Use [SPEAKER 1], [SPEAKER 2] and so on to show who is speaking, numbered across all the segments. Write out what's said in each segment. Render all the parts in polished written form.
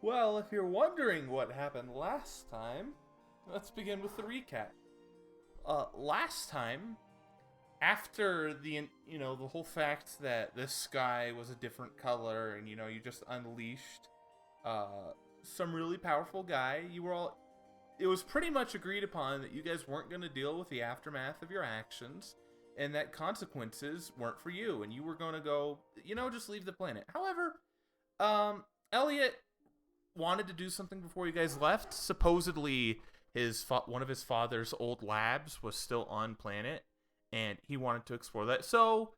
[SPEAKER 1] Well, if you're wondering what happened last time, let's begin with the recap. Last time, after the whole fact that this sky was a different color and, you just unleashed, some really powerful guy, it was pretty much agreed upon that you guys weren't going to deal with the aftermath of your actions and that consequences weren't for you and you were going to go, just leave the planet. However, Elliot wanted to do something before you guys left. Supposedly, one of his father's old labs was still on planet, and he wanted to explore that. So,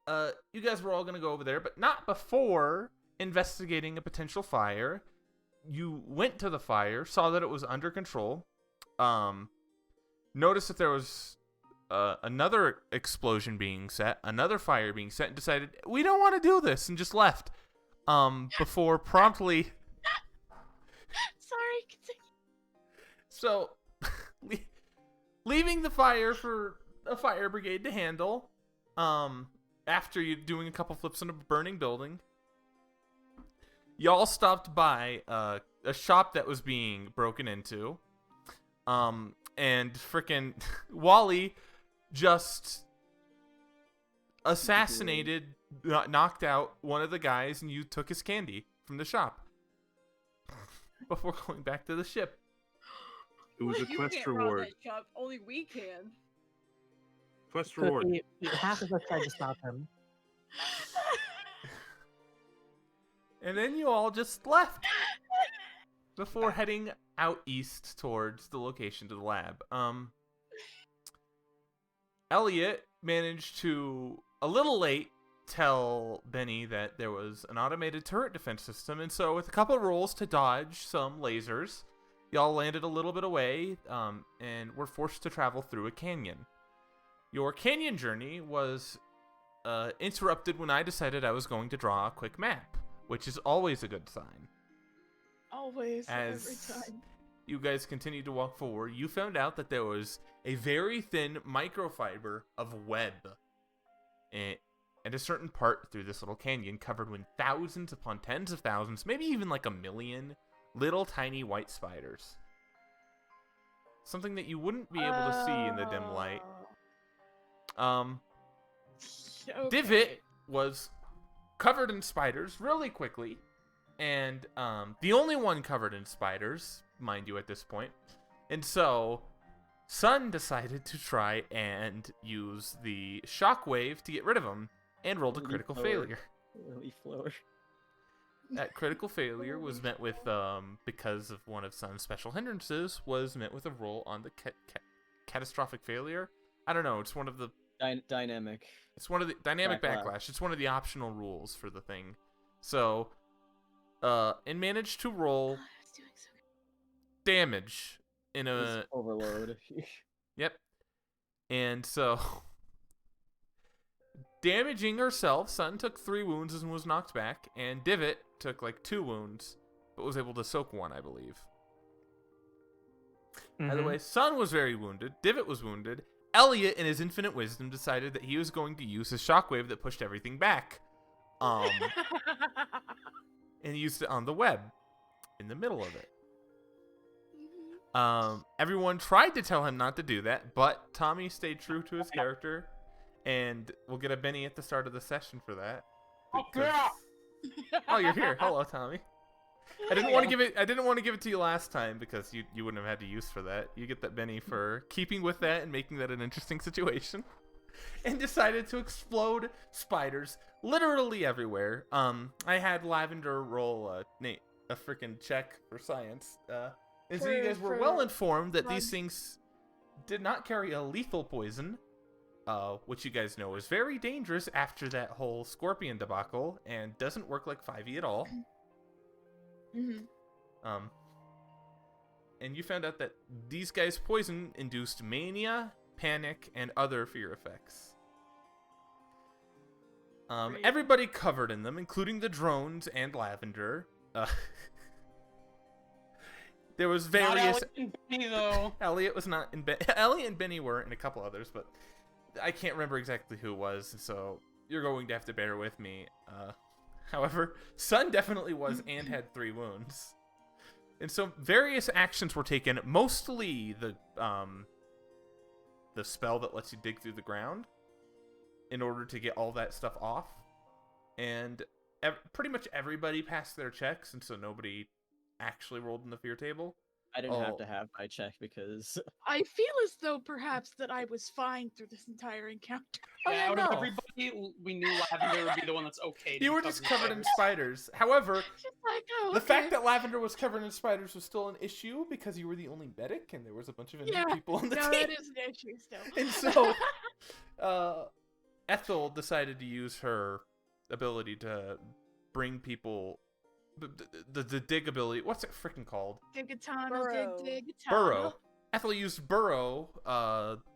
[SPEAKER 1] you guys were all going to go over there, but not before investigating a potential fire. You went to the fire, saw that it was under control, noticed that there was another explosion being set, another fire being set, and decided, we don't want to do this, and just left. Before promptly...
[SPEAKER 2] Sorry, continue.
[SPEAKER 1] So, leaving the fire for a fire brigade to handle, after you doing a couple flips in a burning building, y'all stopped by a shop that was being broken into, and frickin' Wally just assassinated, knocked out one of the guys, and you took his candy from the shop before going back to the ship.
[SPEAKER 3] It was a
[SPEAKER 2] You
[SPEAKER 3] quest
[SPEAKER 2] can't rob
[SPEAKER 3] reward.
[SPEAKER 2] that shop, only we can.
[SPEAKER 3] Quest reward.
[SPEAKER 4] Half of us tried to stop him.
[SPEAKER 1] And then you all just left before heading out east towards the location to the lab. Elliot managed to, a little late, tell Benny that there was an automated turret defense system, and so with a couple rolls to dodge some lasers, y'all landed a little bit away, and were forced to travel through a canyon. Your canyon journey was interrupted when I decided I was going to draw a quick map, which is always a good sign.
[SPEAKER 2] Always, every
[SPEAKER 1] As
[SPEAKER 2] time.
[SPEAKER 1] you guys continued to walk forward, you found out that there was a very thin microfiber of web and a certain part through this little canyon covered with thousands upon tens of thousands, maybe even like 1 million little tiny white spiders. Something that you wouldn't be able to see in the dim light.
[SPEAKER 2] Okay.
[SPEAKER 1] Divot was covered in spiders really quickly, and the only one covered in spiders, mind you, at this point. And so Sun decided to try and use the shockwave to get rid of him, and rolled a critical failure.
[SPEAKER 4] Flower.
[SPEAKER 1] That critical failure was met with, because of one of Sun's special hindrances, was met with a roll on the catastrophic failure. I don't know, it's one of the...
[SPEAKER 5] Dynamic.
[SPEAKER 1] It's one of the dynamic
[SPEAKER 5] Backlash.
[SPEAKER 1] backlash. It's one of the optional rules for the thing. So, and managed to roll
[SPEAKER 2] I was doing so good.
[SPEAKER 1] damage in a...
[SPEAKER 5] It's overload.
[SPEAKER 1] Yep. And so, damaging herself, Sun took 3 wounds and was knocked back, and Divot took like 2 wounds, but was able to soak 1, I believe. By the way, Sun was very wounded, Divot was wounded. Elliot, in his infinite wisdom, decided that he was going to use his shockwave that pushed everything back. And he used it on the web, in the middle of it. Everyone tried to tell him not to do that, but Tommy stayed true to his character, and we'll get a Benny at the start of the session for that. because- Oh, you're here. Hello, Tommy. I didn't want to give it to you last time because you wouldn't have had to use for that. You get that Benny for keeping with that and making that an interesting situation. And decided to explode spiders literally everywhere. I had Lavender roll a freaking check for science. And so you guys were well informed that these things did not carry a lethal poison, which you guys know is very dangerous after that whole scorpion debacle and doesn't work like 5e at all. And you found out that these guys' poison induced mania, panic, and other fear effects. Everybody covered in them, including the drones and Lavender. There was various...
[SPEAKER 6] Not Elliot and Benny, though.
[SPEAKER 1] Elliot was not in... Elliot and Benny were, and a couple others, but I can't remember exactly who it was, so you're going to have to bear with me. However, Sun definitely was and had 3 wounds. And so various actions were taken, mostly the spell that lets you dig through the ground in order to get all that stuff off. And pretty much everybody passed their checks, and so nobody actually rolled in the fear table.
[SPEAKER 5] I didn't have
[SPEAKER 1] Oh.
[SPEAKER 5] to have my check because
[SPEAKER 2] I feel as though perhaps that I was fine through this entire encounter.
[SPEAKER 6] Yeah, out
[SPEAKER 1] no.
[SPEAKER 6] of everybody, we knew Lavender would be the one that's okay. to
[SPEAKER 1] You
[SPEAKER 6] be
[SPEAKER 1] were just
[SPEAKER 6] covered
[SPEAKER 1] covered in
[SPEAKER 6] in
[SPEAKER 1] spiders. However,
[SPEAKER 2] Just like, oh,
[SPEAKER 1] the
[SPEAKER 2] okay.
[SPEAKER 1] fact that Lavender was covered in spiders was still an issue because you were the only medic and there was a bunch of injured
[SPEAKER 2] Yeah,
[SPEAKER 1] people on the
[SPEAKER 2] no,
[SPEAKER 1] team.
[SPEAKER 2] that is an issue still.
[SPEAKER 1] And so, Ethel decided to use her ability to bring people, the dig ability. What's it freaking called?
[SPEAKER 2] Digatana,
[SPEAKER 7] Burrow.
[SPEAKER 2] dig, digatana.
[SPEAKER 1] Burrow. Ethel used Burrow.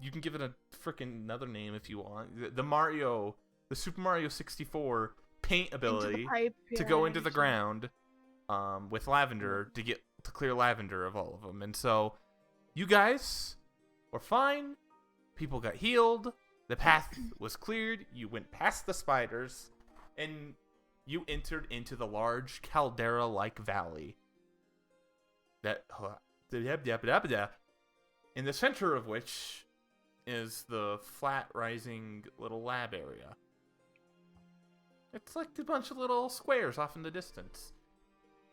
[SPEAKER 1] You can give it a freaking another name if you want. The Super Mario 64 paint
[SPEAKER 2] Into the
[SPEAKER 1] ability
[SPEAKER 2] pipe,
[SPEAKER 1] to go
[SPEAKER 2] yeah,
[SPEAKER 1] into the
[SPEAKER 2] sure.
[SPEAKER 1] ground, with Lavender to clear Lavender of all of them. And so, you guys were fine. People got healed. The path was cleared. You went past the spiders, and you entered into the large caldera-like valley. In the center of which is the flat, rising little lab area. It's like a bunch of little squares off in the distance,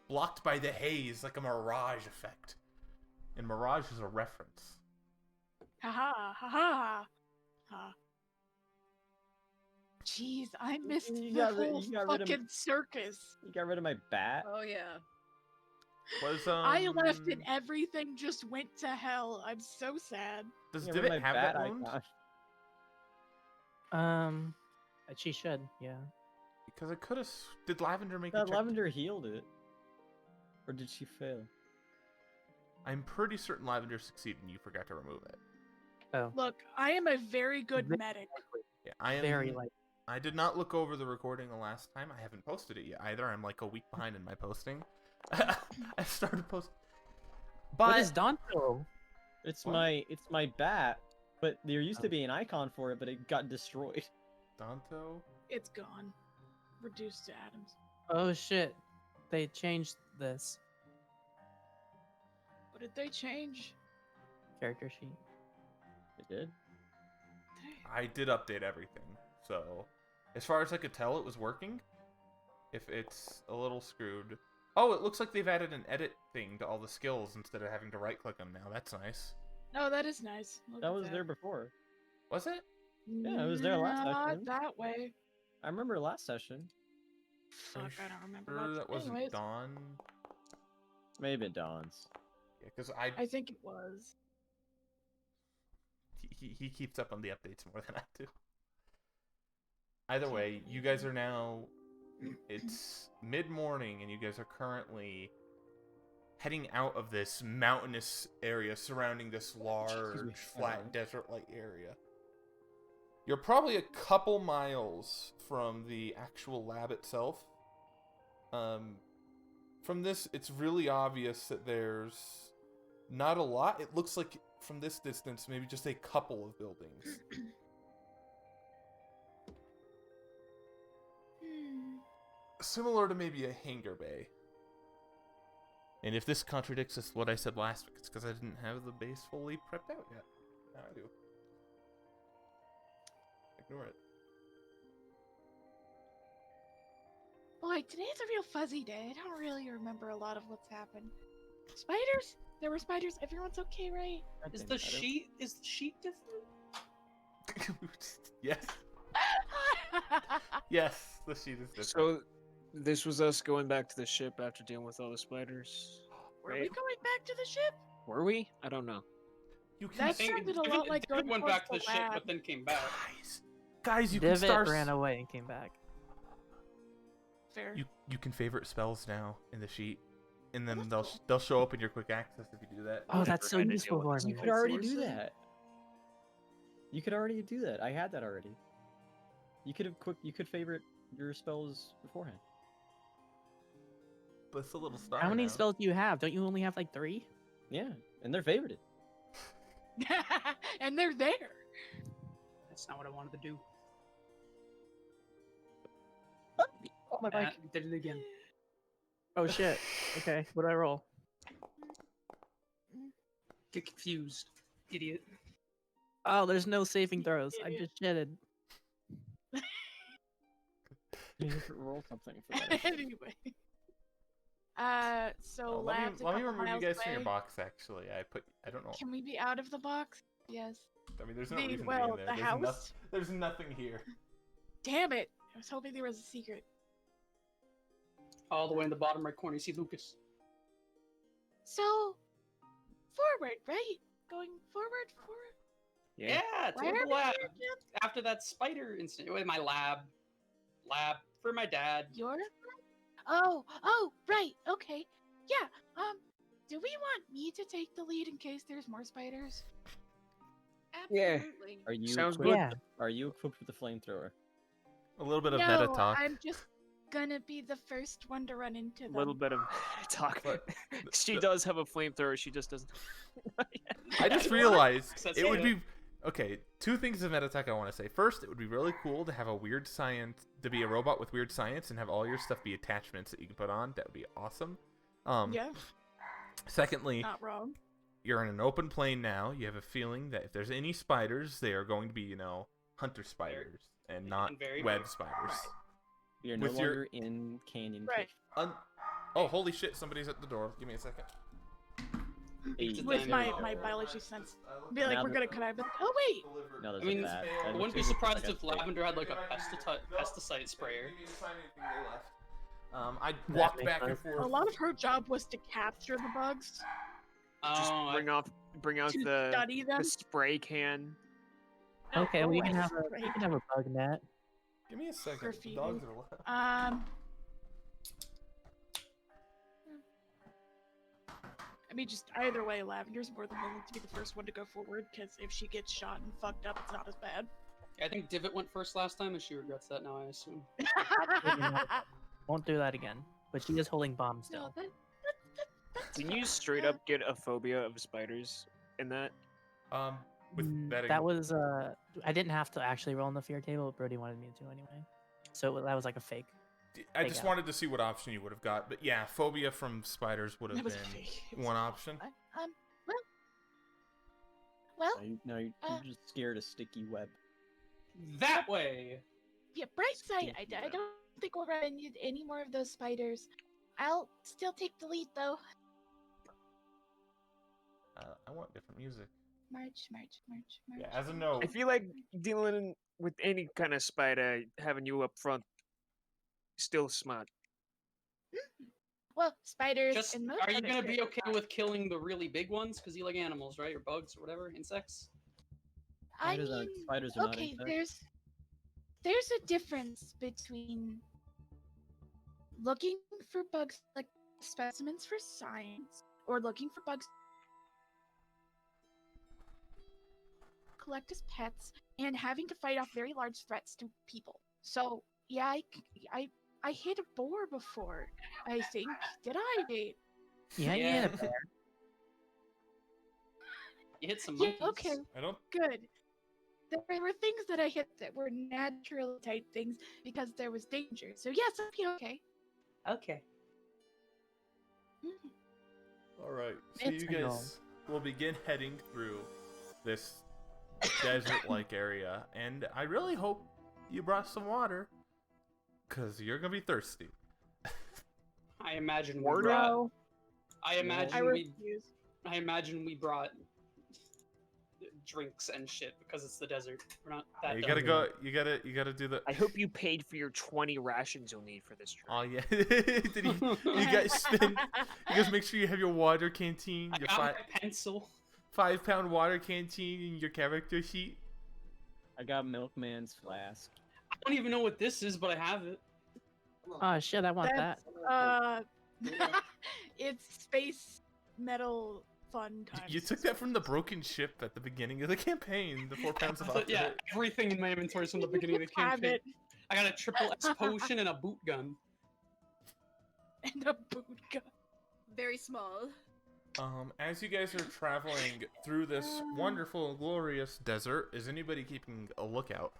[SPEAKER 1] blocked by the haze, like a mirage effect. And mirage is a reference.
[SPEAKER 2] Ha ha ha ha ha. Jeez, I missed
[SPEAKER 5] You
[SPEAKER 2] the
[SPEAKER 5] got rid-
[SPEAKER 2] whole
[SPEAKER 5] you got rid of-
[SPEAKER 2] fucking circus.
[SPEAKER 5] you got rid of my bat.
[SPEAKER 7] Oh yeah.
[SPEAKER 1] Was
[SPEAKER 2] I left and everything just went to hell. I'm so sad.
[SPEAKER 1] Does
[SPEAKER 5] You got rid of
[SPEAKER 1] Divot
[SPEAKER 5] my
[SPEAKER 1] have
[SPEAKER 5] bat
[SPEAKER 1] that wound?
[SPEAKER 4] Um, she should, yeah.
[SPEAKER 1] Because I could have. Did Lavender make a
[SPEAKER 5] That
[SPEAKER 1] check?
[SPEAKER 5] Lavender healed it. Or did she fail?
[SPEAKER 1] I'm pretty certain Lavender succeeded and you forgot to remove it.
[SPEAKER 4] Oh,
[SPEAKER 2] Look, I am a very good
[SPEAKER 4] Very
[SPEAKER 2] medic.
[SPEAKER 1] Yeah, I am.
[SPEAKER 4] very like.
[SPEAKER 1] I did not look over the recording the last time. I haven't posted it yet either. I'm like a week behind in my posting. I started posting.
[SPEAKER 4] What
[SPEAKER 1] But
[SPEAKER 4] is Danto?
[SPEAKER 5] It's
[SPEAKER 1] What?
[SPEAKER 5] my bat, but there used to be an icon for it, but it got destroyed.
[SPEAKER 1] Danto?
[SPEAKER 2] It's gone. Reduced to atoms.
[SPEAKER 4] Oh shit, they changed this
[SPEAKER 2] What did they change?
[SPEAKER 4] character sheet.
[SPEAKER 5] It did.
[SPEAKER 1] I did update everything. So, as far as I could tell, it was working. If it's a little screwed. Oh, it looks like they've added an edit thing to all the skills instead of having to right click them now. That's nice.
[SPEAKER 2] No, that is nice. Look
[SPEAKER 5] That
[SPEAKER 2] at
[SPEAKER 5] was there before.
[SPEAKER 1] Was it?
[SPEAKER 5] Yeah, it was there last
[SPEAKER 2] Not
[SPEAKER 5] session.
[SPEAKER 2] that way.
[SPEAKER 5] I remember last session.
[SPEAKER 2] Fuck, I don't remember.
[SPEAKER 1] Sure
[SPEAKER 2] much.
[SPEAKER 1] that wasn't
[SPEAKER 2] Anyways,
[SPEAKER 1] Dawn.
[SPEAKER 5] Maybe Dawn's.
[SPEAKER 1] Yeah, because
[SPEAKER 2] I think it was.
[SPEAKER 1] he keeps up on the updates more than I do. Either way, you guys are now. It's mid-morning, and you guys are currently heading out of this mountainous area surrounding this large, flat, desert-like area. You're probably a couple miles from the actual lab itself. From this, it's really obvious that there's not a lot. It looks like, from this distance, maybe just a couple of buildings. Similar to maybe a hangar bay. And if this contradicts us what I said last week, it's because I didn't have the base fully prepped out yet. Now I do. Ignore it.
[SPEAKER 2] Boy, today's a real fuzzy day. I don't really remember a lot of what's happened. Spiders? There were spiders. Everyone's okay, right?
[SPEAKER 6] Is the sheet different?
[SPEAKER 1] Yes. Yes, the sheet is different.
[SPEAKER 8] So, this was us going back to the ship after dealing with all the spiders.
[SPEAKER 2] Were we
[SPEAKER 8] Right?
[SPEAKER 2] going back to the ship?
[SPEAKER 8] Were we? I don't know.
[SPEAKER 1] You can
[SPEAKER 2] That
[SPEAKER 6] I think
[SPEAKER 2] sounded a
[SPEAKER 6] David-
[SPEAKER 2] lot like
[SPEAKER 6] David
[SPEAKER 2] going
[SPEAKER 6] went back to
[SPEAKER 2] towards
[SPEAKER 6] the
[SPEAKER 2] the
[SPEAKER 6] ship,
[SPEAKER 2] lab.
[SPEAKER 6] but then came back.
[SPEAKER 1] guys, you can
[SPEAKER 4] Divot
[SPEAKER 1] start.
[SPEAKER 4] ran away and came back.
[SPEAKER 2] Fair.
[SPEAKER 1] You can favorite spells now in the sheet, and then
[SPEAKER 2] that's
[SPEAKER 1] they'll show up in your quick access if you do that.
[SPEAKER 4] Oh, that's so
[SPEAKER 8] had to deal
[SPEAKER 4] useful
[SPEAKER 8] with
[SPEAKER 4] for
[SPEAKER 8] this
[SPEAKER 4] me.
[SPEAKER 5] You could already do
[SPEAKER 8] sources?
[SPEAKER 5] that. You could already do that. I had that already. You could favorite your spells beforehand.
[SPEAKER 1] But it's a little star.
[SPEAKER 4] How many
[SPEAKER 1] now.
[SPEAKER 4] spells do you have? Don't you only have like 3?
[SPEAKER 5] Yeah, and they're favorited.
[SPEAKER 2] And they're there.
[SPEAKER 6] That's not what I wanted to do.
[SPEAKER 5] Oh, my bike.
[SPEAKER 6] Did it again.
[SPEAKER 4] Oh shit. Okay, what do I roll?
[SPEAKER 6] Get confused, idiot.
[SPEAKER 4] Oh, there's no saving throws. I just shitted.
[SPEAKER 5] You have to roll something for that.
[SPEAKER 2] Anyway. So
[SPEAKER 1] Oh, let
[SPEAKER 2] labs a
[SPEAKER 1] me
[SPEAKER 2] couple
[SPEAKER 1] remove you
[SPEAKER 2] miles
[SPEAKER 1] guys from your
[SPEAKER 2] away.
[SPEAKER 1] box. Actually, I don't know.
[SPEAKER 2] Can we be out of the box? Yes.
[SPEAKER 1] I mean, there's no
[SPEAKER 2] The-
[SPEAKER 1] reason
[SPEAKER 2] well,
[SPEAKER 1] to be in there.
[SPEAKER 2] the
[SPEAKER 1] There's,
[SPEAKER 2] house?
[SPEAKER 1] there's nothing here.
[SPEAKER 2] Damn it! I was hoping there was a secret.
[SPEAKER 6] All the way in the bottom right corner, you see Lucas.
[SPEAKER 2] So, forward, right? Going forward.
[SPEAKER 6] Yeah, to
[SPEAKER 2] Where
[SPEAKER 6] the
[SPEAKER 2] are we
[SPEAKER 6] lab.
[SPEAKER 2] here again?
[SPEAKER 6] After that spider incident, in my lab for my dad.
[SPEAKER 2] Your? Oh, right. Okay. Yeah. Do we want me to take the lead in case there's more spiders?
[SPEAKER 8] Yeah.
[SPEAKER 2] Absolutely.
[SPEAKER 5] Are you
[SPEAKER 8] Sounds
[SPEAKER 5] equipped,
[SPEAKER 8] good.
[SPEAKER 4] Yeah.
[SPEAKER 5] Are you equipped with a flamethrower?
[SPEAKER 1] A little bit of
[SPEAKER 2] No,
[SPEAKER 1] meta talk.
[SPEAKER 2] I'm just gonna be the first one to run into
[SPEAKER 8] A
[SPEAKER 2] them.
[SPEAKER 8] little bit of talk.
[SPEAKER 1] But
[SPEAKER 8] She
[SPEAKER 1] the-
[SPEAKER 8] does have a flamethrower. She just doesn't.
[SPEAKER 1] I just realized
[SPEAKER 6] That's
[SPEAKER 1] it would
[SPEAKER 6] it.
[SPEAKER 1] be okay. Two things of meta tech I want to say. First, it would be really cool to have a weird science, to be a robot with weird science, and have all your stuff be attachments that you can put on. That would be awesome.
[SPEAKER 2] Yeah,
[SPEAKER 1] Secondly,
[SPEAKER 2] not wrong.
[SPEAKER 1] you're in an open plane now. You have a feeling that if there's any spiders, they are going to be, hunter spiders and not
[SPEAKER 6] very
[SPEAKER 1] web
[SPEAKER 6] big.
[SPEAKER 1] spiders.
[SPEAKER 5] You're no
[SPEAKER 1] With your-
[SPEAKER 5] longer in Canyon
[SPEAKER 2] Right.
[SPEAKER 1] Oh, holy shit! Somebody's at the door. Give me a second.
[SPEAKER 5] Cave.
[SPEAKER 6] It's a
[SPEAKER 2] With
[SPEAKER 6] damn
[SPEAKER 2] my,
[SPEAKER 6] dog.
[SPEAKER 2] my biology sense. Be like,
[SPEAKER 5] Now
[SPEAKER 2] we're
[SPEAKER 5] that-
[SPEAKER 2] gonna connive. Oh wait,
[SPEAKER 5] No, there's
[SPEAKER 6] I mean,
[SPEAKER 5] a bat. That
[SPEAKER 6] I
[SPEAKER 5] looks
[SPEAKER 6] wouldn't be
[SPEAKER 5] like a
[SPEAKER 6] surprised if
[SPEAKER 5] spray.
[SPEAKER 6] Lavender had like a pesticide sprayer.
[SPEAKER 1] I
[SPEAKER 4] That
[SPEAKER 1] walked
[SPEAKER 4] makes
[SPEAKER 1] back and
[SPEAKER 4] sense.
[SPEAKER 1] forth.
[SPEAKER 2] a lot of her job was to capture the bugs,
[SPEAKER 8] Just
[SPEAKER 6] Oh,
[SPEAKER 8] bring out
[SPEAKER 2] to
[SPEAKER 8] the
[SPEAKER 2] study them.
[SPEAKER 8] spray can.
[SPEAKER 4] Okay, well, you
[SPEAKER 2] Oh,
[SPEAKER 4] can
[SPEAKER 2] I
[SPEAKER 4] have a
[SPEAKER 2] see.
[SPEAKER 4] you can have a bug net.
[SPEAKER 1] Give me a second. The
[SPEAKER 2] Graffiti.
[SPEAKER 1] dogs are loud.
[SPEAKER 2] I mean, just either way, Lavender's more than willing to be the first one to go forward, because if she gets shot and fucked up, it's not as bad.
[SPEAKER 6] I think Divot went first last time, and she regrets that now. I assume.
[SPEAKER 4] Won't do that again. But she is holding bombs
[SPEAKER 2] No,
[SPEAKER 4] still.
[SPEAKER 2] that's
[SPEAKER 8] Didn't you
[SPEAKER 2] fair.
[SPEAKER 8] straight up get a phobia of spiders in that?
[SPEAKER 1] With betting.
[SPEAKER 4] That was I didn't have to actually roll on the fear table, but Brody wanted me to anyway. So that was like a fake.
[SPEAKER 1] I
[SPEAKER 4] Take
[SPEAKER 1] just
[SPEAKER 4] out.
[SPEAKER 1] wanted to see what option you would have got, but yeah, phobia from spiders would have
[SPEAKER 2] That was
[SPEAKER 1] been
[SPEAKER 2] fake. It was
[SPEAKER 1] one
[SPEAKER 2] fake.
[SPEAKER 1] option.
[SPEAKER 2] Well,
[SPEAKER 5] No, you're
[SPEAKER 2] Uh,
[SPEAKER 5] just scared of sticky web.
[SPEAKER 6] That way.
[SPEAKER 2] yeah, bright side, I
[SPEAKER 5] Stinky web.
[SPEAKER 2] don't think we'll run into any more of those spiders. I'll still take the lead, though.
[SPEAKER 1] I want different music.
[SPEAKER 2] March.
[SPEAKER 1] Yeah, as a note,
[SPEAKER 8] I feel like dealing with any kind of spider, having you up front, still smart.
[SPEAKER 2] Well, spiders
[SPEAKER 6] Just
[SPEAKER 2] and most
[SPEAKER 6] are you
[SPEAKER 2] other
[SPEAKER 6] gonna be
[SPEAKER 2] critters.
[SPEAKER 6] okay with killing the really big ones? Because you like animals, right? Or bugs or whatever, insects.
[SPEAKER 2] I
[SPEAKER 5] Spiders are-
[SPEAKER 2] mean,
[SPEAKER 5] spiders are not
[SPEAKER 2] okay,
[SPEAKER 5] insects.
[SPEAKER 2] there's a difference between looking for bugs like specimens for science or looking for bugs collect as pets and having to fight off very large threats to people. So yeah, I hit a boar before. I think did I? Nate?
[SPEAKER 4] Yeah,
[SPEAKER 6] Yeah.
[SPEAKER 4] yeah. bear.
[SPEAKER 6] You hit some
[SPEAKER 2] Yeah,
[SPEAKER 6] monkeys.
[SPEAKER 2] okay.
[SPEAKER 1] I don't.
[SPEAKER 2] Good. There were things that I hit that were natural type things because there was danger. So yes, I'll be okay.
[SPEAKER 6] Okay.
[SPEAKER 2] Mhm.
[SPEAKER 1] All right, so
[SPEAKER 4] It's
[SPEAKER 1] you
[SPEAKER 4] a goal.
[SPEAKER 1] guys will begin heading through this desert-like area, and I really hope you brought some water, cause you're gonna be thirsty.
[SPEAKER 6] I imagine we
[SPEAKER 8] Word
[SPEAKER 6] brought.
[SPEAKER 4] No.
[SPEAKER 6] I
[SPEAKER 2] I
[SPEAKER 6] imagine we.
[SPEAKER 2] refuse.
[SPEAKER 6] I imagine we brought drinks and shit because it's the desert. We're not that.
[SPEAKER 1] You
[SPEAKER 6] dumb.
[SPEAKER 1] gotta go. You gotta do the.
[SPEAKER 8] I hope you paid for your 20 rations you'll need for this trip.
[SPEAKER 1] Oh yeah. Did you guys spend? You guys make sure you have your water canteen,
[SPEAKER 6] I
[SPEAKER 1] your
[SPEAKER 6] got my pencil.
[SPEAKER 1] 5-pound water canteen, and your character sheet.
[SPEAKER 5] I got Milkman's flask.
[SPEAKER 6] I don't even know what this is, but I have it.
[SPEAKER 4] Oh shit, I want that.
[SPEAKER 2] That's, it's space metal fun times.
[SPEAKER 1] You took that from the broken ship at the beginning of the campaign. The 4 pounds of
[SPEAKER 6] But yeah,
[SPEAKER 1] alcohol.
[SPEAKER 6] everything in my inventory is from the beginning of the
[SPEAKER 2] Have
[SPEAKER 6] campaign.
[SPEAKER 2] it
[SPEAKER 6] I got a triple S potion and a boot gun.
[SPEAKER 2] and a boot gun.
[SPEAKER 7] Very small.
[SPEAKER 1] As you guys are traveling through this wonderful, glorious desert, is anybody keeping a lookout?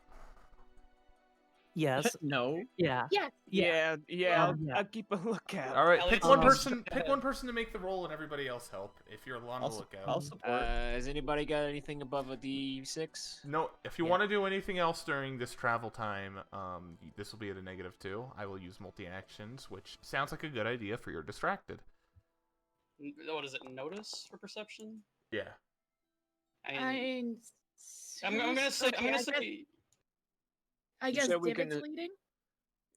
[SPEAKER 4] Yes.
[SPEAKER 5] No.
[SPEAKER 4] Yeah.
[SPEAKER 2] Yes.
[SPEAKER 4] Yeah.
[SPEAKER 8] Yeah.
[SPEAKER 4] Yeah.
[SPEAKER 8] I'll keep a lookout.
[SPEAKER 1] All right,
[SPEAKER 6] Elliot's
[SPEAKER 1] pick one
[SPEAKER 6] almost
[SPEAKER 1] person. Pick
[SPEAKER 6] ahead.
[SPEAKER 1] one person to make the roll, and everybody else help if you're on the lookout.
[SPEAKER 5] I'll support.
[SPEAKER 8] Has anybody got anything above a D6?
[SPEAKER 1] No, if you
[SPEAKER 4] Yeah.
[SPEAKER 1] want to do anything else during this travel time, this will be at a -2. I will use multi-actions, which sounds like a good idea for your distracted.
[SPEAKER 6] What is it? Notice or perception?
[SPEAKER 1] Yeah.
[SPEAKER 6] I'm gonna say.
[SPEAKER 2] okay,
[SPEAKER 6] I'm gonna
[SPEAKER 2] I guess-
[SPEAKER 6] say.
[SPEAKER 2] I guess
[SPEAKER 8] said we can,
[SPEAKER 2] Divots leading.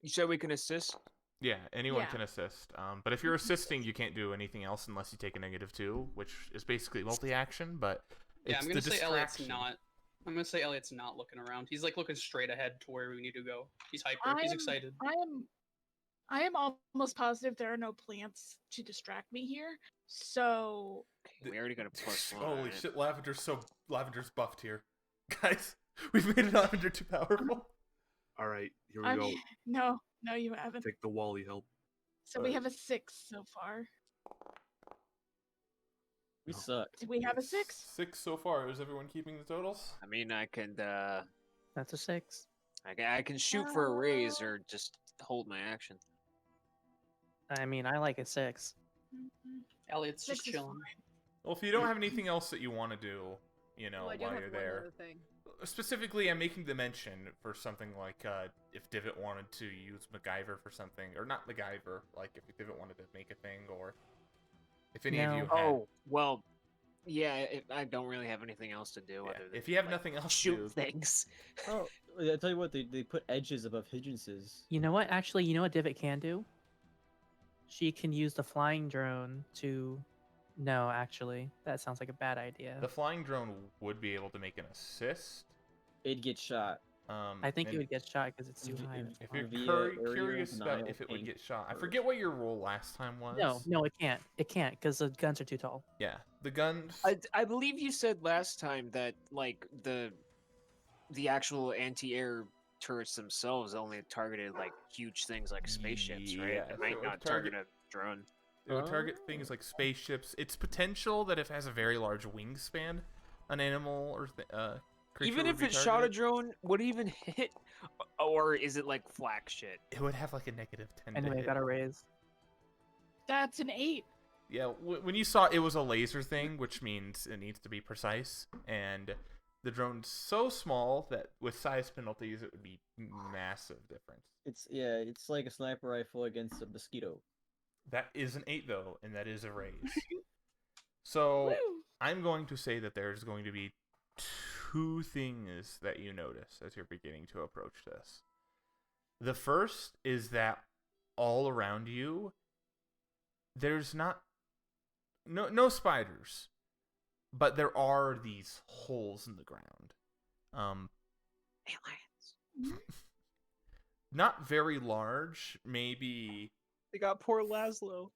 [SPEAKER 8] You said we can assist?
[SPEAKER 1] Yeah, anyone
[SPEAKER 2] Yeah.
[SPEAKER 1] can assist. But if you're assisting, you can't do anything else unless you take a -2, which is basically multi-action. But
[SPEAKER 6] Yeah,
[SPEAKER 1] it's
[SPEAKER 6] I'm gonna
[SPEAKER 1] the
[SPEAKER 6] say Elliot's
[SPEAKER 1] distraction.
[SPEAKER 6] not. I'm gonna say Elliot's not looking around. He's like looking straight ahead to where we need to go. He's hyper. He's excited.
[SPEAKER 2] I am almost positive there are no plants to distract me here. So
[SPEAKER 8] We already got a +1.
[SPEAKER 1] Holy shit, Lavender's buffed here, guys. We've made Lavender too powerful.
[SPEAKER 3] All right, here we
[SPEAKER 2] I'm
[SPEAKER 3] go.
[SPEAKER 2] no, you haven't.
[SPEAKER 3] Take the Wally help.
[SPEAKER 2] So we have a 6 so far.
[SPEAKER 5] We suck.
[SPEAKER 2] Did we have a 6?
[SPEAKER 1] 6 so far. Is everyone keeping the totals?
[SPEAKER 8] I mean, I can
[SPEAKER 4] That's a 6.
[SPEAKER 8] I can shoot for a raise or just hold my action.
[SPEAKER 4] I mean, I like a 6.
[SPEAKER 6] Elliot's just
[SPEAKER 2] 6 is
[SPEAKER 6] chilling.
[SPEAKER 2] fine.
[SPEAKER 1] Well, if you don't have anything else that you want to do, you know,
[SPEAKER 7] Oh, I do
[SPEAKER 1] while
[SPEAKER 7] have
[SPEAKER 1] you're
[SPEAKER 7] one
[SPEAKER 1] there.
[SPEAKER 7] other thing.
[SPEAKER 1] Specifically, I'm making the mention for something like if Divot wanted to use MacGyver for something, or not MacGyver, like if Divot wanted to make a thing, or if any of
[SPEAKER 4] No.
[SPEAKER 1] you had.
[SPEAKER 8] Oh, well, yeah, I don't really have anything else to do
[SPEAKER 1] Yeah,
[SPEAKER 8] other than
[SPEAKER 1] if you have
[SPEAKER 8] like,
[SPEAKER 1] nothing else to
[SPEAKER 8] shoot
[SPEAKER 1] do,
[SPEAKER 8] things.
[SPEAKER 5] Oh, I tell you what, they put edges above hindrances.
[SPEAKER 4] You know what? Actually, you know what Divot can do? She can use the flying drone to. No, actually, that sounds like a bad idea.
[SPEAKER 1] the flying drone would be able to make an assist.
[SPEAKER 5] It'd get shot.
[SPEAKER 4] I think
[SPEAKER 1] and
[SPEAKER 4] it would get shot because it's too
[SPEAKER 5] If-
[SPEAKER 4] high.
[SPEAKER 5] if-
[SPEAKER 1] If you're
[SPEAKER 5] via area
[SPEAKER 1] curious about
[SPEAKER 5] denial
[SPEAKER 1] if it would
[SPEAKER 5] ping
[SPEAKER 1] get shot, I
[SPEAKER 5] first.
[SPEAKER 1] forget what your roll last time was.
[SPEAKER 4] No, it can't. It can't because the guns are too tall.
[SPEAKER 1] Yeah, the guns.
[SPEAKER 8] I believe you said last time that like the actual anti-air turrets themselves only targeted like huge things like spaceships, right?
[SPEAKER 1] Yeah,
[SPEAKER 8] It
[SPEAKER 1] so
[SPEAKER 8] might
[SPEAKER 1] it would
[SPEAKER 8] not
[SPEAKER 1] target-
[SPEAKER 8] target a drone.
[SPEAKER 1] It would target things like spaceships. It's potential that if it has a very large wingspan, an animal or creature
[SPEAKER 8] Even
[SPEAKER 1] would
[SPEAKER 8] if
[SPEAKER 1] be
[SPEAKER 8] it shot a
[SPEAKER 1] targeted.
[SPEAKER 8] drone, would it even hit? Or is it like flak shit?
[SPEAKER 1] It would have like a -10. to
[SPEAKER 4] Anyway,
[SPEAKER 1] hit.
[SPEAKER 4] got a raise.
[SPEAKER 2] That's an 8.
[SPEAKER 1] Yeah, when you saw it was a laser thing, which means it needs to be precise, and the drone's so small that with size penalties it would be massive difference.
[SPEAKER 5] It's like a sniper rifle against a mosquito.
[SPEAKER 1] That is an 8 though, and that is a raise. So
[SPEAKER 2] Woo!
[SPEAKER 1] I'm going to say that there's going to be 2 things that you notice as you're beginning to approach this. The first is that all around you, there's no spiders, but there are these holes in the ground.
[SPEAKER 8] Aliens.
[SPEAKER 1] Not very large, maybe
[SPEAKER 8] They got poor Laszlo.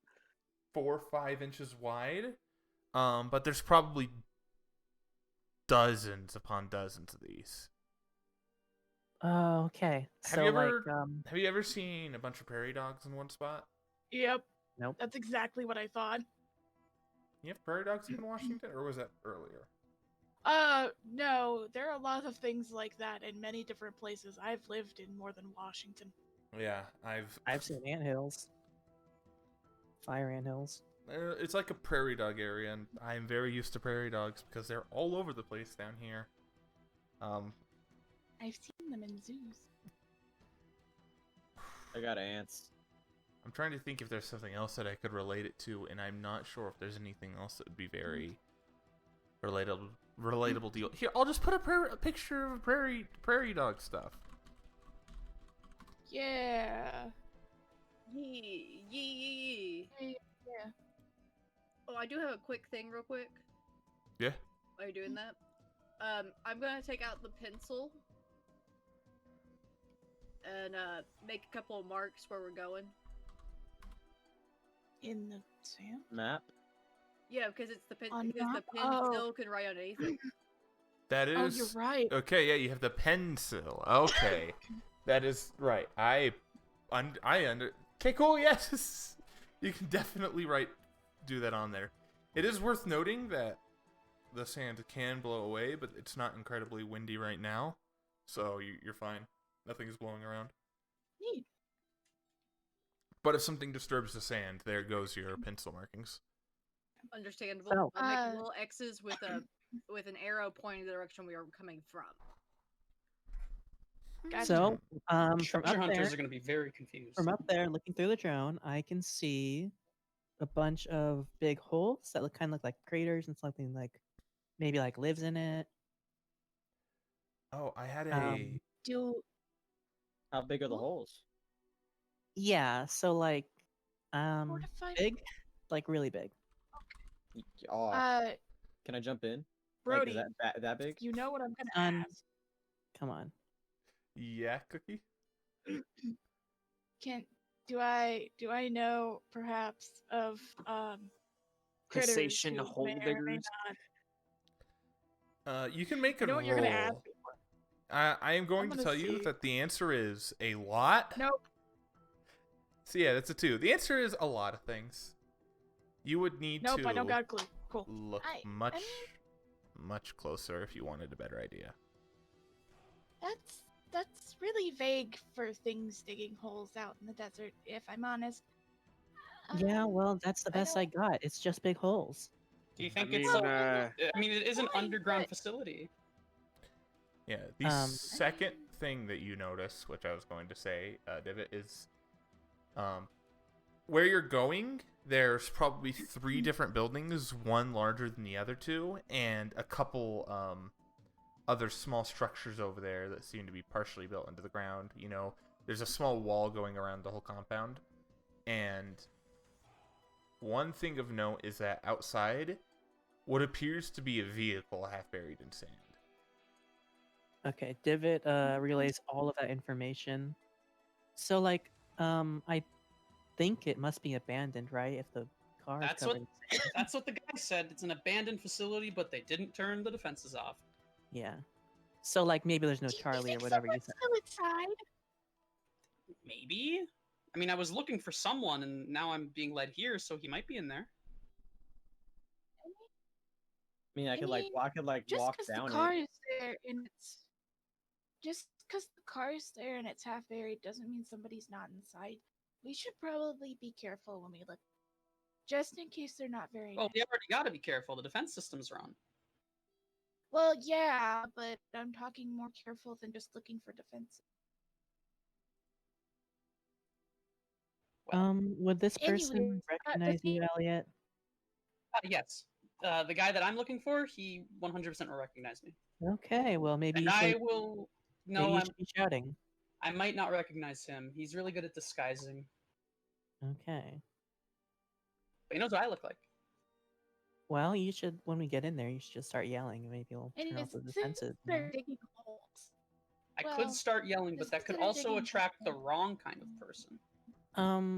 [SPEAKER 1] 4 or 5 inches wide. But there's probably dozens upon dozens of these.
[SPEAKER 4] Oh, okay.
[SPEAKER 1] Have
[SPEAKER 4] So
[SPEAKER 1] you ever-
[SPEAKER 4] like,
[SPEAKER 1] Have you ever seen a bunch of prairie dogs in one spot?
[SPEAKER 2] Yep.
[SPEAKER 4] Nope.
[SPEAKER 2] That's exactly what I thought.
[SPEAKER 1] You have prairie dogs in Washington, or was that earlier?
[SPEAKER 2] No, there are a lot of things like that in many different places. I've lived in more than Washington.
[SPEAKER 1] Yeah,
[SPEAKER 4] I've seen anthills. Fire anthills.
[SPEAKER 1] It's like a prairie dog area, and I'm very used to prairie dogs because they're all over the place down here.
[SPEAKER 2] I've seen them in zoos.
[SPEAKER 5] I got ants.
[SPEAKER 1] I'm trying to think if there's something else that I could relate it to, and I'm not sure if there's anything else that would be very relatable deal. Here, I'll just put a picture of prairie dog stuff.
[SPEAKER 2] Yeah.
[SPEAKER 7] Yee, yee, yee.
[SPEAKER 2] Yeah.
[SPEAKER 7] Oh, I do have a quick thing, real quick.
[SPEAKER 1] Yeah.
[SPEAKER 7] While you're doing that, I'm gonna take out the pencil and make a couple of marks where we're going.
[SPEAKER 2] In the sand?
[SPEAKER 5] Map.
[SPEAKER 7] Yeah, because it's the pen.
[SPEAKER 2] On
[SPEAKER 7] Because the
[SPEAKER 2] map?
[SPEAKER 7] pencil can write on anything.
[SPEAKER 1] That is.
[SPEAKER 2] Oh, you're right.
[SPEAKER 1] Okay, yeah, you have the pencil. Okay, that is right. I under. Okay, cool. Yes, you can definitely do that on there. It is worth noting that the sand can blow away, but it's not incredibly windy right now, so you're fine. Nothing's blowing around.
[SPEAKER 2] Neat.
[SPEAKER 1] But if something disturbs the sand, there goes your pencil markings.
[SPEAKER 7] Understandable.
[SPEAKER 4] So-
[SPEAKER 7] I'll make
[SPEAKER 2] Uh,
[SPEAKER 7] little X's with an arrow pointing the direction we are coming from.
[SPEAKER 2] Gotcha.
[SPEAKER 4] So, from
[SPEAKER 6] Treasure
[SPEAKER 4] up
[SPEAKER 6] hunters
[SPEAKER 4] there,
[SPEAKER 6] are going to be very confused.
[SPEAKER 4] from up there, looking through the drone, I can see a bunch of big holes that kind of look like craters and something like maybe like lives in it.
[SPEAKER 1] Oh, I had a.
[SPEAKER 2] Do
[SPEAKER 5] How big are the
[SPEAKER 2] Cool.
[SPEAKER 5] holes?
[SPEAKER 4] Yeah, so like
[SPEAKER 2] 4 to 5?
[SPEAKER 4] big, like really big.
[SPEAKER 5] Oh,
[SPEAKER 2] Uh,
[SPEAKER 5] can I jump in?
[SPEAKER 2] Brody,
[SPEAKER 5] Like, is that big?
[SPEAKER 2] you know what I'm gonna
[SPEAKER 4] Um,
[SPEAKER 2] ask.
[SPEAKER 4] Come on.
[SPEAKER 1] Yeah, Cookie?
[SPEAKER 2] Do I know perhaps of critters
[SPEAKER 8] Crustacean
[SPEAKER 2] who
[SPEAKER 8] hole
[SPEAKER 2] may or may
[SPEAKER 8] diggers.
[SPEAKER 2] not?
[SPEAKER 1] You can make a
[SPEAKER 2] You know what
[SPEAKER 1] roll.
[SPEAKER 2] you're gonna ask me for.
[SPEAKER 1] I am going to
[SPEAKER 2] gonna
[SPEAKER 1] tell you
[SPEAKER 2] see.
[SPEAKER 1] that the answer is a lot.
[SPEAKER 2] Nope.
[SPEAKER 1] So yeah, that's a 2. The answer is a lot of things. You would need
[SPEAKER 2] Nope.
[SPEAKER 1] to
[SPEAKER 2] I don't got a clue. Cool.
[SPEAKER 1] look
[SPEAKER 2] I
[SPEAKER 1] much,
[SPEAKER 2] mean-
[SPEAKER 1] much closer if you wanted a better idea.
[SPEAKER 2] That's really vague for things digging holes out in the desert. If I'm honest.
[SPEAKER 4] Yeah,
[SPEAKER 2] Um,
[SPEAKER 4] well, that's the
[SPEAKER 2] I
[SPEAKER 4] best I got. It's just big holes.
[SPEAKER 6] Do you think
[SPEAKER 8] I
[SPEAKER 6] it's?
[SPEAKER 8] mean,
[SPEAKER 6] I mean, it is an
[SPEAKER 2] fine,
[SPEAKER 6] underground
[SPEAKER 2] but-
[SPEAKER 6] facility.
[SPEAKER 1] Yeah, the
[SPEAKER 4] Um,
[SPEAKER 1] second thing that you notice, which I was going to say, Divot, is where you're going, there's probably 3 different buildings, one larger than the other 2, and a couple other small structures over there that seem to be partially built into the ground. You know, there's a small wall going around the whole compound. And one thing of note is that outside, what appears to be a vehicle half buried in sand.
[SPEAKER 4] Okay, Divot relays all of that information. So like, I think it must be abandoned, right? If the car is
[SPEAKER 6] That's what
[SPEAKER 4] covered in sand.
[SPEAKER 6] that's what the guy said. It's an abandoned facility, but they didn't turn the defenses off.
[SPEAKER 4] Yeah. So like maybe there's no
[SPEAKER 2] do you
[SPEAKER 4] Charlie or
[SPEAKER 2] think
[SPEAKER 4] whatever you
[SPEAKER 2] someone's
[SPEAKER 4] said.
[SPEAKER 2] still inside?
[SPEAKER 6] Maybe. I mean, I was looking for someone, and now I'm being led here, so he might be in there.
[SPEAKER 5] I mean, I
[SPEAKER 2] I
[SPEAKER 5] could like
[SPEAKER 2] mean,
[SPEAKER 5] walk
[SPEAKER 2] Just
[SPEAKER 5] walk
[SPEAKER 2] because the
[SPEAKER 5] down
[SPEAKER 2] car
[SPEAKER 5] it.
[SPEAKER 2] is there and it's just because the car is there and it's half buried doesn't mean somebody's not inside. We should probably be careful when we look, just in case they're not very.
[SPEAKER 6] Well,
[SPEAKER 2] nice.
[SPEAKER 6] we already got to be careful. The defense systems are on.
[SPEAKER 2] Well, yeah, but I'm talking more careful than just looking for defense.
[SPEAKER 6] Well,
[SPEAKER 4] Would this person
[SPEAKER 2] Anyways, the
[SPEAKER 4] recognize you,
[SPEAKER 2] thing-
[SPEAKER 4] Elliot?
[SPEAKER 6] yes. The guy that I'm looking for, he 100% will recognize me.
[SPEAKER 4] Okay, well maybe
[SPEAKER 6] And
[SPEAKER 4] you
[SPEAKER 6] I
[SPEAKER 4] should,
[SPEAKER 6] will.
[SPEAKER 4] maybe
[SPEAKER 6] No,
[SPEAKER 4] you should be shouting.
[SPEAKER 6] I might not recognize him. He's really good at disguising.
[SPEAKER 4] Okay.
[SPEAKER 6] But he knows what I look like.
[SPEAKER 4] Well, you should when we get in there, you should just start yelling, and maybe you'll turn
[SPEAKER 2] Anyways,
[SPEAKER 4] off the
[SPEAKER 2] since
[SPEAKER 4] defenses. you
[SPEAKER 2] they're
[SPEAKER 4] know?
[SPEAKER 2] digging holes.
[SPEAKER 6] I
[SPEAKER 2] Well,
[SPEAKER 6] could start yelling, but
[SPEAKER 2] this
[SPEAKER 6] that could
[SPEAKER 2] isn't a
[SPEAKER 6] also
[SPEAKER 2] digging
[SPEAKER 6] attract the
[SPEAKER 2] hole.
[SPEAKER 6] wrong kind of person.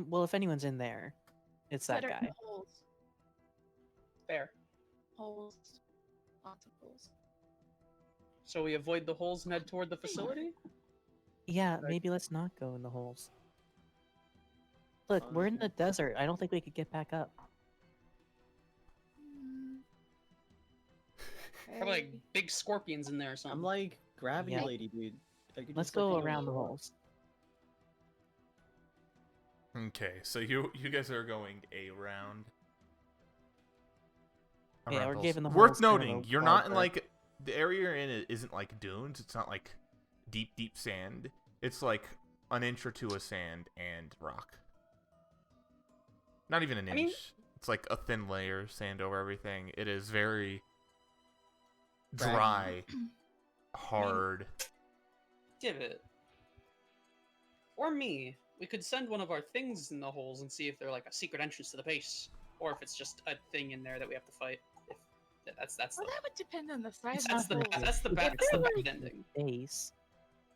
[SPEAKER 4] Well, if anyone's in there, it's that
[SPEAKER 2] That are
[SPEAKER 4] guy.
[SPEAKER 2] holes.
[SPEAKER 6] Fair.
[SPEAKER 2] Holes. Lots of holes.
[SPEAKER 6] So we avoid the holes and head toward the facility?
[SPEAKER 4] Yeah, maybe let's not go in the holes. Look, we're in the desert. I don't think we could get back up.
[SPEAKER 2] Mm.
[SPEAKER 6] Probably like
[SPEAKER 2] Very-
[SPEAKER 6] big scorpions in there or something.
[SPEAKER 5] I'm like gravity
[SPEAKER 4] Yeah.
[SPEAKER 5] lady, dude. I could
[SPEAKER 4] Let's
[SPEAKER 5] just, like,
[SPEAKER 4] go
[SPEAKER 5] hang
[SPEAKER 4] around the
[SPEAKER 5] wall.
[SPEAKER 4] holes.
[SPEAKER 1] Okay, so you guys are going around.
[SPEAKER 4] Yeah,
[SPEAKER 1] around
[SPEAKER 4] we're
[SPEAKER 1] those-
[SPEAKER 4] giving the
[SPEAKER 1] Worth
[SPEAKER 4] holes kind of a
[SPEAKER 1] noting, you're
[SPEAKER 4] wild
[SPEAKER 1] not in
[SPEAKER 4] berth.
[SPEAKER 1] like the area you're in. It isn't like dunes. It's not like deep sand. It's like an inch or 2 of sand and rock. Not even an
[SPEAKER 6] I
[SPEAKER 1] inch.
[SPEAKER 6] mean-
[SPEAKER 1] It's like a thin layer of sand over everything. It is very
[SPEAKER 5] Craggy.
[SPEAKER 1] dry, hard.
[SPEAKER 6] Divot. Or me. We could send one of our things in the holes and see if they're like a secret entrance to the base, or if it's just a thing in there that we have to fight. If that's
[SPEAKER 2] Well, that would depend on the size
[SPEAKER 6] that's
[SPEAKER 2] of
[SPEAKER 6] the
[SPEAKER 2] the holes.
[SPEAKER 6] that's the
[SPEAKER 4] If
[SPEAKER 6] bad
[SPEAKER 2] they're
[SPEAKER 6] that's the
[SPEAKER 2] like-
[SPEAKER 6] bad ending.
[SPEAKER 4] Base.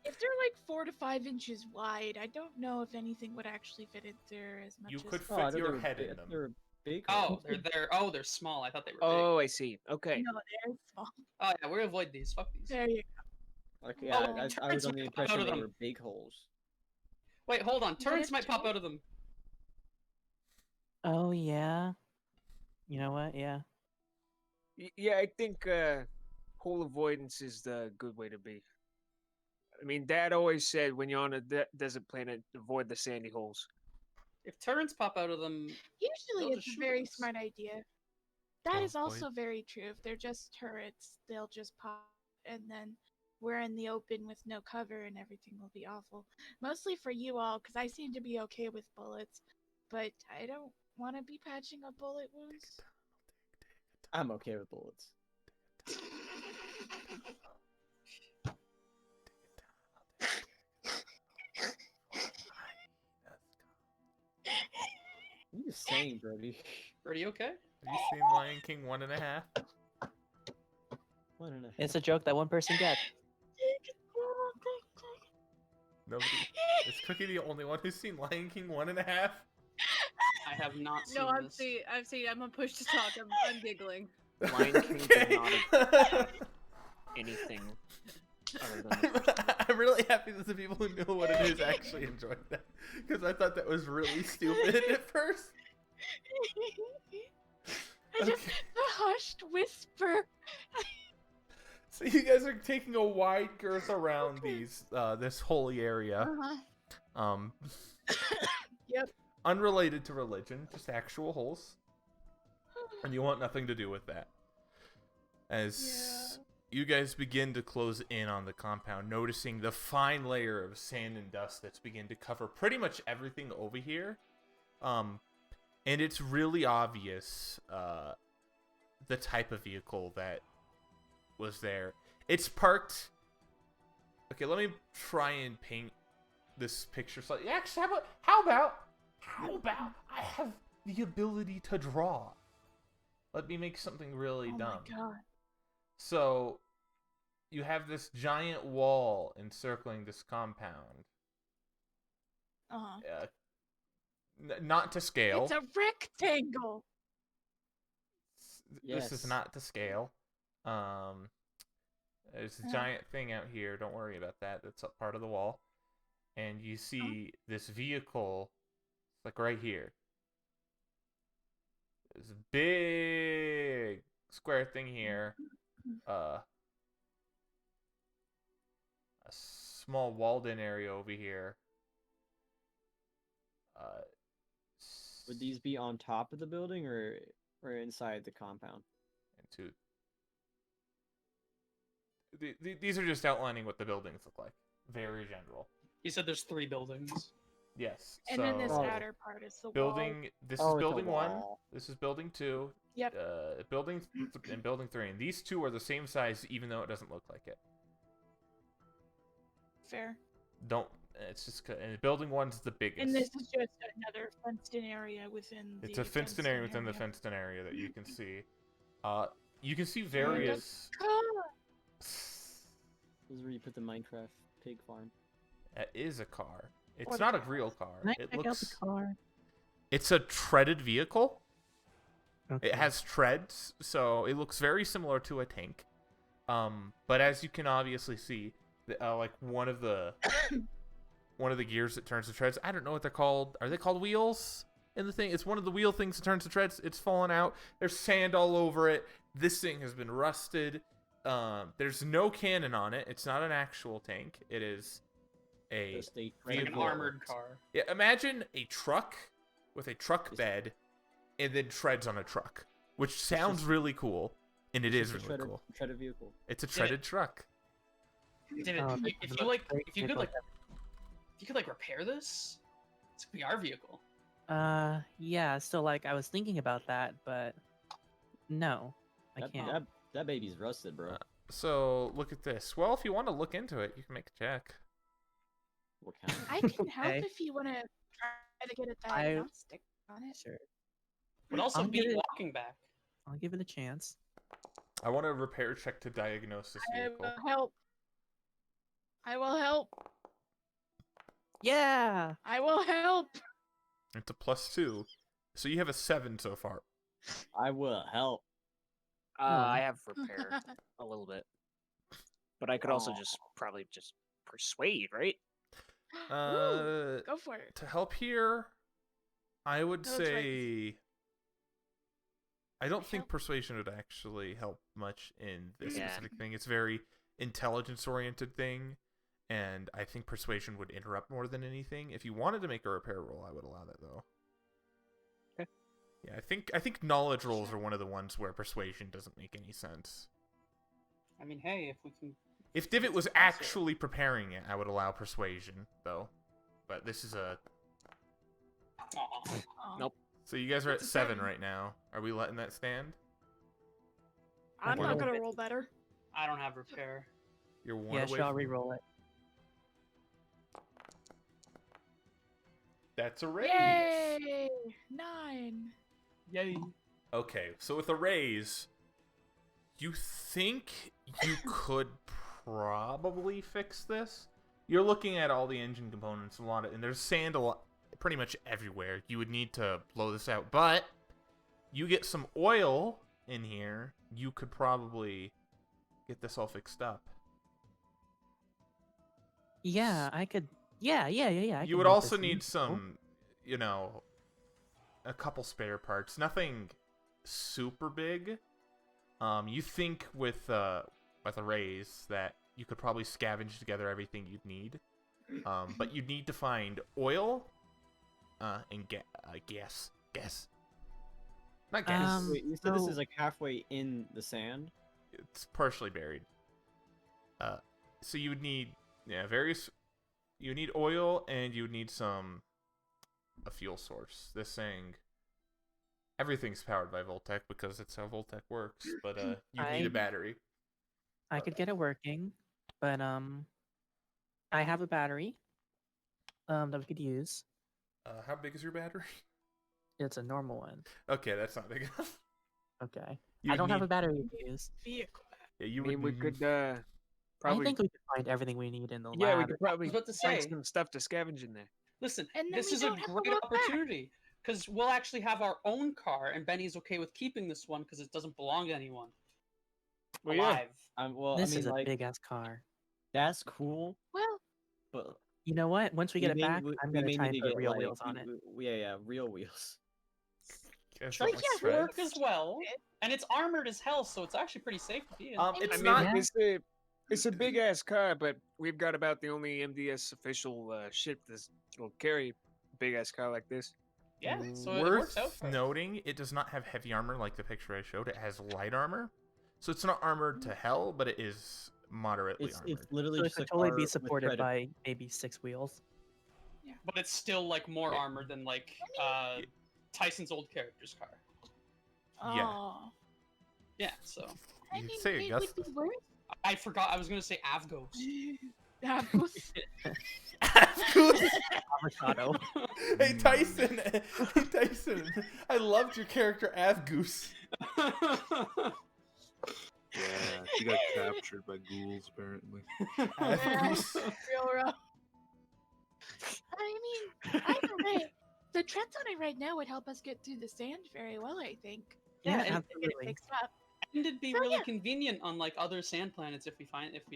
[SPEAKER 2] If they're like 4 to 5 inches wide, I don't know if anything would actually fit in there as much
[SPEAKER 1] You
[SPEAKER 2] as.
[SPEAKER 1] could
[SPEAKER 5] Oh, I
[SPEAKER 1] fit
[SPEAKER 5] thought
[SPEAKER 1] your
[SPEAKER 5] they were
[SPEAKER 1] head
[SPEAKER 5] big-
[SPEAKER 1] in them.
[SPEAKER 5] They're big.
[SPEAKER 6] Oh,
[SPEAKER 5] holes.
[SPEAKER 6] they're small. I thought they were big.
[SPEAKER 8] Oh, I see. Okay.
[SPEAKER 2] No, they're small.
[SPEAKER 6] Oh yeah, we avoid these. Fuck these.
[SPEAKER 2] There you
[SPEAKER 5] Like, yeah,
[SPEAKER 6] Oh,
[SPEAKER 5] I was
[SPEAKER 6] turrets
[SPEAKER 5] under the
[SPEAKER 6] might pop out
[SPEAKER 5] impression
[SPEAKER 6] of
[SPEAKER 5] they
[SPEAKER 6] them.
[SPEAKER 5] were big holes.
[SPEAKER 6] Wait, hold on.
[SPEAKER 2] What
[SPEAKER 6] Turrets
[SPEAKER 2] if
[SPEAKER 6] might pop
[SPEAKER 2] turret-
[SPEAKER 6] out of them.
[SPEAKER 4] Oh yeah. You know what? Yeah.
[SPEAKER 8] Yeah, I think hole avoidance is the good way to be. I mean, Dad always said when you're on a desert planet, avoid the sandy holes.
[SPEAKER 6] If turrets pop out of them,
[SPEAKER 2] Usually
[SPEAKER 6] They'll
[SPEAKER 2] it's
[SPEAKER 6] just
[SPEAKER 2] a
[SPEAKER 6] shoot
[SPEAKER 2] very
[SPEAKER 6] us.
[SPEAKER 2] smart idea. That
[SPEAKER 1] Oh,
[SPEAKER 2] is
[SPEAKER 1] boy.
[SPEAKER 2] also very true. If they're just turrets, they'll just pop, and then we're in the open with no cover, and everything will be awful. Mostly for you all, because I seem to be okay with bullets, but I don't want to be patching up bullet wounds.
[SPEAKER 5] I'm okay with bullets. What are you saying, Brody?
[SPEAKER 6] Brody, okay?
[SPEAKER 1] Have you seen Lion King 1.5?
[SPEAKER 5] One and a
[SPEAKER 4] It's a joke that one person gets.
[SPEAKER 1] Nobody. Is Cookie the only one who's seen Lion King 1.5?
[SPEAKER 6] I have not seen
[SPEAKER 7] No,
[SPEAKER 6] this.
[SPEAKER 7] I've seen. I'm a push to talk. I'm giggling.
[SPEAKER 8] Lion King did not anything other than the
[SPEAKER 1] I'm really happy that the people who know what it is actually enjoyed that, because I thought that was really stupid at first.
[SPEAKER 2] I just
[SPEAKER 1] Okay.
[SPEAKER 2] the hushed whisper.
[SPEAKER 1] So you guys are taking a wide girth around these this holy area. Um,
[SPEAKER 2] Yep.
[SPEAKER 1] unrelated to religion, just actual holes, and you want nothing to do with that. As you guys begin to close in on the compound, noticing the fine layer of sand and dust that's begun to cover pretty much everything over here, and it's really obvious the type of vehicle that was there. It's parked. Okay, let me try and paint this picture slightly. Actually, how about I have the ability to draw. Let me make something really
[SPEAKER 2] Oh
[SPEAKER 1] dumb.
[SPEAKER 2] my god.
[SPEAKER 1] So, you have this giant wall encircling this compound.
[SPEAKER 2] Uh-huh.
[SPEAKER 1] Not to scale.
[SPEAKER 2] It's a rectangle.
[SPEAKER 1] This is
[SPEAKER 5] Yes.
[SPEAKER 1] not to scale. There's a giant thing out here. Don't worry about that. That's a part of the wall. And you see this vehicle, like right here. There's a big square thing here. A small walled-in area over here.
[SPEAKER 5] Would these be on top of the building or inside the compound?
[SPEAKER 1] Into these are just outlining what the buildings look like. Very general.
[SPEAKER 6] He said there's 3 buildings.
[SPEAKER 1] Yes.
[SPEAKER 2] And then this
[SPEAKER 1] so
[SPEAKER 2] outer part is the wall.
[SPEAKER 1] building. This
[SPEAKER 5] Oh,
[SPEAKER 1] is
[SPEAKER 5] it's a
[SPEAKER 1] building 1.
[SPEAKER 5] wall.
[SPEAKER 1] This is building 2.
[SPEAKER 2] Yep.
[SPEAKER 1] And building 3. And these two are the same size, even though it doesn't look like it.
[SPEAKER 2] Fair.
[SPEAKER 1] Don't. It's just. And building 1's the biggest.
[SPEAKER 2] And this is just another fenced-in area within the
[SPEAKER 1] It's a fenced-in area within the fenced-in area that you can see. You can see various.
[SPEAKER 5] This is where you put the Minecraft pig farm.
[SPEAKER 1] That is a car. It's
[SPEAKER 2] Or
[SPEAKER 1] not a
[SPEAKER 2] the
[SPEAKER 1] real car.
[SPEAKER 4] Can I
[SPEAKER 1] It
[SPEAKER 4] check out
[SPEAKER 1] looks.
[SPEAKER 4] the car?
[SPEAKER 1] It's a treaded vehicle.
[SPEAKER 4] Okay.
[SPEAKER 1] It has treads, so it looks very similar to a tank. But as you can obviously see, like one of the gears that turns the treads. I don't know what they're called. Are they called wheels in the thing? It's one of the wheel things that turns the treads. It's fallen out. There's sand all over it. This thing has been rusted. There's no cannon on it. It's not an actual tank. It is a
[SPEAKER 5] Just a
[SPEAKER 6] It's like an
[SPEAKER 1] vehicle.
[SPEAKER 6] armored car.
[SPEAKER 1] Yeah, imagine a truck with a truck bed and then treads on a truck, which sounds really cool, and it is
[SPEAKER 5] It's a
[SPEAKER 1] really cool.
[SPEAKER 5] Treaded vehicle.
[SPEAKER 1] It's a treaded truck.
[SPEAKER 6] David,
[SPEAKER 4] Oh,
[SPEAKER 6] if
[SPEAKER 4] this
[SPEAKER 6] you like,
[SPEAKER 4] great
[SPEAKER 6] if you could
[SPEAKER 4] vehicle.
[SPEAKER 6] like repair this, this could be our vehicle.
[SPEAKER 4] Yeah, so like I was thinking about that, but no, I
[SPEAKER 5] That,
[SPEAKER 4] can't.
[SPEAKER 5] that baby's rusted, bro.
[SPEAKER 1] So look at this. Well, if you want to look into it, you can make a check.
[SPEAKER 5] What kind?
[SPEAKER 2] I can help
[SPEAKER 4] Okay.
[SPEAKER 2] if you want to try to get a
[SPEAKER 4] I-
[SPEAKER 2] diagnostic on it.
[SPEAKER 4] Sure,
[SPEAKER 6] But also
[SPEAKER 4] I'll
[SPEAKER 6] be
[SPEAKER 4] give it-
[SPEAKER 6] walking back.
[SPEAKER 4] I'll give it a chance.
[SPEAKER 1] I want a repair check to diagnose this
[SPEAKER 2] I
[SPEAKER 1] vehicle.
[SPEAKER 2] will help. I will help.
[SPEAKER 4] Yeah.
[SPEAKER 2] I will help.
[SPEAKER 1] It's a +2, so you have a 7 so far.
[SPEAKER 5] I will help.
[SPEAKER 8] I have repair a little bit, but I could also just probably just persuade, right?
[SPEAKER 1] Uh,
[SPEAKER 2] Go for it.
[SPEAKER 1] to help here, I would
[SPEAKER 2] That looks right.
[SPEAKER 1] say I don't think
[SPEAKER 2] Help.
[SPEAKER 1] persuasion would actually help much in this
[SPEAKER 8] Yeah.
[SPEAKER 1] specific thing. It's very intelligence oriented thing, and I think persuasion would interrupt more than anything. If you wanted to make a repair roll, I would allow that though.
[SPEAKER 8] Okay.
[SPEAKER 1] Yeah, I think knowledge rolls are one of the ones where persuasion doesn't make any sense.
[SPEAKER 6] I mean, hey, if we can.
[SPEAKER 1] If Divot was actually preparing it, I would allow persuasion though. But this is a
[SPEAKER 6] Aw.
[SPEAKER 8] Nope.
[SPEAKER 1] so you guys are at
[SPEAKER 2] That's a
[SPEAKER 1] 7
[SPEAKER 2] seven.
[SPEAKER 1] right now. Are we letting that stand?
[SPEAKER 2] I'm
[SPEAKER 1] Or
[SPEAKER 2] not
[SPEAKER 1] no.
[SPEAKER 2] gonna roll better.
[SPEAKER 6] I don't have repair.
[SPEAKER 1] You're one
[SPEAKER 4] Yeah,
[SPEAKER 1] away.
[SPEAKER 4] sure, I'll
[SPEAKER 1] from-
[SPEAKER 4] re-roll it.
[SPEAKER 1] That's a raise.
[SPEAKER 2] Yay! 9.
[SPEAKER 8] Yay.
[SPEAKER 1] Okay, so with a raise, you think you could probably fix this? You're looking at all the engine components, and there's sand a lot, pretty much everywhere. You would need to blow this out, but you get some oil in here, you could probably get this all fixed up.
[SPEAKER 4] Yeah, I could. Yeah. I
[SPEAKER 1] You
[SPEAKER 4] could
[SPEAKER 1] would
[SPEAKER 4] make
[SPEAKER 1] also
[SPEAKER 4] this
[SPEAKER 1] need
[SPEAKER 4] useful.
[SPEAKER 1] some, a couple spare parts. Nothing super big. You think with a raise that you could probably scavenge together everything you'd need. But you'd need to find oil, and gas. Not gas.
[SPEAKER 5] Wait, you said this
[SPEAKER 4] so-
[SPEAKER 5] is like halfway in the sand?
[SPEAKER 1] It's partially buried. So you would need you need oil, and you would need a fuel source. This thing, everything's powered by Voltec because it's how Voltec works. But you need a
[SPEAKER 4] I-
[SPEAKER 1] battery.
[SPEAKER 4] I could get it working, but I have a battery that we could use.
[SPEAKER 1] How big is your battery?
[SPEAKER 4] It's a normal one.
[SPEAKER 1] Okay, that's not big enough.
[SPEAKER 4] Okay.
[SPEAKER 1] You
[SPEAKER 4] I
[SPEAKER 1] would
[SPEAKER 4] don't have a
[SPEAKER 1] need-
[SPEAKER 4] battery to use.
[SPEAKER 2] Vehicle.
[SPEAKER 1] Yeah, you
[SPEAKER 8] I mean, we
[SPEAKER 1] would
[SPEAKER 8] could
[SPEAKER 4] I
[SPEAKER 8] probably.
[SPEAKER 4] think we could find everything we need in the
[SPEAKER 8] Yeah, we
[SPEAKER 4] lab.
[SPEAKER 8] could probably
[SPEAKER 6] I was about to
[SPEAKER 8] find
[SPEAKER 6] say.
[SPEAKER 8] some stuff to scavenge in there.
[SPEAKER 6] Listen,
[SPEAKER 2] And then
[SPEAKER 6] this
[SPEAKER 2] we
[SPEAKER 6] is a
[SPEAKER 2] don't have to
[SPEAKER 6] great
[SPEAKER 2] walk back.
[SPEAKER 6] opportunity because we'll actually have our own car, and Benny's okay with keeping this one because it doesn't belong to anyone.
[SPEAKER 8] Well, yeah.
[SPEAKER 6] Alive.
[SPEAKER 5] Well,
[SPEAKER 4] This
[SPEAKER 5] I mean,
[SPEAKER 4] is a
[SPEAKER 5] like,
[SPEAKER 4] big ass car.
[SPEAKER 5] that's cool,
[SPEAKER 2] Well,
[SPEAKER 5] but
[SPEAKER 4] You know what? Once we get it
[SPEAKER 5] may-
[SPEAKER 4] back,
[SPEAKER 5] we-
[SPEAKER 4] I'm
[SPEAKER 5] we
[SPEAKER 4] gonna
[SPEAKER 5] may
[SPEAKER 4] try
[SPEAKER 5] need
[SPEAKER 4] and
[SPEAKER 5] to
[SPEAKER 4] put
[SPEAKER 5] get,
[SPEAKER 4] real
[SPEAKER 5] like,
[SPEAKER 4] wheels on it.
[SPEAKER 5] Yeah, real wheels.
[SPEAKER 1] Guess
[SPEAKER 6] Truck
[SPEAKER 1] that
[SPEAKER 6] can
[SPEAKER 1] was
[SPEAKER 6] work
[SPEAKER 1] Fred's.
[SPEAKER 6] as well, and it's armored as hell, so it's actually pretty safe to be in.
[SPEAKER 1] It's
[SPEAKER 8] I mean,
[SPEAKER 1] not.
[SPEAKER 4] Yeah.
[SPEAKER 8] it's a big ass car, but we've got about the only MDS official ship that will carry a big ass car like this.
[SPEAKER 6] Yeah, so it
[SPEAKER 1] Worth
[SPEAKER 6] works out for us.
[SPEAKER 1] noting, it does not have heavy armor like the picture I showed. It has light armor, so it's not armored to hell, but it is moderately
[SPEAKER 5] It's
[SPEAKER 1] armored.
[SPEAKER 5] literally
[SPEAKER 4] So it
[SPEAKER 5] just
[SPEAKER 4] could
[SPEAKER 5] a
[SPEAKER 4] totally
[SPEAKER 5] car
[SPEAKER 4] be
[SPEAKER 5] with
[SPEAKER 4] supported
[SPEAKER 5] credit.
[SPEAKER 4] by maybe 6 wheels.
[SPEAKER 6] But it's still like more
[SPEAKER 1] Yeah.
[SPEAKER 6] armored than like Tyson's old character's car.
[SPEAKER 1] Yeah.
[SPEAKER 2] oh.
[SPEAKER 6] Yeah, so
[SPEAKER 2] I
[SPEAKER 1] You
[SPEAKER 2] mean,
[SPEAKER 1] say
[SPEAKER 2] it would be
[SPEAKER 1] Augustus.
[SPEAKER 2] worth.
[SPEAKER 6] I forgot I was gonna say Avgos.
[SPEAKER 2] Avgos.
[SPEAKER 4] Avocado.
[SPEAKER 1] Hey Tyson, hey Tyson, I loved your character Avgoose.
[SPEAKER 3] Yeah, he got captured by ghouls apparently.
[SPEAKER 1] Avgoose.
[SPEAKER 2] Real rough. I mean, either way, the Trenton I right now would help us get through the sand very well, I think.
[SPEAKER 4] Yeah,
[SPEAKER 6] and-
[SPEAKER 2] Get it
[SPEAKER 4] absolutely.
[SPEAKER 2] fixed up.
[SPEAKER 6] And it'd be
[SPEAKER 2] So,
[SPEAKER 6] really
[SPEAKER 2] yeah.
[SPEAKER 6] convenient on like other sand planets if we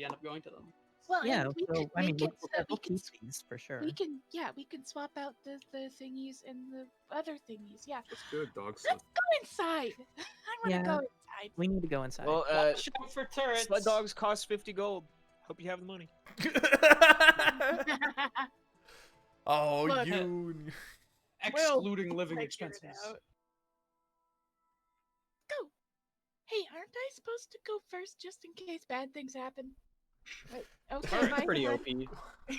[SPEAKER 6] end up going to them.
[SPEAKER 2] Well,
[SPEAKER 4] Yeah,
[SPEAKER 2] and we
[SPEAKER 4] so
[SPEAKER 2] could
[SPEAKER 4] I mean,
[SPEAKER 2] make it so that
[SPEAKER 4] we'll
[SPEAKER 2] we can
[SPEAKER 4] keep these for sure.
[SPEAKER 2] we can swap out the thingies and the other thingies. Yeah,
[SPEAKER 3] That's good, dog stuff.
[SPEAKER 2] let's go inside. I want to
[SPEAKER 4] Yeah.
[SPEAKER 2] go inside.
[SPEAKER 4] We need to go inside.
[SPEAKER 8] Well,
[SPEAKER 6] Watch out for turrets.
[SPEAKER 8] sled dogs cost 50 gold. Hope you have the money.
[SPEAKER 1] Oh,
[SPEAKER 2] Look.
[SPEAKER 1] you.
[SPEAKER 6] excluding living
[SPEAKER 2] Figure it
[SPEAKER 6] expenses.
[SPEAKER 2] out. Go. Hey, aren't I supposed to go first just in case bad things happen? Right. Okay,
[SPEAKER 5] It's
[SPEAKER 2] bye,
[SPEAKER 5] pretty
[SPEAKER 2] everyone.
[SPEAKER 5] OP.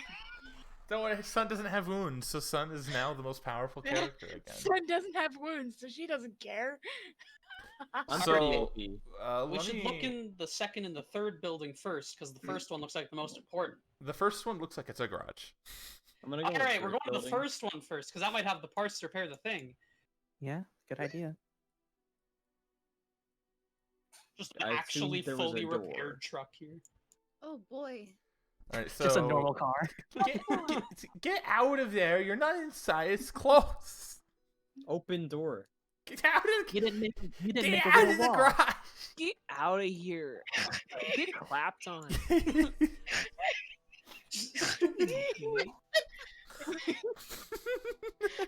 [SPEAKER 1] Don't worry, Sun doesn't have wounds, so Sun is now the most powerful character again.
[SPEAKER 2] Sun doesn't have wounds, so she doesn't care.
[SPEAKER 5] I'm
[SPEAKER 1] So-
[SPEAKER 5] pretty OP.
[SPEAKER 6] We
[SPEAKER 1] let
[SPEAKER 6] should
[SPEAKER 1] me-
[SPEAKER 6] look in the second and the third building first, because the first one looks like the most important.
[SPEAKER 1] The first one looks like it's a garage.
[SPEAKER 5] I'm gonna go.
[SPEAKER 6] All
[SPEAKER 5] with
[SPEAKER 6] right, we're going
[SPEAKER 5] first
[SPEAKER 6] to the
[SPEAKER 5] building.
[SPEAKER 6] first one first, because that might have the parts to repair the thing.
[SPEAKER 4] Yeah, good idea.
[SPEAKER 6] Just
[SPEAKER 5] I
[SPEAKER 6] an
[SPEAKER 5] assumed
[SPEAKER 6] actually
[SPEAKER 5] there was a
[SPEAKER 6] fully
[SPEAKER 5] door.
[SPEAKER 6] repaired truck here.
[SPEAKER 7] Oh boy.
[SPEAKER 1] All right, so
[SPEAKER 4] Just a normal car.
[SPEAKER 1] Get out of there! You're not inside. It's close.
[SPEAKER 5] Open door.
[SPEAKER 1] Get out of
[SPEAKER 4] You didn't make. You didn't
[SPEAKER 1] Get
[SPEAKER 4] make a
[SPEAKER 1] out
[SPEAKER 4] real
[SPEAKER 1] of the
[SPEAKER 4] wall.
[SPEAKER 1] garage.
[SPEAKER 8] Get out of here. Get clapped on.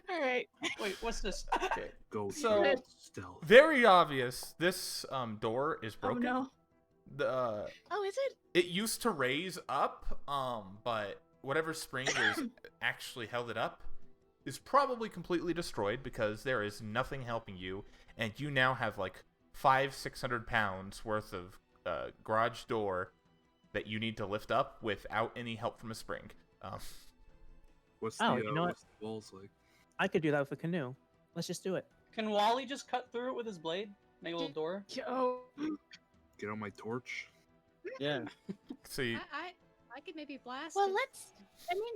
[SPEAKER 2] All right.
[SPEAKER 6] Wait, what's this?
[SPEAKER 1] Okay.
[SPEAKER 3] Go
[SPEAKER 1] So-
[SPEAKER 3] stealth.
[SPEAKER 1] Very obvious. This door is
[SPEAKER 2] Oh
[SPEAKER 1] broken.
[SPEAKER 2] no.
[SPEAKER 1] The
[SPEAKER 2] Oh, is it?
[SPEAKER 1] it used to raise up, but whatever spring was actually held it up is probably completely destroyed because there is nothing helping you, and you now have like 600 pounds worth of garage door that you need to lift up without any help from a spring.
[SPEAKER 3] What's
[SPEAKER 4] Oh,
[SPEAKER 3] the
[SPEAKER 4] you know what?
[SPEAKER 3] what's the walls like?
[SPEAKER 4] I could do that with a canoe. Let's just do it.
[SPEAKER 6] Can Wally just cut through it with his blade? Make a little door?
[SPEAKER 2] Yo.
[SPEAKER 3] Get on my torch.
[SPEAKER 5] Yeah.
[SPEAKER 1] So you,
[SPEAKER 7] I could maybe blast.
[SPEAKER 2] Well,
[SPEAKER 7] it.
[SPEAKER 2] let's. I mean,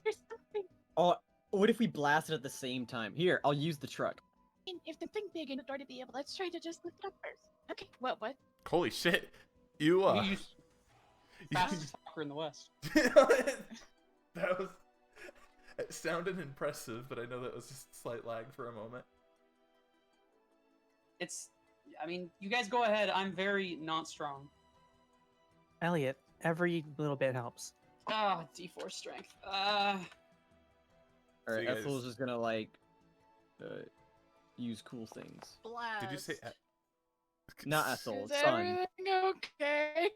[SPEAKER 2] there's something.
[SPEAKER 5] Oh, what if we blast it at the same time? Here, I'll use the truck.
[SPEAKER 2] I mean, if the thing big enough to be able, let's try to just lift it up first. Okay. What?
[SPEAKER 1] holy shit, you
[SPEAKER 6] You use
[SPEAKER 1] you-
[SPEAKER 6] fastest talker in the West.
[SPEAKER 1] that was. It sounded impressive, but I know that was just a slight lag for a moment.
[SPEAKER 6] I mean, you guys go ahead. I'm very not strong.
[SPEAKER 4] Elliot, every little bit helps.
[SPEAKER 6] Ah, D4 strength.
[SPEAKER 5] All
[SPEAKER 1] So
[SPEAKER 5] right,
[SPEAKER 1] you guys-
[SPEAKER 5] Ethel's just gonna like use cool things.
[SPEAKER 7] blast.
[SPEAKER 1] Did you say?
[SPEAKER 5] Not Ethel,
[SPEAKER 2] Is
[SPEAKER 5] son.
[SPEAKER 2] everything okay?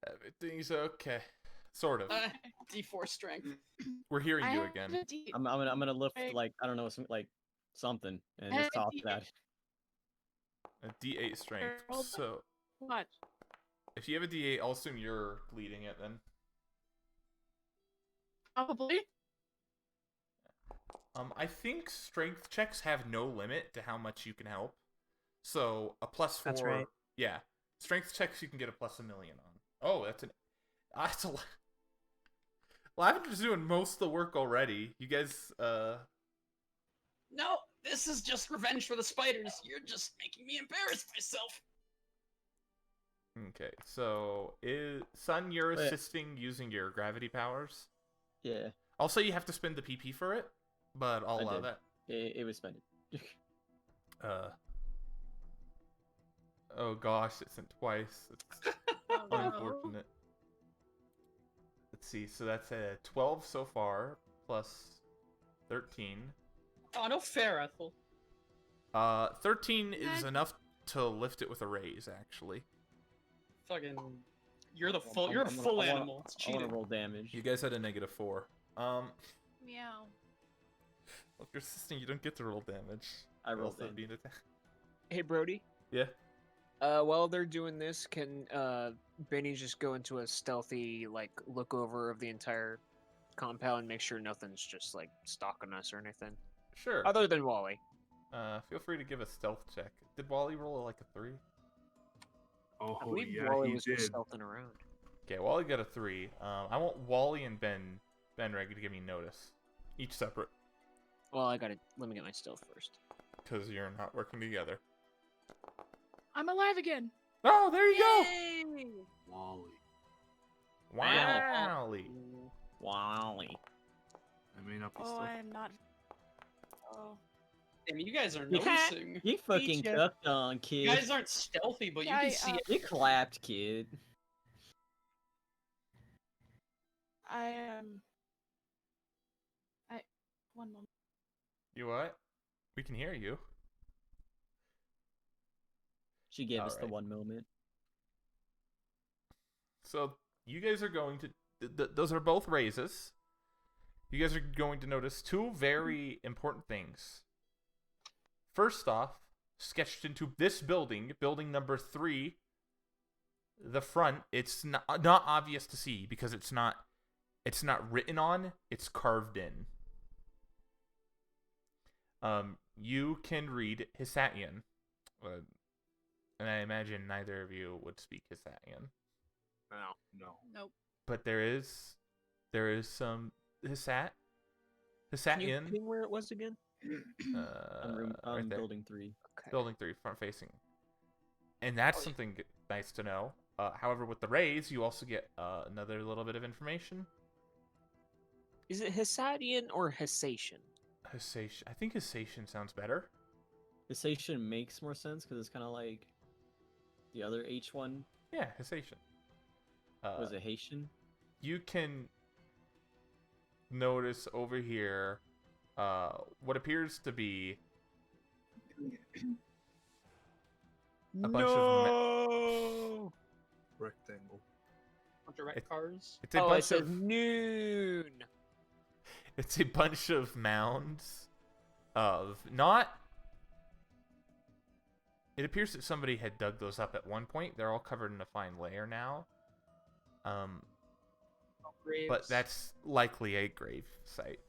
[SPEAKER 1] Everything's okay. Sort of.
[SPEAKER 6] D4 strength.
[SPEAKER 1] We're hearing
[SPEAKER 2] I
[SPEAKER 1] you
[SPEAKER 2] have
[SPEAKER 1] again.
[SPEAKER 2] a D-
[SPEAKER 5] I'm gonna lift
[SPEAKER 2] Right.
[SPEAKER 5] like I don't know something and
[SPEAKER 2] I
[SPEAKER 5] just
[SPEAKER 2] have a
[SPEAKER 5] toss
[SPEAKER 2] D8.
[SPEAKER 5] that.
[SPEAKER 1] A D8 strength.
[SPEAKER 2] Hold on.
[SPEAKER 1] So
[SPEAKER 2] What?
[SPEAKER 1] if you have a D8, I'll assume you're leading it then.
[SPEAKER 2] Probably.
[SPEAKER 1] I think strength checks have no limit to how much you can help. So a +4.
[SPEAKER 4] That's right.
[SPEAKER 1] Yeah, strength checks you can get a +1 million on. Oh, that's a lot. Lavender's doing most of the work already. You guys,
[SPEAKER 6] No, this is just revenge for the spiders. You're just making me embarrass myself.
[SPEAKER 1] Okay, so Sun, you're
[SPEAKER 5] Wait.
[SPEAKER 1] assisting using your gravity powers.
[SPEAKER 5] Yeah,
[SPEAKER 1] I'll say you have to spend the PP for it, but I'll
[SPEAKER 5] I
[SPEAKER 1] allow
[SPEAKER 5] did.
[SPEAKER 1] that.
[SPEAKER 5] it was spent.
[SPEAKER 1] Oh gosh, it sent twice. It's
[SPEAKER 7] Oh, no.
[SPEAKER 1] unfortunate. Let's see, so that's a 12 so far, plus 13.
[SPEAKER 6] Oh, no fair, Ethel.
[SPEAKER 1] 13 is
[SPEAKER 7] That-
[SPEAKER 1] enough to lift it with a raise, actually.
[SPEAKER 6] Fucking, you're the
[SPEAKER 5] I'm-
[SPEAKER 6] full. You're a
[SPEAKER 5] I'm gonna-
[SPEAKER 6] full
[SPEAKER 5] I wanna-
[SPEAKER 6] animal. It's
[SPEAKER 5] I want
[SPEAKER 6] cheating.
[SPEAKER 5] to roll damage.
[SPEAKER 1] You guys had a -4.
[SPEAKER 7] Meow.
[SPEAKER 1] Well, if you're assisting, you don't get to roll damage.
[SPEAKER 5] I
[SPEAKER 1] It'll
[SPEAKER 5] rolled
[SPEAKER 1] also
[SPEAKER 5] in.
[SPEAKER 1] be an attack.
[SPEAKER 8] Hey, Brody.
[SPEAKER 1] Yeah.
[SPEAKER 8] While they're doing this, can Benny just go into a stealthy like look over of the entire compound and make sure nothing's just like stalking us or anything,
[SPEAKER 1] Sure.
[SPEAKER 8] other than Wally?
[SPEAKER 1] Feel free to give a stealth check. Did Wally roll like a 3?
[SPEAKER 3] Oh,
[SPEAKER 8] I believe
[SPEAKER 3] yeah,
[SPEAKER 8] Wally
[SPEAKER 3] he
[SPEAKER 8] was
[SPEAKER 3] did.
[SPEAKER 8] just stealthing around.
[SPEAKER 1] Okay, Wally got a 3. I want Wally and Benreg to give me notice. Each separate,
[SPEAKER 8] Well, let me get my stealth first.
[SPEAKER 1] because you're not working together.
[SPEAKER 2] I'm alive again.
[SPEAKER 1] Oh, there you go!
[SPEAKER 7] Yay!
[SPEAKER 3] Wally.
[SPEAKER 1] Wally.
[SPEAKER 5] Wally.
[SPEAKER 3] I may not be
[SPEAKER 2] Oh,
[SPEAKER 3] still.
[SPEAKER 2] I am not. Oh.
[SPEAKER 6] I mean, you guys are
[SPEAKER 5] You can't-
[SPEAKER 6] noticing.
[SPEAKER 5] You fucking
[SPEAKER 2] Beat ya.
[SPEAKER 5] cooked on, kid.
[SPEAKER 6] You guys aren't stealthy, but you
[SPEAKER 2] Yeah,
[SPEAKER 6] can see.
[SPEAKER 5] You clapped, kid.
[SPEAKER 2] I am. One moment.
[SPEAKER 1] You what? We can hear you.
[SPEAKER 5] She gave us the
[SPEAKER 1] Alright.
[SPEAKER 5] 1 moment.
[SPEAKER 1] So you guys are going to. Those are both raises. You guys are going to notice two very important things. First off, sketched into this building, building number 3, the front, it's not obvious to see because it's not written on, it's carved in. You can read Hisatian, and I imagine neither of you would speak Hisatian.
[SPEAKER 8] No.
[SPEAKER 3] No.
[SPEAKER 7] Nope.
[SPEAKER 1] But there is some
[SPEAKER 8] Can you
[SPEAKER 1] Hisatian.
[SPEAKER 8] ping where it was again?
[SPEAKER 1] Right there.
[SPEAKER 5] Building 3.
[SPEAKER 8] Okay.
[SPEAKER 1] Building 3, front facing. And that's
[SPEAKER 8] Oh, yeah.
[SPEAKER 1] something nice to know. However, with the raise, you also get another little bit of information.
[SPEAKER 8] Is it Hissadian or Hissatian?
[SPEAKER 1] Hisatian. I think Hisatian sounds better.
[SPEAKER 5] Hissatian makes more sense because it's kind of like the other H1.
[SPEAKER 1] Yeah, Hisatian.
[SPEAKER 5] Was it Haitian?
[SPEAKER 1] You can notice over here what appears to be a bunch of
[SPEAKER 8] No.
[SPEAKER 3] Rectangle.
[SPEAKER 6] Bunch of red
[SPEAKER 1] It-
[SPEAKER 6] cars.
[SPEAKER 1] it's a
[SPEAKER 8] Oh, I
[SPEAKER 1] bunch
[SPEAKER 8] said
[SPEAKER 1] of
[SPEAKER 8] noon.
[SPEAKER 1] it's a bunch of mounds of not. It appears that somebody had dug those up at one point. They're all covered in a fine layer now. But
[SPEAKER 6] Graves.
[SPEAKER 1] that's likely a grave site.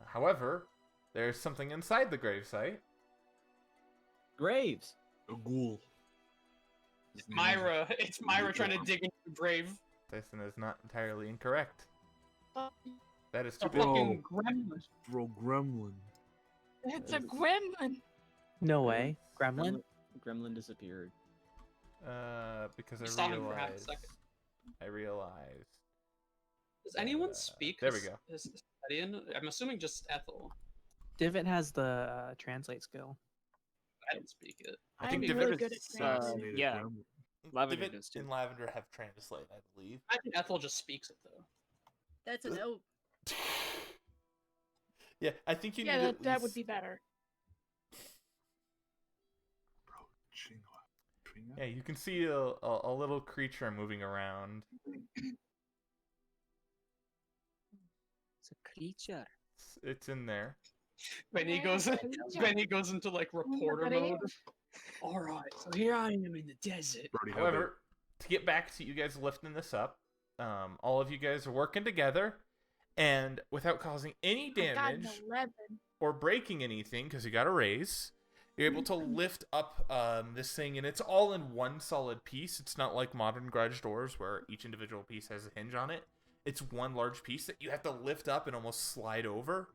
[SPEAKER 1] However, there's something inside the grave site.
[SPEAKER 5] Graves.
[SPEAKER 3] A ghoul. His
[SPEAKER 6] It's
[SPEAKER 3] name is-
[SPEAKER 6] Myra. It's Myra trying to dig into the grave.
[SPEAKER 1] This is not entirely incorrect. That is
[SPEAKER 6] It's a
[SPEAKER 1] too big.
[SPEAKER 6] fucking gremlin.
[SPEAKER 3] Bro, gremlin.
[SPEAKER 2] It's a gremlin.
[SPEAKER 4] No way. Gremlin?
[SPEAKER 5] Gremlin disappeared.
[SPEAKER 1] Because
[SPEAKER 6] We saw him for half a
[SPEAKER 1] realized.
[SPEAKER 6] second.
[SPEAKER 1] I realized.
[SPEAKER 6] Does anyone
[SPEAKER 1] Uh,
[SPEAKER 6] speak?
[SPEAKER 1] there we go.
[SPEAKER 6] Hespedian? I'm assuming just Ethel.
[SPEAKER 4] Divot has the translate skill.
[SPEAKER 6] I don't speak it.
[SPEAKER 1] I think
[SPEAKER 2] I'm
[SPEAKER 1] Divot
[SPEAKER 2] really
[SPEAKER 8] is,
[SPEAKER 2] good at
[SPEAKER 3] Fascinated
[SPEAKER 8] yeah.
[SPEAKER 3] gremlin.
[SPEAKER 8] Lavender
[SPEAKER 1] Divot
[SPEAKER 8] does too.
[SPEAKER 1] and Lavender have translate, I believe.
[SPEAKER 6] I think Ethel just speaks it though.
[SPEAKER 7] That's an O.
[SPEAKER 1] Yeah, I think you
[SPEAKER 2] Yeah,
[SPEAKER 1] need at
[SPEAKER 2] that would
[SPEAKER 1] least-
[SPEAKER 2] be better.
[SPEAKER 3] Bro, Chinga.
[SPEAKER 1] Yeah, you can see a little creature moving around.
[SPEAKER 8] It's a creature.
[SPEAKER 1] It's in there.
[SPEAKER 6] Benny goes. Benny goes into like reporter
[SPEAKER 2] Buddy.
[SPEAKER 6] mode. All right, so here I am in the desert.
[SPEAKER 3] Brody,
[SPEAKER 1] However, to get back to you guys lifting this up, all of you guys are working together, and without causing any
[SPEAKER 2] I got
[SPEAKER 1] damage
[SPEAKER 2] an 11.
[SPEAKER 1] or breaking anything, because you got a raise, you're able to lift up this thing, and it's all in one solid piece. It's not like modern garage doors where each individual piece has a hinge on it. It's one large piece that you have to lift up and almost slide over.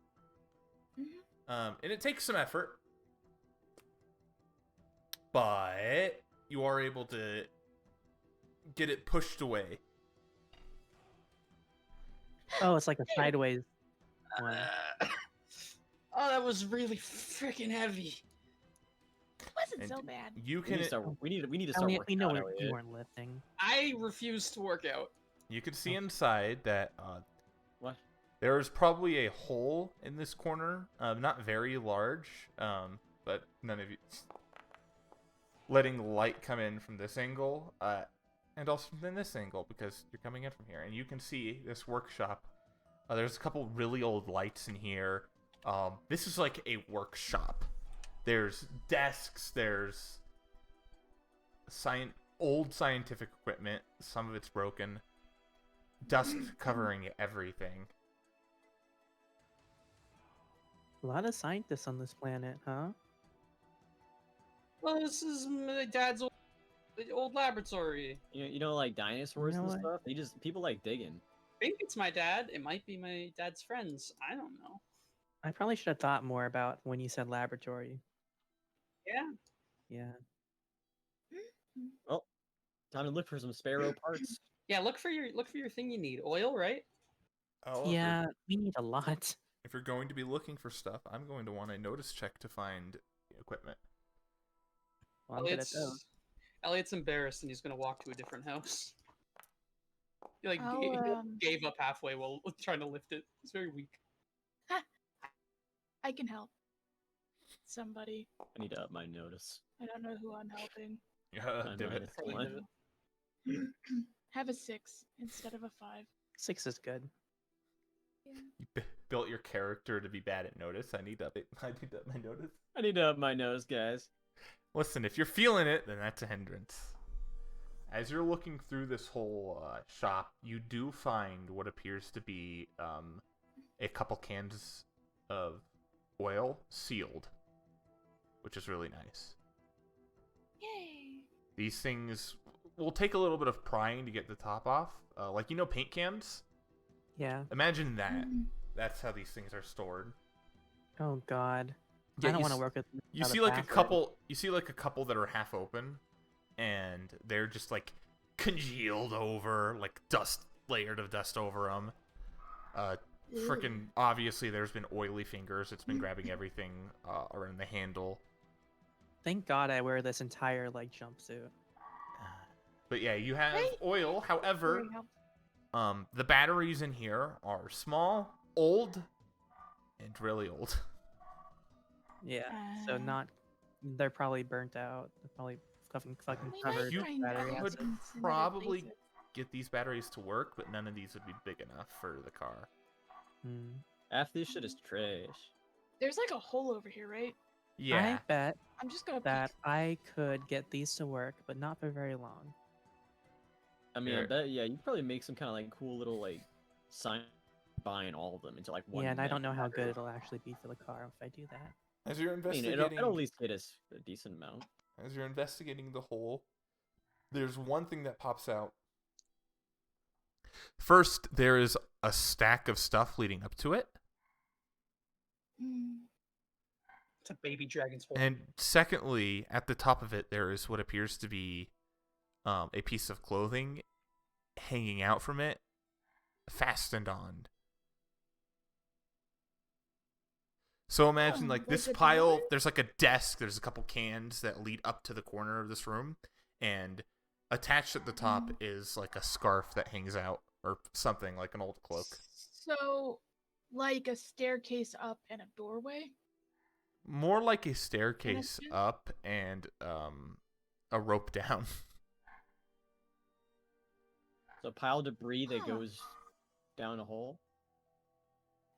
[SPEAKER 1] And it takes some effort, but you are able to get it pushed away.
[SPEAKER 4] Oh, it's like a sideways one.
[SPEAKER 6] Oh, that was really freaking heavy.
[SPEAKER 2] It wasn't
[SPEAKER 1] And
[SPEAKER 2] so bad.
[SPEAKER 1] You
[SPEAKER 5] We need
[SPEAKER 1] can
[SPEAKER 5] to start. We need to
[SPEAKER 4] I
[SPEAKER 5] start
[SPEAKER 4] mean, we
[SPEAKER 5] working
[SPEAKER 4] know
[SPEAKER 5] out,
[SPEAKER 4] we
[SPEAKER 5] Elliot.
[SPEAKER 4] weren't lifting.
[SPEAKER 6] I refuse to work out.
[SPEAKER 1] you can see inside that
[SPEAKER 5] What?
[SPEAKER 1] there is probably a hole in this corner, not very large, but none of you letting light come in from this angle, and also from this angle because you're coming in from here, and you can see this workshop. There's a couple really old lights in here. This is like a workshop. There's desks. There's old scientific equipment. Some of it's broken. Dust covering everything.
[SPEAKER 4] A lot of scientists on this planet, huh?
[SPEAKER 6] Well, this is my dad's old laboratory.
[SPEAKER 5] You know, like dinosaurs
[SPEAKER 4] know
[SPEAKER 5] and
[SPEAKER 4] what?
[SPEAKER 5] stuff. People like digging.
[SPEAKER 6] I think it's my dad. It might be my dad's friends. I don't know.
[SPEAKER 4] I probably should have thought more about when you said laboratory.
[SPEAKER 6] Yeah.
[SPEAKER 4] Yeah.
[SPEAKER 5] Well, time to look for some sparrow parts.
[SPEAKER 6] Yeah, look for your thing you need. Oil, right?
[SPEAKER 1] However,
[SPEAKER 4] Yeah, we need a lot.
[SPEAKER 1] if you're going to be looking for stuff, I'm going to want a notice check to find equipment.
[SPEAKER 4] Well, I'm good at those.
[SPEAKER 6] Elliot's embarrassed and he's gonna walk to a different house. He like
[SPEAKER 2] I'll,
[SPEAKER 6] gave up halfway while trying to lift it. It's very weak.
[SPEAKER 2] I can help. Somebody.
[SPEAKER 5] I need to up my notice.
[SPEAKER 2] I don't know who I'm helping.
[SPEAKER 1] Yeah,
[SPEAKER 5] I
[SPEAKER 1] Divot.
[SPEAKER 5] minus
[SPEAKER 6] Probably
[SPEAKER 5] one.
[SPEAKER 6] Divot.
[SPEAKER 2] Have a 6 instead of a 5.
[SPEAKER 4] 6 is good.
[SPEAKER 1] You built your character to be bad at notice. I need to up my notice.
[SPEAKER 5] I need to up my nose, guys.
[SPEAKER 1] Listen, if you're feeling it, then that's a hindrance. As you're looking through this whole shop, you do find what appears to be a couple cans of oil sealed, which is really nice.
[SPEAKER 2] Yay!
[SPEAKER 1] These things will take a little bit of prying to get the top off. Like, you know, paint cans?
[SPEAKER 4] Yeah.
[SPEAKER 1] Imagine that.
[SPEAKER 2] Mm.
[SPEAKER 1] That's how these things are stored.
[SPEAKER 4] Oh God.
[SPEAKER 1] Yeah,
[SPEAKER 4] I don't
[SPEAKER 1] you
[SPEAKER 4] want to
[SPEAKER 1] s-
[SPEAKER 4] work with.
[SPEAKER 1] You
[SPEAKER 4] without
[SPEAKER 1] see
[SPEAKER 4] a
[SPEAKER 1] like a
[SPEAKER 4] password.
[SPEAKER 1] couple. You see like a couple that are half open, and they're just like congealed over, like dust, layered of dust over them. Freaking obviously, there's been oily fingers. It's been grabbing everything around the handle.
[SPEAKER 4] Thank God I wear this entire like jumpsuit.
[SPEAKER 1] But yeah, you have
[SPEAKER 2] Right.
[SPEAKER 1] oil. However,
[SPEAKER 2] Very helpful.
[SPEAKER 1] the batteries in here are small, old, and really old.
[SPEAKER 4] Yeah. So
[SPEAKER 2] Uh.
[SPEAKER 4] not. They're probably burnt out. They're probably fucking
[SPEAKER 2] We might
[SPEAKER 4] covered
[SPEAKER 1] You
[SPEAKER 2] find
[SPEAKER 4] battery
[SPEAKER 1] could
[SPEAKER 2] options
[SPEAKER 4] acid.
[SPEAKER 2] in other
[SPEAKER 1] probably
[SPEAKER 2] places.
[SPEAKER 1] get these batteries to work, but none of these would be big enough for the car.
[SPEAKER 4] Hmm.
[SPEAKER 5] Half this shit is trash.
[SPEAKER 2] There's like a hole over here, right?
[SPEAKER 1] Yeah.
[SPEAKER 4] I bet
[SPEAKER 2] I'm just gonna
[SPEAKER 4] that
[SPEAKER 2] peek.
[SPEAKER 4] I could get these to work, but not for very long.
[SPEAKER 5] I mean, I
[SPEAKER 1] There-
[SPEAKER 5] bet, yeah, you'd probably make some kind of like cool little like sign buying all of them into like one.
[SPEAKER 4] Yeah, and I don't know
[SPEAKER 5] mega
[SPEAKER 4] how
[SPEAKER 5] battery.
[SPEAKER 4] good it'll actually be for the car if I do that.
[SPEAKER 1] As you're
[SPEAKER 5] I mean,
[SPEAKER 1] investigating,
[SPEAKER 5] it'll at least get us a decent amount.
[SPEAKER 1] as you're investigating the hole, there's one thing that pops out. First, there is a stack of stuff leading up to it,
[SPEAKER 2] Hmm.
[SPEAKER 6] It's a baby dragon's hole.
[SPEAKER 1] and secondly, at the top of it, there is what appears to be a piece of clothing hanging out from it, fastened on. So imagine
[SPEAKER 2] Oh,
[SPEAKER 1] like
[SPEAKER 2] like
[SPEAKER 1] this
[SPEAKER 2] a
[SPEAKER 1] pile,
[SPEAKER 2] drawer?
[SPEAKER 1] there's like a desk, there's a couple cans that lead up to the corner of this room, and attached at the top is like a scarf that hangs out, or something like an old cloak.
[SPEAKER 2] So, like a staircase up and a doorway.
[SPEAKER 1] More like a staircase
[SPEAKER 2] sense.
[SPEAKER 1] up and a rope down.
[SPEAKER 5] So a pile of debris that
[SPEAKER 2] Huh.
[SPEAKER 5] goes down a hole.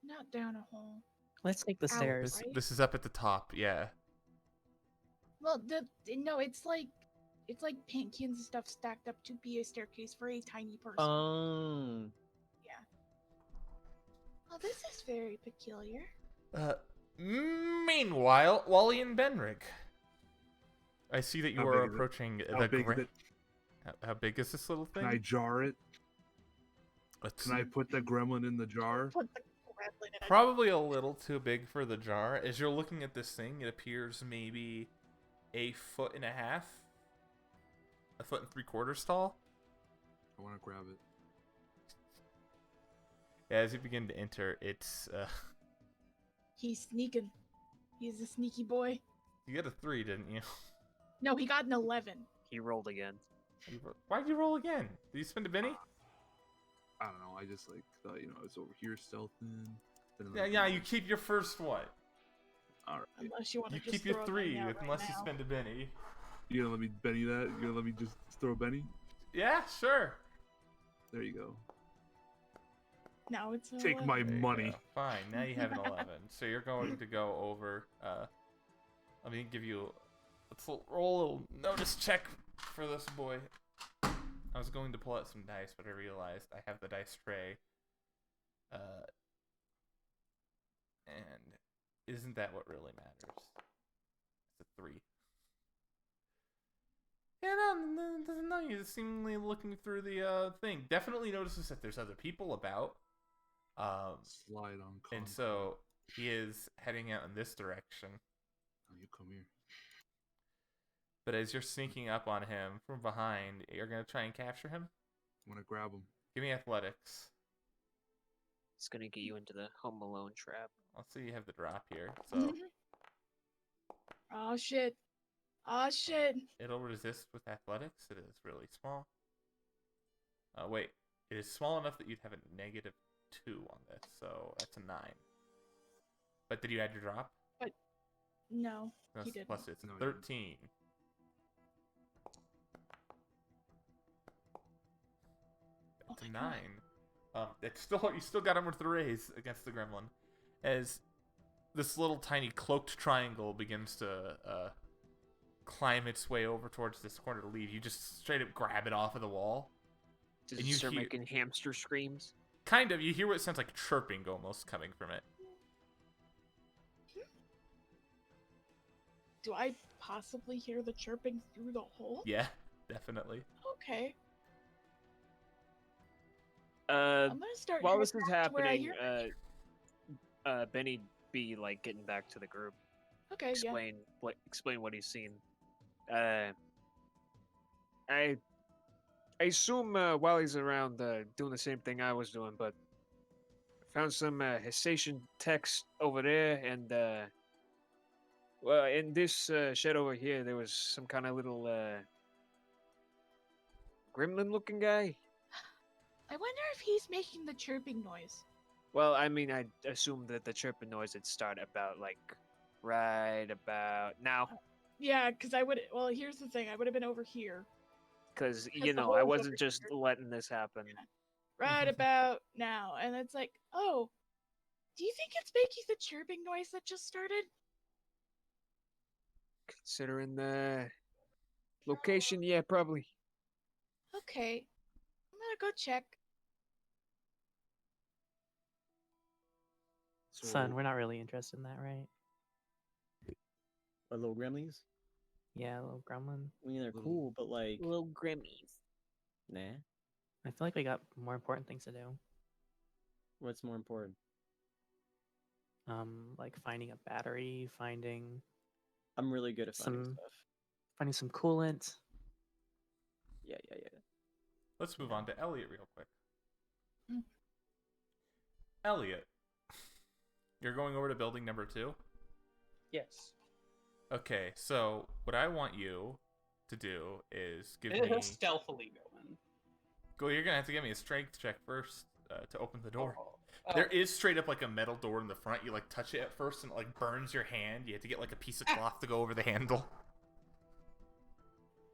[SPEAKER 2] Not down a hole.
[SPEAKER 4] Let's take the
[SPEAKER 2] Out,
[SPEAKER 4] stairs.
[SPEAKER 2] right?
[SPEAKER 1] This is up at the top, yeah.
[SPEAKER 2] Well, no, it's like paint cans and stuff stacked up to be a staircase for a tiny person.
[SPEAKER 5] Um,
[SPEAKER 2] Oh, this is very peculiar.
[SPEAKER 1] Meanwhile, Wally and Benrig. I see that you
[SPEAKER 3] How
[SPEAKER 1] are
[SPEAKER 3] big is it?
[SPEAKER 1] approaching
[SPEAKER 3] How
[SPEAKER 1] the
[SPEAKER 3] big is it?
[SPEAKER 1] How big is this little thing?
[SPEAKER 3] Can I jar it?
[SPEAKER 1] Let's
[SPEAKER 3] Can I put the gremlin in the jar?
[SPEAKER 2] Put the gremlin in a
[SPEAKER 1] Probably a little too big for the jar. As you're looking at this thing, it appears maybe 1.5 feet, 1.75 feet tall.
[SPEAKER 3] I want to grab it.
[SPEAKER 1] Yeah, as you begin to enter, it's
[SPEAKER 2] He's sneaking. He's a sneaky boy.
[SPEAKER 1] you got a 3, didn't you?
[SPEAKER 2] No, he got an 11.
[SPEAKER 8] He rolled again.
[SPEAKER 1] Why'd you roll again? Did you spend a Benny?
[SPEAKER 3] I don't know. I just like thought, it's over here stealthing. Then
[SPEAKER 1] Yeah,
[SPEAKER 3] like,
[SPEAKER 1] yeah. You keep your first one.
[SPEAKER 3] All right.
[SPEAKER 2] Unless you want to
[SPEAKER 1] You
[SPEAKER 2] just
[SPEAKER 1] keep your
[SPEAKER 2] throw a
[SPEAKER 1] 3
[SPEAKER 2] Benny out right
[SPEAKER 1] unless you
[SPEAKER 2] now.
[SPEAKER 1] spend a Benny.
[SPEAKER 3] You gonna let me Benny that? You gonna let me just throw Benny?
[SPEAKER 1] Yeah, sure.
[SPEAKER 3] There you go.
[SPEAKER 2] Now it's an
[SPEAKER 3] Take
[SPEAKER 2] 11.
[SPEAKER 3] my
[SPEAKER 1] There you
[SPEAKER 3] money.
[SPEAKER 1] go. Fine. Now you have an 11. So you're going to go over. Let me give you. Let's roll a little notice check for this boy. I was going to pull out some dice, but I realized I have the dice tray. And isn't that what really matters? It's a 3. Yeah, no, doesn't know you. Seemingly looking through the thing. Definitely notices that there's other people about.
[SPEAKER 3] Slide on.
[SPEAKER 1] And
[SPEAKER 3] concrete.
[SPEAKER 1] so he is heading out in this direction.
[SPEAKER 3] Oh, you come here.
[SPEAKER 1] But as you're sneaking up on him from behind, you're gonna try and capture him.
[SPEAKER 3] I'm gonna grab him.
[SPEAKER 1] Give me athletics.
[SPEAKER 8] It's gonna get you into the Home Alone trap.
[SPEAKER 1] Let's see, you have the drop here, so
[SPEAKER 2] Oh shit. Oh shit.
[SPEAKER 1] it'll resist with athletics. It is really small. Wait, it is small enough that you'd have a -2 on this, so that's a 9. But did you add your drop?
[SPEAKER 2] No, he
[SPEAKER 1] That's
[SPEAKER 2] didn't.
[SPEAKER 1] plus it's a
[SPEAKER 3] No, he didn't.
[SPEAKER 1] 13.
[SPEAKER 2] Oh
[SPEAKER 1] It's a
[SPEAKER 2] my God.
[SPEAKER 1] 9. It's still you still got him with the raise against the gremlin, as this little tiny cloaked triangle begins to climb its way over towards this corner to leave. You just straight up grab it off of the wall.
[SPEAKER 8] Does
[SPEAKER 1] And
[SPEAKER 8] it
[SPEAKER 1] you
[SPEAKER 8] start
[SPEAKER 1] hear-
[SPEAKER 8] making hamster screams?
[SPEAKER 1] Kind of. You hear what sounds like chirping almost coming from it.
[SPEAKER 2] Do I possibly hear the chirping through the hole?
[SPEAKER 1] Yeah, definitely.
[SPEAKER 2] Okay.
[SPEAKER 8] Uh,
[SPEAKER 2] I'm gonna start.
[SPEAKER 8] while
[SPEAKER 2] heading
[SPEAKER 8] this is
[SPEAKER 2] back to where I
[SPEAKER 8] happening,
[SPEAKER 2] hear-
[SPEAKER 8] Benny be like getting back to the group.
[SPEAKER 2] Okay, yeah.
[SPEAKER 8] Explain what he's seen. I assume while he's around doing the same thing I was doing, but I found some Hessian text over there, and well, in this shed over here, there was some kind of little gremlin-looking guy.
[SPEAKER 2] I wonder if he's making the chirping noise.
[SPEAKER 8] Well, I mean, I assume that the chirping noise would start about like right about now.
[SPEAKER 2] Yeah, because I would. Well, here's the thing. I would have been over here,
[SPEAKER 8] Because,
[SPEAKER 2] the
[SPEAKER 8] you know,
[SPEAKER 2] hole
[SPEAKER 8] I
[SPEAKER 2] is over
[SPEAKER 8] wasn't just
[SPEAKER 2] here.
[SPEAKER 8] letting this happen.
[SPEAKER 2] Right about now, and it's like, oh, do you think it's making the chirping noise that just started?
[SPEAKER 8] Considering the location, yeah, probably.
[SPEAKER 2] Okay, I'm gonna go check.
[SPEAKER 3] So,
[SPEAKER 4] Son, we're not really interested in that, right?
[SPEAKER 5] What, little gremlins?
[SPEAKER 4] Yeah, little gremlin.
[SPEAKER 5] I mean, they're
[SPEAKER 3] Little-
[SPEAKER 5] cool, but like,
[SPEAKER 8] Little Grimmies.
[SPEAKER 5] nah.
[SPEAKER 4] I feel like we got more important things to do.
[SPEAKER 5] What's more important?
[SPEAKER 4] Like finding a battery, finding
[SPEAKER 5] I'm really good at finding stuff.
[SPEAKER 4] some coolant.
[SPEAKER 5] Yeah.
[SPEAKER 1] Let's move on to Elliot real quick.
[SPEAKER 2] Mm.
[SPEAKER 1] Elliot, you're going over to building number 2?
[SPEAKER 6] Yes.
[SPEAKER 1] Okay, so what I want you to do is give me...
[SPEAKER 6] Stealthily go in.
[SPEAKER 1] You're gonna have to give me a strength check first to open the door.
[SPEAKER 6] Oh.
[SPEAKER 1] There is straight up like a metal door in the front. You like touch it at first and it like burns your hand. You have to get like a piece of cloth to go over the handle.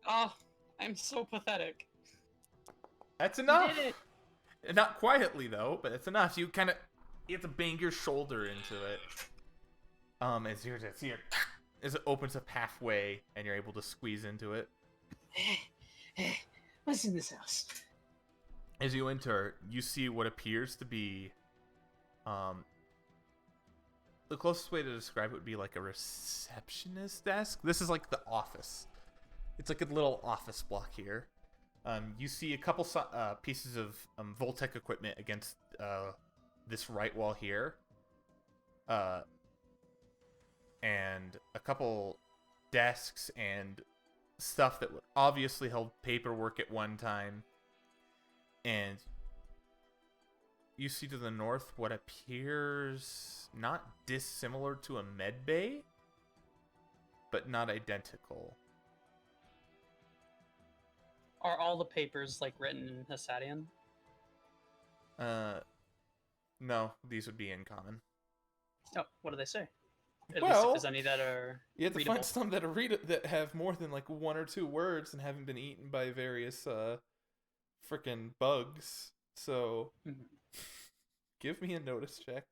[SPEAKER 6] Oh, I'm so pathetic.
[SPEAKER 1] That's
[SPEAKER 2] You
[SPEAKER 1] enough.
[SPEAKER 2] did it.
[SPEAKER 1] Not quietly though, but it's enough. You have to bang your shoulder into it. As it opens up halfway and you're able to squeeze into it.
[SPEAKER 6] What's in this house?
[SPEAKER 1] As you enter, you see what appears to be, the closest way to describe it would be like a receptionist desk. This is like the office. It's like a little office block here. You see a couple pieces of Voltec equipment against this right wall here. And a couple desks and stuff that obviously held paperwork at one time. And you see to the north what appears not dissimilar to a med bay, but not identical.
[SPEAKER 6] Are all the papers like written in Hassadian?
[SPEAKER 1] No, these would be in common.
[SPEAKER 6] Oh, what do they say? At least if
[SPEAKER 1] Well,
[SPEAKER 6] there's any that are
[SPEAKER 1] You have to
[SPEAKER 6] readable.
[SPEAKER 1] find some that are that have more than like 1 or 2 words and haven't been eaten by various freaking bugs. So
[SPEAKER 6] Mhm.
[SPEAKER 1] give me a notice check.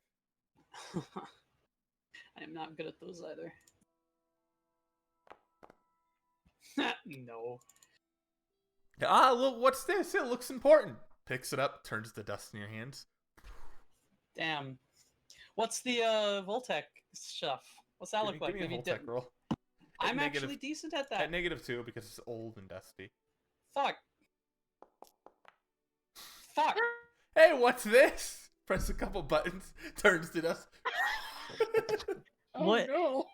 [SPEAKER 6] I am not good at those either. No.
[SPEAKER 1] Ah, look, what's this? It looks important. Picks it up, turns the dust in your hands.
[SPEAKER 6] Damn. What's the Voltec stuff? What's that look like?
[SPEAKER 1] Give me a
[SPEAKER 6] Maybe
[SPEAKER 1] Voltec roll.
[SPEAKER 6] I'm
[SPEAKER 1] negative-
[SPEAKER 6] actually decent at
[SPEAKER 1] At
[SPEAKER 6] that.
[SPEAKER 1] -2 because it's old and dusty.
[SPEAKER 6] Fuck. Fuck.
[SPEAKER 1] Hey, what's this? Press a couple buttons, turns to dust.
[SPEAKER 2] Oh,
[SPEAKER 4] What?
[SPEAKER 2] No.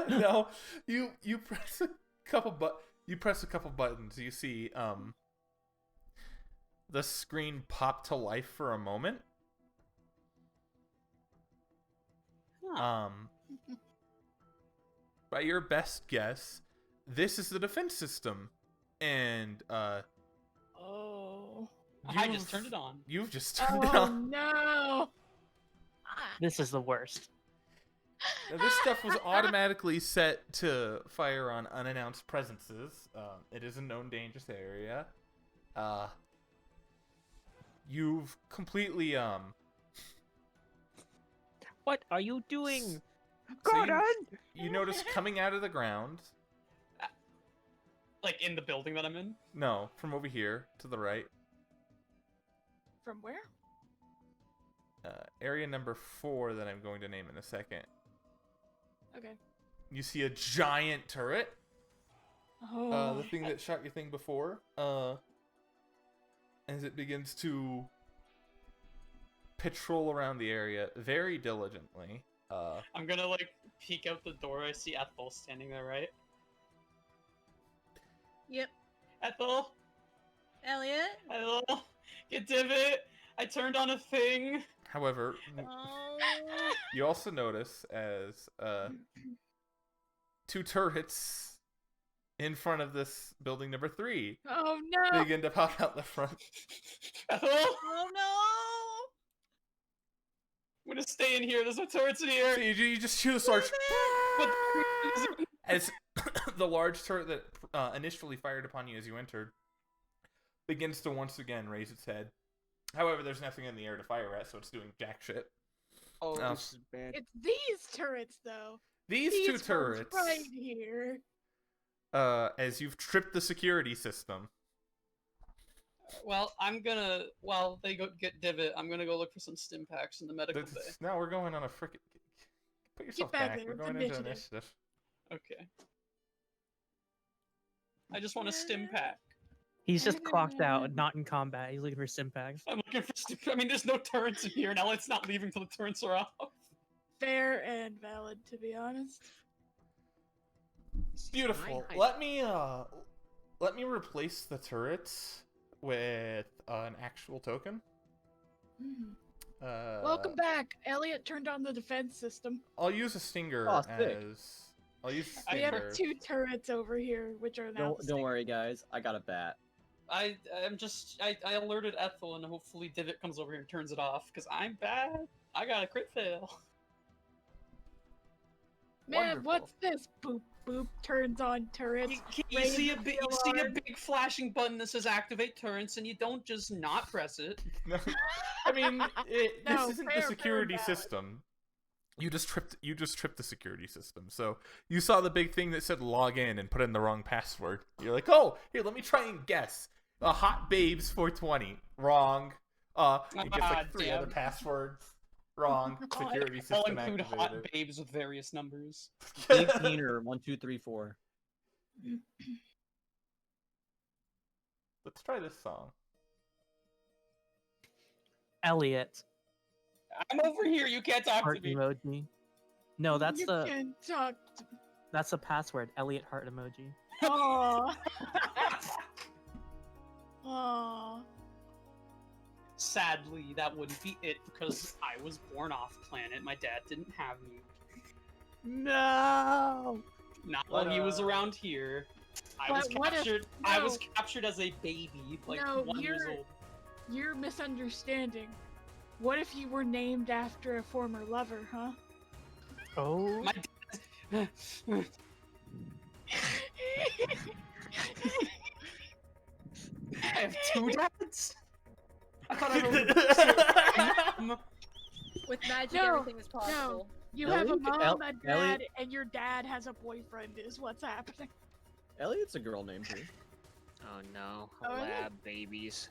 [SPEAKER 1] No, you press a couple buttons. You see the screen pop to life for a moment.
[SPEAKER 6] Huh.
[SPEAKER 1] By your best guess, this is the defense system, and
[SPEAKER 2] Oh.
[SPEAKER 6] I just
[SPEAKER 1] you've-
[SPEAKER 6] turned it on.
[SPEAKER 1] You've just turned it
[SPEAKER 2] Oh
[SPEAKER 1] on.
[SPEAKER 2] no.
[SPEAKER 4] This is the worst.
[SPEAKER 1] Now, this stuff was automatically set to fire on unannounced presences. It is a known dangerous area. You've completely
[SPEAKER 8] What are you doing?
[SPEAKER 1] So
[SPEAKER 8] Gordon!
[SPEAKER 1] you notice coming out of the ground.
[SPEAKER 6] Like in the building that I'm in?
[SPEAKER 1] No, from over here to the right.
[SPEAKER 2] From where?
[SPEAKER 1] Area number 4 that I'm going to name in a second.
[SPEAKER 2] Okay.
[SPEAKER 1] You see a giant turret.
[SPEAKER 2] Oh.
[SPEAKER 1] The thing that shot your thing before. As it begins to patrol around the area very diligently.
[SPEAKER 6] I'm gonna like peek out the door. I see Ethel standing there, right?
[SPEAKER 7] Yep.
[SPEAKER 6] Ethel!
[SPEAKER 7] Elliot?
[SPEAKER 6] Ethel! Get divot! I turned on a thing!
[SPEAKER 1] However,
[SPEAKER 7] Oh.
[SPEAKER 1] you also notice as 2 turrets in front of this building number 3
[SPEAKER 2] Oh no.
[SPEAKER 1] begin to pop out the front.
[SPEAKER 6] Ethel!
[SPEAKER 7] Oh no.
[SPEAKER 6] I'm gonna stay in here. There's no turrets in here.
[SPEAKER 1] So you just shoot a sword.
[SPEAKER 6] But
[SPEAKER 1] As the large turret that initially fired upon you as you entered begins to once again raise its head. However, there's nothing in the air to fire at, so it's doing jack shit.
[SPEAKER 8] Oh,
[SPEAKER 1] Oh.
[SPEAKER 8] this is bad.
[SPEAKER 2] It's these turrets, though.
[SPEAKER 1] These two
[SPEAKER 2] ones
[SPEAKER 1] turrets,
[SPEAKER 2] right here.
[SPEAKER 1] as you've tripped the security system.
[SPEAKER 6] Well, I'm gonna while they go get Divot, I'm gonna go look for some stim packs in the medical bay.
[SPEAKER 1] Now we're going on a frickin'. Put yourself
[SPEAKER 2] back
[SPEAKER 1] back.
[SPEAKER 2] there,
[SPEAKER 1] We're
[SPEAKER 2] it's
[SPEAKER 1] going into
[SPEAKER 2] initiative.
[SPEAKER 1] initiative.
[SPEAKER 6] Okay. I just want a stim pack.
[SPEAKER 4] He's just clocked out, not in combat. He's looking for stim packs.
[SPEAKER 6] I'm looking for stim. I mean, there's no turrets in here, and Elliot's not leaving till the turrets are off.
[SPEAKER 2] Fair and valid, to be honest.
[SPEAKER 1] Beautiful. Let me replace the turrets with an actual token.
[SPEAKER 2] Mhm.
[SPEAKER 1] Uh,
[SPEAKER 2] Welcome back. Elliot turned on the defense system.
[SPEAKER 1] I'll use a stinger
[SPEAKER 5] Oh, sick.
[SPEAKER 1] as. I'll use a
[SPEAKER 2] We have
[SPEAKER 1] stinger.
[SPEAKER 2] 2 turrets over here, which are now.
[SPEAKER 5] Don't worry, guys. I got a bat.
[SPEAKER 6] I alerted Ethel, and hopefully Divot comes over here and turns it off, because I'm bad. I got a crit fail.
[SPEAKER 2] Man,
[SPEAKER 6] Wonderful.
[SPEAKER 2] what's this? Boop boop turns on turrets.
[SPEAKER 6] You
[SPEAKER 2] raise
[SPEAKER 6] see
[SPEAKER 2] the
[SPEAKER 6] a
[SPEAKER 2] alarm.
[SPEAKER 6] big flashing button that says activate turrets, and you don't just not press it.
[SPEAKER 1] No, I mean, this
[SPEAKER 2] No,
[SPEAKER 1] isn't
[SPEAKER 2] fair,
[SPEAKER 1] the security
[SPEAKER 2] fair, valid.
[SPEAKER 1] system. You just tripped the security system. So you saw the big thing that said log in and put in the wrong password. You're like, oh, here, let me try and guess. Hot babes 420. Wrong. It gets like 3 other
[SPEAKER 6] damn.
[SPEAKER 1] passwords. Wrong. Security
[SPEAKER 6] I'll
[SPEAKER 1] system
[SPEAKER 6] include
[SPEAKER 1] activated.
[SPEAKER 6] hot babes with various numbers.
[SPEAKER 5] 18 or 1, 2, 3, 4.
[SPEAKER 1] Let's try this song.
[SPEAKER 4] Elliot,
[SPEAKER 6] I'm over here. You can't talk
[SPEAKER 4] heart
[SPEAKER 6] to me.
[SPEAKER 4] emoji. No, that's
[SPEAKER 2] you
[SPEAKER 4] the
[SPEAKER 2] can talk.
[SPEAKER 4] that's the password. Elliot heart emoji.
[SPEAKER 2] Aww. Aww.
[SPEAKER 6] Sadly, that wouldn't be it because I was born off planet. My dad didn't have me.
[SPEAKER 4] No.
[SPEAKER 6] Not while he was around here. I was
[SPEAKER 2] But what if-
[SPEAKER 6] captured. I was
[SPEAKER 2] no.
[SPEAKER 6] captured as a baby, like
[SPEAKER 2] No,
[SPEAKER 6] 1 years
[SPEAKER 2] you're-
[SPEAKER 6] old.
[SPEAKER 2] You're misunderstanding. What if you were named after a former lover, huh?
[SPEAKER 4] Oh.
[SPEAKER 6] My dad. I have 2 dads. I thought I was.
[SPEAKER 7] With magic,
[SPEAKER 2] No,
[SPEAKER 7] everything is possible.
[SPEAKER 2] You have a
[SPEAKER 5] Elliot-
[SPEAKER 2] mom,
[SPEAKER 5] El-
[SPEAKER 2] a dad,
[SPEAKER 5] Elliot-
[SPEAKER 2] and your dad has a boyfriend, is what's happening.
[SPEAKER 5] Elliot's a girl name too.
[SPEAKER 8] Oh no,
[SPEAKER 2] Oh, yeah.
[SPEAKER 8] lab babies.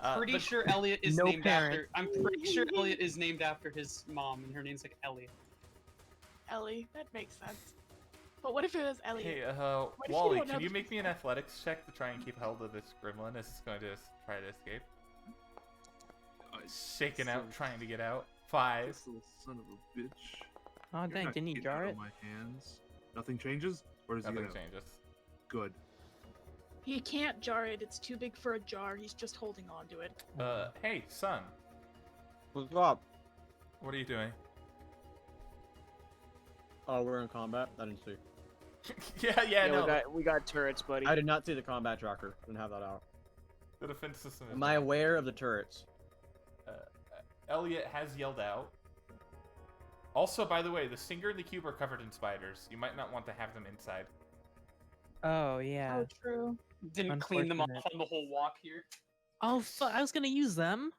[SPEAKER 6] I'm pretty
[SPEAKER 1] but-
[SPEAKER 6] sure Elliot is
[SPEAKER 4] No
[SPEAKER 6] named
[SPEAKER 4] parent.
[SPEAKER 6] after. I'm pretty sure Elliot is named after his mom, and her name's like Ellie.
[SPEAKER 2] Ellie, that makes sense. But what if it was Elliot?
[SPEAKER 1] Hey,
[SPEAKER 2] if you
[SPEAKER 1] Wally,
[SPEAKER 2] don't know
[SPEAKER 1] can you
[SPEAKER 2] the
[SPEAKER 1] make me an athletics check to try and keep hold of this gremlin as it's going to try to escape? Shaking out,
[SPEAKER 3] This
[SPEAKER 1] trying to get out. 5.
[SPEAKER 3] This little son of a bitch.
[SPEAKER 4] Oh
[SPEAKER 3] You're
[SPEAKER 4] dang!
[SPEAKER 3] not
[SPEAKER 4] Didn't he
[SPEAKER 3] getting
[SPEAKER 4] jar
[SPEAKER 3] out
[SPEAKER 4] it?
[SPEAKER 3] of my hands. Nothing changes? Or does he
[SPEAKER 1] Nothing
[SPEAKER 3] get out?
[SPEAKER 1] changes.
[SPEAKER 3] Good.
[SPEAKER 2] He can't jar it, it's too big for a jar, he's just holding on to it.
[SPEAKER 1] Hey, son,
[SPEAKER 5] What's up?
[SPEAKER 1] what are you doing?
[SPEAKER 5] Oh, we're in combat. I didn't see.
[SPEAKER 1] yeah, no.
[SPEAKER 8] we got turrets, buddy.
[SPEAKER 5] I did not see the combat tracker. Didn't have that out.
[SPEAKER 1] The defense system is.
[SPEAKER 5] Am I
[SPEAKER 1] down.
[SPEAKER 5] aware of the turrets?
[SPEAKER 1] Elliot has yelled out. Also, by the way, the Stinger and the Cube are covered in spiders. You might not want to have them inside.
[SPEAKER 4] Oh yeah.
[SPEAKER 2] Oh, true.
[SPEAKER 6] Didn't clean them off
[SPEAKER 4] Unfortunate.
[SPEAKER 6] on the whole walk here.
[SPEAKER 4] Oh I was gonna use them.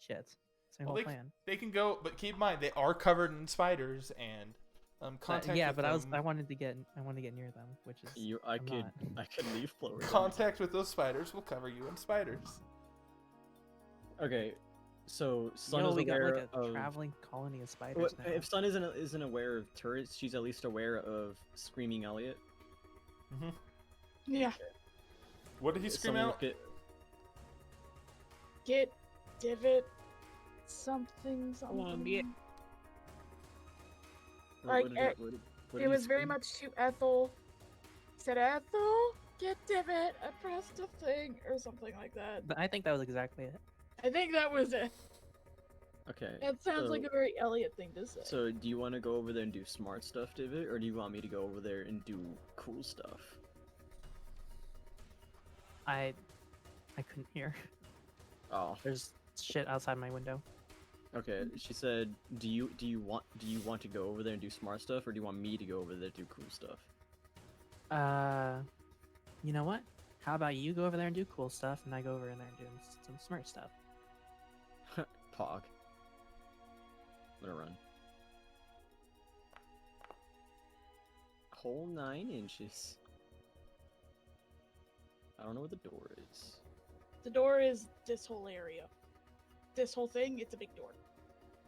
[SPEAKER 4] Shit. That's my
[SPEAKER 1] Well,
[SPEAKER 4] whole plan.
[SPEAKER 1] They can go, but keep in mind they are covered in spiders and contact.
[SPEAKER 4] Yeah,
[SPEAKER 1] with
[SPEAKER 4] but
[SPEAKER 1] them,
[SPEAKER 4] I wanted to get near them, which is
[SPEAKER 5] I
[SPEAKER 4] I'm
[SPEAKER 5] could
[SPEAKER 4] not.
[SPEAKER 5] I could leave Florida.
[SPEAKER 1] contact with those spiders will cover you in spiders.
[SPEAKER 5] Okay, so Sun
[SPEAKER 4] Yo,
[SPEAKER 5] is
[SPEAKER 4] we got
[SPEAKER 5] aware
[SPEAKER 4] like a
[SPEAKER 5] of.
[SPEAKER 4] traveling colony of spiders
[SPEAKER 5] Well,
[SPEAKER 4] now.
[SPEAKER 5] if Sun isn't aware of turrets, she's at least aware of Screaming Elliot.
[SPEAKER 2] Yeah.
[SPEAKER 1] What did he scream
[SPEAKER 5] Someone
[SPEAKER 1] out?
[SPEAKER 5] look at-
[SPEAKER 2] Get divot something something.
[SPEAKER 8] Columbia.
[SPEAKER 2] Like,
[SPEAKER 5] what did
[SPEAKER 2] It
[SPEAKER 5] he
[SPEAKER 2] was very
[SPEAKER 5] scream?
[SPEAKER 2] much to Ethel. He said, Ethel, get divot, I pressed a thing, or something like that.
[SPEAKER 4] But I think that was exactly it.
[SPEAKER 2] I think that was it.
[SPEAKER 5] Okay.
[SPEAKER 2] That sounds like
[SPEAKER 5] so-
[SPEAKER 2] a very Elliot thing to say.
[SPEAKER 5] So, do you want to go over there and do smart stuff, David, or do you want me to go over there and do cool stuff?
[SPEAKER 4] I couldn't hear.
[SPEAKER 5] Oh,
[SPEAKER 4] There's shit outside my window.
[SPEAKER 5] Okay, she said, do you want to go over there and do smart stuff, or do you want me to go over there and do cool stuff?
[SPEAKER 4] You know what? How about you go over there and do cool stuff, and I go over in there and do some smart stuff.
[SPEAKER 5] Pog. I'm gonna run. Whole 9 inches. I don't know where the door is.
[SPEAKER 2] The door is this whole area. This whole thing, it's a big door.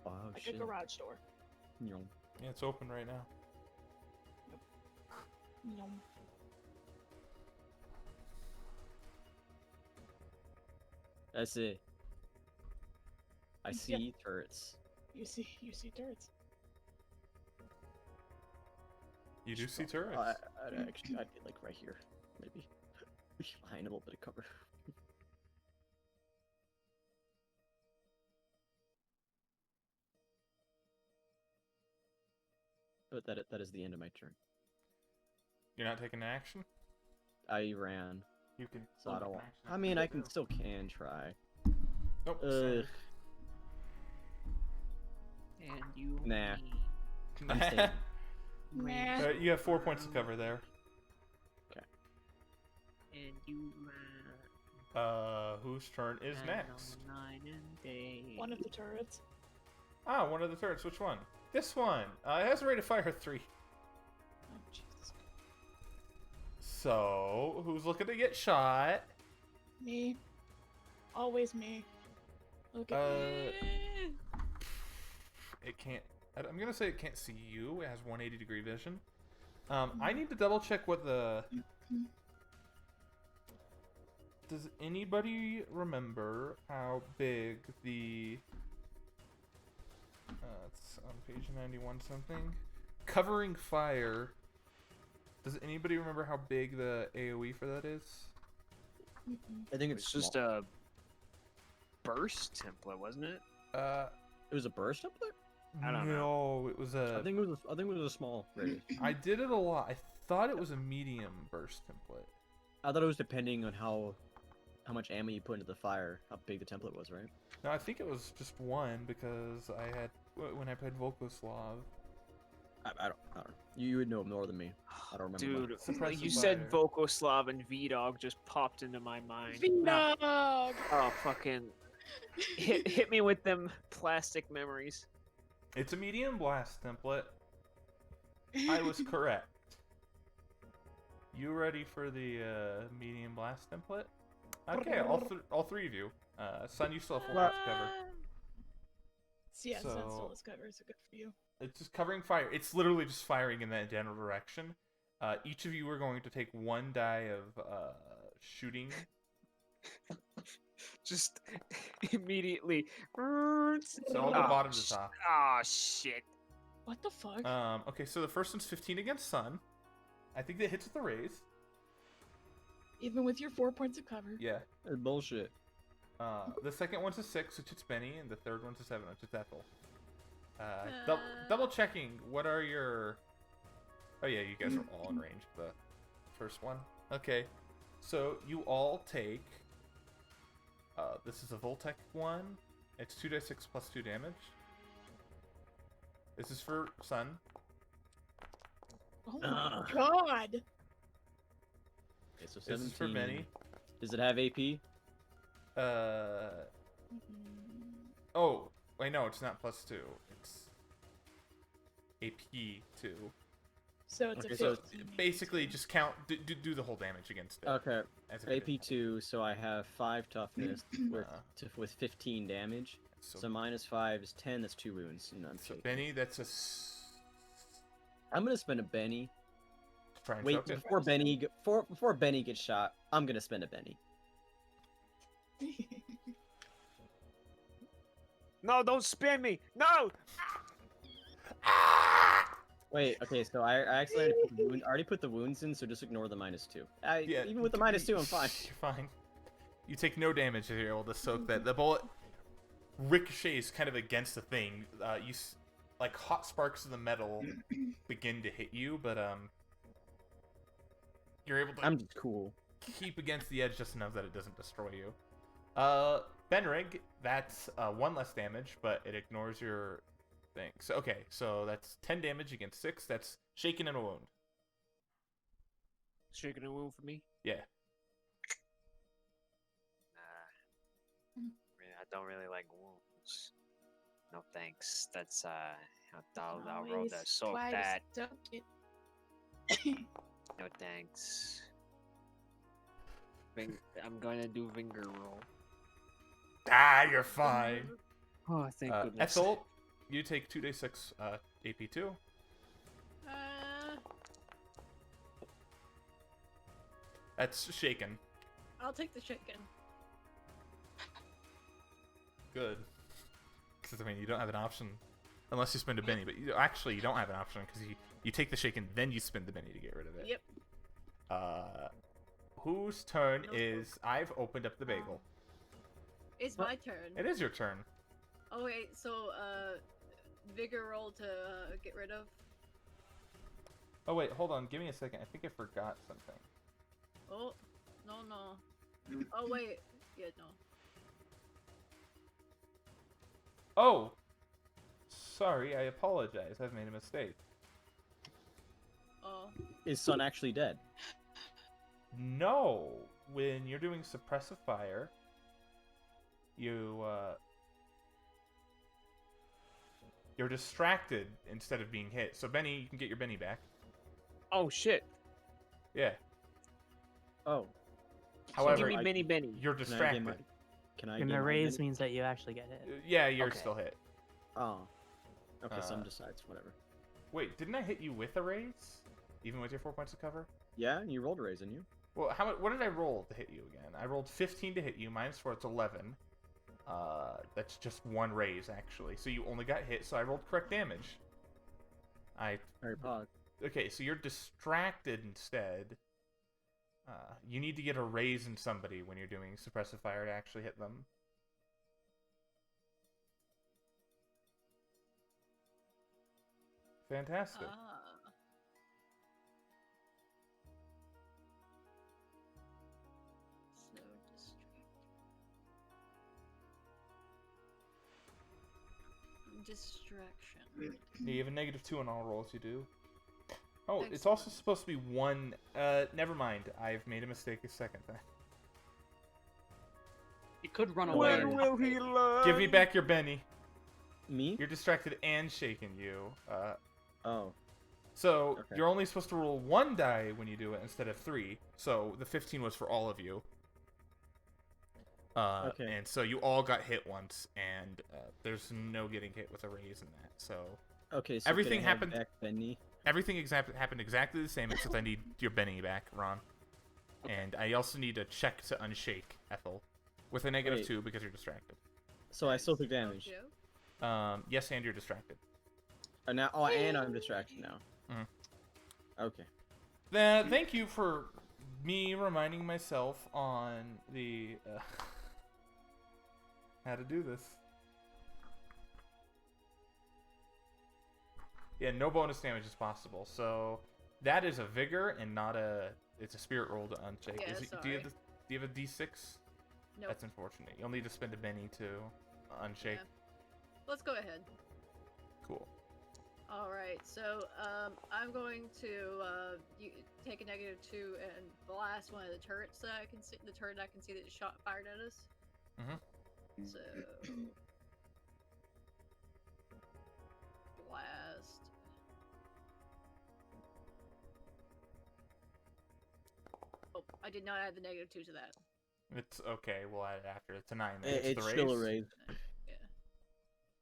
[SPEAKER 5] Oh
[SPEAKER 2] Like
[SPEAKER 5] shit.
[SPEAKER 2] a garage door.
[SPEAKER 5] Nyong.
[SPEAKER 1] Yeah, it's open right now.
[SPEAKER 2] Yum.
[SPEAKER 5] That's it. I
[SPEAKER 2] Yep.
[SPEAKER 5] see turrets.
[SPEAKER 2] You see turrets.
[SPEAKER 1] You do see turrets.
[SPEAKER 5] I'd actually, I'd be like right here, maybe. Behind a little bit of cover. But that is the end of my turn.
[SPEAKER 1] You're not taking action?
[SPEAKER 5] I ran,
[SPEAKER 1] You can.
[SPEAKER 5] so I
[SPEAKER 1] take
[SPEAKER 5] don't.
[SPEAKER 1] an action
[SPEAKER 5] I
[SPEAKER 1] if
[SPEAKER 5] mean,
[SPEAKER 1] you
[SPEAKER 5] I
[SPEAKER 1] do.
[SPEAKER 5] still can try.
[SPEAKER 1] Nope.
[SPEAKER 5] Ugh.
[SPEAKER 1] sorry.
[SPEAKER 6] And you.
[SPEAKER 5] Nah. I'm staying.
[SPEAKER 2] Nah.
[SPEAKER 1] You have 4 points of cover there.
[SPEAKER 6] And you.
[SPEAKER 1] Whose turn is next?
[SPEAKER 2] One of the turrets.
[SPEAKER 1] Ah, one of the turrets. Which one? This one. It has a rate of fire 3.
[SPEAKER 2] Oh, Jesus.
[SPEAKER 1] So, who's looking to get shot?
[SPEAKER 2] Me. Always me. Look at me.
[SPEAKER 1] It can't. I'm gonna say it can't see you. It has 180-degree vision. I need to double check what the. Does anybody remember how big the? It's on page 91 something. Covering fire. Does anybody remember how big the AOE for that is?
[SPEAKER 5] I think
[SPEAKER 8] It's just
[SPEAKER 5] small.
[SPEAKER 8] a burst template, wasn't it?
[SPEAKER 5] It was a burst template.
[SPEAKER 8] I don't know.
[SPEAKER 1] No, it was a.
[SPEAKER 5] I think it was a small radius.
[SPEAKER 1] I did it a lot. I thought it was a medium burst template.
[SPEAKER 5] I thought it was depending on how much ammo you put into the fire, how big the template was, right?
[SPEAKER 1] No, I think it was just one because I had when I played Volkoslav.
[SPEAKER 5] I don't know. You would know more than me. I don't remember.
[SPEAKER 8] Dude,
[SPEAKER 1] Suppressive
[SPEAKER 8] you said
[SPEAKER 1] fire.
[SPEAKER 8] Volkoslav and V-Dog just popped into my mind. Now-
[SPEAKER 2] Vnog!
[SPEAKER 8] Oh, fucking hit me with them plastic memories.
[SPEAKER 1] It's a medium blast template. I was correct. You ready for the medium blast template? Okay, all three of you. Sun, you still have full
[SPEAKER 5] Well-
[SPEAKER 1] depth cover.
[SPEAKER 2] Yeah,
[SPEAKER 1] So-
[SPEAKER 2] Sunstill's cover is good for you.
[SPEAKER 1] It's just covering fire. It's literally just firing in that general direction. Each of you are going to take 1 die of shooting.
[SPEAKER 8] Just immediately.
[SPEAKER 1] So I'll go bottom to top.
[SPEAKER 8] Oh shit.
[SPEAKER 2] What the fuck?
[SPEAKER 1] Okay, so the first one's 15 against Sun. I think that hits with the raise.
[SPEAKER 2] Even with your 4 points of cover.
[SPEAKER 1] Yeah.
[SPEAKER 5] That's bullshit.
[SPEAKER 1] The second one's a 6, which is Benny, and the third one's a 7, which is Ethel. Double checking. What are your? Oh yeah, you guys are all in range of the first one. Okay, so you all take. This is a Voltec one. It's 2d6 plus 2 damage. This is for Sun.
[SPEAKER 2] Oh my god!
[SPEAKER 5] Okay, so
[SPEAKER 1] This
[SPEAKER 5] 17.
[SPEAKER 1] is for Benny.
[SPEAKER 5] Does it have AP?
[SPEAKER 1] Oh, wait, no, it's not plus 2. It's AP 2.
[SPEAKER 2] So it's
[SPEAKER 5] Okay,
[SPEAKER 2] a
[SPEAKER 5] so
[SPEAKER 2] 15.
[SPEAKER 1] Basically, just count. Do the whole damage against it.
[SPEAKER 5] Okay,
[SPEAKER 1] as if it
[SPEAKER 5] AP 2, so I have 5 toughness with 15 damage.
[SPEAKER 1] So,
[SPEAKER 5] So minus 5 is 10. That's 2 wounds. And I'm
[SPEAKER 1] so
[SPEAKER 5] shaking.
[SPEAKER 1] Benny, that's a.
[SPEAKER 5] I'm gonna spend a Benny.
[SPEAKER 1] Try and
[SPEAKER 5] Wait,
[SPEAKER 1] choke it.
[SPEAKER 5] before Benny gets shot, I'm gonna spend a Benny.
[SPEAKER 8] No, don't spin me. No.
[SPEAKER 5] Wait, okay, so I actually already put the wounds in, so just ignore the minus 2.
[SPEAKER 1] Yeah,
[SPEAKER 5] Even with the minus 2, I'm fine.
[SPEAKER 1] You're fine. You take no damage if you're able to soak that. The bullet ricochets kind of against the thing. Like hot sparks of the metal begin to hit you, but you're able to
[SPEAKER 5] I'm just cool.
[SPEAKER 1] keep against the edge just enough that it doesn't destroy you. Benrig, that's 1 less damage, but it ignores your thing. So okay, so that's 10 damage against 6. That's shaken and a wound.
[SPEAKER 8] Shaking a wound for me.
[SPEAKER 1] Yeah.
[SPEAKER 9] I don't really like wounds. No thanks. That's I'll roll
[SPEAKER 2] Always
[SPEAKER 9] the soak
[SPEAKER 2] twice,
[SPEAKER 9] that.
[SPEAKER 2] soak it.
[SPEAKER 9] No thanks. I'm gonna do finger roll.
[SPEAKER 1] Ah, you're fine.
[SPEAKER 8] Oh, thank goodness.
[SPEAKER 1] Ethel, you take 2d6 AP2. That's shaken.
[SPEAKER 7] I'll take the shaken.
[SPEAKER 1] Good. Because, I mean, you don't have an option. Unless you spend a Benny. But actually, you don't have an option because you take the shaken, then you spend the Benny to get rid of it.
[SPEAKER 7] Yep.
[SPEAKER 1] Whose turn
[SPEAKER 7] No.
[SPEAKER 1] is... I've opened up the bagel.
[SPEAKER 7] It's my turn.
[SPEAKER 1] It is your turn.
[SPEAKER 7] Oh wait, so vigor roll to get rid of.
[SPEAKER 1] Oh, wait, hold on. Give me a second. I think I forgot something.
[SPEAKER 7] Oh, no. Oh wait, yeah, no.
[SPEAKER 1] Oh! Sorry, I apologize. I've made a mistake.
[SPEAKER 7] Oh,
[SPEAKER 5] Is Sun actually dead?
[SPEAKER 1] No! When you're doing Suppressive Fire, you're distracted instead of being hit. So, Benny, you can get your Benny back.
[SPEAKER 8] Oh shit!
[SPEAKER 1] Yeah.
[SPEAKER 5] Oh.
[SPEAKER 1] However,
[SPEAKER 8] Give me
[SPEAKER 5] I-
[SPEAKER 8] Benny Benny.
[SPEAKER 1] you're
[SPEAKER 5] Can I
[SPEAKER 1] distracted.
[SPEAKER 5] gain my- Can I
[SPEAKER 4] And
[SPEAKER 5] gain
[SPEAKER 4] the
[SPEAKER 5] my
[SPEAKER 4] raise
[SPEAKER 5] Benny?
[SPEAKER 4] means that you actually get hit.
[SPEAKER 1] Yeah, you're
[SPEAKER 9] Okay.
[SPEAKER 1] still hit.
[SPEAKER 5] Oh. Okay, Sun
[SPEAKER 1] Uh,
[SPEAKER 5] decides. Whatever.
[SPEAKER 1] Wait, didn't I hit you with a raise? Even with your 4 points of cover?
[SPEAKER 5] Yeah, you rolled a raise, didn't you?
[SPEAKER 1] Well, what did I roll to hit you again? I rolled 15 to hit you. Minus 4, it's 11. That's just 1 raise, actually. So you only got hit, so I rolled correct damage.
[SPEAKER 5] Harry Potter.
[SPEAKER 1] Okay, so you're distracted instead. You need to get a raise in somebody when you're doing Suppressive Fire to actually hit them. Fantastic.
[SPEAKER 7] so distraction.
[SPEAKER 1] You have a -2 on all rolls you do. Oh, it's
[SPEAKER 7] Excellent.
[SPEAKER 1] also supposed to be 1. Never mind. I've made a mistake a second time.
[SPEAKER 6] You could run away.
[SPEAKER 8] When
[SPEAKER 6] and-
[SPEAKER 8] will he learn?
[SPEAKER 1] Give me back your Benny.
[SPEAKER 5] Me?
[SPEAKER 1] You're distracted and shaking you.
[SPEAKER 5] Oh.
[SPEAKER 1] So
[SPEAKER 5] Okay.
[SPEAKER 1] you're only supposed to roll 1 die when you do it instead of 3. So the 15 was for all of you.
[SPEAKER 5] Okay.
[SPEAKER 1] And so you all got hit once, and there's no getting hit with a raise in that. So
[SPEAKER 5] Okay, so
[SPEAKER 1] Everything
[SPEAKER 5] can I have
[SPEAKER 1] happened-
[SPEAKER 5] back Benny?
[SPEAKER 1] everything happened exactly the same, except I need your Benny back, Ron. And I also need a check to unshake Ethel with a
[SPEAKER 5] Wait.
[SPEAKER 1] -2 because you're distracted.
[SPEAKER 5] So I still took damage.
[SPEAKER 7] Okay.
[SPEAKER 1] Yes, and you're distracted.
[SPEAKER 5] And now, oh, and I'm distracted now.
[SPEAKER 1] Mhm.
[SPEAKER 5] Okay.
[SPEAKER 1] Thank you for me reminding myself on the how to do this. Yeah, no bonus damage is possible. So that is a vigor and not a. It's a spirit roll to unshake.
[SPEAKER 7] Yeah,
[SPEAKER 1] Do you have
[SPEAKER 7] sorry.
[SPEAKER 1] do you have a D6?
[SPEAKER 7] Nope.
[SPEAKER 1] That's unfortunate. You'll need to spend a Benny to unshake.
[SPEAKER 7] Yeah. Let's go ahead.
[SPEAKER 1] Cool.
[SPEAKER 7] All right, so I'm going to take a -2 and blast one of the turrets that I can see. The turret I can see that shot fired at us.
[SPEAKER 1] Mhm.
[SPEAKER 7] So blast. Oh, I did not add the -2 to that.
[SPEAKER 1] It's okay. We'll add it after. It's a 9. Then.
[SPEAKER 5] It's
[SPEAKER 1] the
[SPEAKER 5] still a
[SPEAKER 1] raise.
[SPEAKER 5] raise.
[SPEAKER 7] Yeah.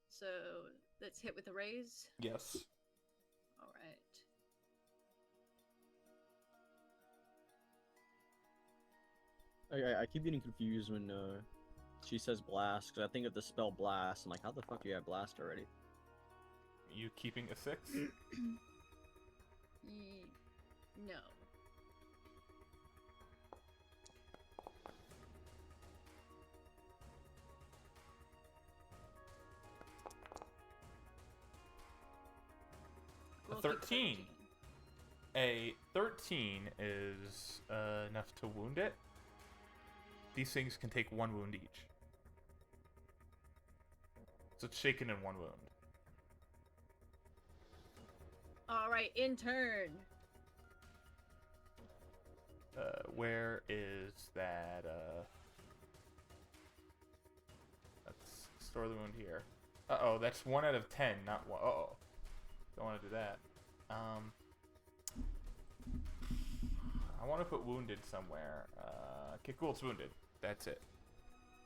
[SPEAKER 7] So let's hit with the raise.
[SPEAKER 1] Yes.
[SPEAKER 7] All right.
[SPEAKER 5] I keep getting confused when she says blast, because I think of the spell blast. I'm like, how the fuck do you have blast already?
[SPEAKER 1] You keeping a 6?
[SPEAKER 7] No.
[SPEAKER 1] A
[SPEAKER 7] We'll keep
[SPEAKER 1] 13. A 13 is enough to wound it. These things can take 1 wound each. So it's shaken in 1 wound.
[SPEAKER 7] Alright, in turn.
[SPEAKER 1] Where is that? Let's store the wound here. Uh-oh, that's 1 out of 10, not 1. Uh-oh. Don't want to do that. I want to put wounded somewhere. Okay, cool, it's wounded. That's it.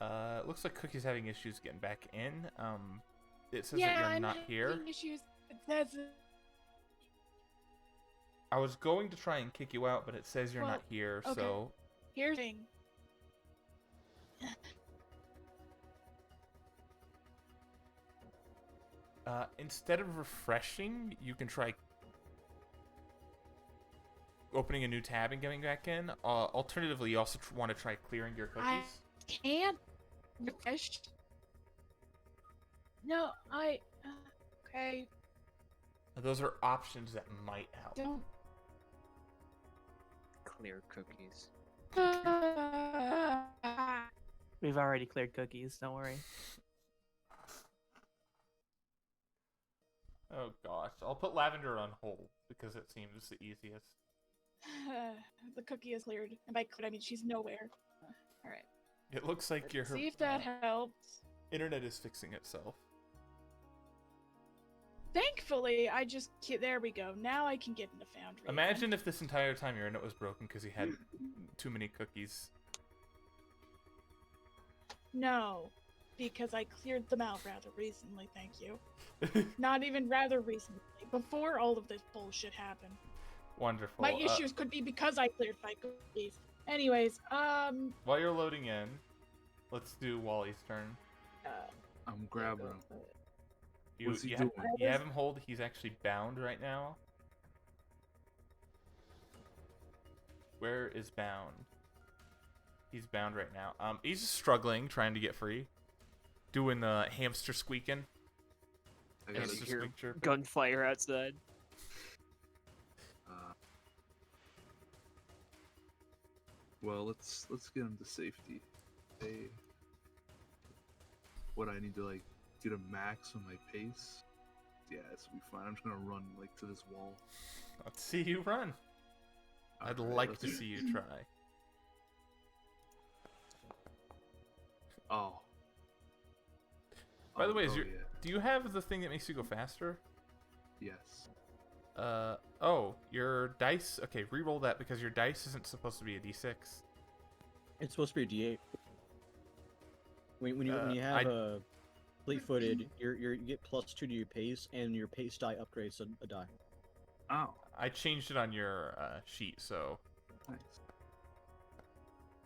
[SPEAKER 1] It looks like Cookie's having issues getting back in. It says that you're not here.
[SPEAKER 2] Having issues. It says
[SPEAKER 1] I was going to try and kick you out, but it says you're not here,
[SPEAKER 2] okay.
[SPEAKER 1] so...
[SPEAKER 2] Here's the thing.
[SPEAKER 1] Instead of refreshing, you can try opening a new tab and getting back in. Alternatively, you also want to try clearing your cookies.
[SPEAKER 2] I can't refresh. No, okay.
[SPEAKER 1] Those are options that might help.
[SPEAKER 2] Don't.
[SPEAKER 9] Clear cookies.
[SPEAKER 4] We've already cleared cookies. Don't worry.
[SPEAKER 1] Oh gosh, I'll put Lavender on hold because it seems the easiest.
[SPEAKER 2] The cookie is cleared, and by cleared I mean she's nowhere. All right.
[SPEAKER 1] It looks like your
[SPEAKER 2] See if that helps.
[SPEAKER 1] internet is fixing itself.
[SPEAKER 2] Thankfully, there we go. Now I can get into Foundry.
[SPEAKER 1] Imagine if this entire time your internet was broken because you had too many cookies.
[SPEAKER 2] No, because I cleared them out rather recently, thank you. Not even rather recently. Before all of this bullshit happened.
[SPEAKER 1] Wonderful.
[SPEAKER 2] My issues could be because I cleared my cookies. Anyways,
[SPEAKER 1] while you're loading in, let's do Wally's turn.
[SPEAKER 3] I'm grabbing him. What's he
[SPEAKER 1] You
[SPEAKER 3] doing?
[SPEAKER 1] have him hold. He's actually bound right now. Where is bound? He's bound right now. He's just struggling, trying to get free. Doing the hamster squeaking.
[SPEAKER 3] I gotta
[SPEAKER 1] Hamster
[SPEAKER 8] hear
[SPEAKER 1] squeak chirping.
[SPEAKER 8] gunfire outside.
[SPEAKER 3] Well, let's get him to safety. Hey, what I need to like get a max on my pace? Yeah, this will be fine. I'm just gonna run like to this wall.
[SPEAKER 1] Let's see you run. I'd
[SPEAKER 3] Alright,
[SPEAKER 1] like
[SPEAKER 3] let's
[SPEAKER 1] to
[SPEAKER 3] do-
[SPEAKER 1] see you try.
[SPEAKER 3] Oh.
[SPEAKER 1] By the way,
[SPEAKER 3] yeah.
[SPEAKER 1] do you have the thing that makes you go faster?
[SPEAKER 3] Yes.
[SPEAKER 1] Oh, your dice. Okay, re-roll that because your dice isn't supposed to be a d6.
[SPEAKER 5] It's supposed to be a D8. When you have a fleet-footed, you get +2 to your pace, and your pace die upgrades a die.
[SPEAKER 3] Oh,
[SPEAKER 1] I changed it on your sheet, so
[SPEAKER 3] nice.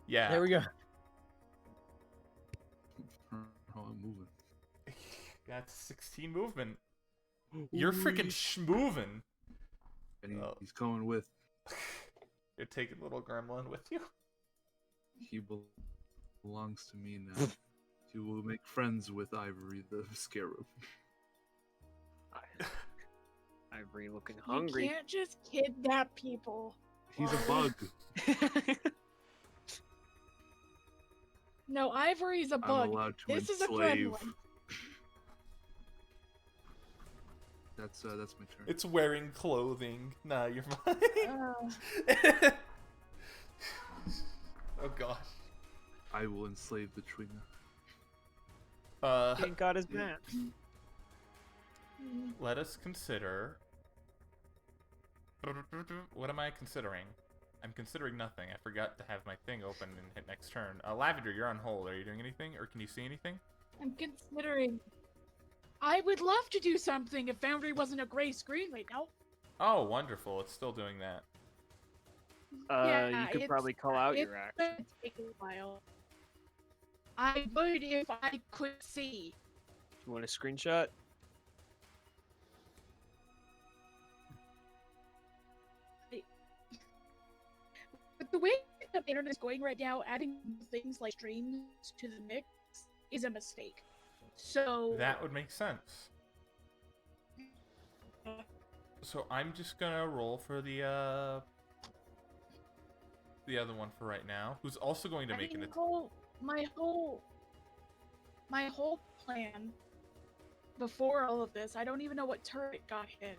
[SPEAKER 1] yeah.
[SPEAKER 5] There we go.
[SPEAKER 3] Oh, I'm moving.
[SPEAKER 1] That's 16 movement. You're freaking moving.
[SPEAKER 3] And
[SPEAKER 1] Oh.
[SPEAKER 3] he's coming with.
[SPEAKER 1] You're taking little gremlin with you.
[SPEAKER 3] He belongs to me now. You will make friends with Ivory the Scarab.
[SPEAKER 8] Ivory looking
[SPEAKER 2] you
[SPEAKER 8] hungry.
[SPEAKER 2] can't just kidnap people.
[SPEAKER 3] He's a
[SPEAKER 2] Wally.
[SPEAKER 3] bug.
[SPEAKER 2] No, Ivory's a
[SPEAKER 3] I'm
[SPEAKER 2] bug.
[SPEAKER 3] allowed to
[SPEAKER 2] This is a
[SPEAKER 3] enslave.
[SPEAKER 2] gremlin.
[SPEAKER 3] That's my turn.
[SPEAKER 1] It's wearing clothing. Nah, you're fine. Oh gosh.
[SPEAKER 3] I will enslave the Twinger.
[SPEAKER 8] Ain't got his match.
[SPEAKER 1] Let us consider. What am I considering? I'm considering nothing. I forgot to have my thing open and hit next turn. Lavender, you're on hold. Are you doing anything, or can you see anything?
[SPEAKER 2] I'm considering. I would love to do something if Foundry wasn't a gray screen right now.
[SPEAKER 1] Oh, wonderful! It's still doing that.
[SPEAKER 8] You could probably call out
[SPEAKER 2] it's
[SPEAKER 8] your action.
[SPEAKER 2] gonna take a while. I would if I could see.
[SPEAKER 8] You want a screenshot?
[SPEAKER 2] But the way the internet is going right now, adding things like streams to the mix is a mistake. So
[SPEAKER 1] That would make sense. So I'm just gonna roll for the other one for right now, who's also going to make an attack.
[SPEAKER 2] my whole plan before all of this, I don't even know what turret got hit.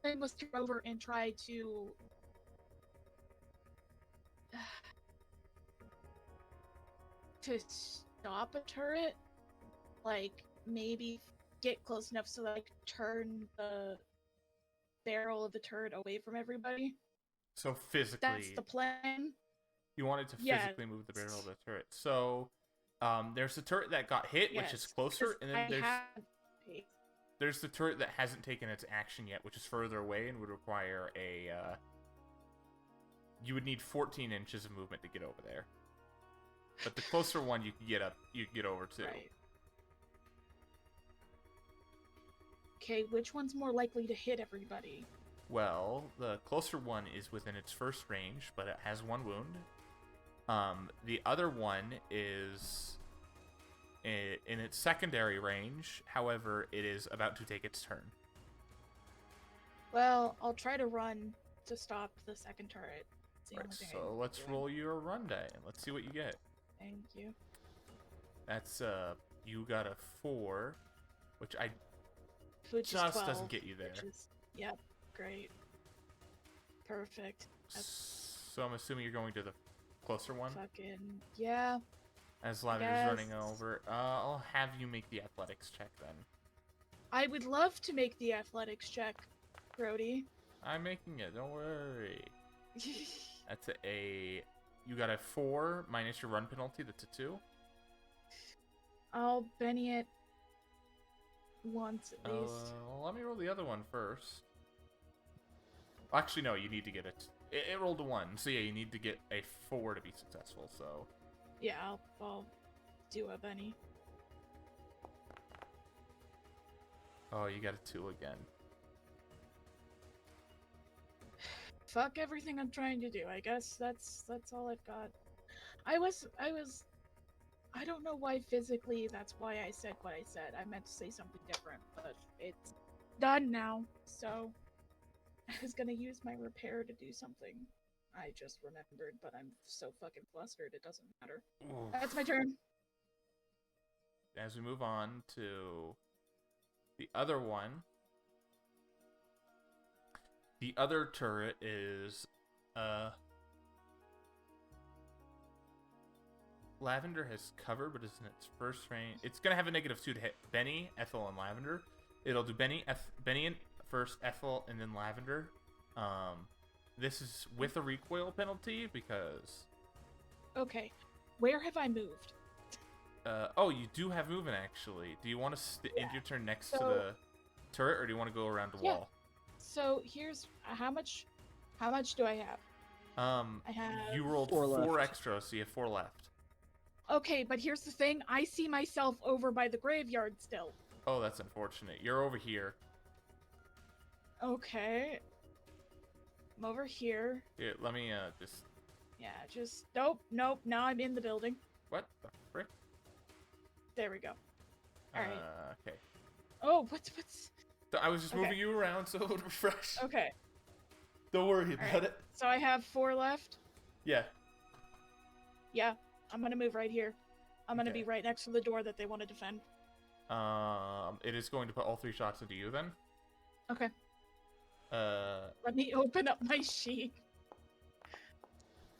[SPEAKER 2] I must turn over and try to stop a turret. Like maybe get close enough so that I can turn the barrel of the turret away from everybody.
[SPEAKER 1] So physically,
[SPEAKER 2] That's the plan.
[SPEAKER 1] you wanted to
[SPEAKER 2] Yeah.
[SPEAKER 1] physically move the barrel of the turret. So, there's the turret that got hit, which is
[SPEAKER 2] Yes,
[SPEAKER 1] closer,
[SPEAKER 2] 'cause
[SPEAKER 1] and then
[SPEAKER 2] I
[SPEAKER 1] there's
[SPEAKER 2] had-
[SPEAKER 1] there's the turret that hasn't taken its action yet, which is further away and would require a. You would need 14 inches of movement to get over there. But the closer one you can get up, you can get over to.
[SPEAKER 2] Right. Okay, which one's more likely to hit everybody?
[SPEAKER 1] Well, the closer one is within its first range, but it has one wound. The other one is in its secondary range. However, it is about to take its turn.
[SPEAKER 2] Well, I'll try to run to stop the second turret. It's the
[SPEAKER 1] Right,
[SPEAKER 2] only thing I
[SPEAKER 1] so
[SPEAKER 2] can
[SPEAKER 1] let's
[SPEAKER 2] do.
[SPEAKER 1] roll your run die and let's see what you get.
[SPEAKER 2] Thank you.
[SPEAKER 1] That's you got a 4, which I
[SPEAKER 2] Which is
[SPEAKER 1] just
[SPEAKER 2] 12,
[SPEAKER 1] doesn't get you there.
[SPEAKER 2] Which is, yep, great. Perfect.
[SPEAKER 1] So I'm assuming you're going to the closer one.
[SPEAKER 2] Fucking, yeah.
[SPEAKER 1] As Lavender's running
[SPEAKER 2] guess.
[SPEAKER 1] over, I'll have you make the athletics check then.
[SPEAKER 2] I would love to make the athletics check, Brody.
[SPEAKER 1] I'm making it. Don't worry. That's you got a 4 minus your run penalty. That's a 2.
[SPEAKER 2] I'll Benny it once at least.
[SPEAKER 1] Let me roll the other one first. Actually, no. You need to get it. It rolled a 1, so yeah, you need to get a 4 to be successful. So
[SPEAKER 2] Yeah, I'll do a Benny.
[SPEAKER 1] oh, you got a 2 again.
[SPEAKER 2] Fuck everything I'm trying to do. I guess that's all I've got. I don't know why physically that's why I said what I said. I meant to say something different, but it's done now. So I was gonna use my repair to do something. I just remembered, but I'm so fucking flustered it doesn't matter.
[SPEAKER 1] Oof.
[SPEAKER 2] That's my turn.
[SPEAKER 1] As we move on to the other one, the other turret is Lavender has cover, but it's in its first range. It's gonna have a -2 to hit Benny, Ethel, and Lavender. It'll do Benny and first, Ethel, and then Lavender. This is with a recoil penalty because
[SPEAKER 2] Okay. Where have I moved?
[SPEAKER 1] oh, you do have movement actually. Do you want to end your turn next to
[SPEAKER 2] So-
[SPEAKER 1] the turret, or do you want to go around the
[SPEAKER 2] Yeah.
[SPEAKER 1] wall?
[SPEAKER 2] So here's how much do I have? I have
[SPEAKER 1] You rolled
[SPEAKER 5] 4
[SPEAKER 1] 4
[SPEAKER 5] left.
[SPEAKER 1] extra, so you have 4 left.
[SPEAKER 2] Okay, but here's the thing. I see myself over by the graveyard still.
[SPEAKER 1] Oh, that's unfortunate. You're over here.
[SPEAKER 2] Okay. I'm over here.
[SPEAKER 1] Here, let me just.
[SPEAKER 2] Yeah, just nope. Now I'm in the building.
[SPEAKER 1] What the frick?
[SPEAKER 2] There we go. Alright.
[SPEAKER 1] Okay.
[SPEAKER 2] Oh, what's
[SPEAKER 1] I was just
[SPEAKER 2] Okay.
[SPEAKER 1] moving you around so it would refresh.
[SPEAKER 2] okay.
[SPEAKER 1] Don't worry about
[SPEAKER 2] Alright.
[SPEAKER 1] it.
[SPEAKER 2] So I have 4 left.
[SPEAKER 1] Yeah.
[SPEAKER 2] Yeah, I'm gonna move right here. I'm gonna
[SPEAKER 1] Okay.
[SPEAKER 2] be right next to the door that they want to defend.
[SPEAKER 1] It is going to put all 3 shots into you then.
[SPEAKER 2] Okay.
[SPEAKER 1] Uh,
[SPEAKER 2] Let me open up my sheet.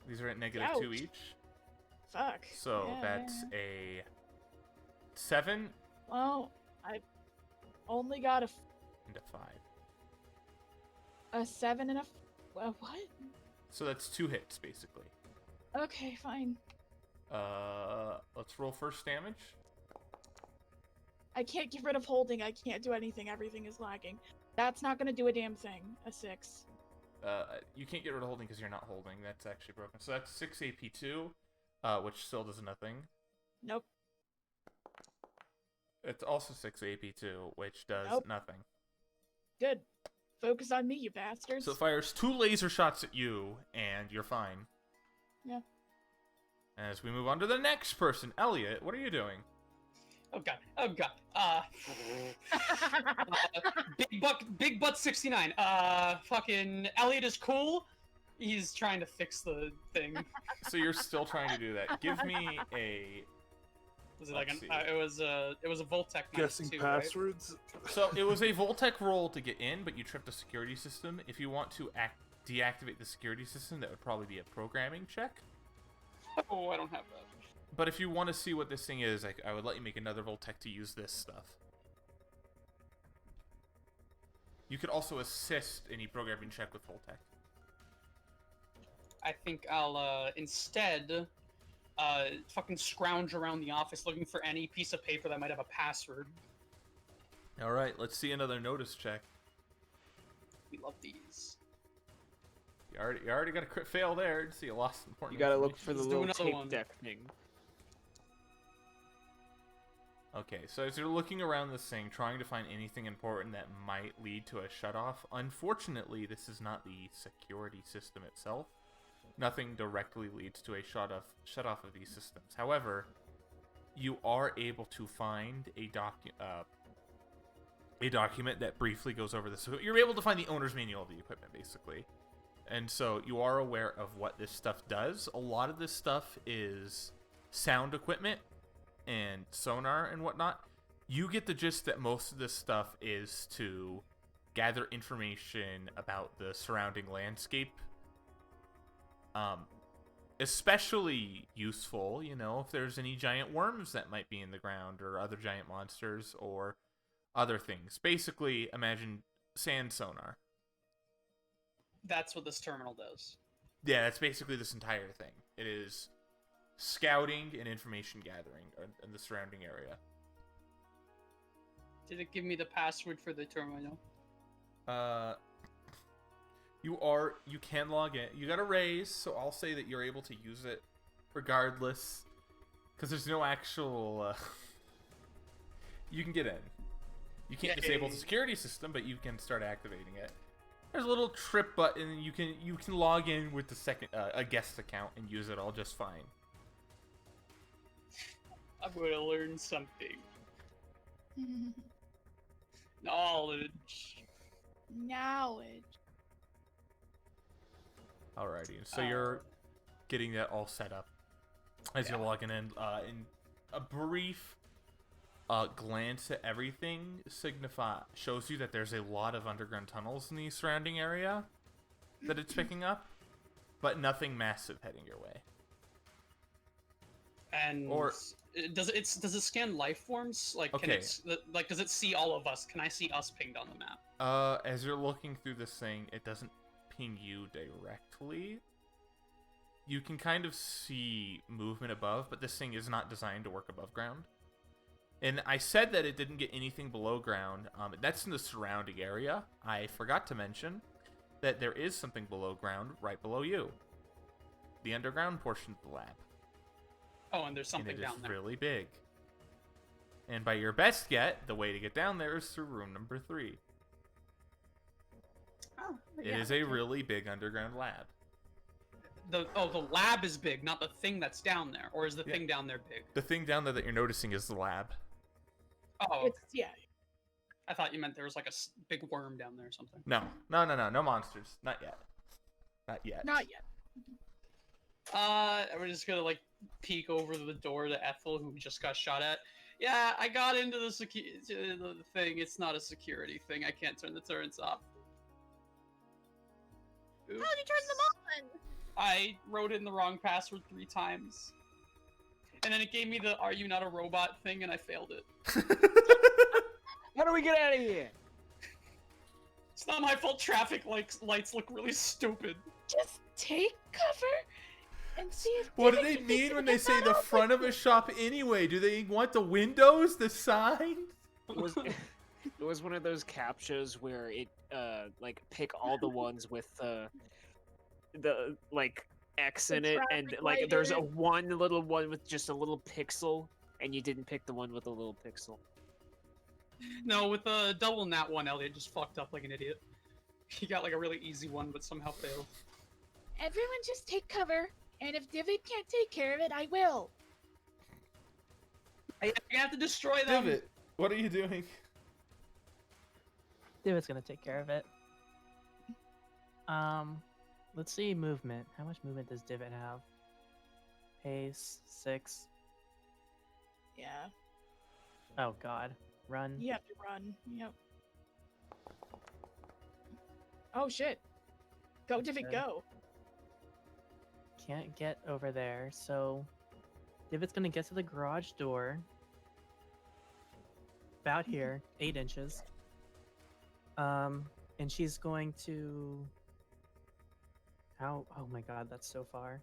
[SPEAKER 1] these are at -2
[SPEAKER 2] Ouch.
[SPEAKER 1] each.
[SPEAKER 2] Fuck.
[SPEAKER 1] So
[SPEAKER 2] Yeah,
[SPEAKER 1] that's
[SPEAKER 2] yeah.
[SPEAKER 1] a 7
[SPEAKER 2] Well, I only got
[SPEAKER 1] and a 5.
[SPEAKER 2] a 7 and a what?
[SPEAKER 1] So that's 2 hits basically.
[SPEAKER 2] Okay, fine.
[SPEAKER 1] Let's roll first damage.
[SPEAKER 2] I can't get rid of holding. I can't do anything. Everything is lagging. That's not gonna do a damn thing. A 6.
[SPEAKER 1] You can't get rid of holding because you're not holding. That's actually broken. So that's 6 AP2, which still does nothing.
[SPEAKER 2] Nope.
[SPEAKER 1] It's also 6 AP2, which does
[SPEAKER 2] Nope.
[SPEAKER 1] nothing.
[SPEAKER 2] Good. Focus on me, you bastards.
[SPEAKER 1] So it fires 2 laser shots at you, and you're fine.
[SPEAKER 2] Yeah.
[SPEAKER 1] As we move on to the next person, Elliot, what are you doing?
[SPEAKER 6] Oh god. Oh god. Big butt 69. Fucking Elliot is cool. He's trying to fix the thing.
[SPEAKER 1] So you're still trying to do that. Give me a
[SPEAKER 6] Was it like
[SPEAKER 1] Let's
[SPEAKER 6] an?
[SPEAKER 1] see.
[SPEAKER 6] It was a Voltec
[SPEAKER 3] Guessing
[SPEAKER 6] -2, right?
[SPEAKER 3] passwords.
[SPEAKER 1] So it was a Voltec roll to get in, but you tripped a security system. If you want to deactivate the security system, that would probably be a programming check.
[SPEAKER 6] Oh, I don't have that.
[SPEAKER 1] But if you want to see what this thing is, I would let you make another Voltec to use this stuff. You could also assist any programming check with Voltec.
[SPEAKER 6] I think I'll instead fucking scrounge around the office looking for any piece of paper that might have a password.
[SPEAKER 1] All right, let's see another notice check.
[SPEAKER 6] We love these.
[SPEAKER 1] You already got a crit fail there. See, you lost important.
[SPEAKER 8] You gotta look for the
[SPEAKER 6] Let's do
[SPEAKER 8] little
[SPEAKER 6] another
[SPEAKER 8] tape
[SPEAKER 6] one.
[SPEAKER 8] deck thing.
[SPEAKER 1] Okay, so as you're looking around this thing, trying to find anything important that might lead to a shutoff, unfortunately, this is not the security system itself. Nothing directly leads to a shutoff of these systems. However, you are able to find a document that briefly goes over this. So you're able to find the owner's manual of the equipment, basically. And so you are aware of what this stuff does. A lot of this stuff is sound equipment and sonar and whatnot. You get the gist that most of this stuff is to gather information about the surrounding landscape. Especially useful, you know, if there's any giant worms that might be in the ground or other giant monsters or other things. Basically, imagine sand sonar.
[SPEAKER 6] That's what this terminal does.
[SPEAKER 1] Yeah, that's basically this entire thing. It is scouting and information gathering in the surrounding area.
[SPEAKER 6] Did it give me the password for the terminal?
[SPEAKER 1] You can log in. You got a raise, so I'll say that you're able to use it regardless, because there's no actual. You can get in. You can't disable the security system, but you can start activating it. There's a little trip button. You can log in with the second a guest account and use it all just fine.
[SPEAKER 6] I'm going to learn something. Knowledge.
[SPEAKER 2] Knowledge.
[SPEAKER 1] Alrighty, so you're getting that all set up as you're logging in. In a brief glance at everything shows you that there's a lot of underground tunnels in the surrounding area that it's picking up, but nothing massive heading your way.
[SPEAKER 6] And does it scan life forms? Like, can does it see all of us? Can I see us pinged on the map?
[SPEAKER 1] As you're looking through this thing, it doesn't ping you directly. You can kind of see movement above, but this thing is not designed to work above ground. And I said that it didn't get anything below ground. That's in the surrounding area. I forgot to mention that there is something below ground right below you. The underground portion of the lab.
[SPEAKER 6] Oh, and there's something down
[SPEAKER 1] And
[SPEAKER 6] there.
[SPEAKER 1] it is really big. And by your best get, the way to get down there is through room number 3.
[SPEAKER 7] Oh,
[SPEAKER 1] It is a really big underground lab.
[SPEAKER 6] The lab is big, not the thing that's down there. Or is the thing down there big?
[SPEAKER 1] The thing down there that you're noticing is the lab.
[SPEAKER 6] Oh,
[SPEAKER 2] It's
[SPEAKER 6] I thought you meant there was like a big worm down there or something.
[SPEAKER 1] No monsters. Not yet.
[SPEAKER 2] not yet.
[SPEAKER 6] We're just gonna like peek over the door to Ethel, who just got shot at. Yeah, I got into the thing. It's not a security thing. I can't turn the turrets off.
[SPEAKER 7] How'd you turn them on?
[SPEAKER 6] I wrote in the wrong password 3 times. And then it gave me the "Are you not a robot?" thing, and I failed it.
[SPEAKER 8] How do we get out of here?
[SPEAKER 6] It's not my fault. Traffic lights look really stupid.
[SPEAKER 2] Just take cover and see if.
[SPEAKER 1] What do
[SPEAKER 2] David
[SPEAKER 1] they
[SPEAKER 2] can
[SPEAKER 1] mean
[SPEAKER 2] fix
[SPEAKER 1] when
[SPEAKER 2] it
[SPEAKER 1] they
[SPEAKER 2] and
[SPEAKER 1] say
[SPEAKER 2] get
[SPEAKER 1] the
[SPEAKER 2] that
[SPEAKER 1] front
[SPEAKER 2] open?
[SPEAKER 1] of a shop anyway? Do they want the windows, the sign?
[SPEAKER 8] It was one of those captchas where it like pick all the ones with the like X in it, and
[SPEAKER 2] traffic
[SPEAKER 8] like
[SPEAKER 2] light
[SPEAKER 8] there's
[SPEAKER 2] in
[SPEAKER 8] a
[SPEAKER 2] it.
[SPEAKER 8] one little one with just a little pixel, and you didn't pick the one with the little pixel.
[SPEAKER 6] No, with the double nat one, Elliot just fucked up like an idiot. He got like a really easy one, but somehow failed.
[SPEAKER 2] Everyone just take cover, and if David can't take care of it, I will.
[SPEAKER 6] I have to destroy them.
[SPEAKER 1] Divot, what are you doing?
[SPEAKER 4] David's gonna take care of it. Let's see movement. How much movement does Divot have? Pace 6.
[SPEAKER 2] Yeah,
[SPEAKER 4] Oh God, run!
[SPEAKER 2] you have to run. Yep. Oh shit! Go, Divot,
[SPEAKER 4] Okay.
[SPEAKER 2] go!
[SPEAKER 4] Can't get over there, so Divot's gonna get to the garage door. About here, 8 inches. And she's going to. How? Oh my God, that's so far.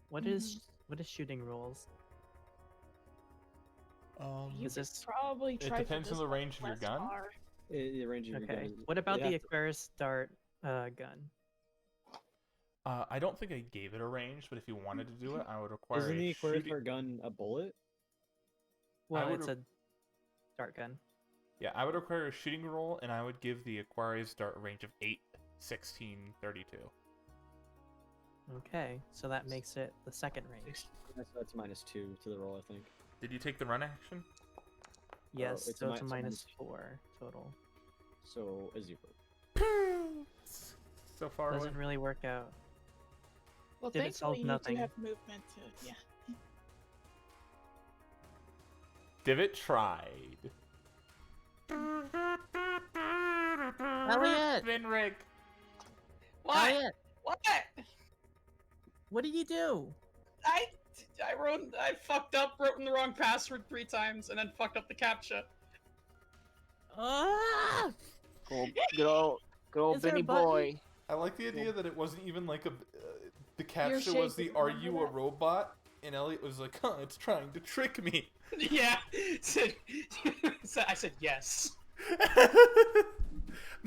[SPEAKER 4] What is shooting rules?
[SPEAKER 2] You
[SPEAKER 4] Is
[SPEAKER 2] could
[SPEAKER 4] this
[SPEAKER 2] probably
[SPEAKER 1] It
[SPEAKER 2] try for
[SPEAKER 1] depends on
[SPEAKER 2] this
[SPEAKER 1] the
[SPEAKER 2] one
[SPEAKER 1] range of your
[SPEAKER 2] less
[SPEAKER 1] gun.
[SPEAKER 2] far.
[SPEAKER 5] The range of your gun
[SPEAKER 4] okay?
[SPEAKER 5] is-
[SPEAKER 4] What about
[SPEAKER 5] it
[SPEAKER 4] the
[SPEAKER 5] has to-
[SPEAKER 4] Aquarius Dart gun?
[SPEAKER 1] I don't think I gave it a range, but if you wanted to do it, I would require
[SPEAKER 5] Isn't
[SPEAKER 1] a
[SPEAKER 5] the Aquarius
[SPEAKER 1] shooting.
[SPEAKER 5] Dart gun a bullet?
[SPEAKER 4] Well,
[SPEAKER 1] would
[SPEAKER 4] it's
[SPEAKER 1] re-
[SPEAKER 4] a dart gun.
[SPEAKER 1] Yeah, I would require a shooting roll, and I would give the Aquarius Dart a range of 8, 16, 32.
[SPEAKER 4] Okay, so that makes it the second range.
[SPEAKER 5] That's -2 to the roll, I think.
[SPEAKER 1] Did you take the run action?
[SPEAKER 4] Yes,
[SPEAKER 5] it's
[SPEAKER 4] so
[SPEAKER 5] a
[SPEAKER 4] it's a
[SPEAKER 5] mi-
[SPEAKER 4] minus
[SPEAKER 5] it's a
[SPEAKER 4] 4 total.
[SPEAKER 5] So a 0.
[SPEAKER 1] So far
[SPEAKER 4] Doesn't
[SPEAKER 1] away.
[SPEAKER 4] really work out.
[SPEAKER 2] Well,
[SPEAKER 4] Divot solves
[SPEAKER 2] thankfully you
[SPEAKER 4] nothing.
[SPEAKER 2] do have movement to. Yeah.
[SPEAKER 1] Divot tried.
[SPEAKER 4] Elliot!
[SPEAKER 1] Vinrick!
[SPEAKER 6] What?
[SPEAKER 4] Elliot,
[SPEAKER 6] What?
[SPEAKER 4] what did you do?
[SPEAKER 6] I fucked up, wrote in the wrong password 3 times, and then fucked up the captcha.
[SPEAKER 4] Ah!
[SPEAKER 8] Good old
[SPEAKER 4] Is there a
[SPEAKER 8] Benny
[SPEAKER 4] button?
[SPEAKER 8] boy.
[SPEAKER 1] I like the idea that it wasn't even like a. The
[SPEAKER 2] Your
[SPEAKER 1] captcha
[SPEAKER 2] shape
[SPEAKER 1] was the
[SPEAKER 2] is
[SPEAKER 1] "Are
[SPEAKER 2] remember
[SPEAKER 1] you a
[SPEAKER 2] that?
[SPEAKER 1] robot?" and Elliot was like, "Huh, it's trying to trick me."
[SPEAKER 6] Yeah. I said yes.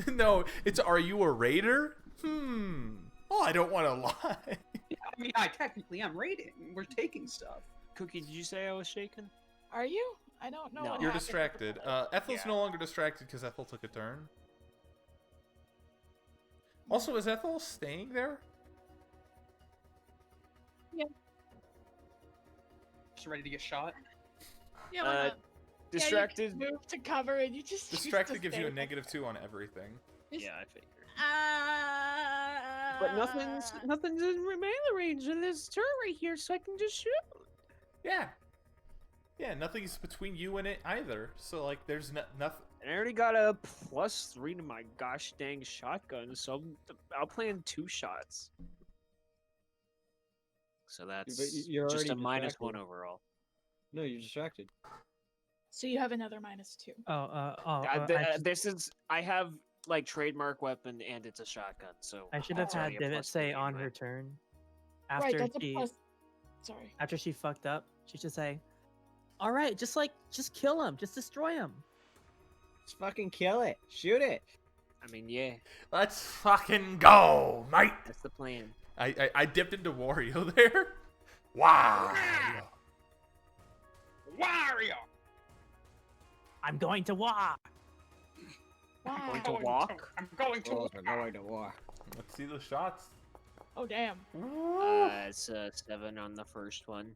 [SPEAKER 1] No, it's "Are you a raider?" Oh, I don't want to lie.
[SPEAKER 6] I mean, I technically am raiding. We're taking stuff.
[SPEAKER 8] Cookie, did you say I was shaken?
[SPEAKER 2] Are you? I don't know.
[SPEAKER 8] No.
[SPEAKER 2] what
[SPEAKER 1] You're
[SPEAKER 2] happened.
[SPEAKER 1] distracted. Ethel's
[SPEAKER 8] Yeah.
[SPEAKER 1] no longer distracted because Ethel took a turn. Also, is Ethel staying there?
[SPEAKER 6] Just ready to get shot.
[SPEAKER 2] Yeah, why not?
[SPEAKER 8] Distracted.
[SPEAKER 2] Yeah, you move to cover and you just.
[SPEAKER 1] Distracted gives you a -2 on everything.
[SPEAKER 8] Yeah, I figured.
[SPEAKER 2] Uh,
[SPEAKER 8] But nothing's in melee range in this turret right here, so I can just shoot.
[SPEAKER 1] Yeah. Yeah, nothing's between you and it either. So like, there's nothing.
[SPEAKER 8] And I already got a +3 to my gosh dang shotgun, so I'll plan 2 shots. So that's
[SPEAKER 5] you're
[SPEAKER 8] just a
[SPEAKER 5] already
[SPEAKER 8] -1
[SPEAKER 5] distracted.
[SPEAKER 8] overall.
[SPEAKER 5] No, you're distracted.
[SPEAKER 2] So you have another -2.
[SPEAKER 8] This is I have like trademark weapon and it's a shotgun, so
[SPEAKER 4] I should have
[SPEAKER 8] it's
[SPEAKER 4] had
[SPEAKER 8] already a
[SPEAKER 4] Divot
[SPEAKER 8] +3
[SPEAKER 4] say on
[SPEAKER 8] anyway.
[SPEAKER 4] her turn.
[SPEAKER 2] Right,
[SPEAKER 4] After
[SPEAKER 2] that's a
[SPEAKER 4] she
[SPEAKER 2] plus. Sorry.
[SPEAKER 4] after she fucked up, she should say, "All right, just kill him, just destroy him."
[SPEAKER 5] Just fucking kill it. Shoot it.
[SPEAKER 8] I mean, yeah,
[SPEAKER 1] Let's fucking go, mate.
[SPEAKER 8] that's the plan.
[SPEAKER 1] I dipped into Wario there. Wow.
[SPEAKER 6] Wario!
[SPEAKER 4] I'm going to walk.
[SPEAKER 2] Wow.
[SPEAKER 8] Going to walk?
[SPEAKER 6] I'm going to walk.
[SPEAKER 5] going to war.
[SPEAKER 1] Let's see the shots.
[SPEAKER 2] Oh damn.
[SPEAKER 8] It's a 7 on the first one.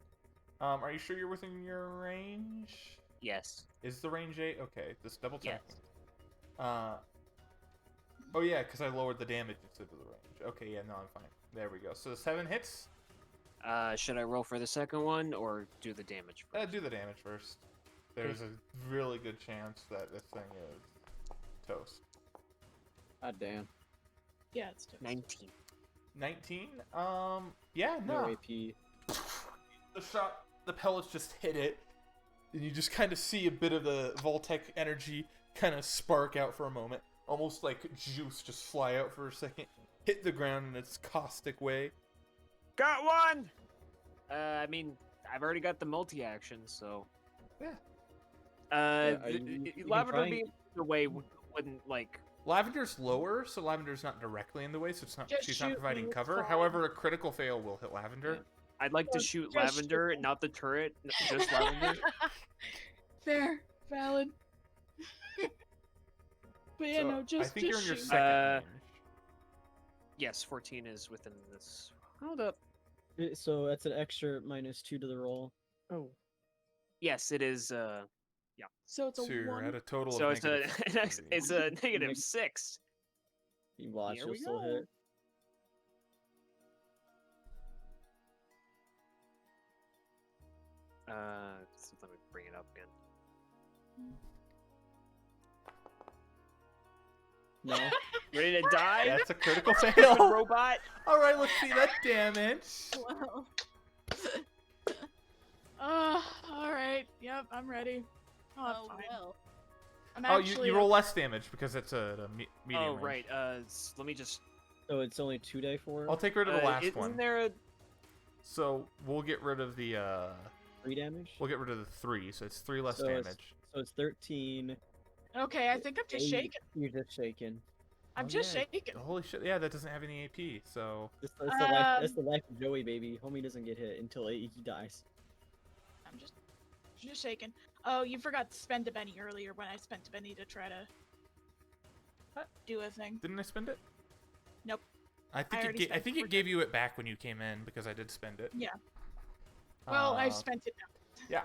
[SPEAKER 1] Are you sure you're within your range?
[SPEAKER 8] Yes.
[SPEAKER 1] Is the range 8? Okay, just double check.
[SPEAKER 8] Yes.
[SPEAKER 1] Oh yeah, because I lowered the damage instead of the range. Okay, yeah, no, I'm fine. There we go. So 7 hits.
[SPEAKER 8] Should I roll for the second one or do the damage first?
[SPEAKER 1] Do the damage first. There's a really good chance that this thing is toast.
[SPEAKER 5] God damn.
[SPEAKER 2] Yeah, it's toast.
[SPEAKER 8] 19.
[SPEAKER 1] 19. Yeah,
[SPEAKER 5] No
[SPEAKER 1] no.
[SPEAKER 5] AP.
[SPEAKER 1] The pellets just hit it, and you just kind of see a bit of the Voltec energy kind of spark out for a moment, almost like juice just fly out for a second, hit the ground in its caustic way.
[SPEAKER 8] Got one! I mean, I've already got the multi-action, so...
[SPEAKER 1] Yeah.
[SPEAKER 5] you can
[SPEAKER 8] Lavender
[SPEAKER 5] try and-
[SPEAKER 8] being the way wouldn't, like...
[SPEAKER 1] Lavender's lower, so Lavender's not directly in the way, so it's not,
[SPEAKER 2] Just
[SPEAKER 1] she's not
[SPEAKER 2] shoot
[SPEAKER 1] providing
[SPEAKER 2] me, it's
[SPEAKER 1] cover.
[SPEAKER 2] fine.
[SPEAKER 1] However, a critical fail will hit Lavender.
[SPEAKER 8] I'd like to
[SPEAKER 2] Well,
[SPEAKER 8] shoot
[SPEAKER 2] just
[SPEAKER 8] Lavender,
[SPEAKER 2] shoot
[SPEAKER 8] not the turret, just Lavender.
[SPEAKER 2] Fair, valid. But yeah,
[SPEAKER 1] So,
[SPEAKER 2] no, just
[SPEAKER 1] I think you're in your
[SPEAKER 2] shoot.
[SPEAKER 1] second range.
[SPEAKER 8] Yes, 14 is within this. Hold up.
[SPEAKER 5] So that's an extra -2 to the roll.
[SPEAKER 4] Oh,
[SPEAKER 8] Yes, it is,
[SPEAKER 2] So it's a
[SPEAKER 1] So you're
[SPEAKER 2] 1.
[SPEAKER 1] at a total
[SPEAKER 8] so
[SPEAKER 1] of
[SPEAKER 8] it's a,
[SPEAKER 1] negative
[SPEAKER 8] it's a negative 6.
[SPEAKER 5] You watch,
[SPEAKER 8] Here
[SPEAKER 5] you'll
[SPEAKER 8] we
[SPEAKER 5] still
[SPEAKER 8] go.
[SPEAKER 5] hit.
[SPEAKER 8] So let me bring it up again.
[SPEAKER 5] No.
[SPEAKER 8] Ready to die?
[SPEAKER 1] That's a critical
[SPEAKER 8] Stupid
[SPEAKER 1] fail.
[SPEAKER 8] robot.
[SPEAKER 1] All right, let's see that damage.
[SPEAKER 7] Wow.
[SPEAKER 2] All right. Yep, I'm ready. Oh,
[SPEAKER 7] Oh
[SPEAKER 2] fine.
[SPEAKER 7] well.
[SPEAKER 2] I'm
[SPEAKER 1] Oh,
[SPEAKER 2] actually.
[SPEAKER 1] you roll less damage because it's a medium
[SPEAKER 8] Oh
[SPEAKER 1] range.
[SPEAKER 8] right. Let me just.
[SPEAKER 5] So it's only 2d4?
[SPEAKER 1] I'll take rid of the last
[SPEAKER 8] isn't
[SPEAKER 1] one.
[SPEAKER 8] there a?
[SPEAKER 1] So we'll get rid of the
[SPEAKER 5] 3 damage?
[SPEAKER 1] we'll get rid of the 3, so it's 3 less
[SPEAKER 5] So it's-
[SPEAKER 1] damage.
[SPEAKER 5] So it's 13.
[SPEAKER 2] Okay, I think I'm just
[SPEAKER 5] 8.
[SPEAKER 2] shaking.
[SPEAKER 5] You're just shaking.
[SPEAKER 2] I'm
[SPEAKER 1] Oh,
[SPEAKER 2] just
[SPEAKER 1] yeah.
[SPEAKER 2] shaking.
[SPEAKER 1] Holy shit! Yeah, that doesn't have any AP. So
[SPEAKER 5] That's the life of Joey, baby. Homie doesn't get hit until he dies.
[SPEAKER 2] I'm just shaking. Oh, you forgot to spend a Benny earlier when I spent a Benny to try to do a thing.
[SPEAKER 1] didn't I spend it?
[SPEAKER 2] Nope.
[SPEAKER 1] I think
[SPEAKER 2] already
[SPEAKER 1] I
[SPEAKER 2] spent
[SPEAKER 1] think
[SPEAKER 2] it.
[SPEAKER 1] it
[SPEAKER 2] We're
[SPEAKER 1] gave you it back when you came in because I did spend it.
[SPEAKER 2] Yeah. Well, I've
[SPEAKER 1] Uh,
[SPEAKER 2] spent it now.
[SPEAKER 1] Yeah.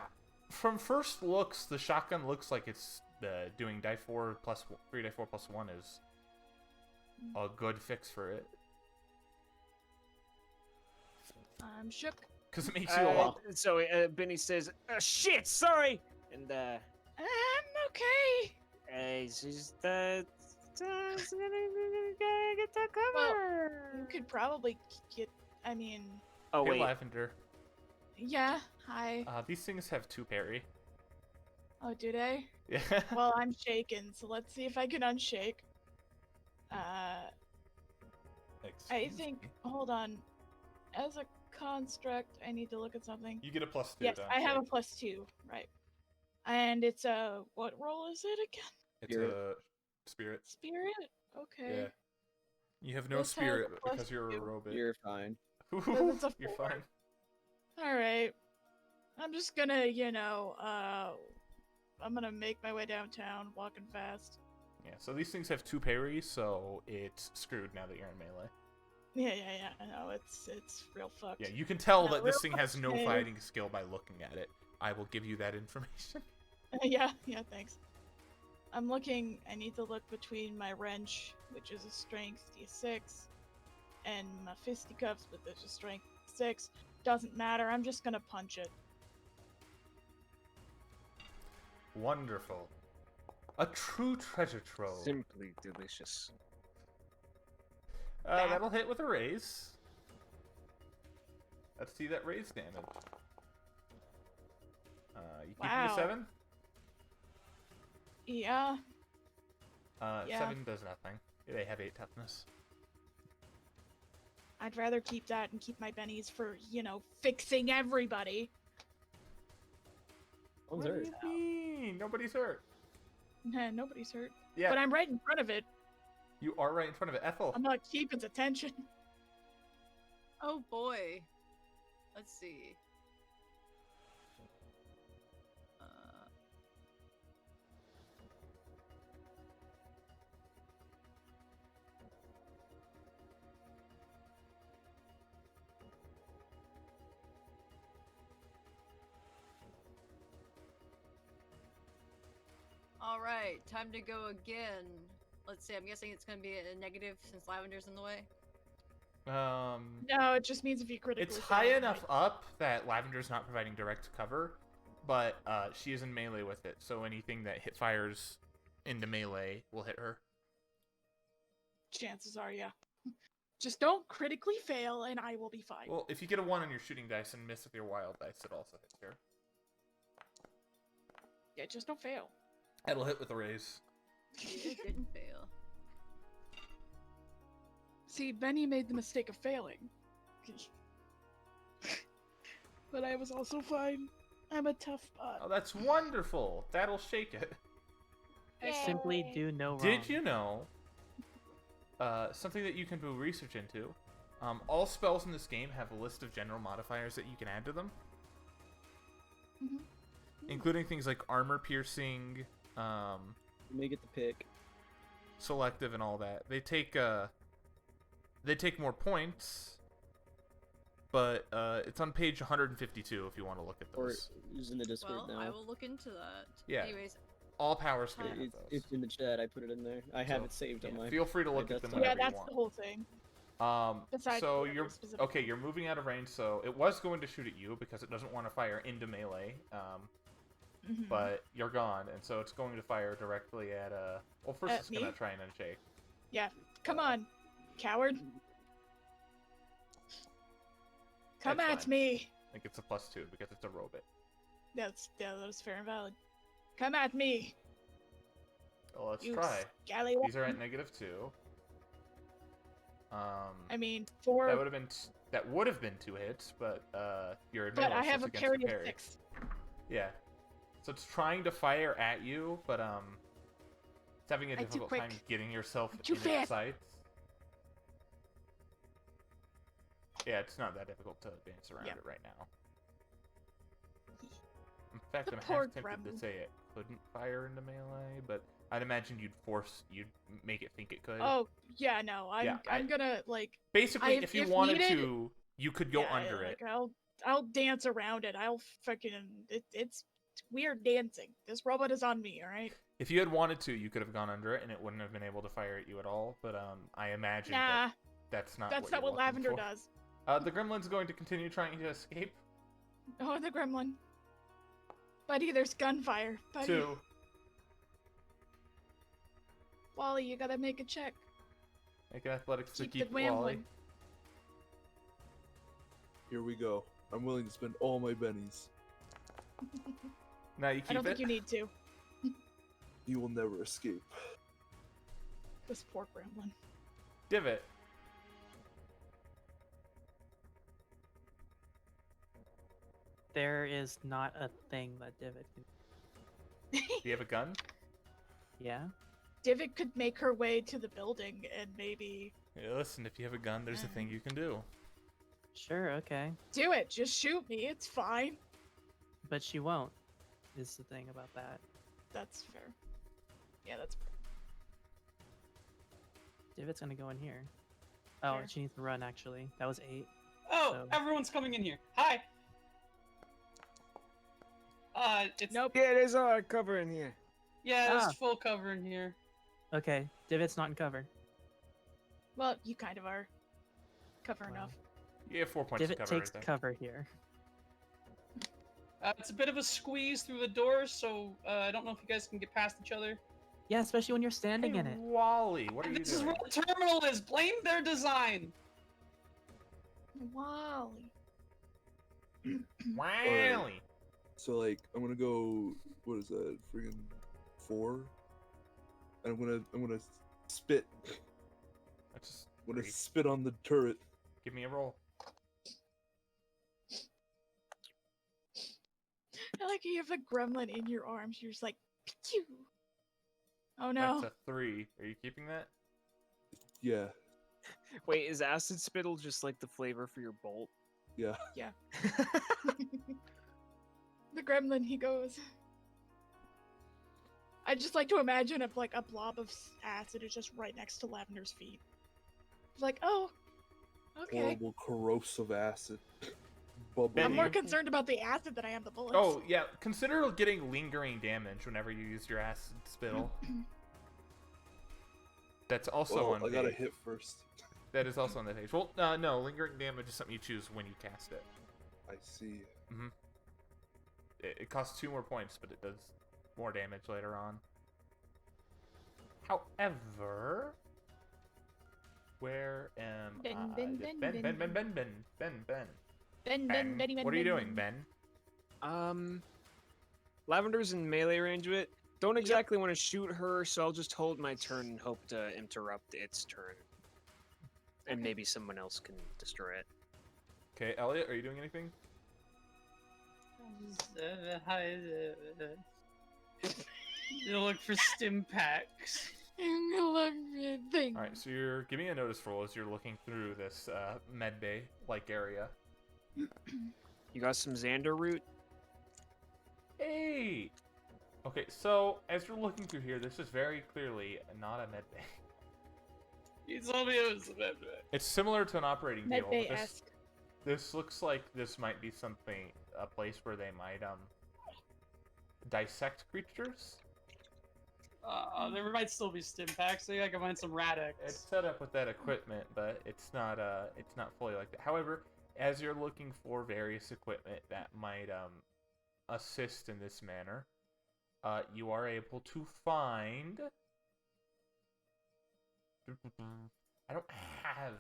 [SPEAKER 1] From first looks, the shotgun looks like it's doing die 4 plus 3 die 4 plus 1 is a good fix for it
[SPEAKER 2] I'm shook.
[SPEAKER 1] because it makes you a lot.
[SPEAKER 8] So Benny says, "Shit, sorry," and
[SPEAKER 2] I'm okay.
[SPEAKER 8] he's just get that cover.
[SPEAKER 2] You could probably get. I mean,
[SPEAKER 8] Oh
[SPEAKER 1] Hey,
[SPEAKER 8] wait,
[SPEAKER 1] Lavender.
[SPEAKER 2] yeah. Hi.
[SPEAKER 1] These things have 2 parry.
[SPEAKER 2] Oh, do they?
[SPEAKER 1] Yeah.
[SPEAKER 2] Well, I'm shaken, so let's see if I can unshake. I
[SPEAKER 1] Excuse
[SPEAKER 2] think.
[SPEAKER 1] me.
[SPEAKER 2] Hold on. As a construct, I need to look at something.
[SPEAKER 1] You get a +2.
[SPEAKER 2] Yes,
[SPEAKER 1] don't
[SPEAKER 2] I have
[SPEAKER 1] you?
[SPEAKER 2] a +2. Right. And it's a what roll is it again?
[SPEAKER 1] It's
[SPEAKER 5] Spirit.
[SPEAKER 1] a spirit.
[SPEAKER 2] Spirit. Okay.
[SPEAKER 1] Yeah. You have no
[SPEAKER 2] This has a
[SPEAKER 1] spirit because you're a
[SPEAKER 2] +2.
[SPEAKER 1] robot.
[SPEAKER 5] You're fine.
[SPEAKER 2] Then it's a
[SPEAKER 1] You're
[SPEAKER 2] 4.
[SPEAKER 1] fine.
[SPEAKER 2] All right. I'm just gonna, I'm gonna make my way downtown, walking fast.
[SPEAKER 1] Yeah. So these things have 2 parries, so it's screwed now that you're in melee.
[SPEAKER 2] Yeah. I know it's real fucked.
[SPEAKER 1] Yeah, you can tell
[SPEAKER 2] Yeah,
[SPEAKER 1] that this
[SPEAKER 2] real
[SPEAKER 1] thing has no
[SPEAKER 2] okay.
[SPEAKER 1] fighting skill by looking at it. I will give you that information.
[SPEAKER 2] yeah. Thanks. I'm looking. I need to look between my wrench, which is a strength D6, and my fisticuffs, which is a strength 6. Doesn't matter. I'm just gonna punch it.
[SPEAKER 1] Wonderful. A true treasure trove.
[SPEAKER 8] simply delicious.
[SPEAKER 1] That'll hit with a raise. Let's see that raise damage. You keep
[SPEAKER 2] Wow.
[SPEAKER 1] the 7?
[SPEAKER 2] Yeah. Yeah.
[SPEAKER 1] 7 does nothing. They have 8 toughness.
[SPEAKER 2] I'd rather keep that and keep my bennies for, fixing everybody.
[SPEAKER 5] One's
[SPEAKER 1] What
[SPEAKER 5] hurt.
[SPEAKER 1] do you mean? Nobody's hurt.
[SPEAKER 2] Nah, nobody's hurt.
[SPEAKER 1] Yeah,
[SPEAKER 2] But I'm right in front of it.
[SPEAKER 1] you are right in front of it. Ethel.
[SPEAKER 2] I'm not keeping its attention.
[SPEAKER 7] Oh boy. Let's see. All right, time to go again. Let's see. I'm guessing it's gonna be a negative since Lavender's in the way.
[SPEAKER 2] No, it just means if you critically
[SPEAKER 1] It's
[SPEAKER 2] fail,
[SPEAKER 1] high
[SPEAKER 2] it
[SPEAKER 1] enough
[SPEAKER 2] might-
[SPEAKER 1] up that Lavender's not providing direct cover, but she is in melee with it, so anything that hit fires into melee will hit her.
[SPEAKER 2] Chances are, yeah. Just don't critically fail, and I will be fine.
[SPEAKER 1] Well, if you get a 1 on your shooting dice and miss with your wild dice, it also hits her.
[SPEAKER 2] Yeah, just don't fail.
[SPEAKER 1] It'll hit with a raise.
[SPEAKER 7] It didn't fail.
[SPEAKER 2] See, Benny made the mistake of failing. But I was also fine. I'm a tough bot.
[SPEAKER 1] Oh, that's wonderful. That'll shake it.
[SPEAKER 4] Simply do no wrong.
[SPEAKER 1] Did you know something that you can do research into? All spells in this game have a list of general modifiers that you can add to them,
[SPEAKER 2] Mhm.
[SPEAKER 1] including things like armor piercing,
[SPEAKER 5] You may get the pick.
[SPEAKER 1] selective, and all that. They take more points, but it's on page 152 if you want to look at
[SPEAKER 5] Or
[SPEAKER 1] those.
[SPEAKER 5] it's in the Discord
[SPEAKER 7] Well, I
[SPEAKER 5] now.
[SPEAKER 7] will look into that.
[SPEAKER 1] Yeah.
[SPEAKER 7] Anyways,
[SPEAKER 1] All powers can
[SPEAKER 7] It-
[SPEAKER 1] have
[SPEAKER 5] It's,
[SPEAKER 1] those.
[SPEAKER 5] it's in the chat. I put it in there. I have
[SPEAKER 1] So,
[SPEAKER 5] it saved on
[SPEAKER 1] yeah,
[SPEAKER 5] my.
[SPEAKER 1] feel free to look
[SPEAKER 5] my
[SPEAKER 1] at them
[SPEAKER 5] desktop.
[SPEAKER 2] Yeah,
[SPEAKER 1] whenever you
[SPEAKER 2] that's
[SPEAKER 1] want.
[SPEAKER 2] the whole thing. Besides
[SPEAKER 1] So
[SPEAKER 2] whatever
[SPEAKER 1] you're
[SPEAKER 2] specific-
[SPEAKER 1] okay. You're moving out of range, so it was going to shoot at you because it doesn't want to fire into melee.
[SPEAKER 2] Mhm.
[SPEAKER 1] But you're gone, and so it's going to fire directly at Well, first
[SPEAKER 2] At
[SPEAKER 1] it's gonna
[SPEAKER 2] me?
[SPEAKER 1] try and unshake.
[SPEAKER 2] Yeah, come on, coward. Come
[SPEAKER 1] That's
[SPEAKER 2] at
[SPEAKER 1] fine.
[SPEAKER 2] me.
[SPEAKER 1] I think it's a +2 because it's a robot.
[SPEAKER 2] That's fair and valid. Come at me,
[SPEAKER 1] Well, let's
[SPEAKER 2] you
[SPEAKER 1] try.
[SPEAKER 2] scallywag.
[SPEAKER 1] These are at -2.
[SPEAKER 2] I mean, four.
[SPEAKER 1] That would have been 2 hits, but you're
[SPEAKER 2] But I have a
[SPEAKER 1] against
[SPEAKER 2] parry
[SPEAKER 1] the
[SPEAKER 2] of 6.
[SPEAKER 1] Yeah. So it's trying to fire at you, but it's having a
[SPEAKER 2] I'm too
[SPEAKER 1] difficult
[SPEAKER 2] quick.
[SPEAKER 1] time getting yourself
[SPEAKER 2] I'm too
[SPEAKER 1] in its
[SPEAKER 2] fast.
[SPEAKER 1] sights. Yeah, it's not that difficult to dance around
[SPEAKER 2] Yeah.
[SPEAKER 1] it right now. In fact,
[SPEAKER 2] The
[SPEAKER 1] I'm
[SPEAKER 2] poor
[SPEAKER 1] half tempted to
[SPEAKER 2] gremlin.
[SPEAKER 1] say it couldn't fire into melee, but I'd imagine you'd make it think it could.
[SPEAKER 2] Oh yeah, no,
[SPEAKER 1] Yeah,
[SPEAKER 2] I'm gonna like.
[SPEAKER 1] Basically, if you wanted
[SPEAKER 2] needed,
[SPEAKER 1] to, you could go
[SPEAKER 2] yeah,
[SPEAKER 1] under
[SPEAKER 2] like,
[SPEAKER 1] it.
[SPEAKER 2] I'll dance around it. I'll fucking it's weird dancing. This robot is on me. All right.
[SPEAKER 1] If you had wanted to, you could have gone under it, and it wouldn't have been able to fire at you at all. But I imagine
[SPEAKER 2] Nah,
[SPEAKER 1] that's not.
[SPEAKER 2] that's
[SPEAKER 1] what
[SPEAKER 2] not
[SPEAKER 1] you're
[SPEAKER 2] what
[SPEAKER 1] looking
[SPEAKER 2] Lavender
[SPEAKER 1] for.
[SPEAKER 2] does.
[SPEAKER 1] The gremlin's going to continue trying to escape.
[SPEAKER 2] Oh, the gremlin. Buddy, there's gunfire. Buddy.
[SPEAKER 1] 2.
[SPEAKER 2] Wally, you gotta make a check.
[SPEAKER 1] Make an athletics to
[SPEAKER 2] Keep the
[SPEAKER 1] keep Wally.
[SPEAKER 2] wambling.
[SPEAKER 3] Here we go. I'm willing to spend all my bennies.
[SPEAKER 1] Now you keep
[SPEAKER 2] I don't
[SPEAKER 1] it.
[SPEAKER 2] think you need to.
[SPEAKER 3] You will never escape.
[SPEAKER 2] This poor gremlin.
[SPEAKER 1] Divot.
[SPEAKER 4] There is not a thing that Divot can.
[SPEAKER 1] Do you have a gun?
[SPEAKER 4] Yeah.
[SPEAKER 2] Divot could make her way to the building and maybe
[SPEAKER 1] Yeah, listen, if you have a gun, there's a thing you can do.
[SPEAKER 4] Sure. Okay.
[SPEAKER 2] do it. Just shoot me. It's fine.
[SPEAKER 4] But she won't. Is the thing about that.
[SPEAKER 2] That's fair. Yeah, that's fair.
[SPEAKER 4] Divot's gonna go in here. Oh,
[SPEAKER 2] Fair.
[SPEAKER 4] she needs to run. Actually, that was 8.
[SPEAKER 6] Oh,
[SPEAKER 4] So-
[SPEAKER 6] everyone's coming in here. Hi. It's
[SPEAKER 2] Nope.
[SPEAKER 8] Yeah, there's a cover in here.
[SPEAKER 6] yeah, there's
[SPEAKER 4] Ah.
[SPEAKER 6] full cover in here.
[SPEAKER 4] Okay. Divot's not in cover.
[SPEAKER 2] Well, you kind of are. Cover
[SPEAKER 4] Wow.
[SPEAKER 2] enough.
[SPEAKER 1] You have 4 points
[SPEAKER 4] Divot
[SPEAKER 1] of cover
[SPEAKER 4] takes
[SPEAKER 1] right there.
[SPEAKER 4] cover here.
[SPEAKER 6] It's a bit of a squeeze through the door, so I don't know if you guys can get past each other.
[SPEAKER 4] Yeah, especially when you're standing
[SPEAKER 1] Hey,
[SPEAKER 4] in it.
[SPEAKER 1] Wally, what are you
[SPEAKER 6] This is
[SPEAKER 1] doing?
[SPEAKER 6] where the terminal is. Blame their design.
[SPEAKER 2] Wally.
[SPEAKER 1] Wally.
[SPEAKER 3] So like, I'm gonna go. What is that? Friggin' 4. And I'm gonna spit.
[SPEAKER 1] That's just
[SPEAKER 3] I'm gonna
[SPEAKER 1] three.
[SPEAKER 3] spit on the turret.
[SPEAKER 1] Give me a roll.
[SPEAKER 2] I like how you have a gremlin in your arms. You're just like, pew. Oh no.
[SPEAKER 1] That's a 3. Are you keeping that?
[SPEAKER 3] Yeah,
[SPEAKER 8] Wait, is acid spittle just like the flavor for your bolt?
[SPEAKER 3] yeah.
[SPEAKER 2] The gremlin, he goes. I just like to imagine if like a blob of acid is just right next to Lavender's feet. It's like, oh, okay.
[SPEAKER 3] Horrible corrosive acid. Bubble.
[SPEAKER 1] Ben,
[SPEAKER 2] I'm more
[SPEAKER 1] you-
[SPEAKER 2] concerned about the acid than I am the bullets.
[SPEAKER 1] Oh, yeah. Consider getting lingering damage whenever you use your acid spittle. That's also
[SPEAKER 3] Well,
[SPEAKER 1] on
[SPEAKER 3] I gotta
[SPEAKER 1] page.
[SPEAKER 3] hit first.
[SPEAKER 1] That is also on the page. Well, no. Lingering damage is something you choose when you cast it.
[SPEAKER 3] I see.
[SPEAKER 1] It costs 2 more points, but it does more damage later on. However, where am
[SPEAKER 2] Ben,
[SPEAKER 1] I?
[SPEAKER 2] Ben,
[SPEAKER 1] Ben,
[SPEAKER 2] Ben,
[SPEAKER 1] Ben,
[SPEAKER 2] Ben,
[SPEAKER 1] Ben, Ben, Ben, Ben, Ben.
[SPEAKER 2] Ben, Benny, Ben,
[SPEAKER 1] What are you
[SPEAKER 2] Ben,
[SPEAKER 1] doing,
[SPEAKER 2] Ben.
[SPEAKER 1] Ben?
[SPEAKER 8] Lavender's in melee range of it. Don't exactly want to shoot her, so I'll just hold my turn and hope to interrupt its turn. And maybe someone else can destroy it.
[SPEAKER 1] Okay, Elliot, are you doing anything?
[SPEAKER 6] You look for stim packs.
[SPEAKER 2] Thing.
[SPEAKER 1] All right, so you're give me a notice roll as you're looking through this med bay like area.
[SPEAKER 8] You got some Xander root?
[SPEAKER 1] Hey. Okay, so as you're looking through here, this is very clearly not a med bay.
[SPEAKER 6] You told me it was a bad.
[SPEAKER 1] It's similar to an operating table. but this,
[SPEAKER 2] Medbay-esque.
[SPEAKER 1] this looks like this might be something, a place where they might dissect creatures.
[SPEAKER 6] There might still be stim packs. So I can find some Radix.
[SPEAKER 1] It's set up with that equipment, but it's not fully like that. However, as you're looking for various equipment that might assist in this manner, you are able to find. I don't have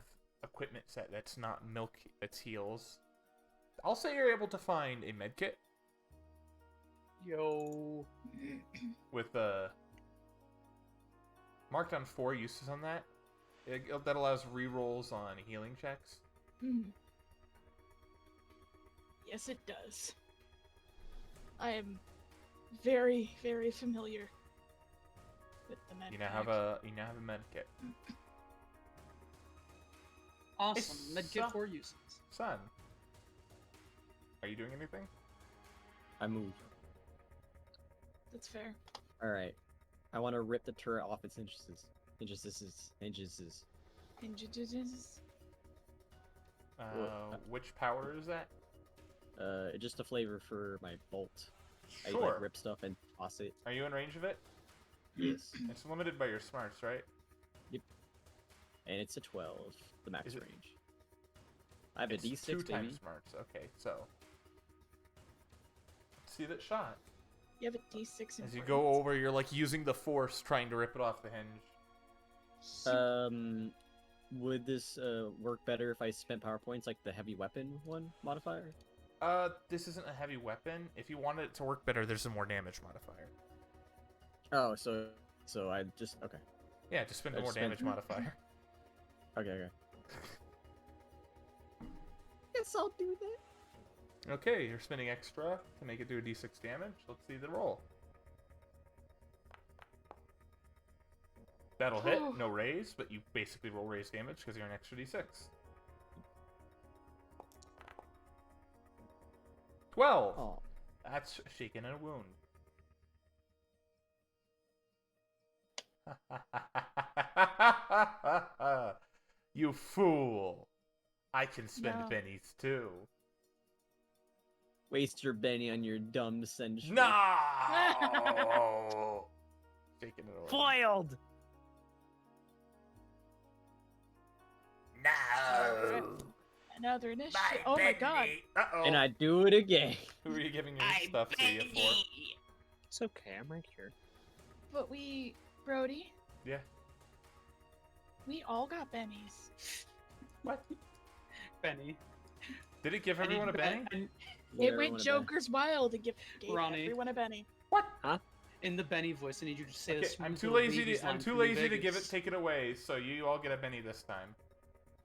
[SPEAKER 1] equipment set that's not milk, that's heals. I'll say you're able to find a medkit
[SPEAKER 6] Yo.
[SPEAKER 1] with marked on 4 uses on that. That allows rerolls on healing checks.
[SPEAKER 2] Yes, it does. I am very, very familiar with the med.
[SPEAKER 1] You now have a medkit.
[SPEAKER 6] Awesome.
[SPEAKER 1] It's
[SPEAKER 6] Medkit 4 uses.
[SPEAKER 1] Son, are you doing anything?
[SPEAKER 5] I move.
[SPEAKER 2] That's fair.
[SPEAKER 5] All right. I want to rip the turret off its hinges. Hinges.
[SPEAKER 1] Which power is that?
[SPEAKER 5] Just a flavor for my bolt. I
[SPEAKER 1] Sure.
[SPEAKER 5] like rip stuff and toss it.
[SPEAKER 1] Are you in range of it?
[SPEAKER 5] Yes.
[SPEAKER 1] It's limited by your smarts, right?
[SPEAKER 5] And it's a 12, the max
[SPEAKER 1] Is it-
[SPEAKER 5] range. I have a
[SPEAKER 1] It's
[SPEAKER 5] D6,
[SPEAKER 1] 2
[SPEAKER 5] baby.
[SPEAKER 1] times smarts. Okay, so let's see that shot.
[SPEAKER 2] You have a D6 in
[SPEAKER 1] As you go over, you're like using the force trying to rip it off the hinge.
[SPEAKER 5] Would this work better if I spent power points like the heavy weapon one modifier?
[SPEAKER 1] This isn't a heavy weapon. If you wanted it to work better, there's a more damage modifier.
[SPEAKER 5] Oh, so I just okay.
[SPEAKER 1] Yeah, just spend
[SPEAKER 5] I
[SPEAKER 1] a more
[SPEAKER 5] just spent-
[SPEAKER 1] damage modifier.
[SPEAKER 5] Okay. Guess I'll do that.
[SPEAKER 1] Okay, you're spending extra to make it do a d6 damage. Let's see the roll. That'll hit, no raise, but you basically roll raise damage because you're an extra d6. 12!
[SPEAKER 5] Oh.
[SPEAKER 1] That's shaking in a wound. You fool! I can spend
[SPEAKER 2] No.
[SPEAKER 1] bennies too.
[SPEAKER 5] Waste your Benny on your dumb sentry.
[SPEAKER 1] No! Shaking it away.
[SPEAKER 4] Foiled!
[SPEAKER 1] No!
[SPEAKER 2] Another initiative. Oh my god.
[SPEAKER 1] Uh-oh.
[SPEAKER 5] And I do it again.
[SPEAKER 1] Who are you giving your stuff to you for?
[SPEAKER 8] It's okay, I'm right here.
[SPEAKER 2] But Brody,
[SPEAKER 1] Yeah.
[SPEAKER 2] we all got bennies.
[SPEAKER 1] What?
[SPEAKER 6] Benny.
[SPEAKER 1] Did it give everyone a Benny?
[SPEAKER 2] It went Joker's wild and gave
[SPEAKER 6] Ronnie.
[SPEAKER 2] everyone a Benny.
[SPEAKER 6] In the Benny voice, I need you to say
[SPEAKER 1] Okay,
[SPEAKER 6] this.
[SPEAKER 1] I'm too lazy to give it, take it away, so you all get a Benny this time.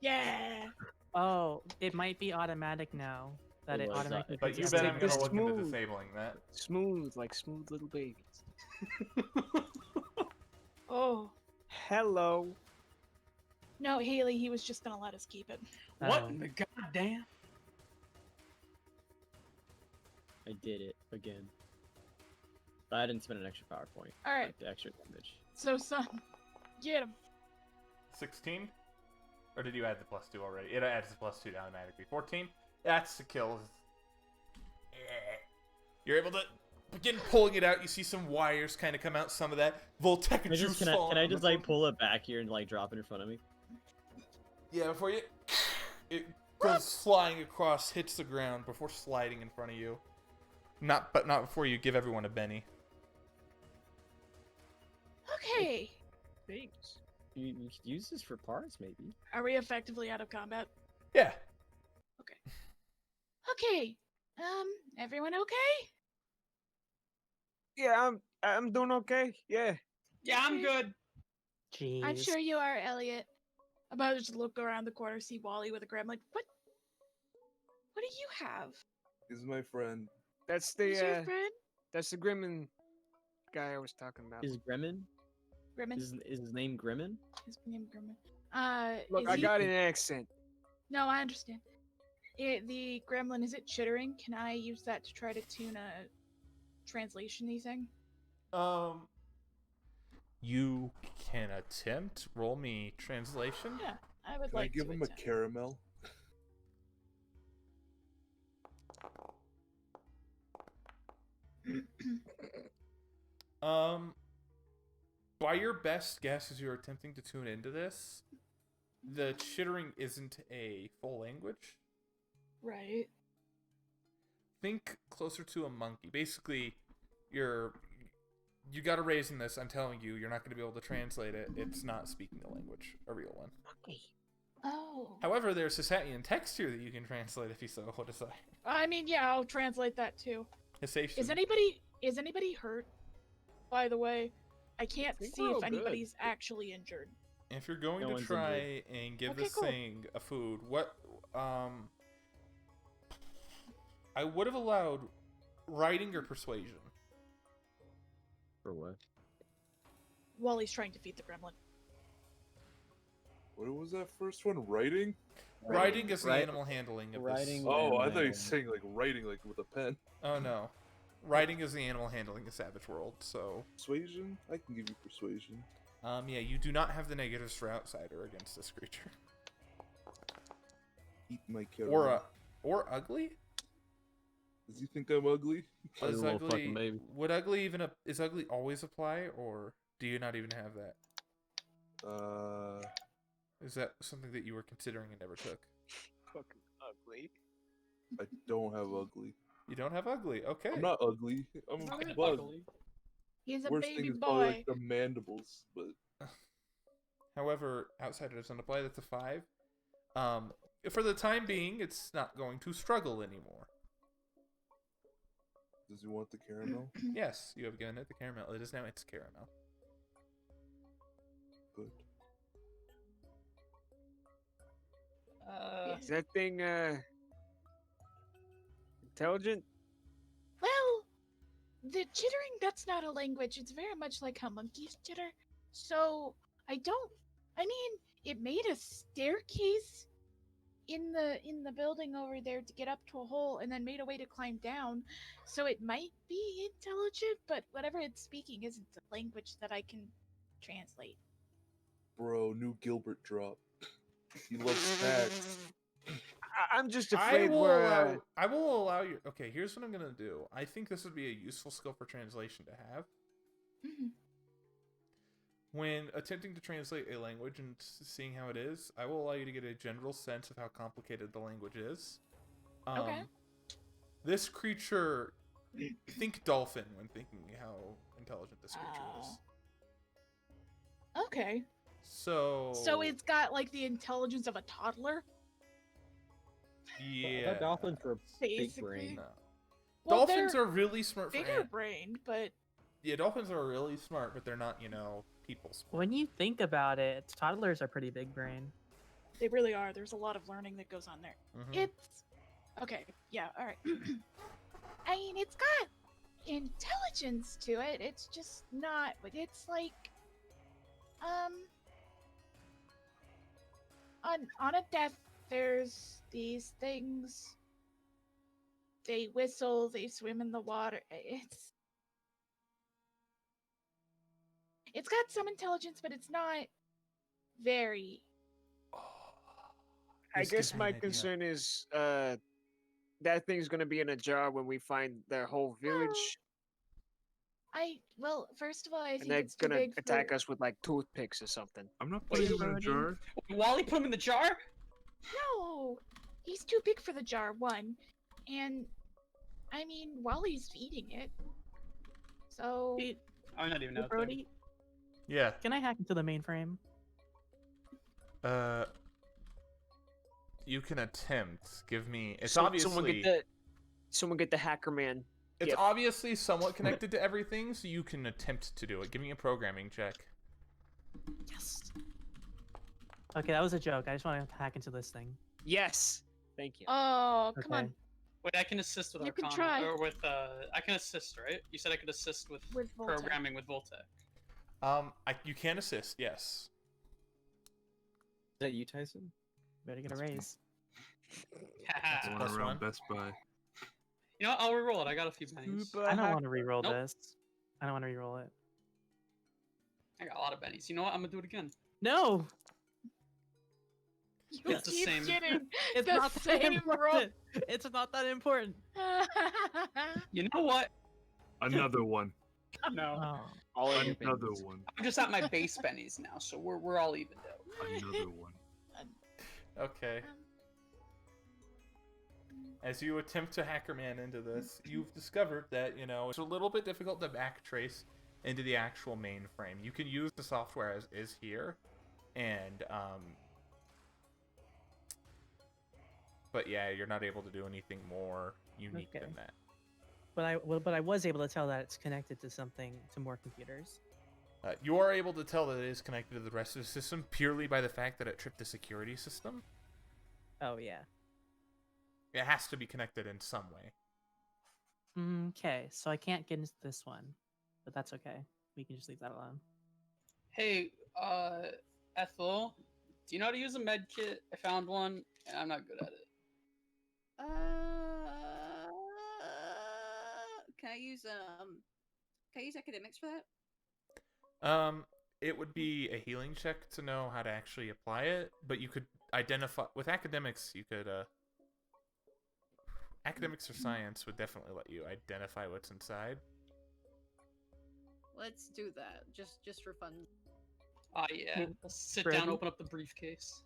[SPEAKER 2] Yeah.
[SPEAKER 4] Oh, it might be automatic now. That it
[SPEAKER 5] was,
[SPEAKER 4] automatically.
[SPEAKER 1] But you
[SPEAKER 4] puts
[SPEAKER 1] bet
[SPEAKER 4] it
[SPEAKER 1] I'm
[SPEAKER 4] in.
[SPEAKER 1] gonna
[SPEAKER 8] It's
[SPEAKER 1] look into
[SPEAKER 8] smooth.
[SPEAKER 1] disabling that.
[SPEAKER 8] Smooth, like smooth little babies.
[SPEAKER 2] Oh.
[SPEAKER 8] Hello.
[SPEAKER 2] No, Haley, he was just gonna let us keep it.
[SPEAKER 6] What
[SPEAKER 4] Oh.
[SPEAKER 6] in the goddamn?
[SPEAKER 5] I did it again. But I didn't spend an extra power point.
[SPEAKER 2] Alright.
[SPEAKER 5] Like the extra damage.
[SPEAKER 2] So, son, get him.
[SPEAKER 1] 16? Or did you add the +2 already? It adds the +2 to automatically. 14? That's the kill. You're able to begin pulling it out. You see some wires kind of come out. Some of that Voltec
[SPEAKER 5] Can I
[SPEAKER 1] juice
[SPEAKER 5] just, can I,
[SPEAKER 1] falling
[SPEAKER 5] can I
[SPEAKER 1] on the
[SPEAKER 5] just like
[SPEAKER 1] floor.
[SPEAKER 5] pull it back here and like drop it in front of me?
[SPEAKER 1] Yeah, before you... It goes flying across, hits the ground before sliding in front of you. Not before you give everyone a Benny.
[SPEAKER 2] Okay.
[SPEAKER 8] Thanks.
[SPEAKER 5] You could use this for parts, maybe.
[SPEAKER 2] Are we effectively out of combat?
[SPEAKER 1] Yeah.
[SPEAKER 2] Okay. Everyone okay?
[SPEAKER 8] Yeah, I'm doing okay. Yeah.
[SPEAKER 6] Yeah, I'm good.
[SPEAKER 4] Jeez.
[SPEAKER 2] I'm sure you are, Elliot. I'm about to just look around the corner, see Wally with a gremlin. Like, what? What do you have?
[SPEAKER 3] This is my friend.
[SPEAKER 8] That's
[SPEAKER 2] Is your
[SPEAKER 8] the
[SPEAKER 2] friend?
[SPEAKER 8] that's the Grimmin guy I was talking about.
[SPEAKER 5] Is Grimmin?
[SPEAKER 2] Grimmin?
[SPEAKER 5] Is his name Grimmin?
[SPEAKER 2] His name Grimmin.
[SPEAKER 8] Look,
[SPEAKER 2] is
[SPEAKER 8] I
[SPEAKER 2] he-
[SPEAKER 8] got an accent.
[SPEAKER 2] No, I understand. The gremlin, is it chittering? Can I use that to try to tune a translation-y thing?
[SPEAKER 1] You can attempt. Roll me translation.
[SPEAKER 2] Yeah, I would
[SPEAKER 3] Can I
[SPEAKER 2] like
[SPEAKER 3] give
[SPEAKER 2] to
[SPEAKER 3] him a
[SPEAKER 2] attempt.
[SPEAKER 3] caramel?
[SPEAKER 1] by your best guess as you're attempting to tune into this, the chittering isn't a full language.
[SPEAKER 2] Right.
[SPEAKER 1] Think closer to a monkey. Basically, you got a raise in this. I'm telling you, you're not going to be able to translate it. It's not speaking the language, a real one.
[SPEAKER 2] Oh.
[SPEAKER 1] However, there's Hissatian text here that you can translate if you so want to say.
[SPEAKER 2] I mean, yeah, I'll translate that too.
[SPEAKER 1] Hissatian.
[SPEAKER 2] Is anybody hurt? By the way, I can't
[SPEAKER 8] think
[SPEAKER 2] see
[SPEAKER 8] we're all
[SPEAKER 2] if
[SPEAKER 8] good.
[SPEAKER 2] anybody's actually injured.
[SPEAKER 1] If you're going
[SPEAKER 5] No
[SPEAKER 1] to
[SPEAKER 5] one's
[SPEAKER 1] try and give
[SPEAKER 2] Okay,
[SPEAKER 1] this
[SPEAKER 2] cool.
[SPEAKER 1] thing a food, what I would have allowed writing or persuasion.
[SPEAKER 5] For what?
[SPEAKER 2] Wally's trying to feed the gremlin.
[SPEAKER 3] What was that first one? Writing?
[SPEAKER 1] Writing is the
[SPEAKER 5] Right.
[SPEAKER 1] animal handling of
[SPEAKER 5] Writing.
[SPEAKER 1] this.
[SPEAKER 3] Oh, I thought you were
[SPEAKER 5] And,
[SPEAKER 3] saying like writing, like with a pen.
[SPEAKER 1] Oh no. Writing is the animal handling of Savage World, so
[SPEAKER 3] Persuasion? I can give you persuasion.
[SPEAKER 1] yeah, you do not have the negatives for outsider against this creature.
[SPEAKER 3] Eat my carrot.
[SPEAKER 1] Or ugly?
[SPEAKER 3] Does he think I'm ugly?
[SPEAKER 5] Like a
[SPEAKER 1] Is
[SPEAKER 5] little
[SPEAKER 1] ugly
[SPEAKER 5] fucking baby.
[SPEAKER 1] would ugly even is ugly always apply, or do you not even have that? Is that something that you were considering and never took?
[SPEAKER 9] Fucking ugly.
[SPEAKER 3] I don't have ugly.
[SPEAKER 1] You don't have ugly. Okay.
[SPEAKER 3] I'm not ugly. I'm
[SPEAKER 6] Not
[SPEAKER 3] a
[SPEAKER 6] even
[SPEAKER 3] bug.
[SPEAKER 6] ugly.
[SPEAKER 2] He's a
[SPEAKER 3] Worst thing
[SPEAKER 2] baby
[SPEAKER 3] is probably
[SPEAKER 2] boy.
[SPEAKER 3] like the mandibles, but
[SPEAKER 1] However, outsider doesn't apply. That's a 5. For the time being, it's not going to struggle anymore.
[SPEAKER 3] does he want the caramel?
[SPEAKER 1] Yes, you have given it the caramel. It is now its caramel.
[SPEAKER 3] Good.
[SPEAKER 8] Is that thing intelligent?
[SPEAKER 2] Well, the chittering, that's not a language. It's very much like how monkeys chitter. So, I mean, it made a staircase in the building over there to get up to a hole and then made a way to climb down. So it might be intelligent, but whatever it's speaking isn't a language that I can translate.
[SPEAKER 3] Bro, new Gilbert drop. He loves snacks.
[SPEAKER 8] I'm just afraid we're.
[SPEAKER 1] I will allow you. Okay, here's what I'm gonna do. I think this would be a useful skill for translation to have.
[SPEAKER 2] Mhm.
[SPEAKER 1] When attempting to translate a language and seeing how it is, I will allow you to get a general sense of how complicated the language is.
[SPEAKER 2] Okay.
[SPEAKER 1] This creature, think dolphin when thinking how intelligent this creature is.
[SPEAKER 2] Okay.
[SPEAKER 1] So
[SPEAKER 2] it's got like the intelligence of a toddler.
[SPEAKER 1] yeah.
[SPEAKER 5] Dolphins were big
[SPEAKER 2] Basically.
[SPEAKER 5] brain.
[SPEAKER 1] No.
[SPEAKER 2] Well,
[SPEAKER 1] Dolphins
[SPEAKER 2] they're
[SPEAKER 1] are really smart for
[SPEAKER 2] bigger brained, but
[SPEAKER 1] Yeah, dolphins are really smart, but they're not, people smart.
[SPEAKER 4] When you think about it, toddlers are pretty big brain.
[SPEAKER 2] they really are. There's a lot of learning that goes on there.
[SPEAKER 1] Mhm.
[SPEAKER 2] It's okay. Yeah. All right. I mean, it's got intelligence to it. It's just not. But it's like, on a death, there's these things. They whistle. They swim in the water. It's got some intelligence, but it's not very.
[SPEAKER 8] I
[SPEAKER 1] This
[SPEAKER 8] guess
[SPEAKER 1] gives me
[SPEAKER 8] my
[SPEAKER 1] an idea.
[SPEAKER 8] concern is that thing's gonna be in a jar when we find their whole village,
[SPEAKER 2] Well, first of all, I
[SPEAKER 8] and
[SPEAKER 2] think
[SPEAKER 8] they're
[SPEAKER 2] it's too
[SPEAKER 8] gonna
[SPEAKER 2] big
[SPEAKER 8] attack
[SPEAKER 2] for...
[SPEAKER 8] us with like toothpicks or something.
[SPEAKER 3] I'm not
[SPEAKER 6] Wait,
[SPEAKER 3] putting him in a jar.
[SPEAKER 6] Wally put him in the jar?
[SPEAKER 2] No, he's too big for the jar. One, and I mean, Wally's feeding it, so
[SPEAKER 4] Hey,
[SPEAKER 6] I'm not even out
[SPEAKER 4] Brody,
[SPEAKER 1] Yeah.
[SPEAKER 4] can I hack into the mainframe?
[SPEAKER 1] You can attempt. Give me. It's
[SPEAKER 8] So-
[SPEAKER 1] obviously.
[SPEAKER 8] someone get the hacker man.
[SPEAKER 1] It's
[SPEAKER 8] Yep.
[SPEAKER 1] obviously somewhat connected to everything, so you can attempt to do it. Give me a programming check.
[SPEAKER 4] Yes. Okay, that was a joke. I just want to hack into this thing.
[SPEAKER 8] Yes. Thank you.
[SPEAKER 2] oh, come
[SPEAKER 4] Okay.
[SPEAKER 2] on,
[SPEAKER 6] Wait, I can assist with
[SPEAKER 2] You can
[SPEAKER 6] Arcana,
[SPEAKER 2] try.
[SPEAKER 6] or with I can assist, right? You said I could assist with
[SPEAKER 2] with Volta.
[SPEAKER 6] programming with Voltec.
[SPEAKER 1] You can assist. Yes.
[SPEAKER 5] Is that you, Tyson?
[SPEAKER 4] Better get a raise.
[SPEAKER 1] That's
[SPEAKER 3] One
[SPEAKER 1] plus
[SPEAKER 3] around
[SPEAKER 1] one.
[SPEAKER 3] Best Buy.
[SPEAKER 6] You know what? I'll reroll it. I got a few pennies.
[SPEAKER 4] I don't want to re-roll
[SPEAKER 6] Nope.
[SPEAKER 4] this. I don't want to re-roll it.
[SPEAKER 6] I got a lot of pennies. You know what? I'm gonna do it again.
[SPEAKER 4] No,
[SPEAKER 2] You
[SPEAKER 6] It's the
[SPEAKER 2] keep
[SPEAKER 6] same.
[SPEAKER 2] getting
[SPEAKER 4] it's
[SPEAKER 2] the
[SPEAKER 4] not that
[SPEAKER 2] same roll.
[SPEAKER 4] important. It's not that important.
[SPEAKER 6] You know what?
[SPEAKER 3] Another one.
[SPEAKER 6] No.
[SPEAKER 4] Oh.
[SPEAKER 5] All in your
[SPEAKER 3] Another
[SPEAKER 5] pennies.
[SPEAKER 3] one.
[SPEAKER 6] I'm just at my base pennies now, so we're all evened out.
[SPEAKER 3] Another one.
[SPEAKER 1] Okay. As you attempt to Hackerman into this, you've discovered that, it's a little bit difficult to backtrace into the actual mainframe. You can use the software as is here, and, but yeah, you're not able to do anything more unique
[SPEAKER 4] Okay.
[SPEAKER 1] than that.
[SPEAKER 4] But I was able to tell that it's connected to more computers.
[SPEAKER 1] You are able to tell that it is connected to the rest of the system purely by the fact that it tripped the security system.
[SPEAKER 4] Oh yeah.
[SPEAKER 1] It has to be connected in some way.
[SPEAKER 4] Okay, so I can't get into this one, but that's okay. We can just leave that alone.
[SPEAKER 6] Hey, Ethel, do you know how to use a med kit? I found one, and I'm not good at it.
[SPEAKER 7] Can I use academics for that?
[SPEAKER 1] It would be a healing check to know how to actually apply it, but you could identify with academics. You could academics or science would definitely let you identify what's inside.
[SPEAKER 7] Let's do that, just for fun.
[SPEAKER 6] Ah, yeah.
[SPEAKER 4] Hey,
[SPEAKER 6] Let's sit
[SPEAKER 4] Brady?
[SPEAKER 6] down, open up the briefcase.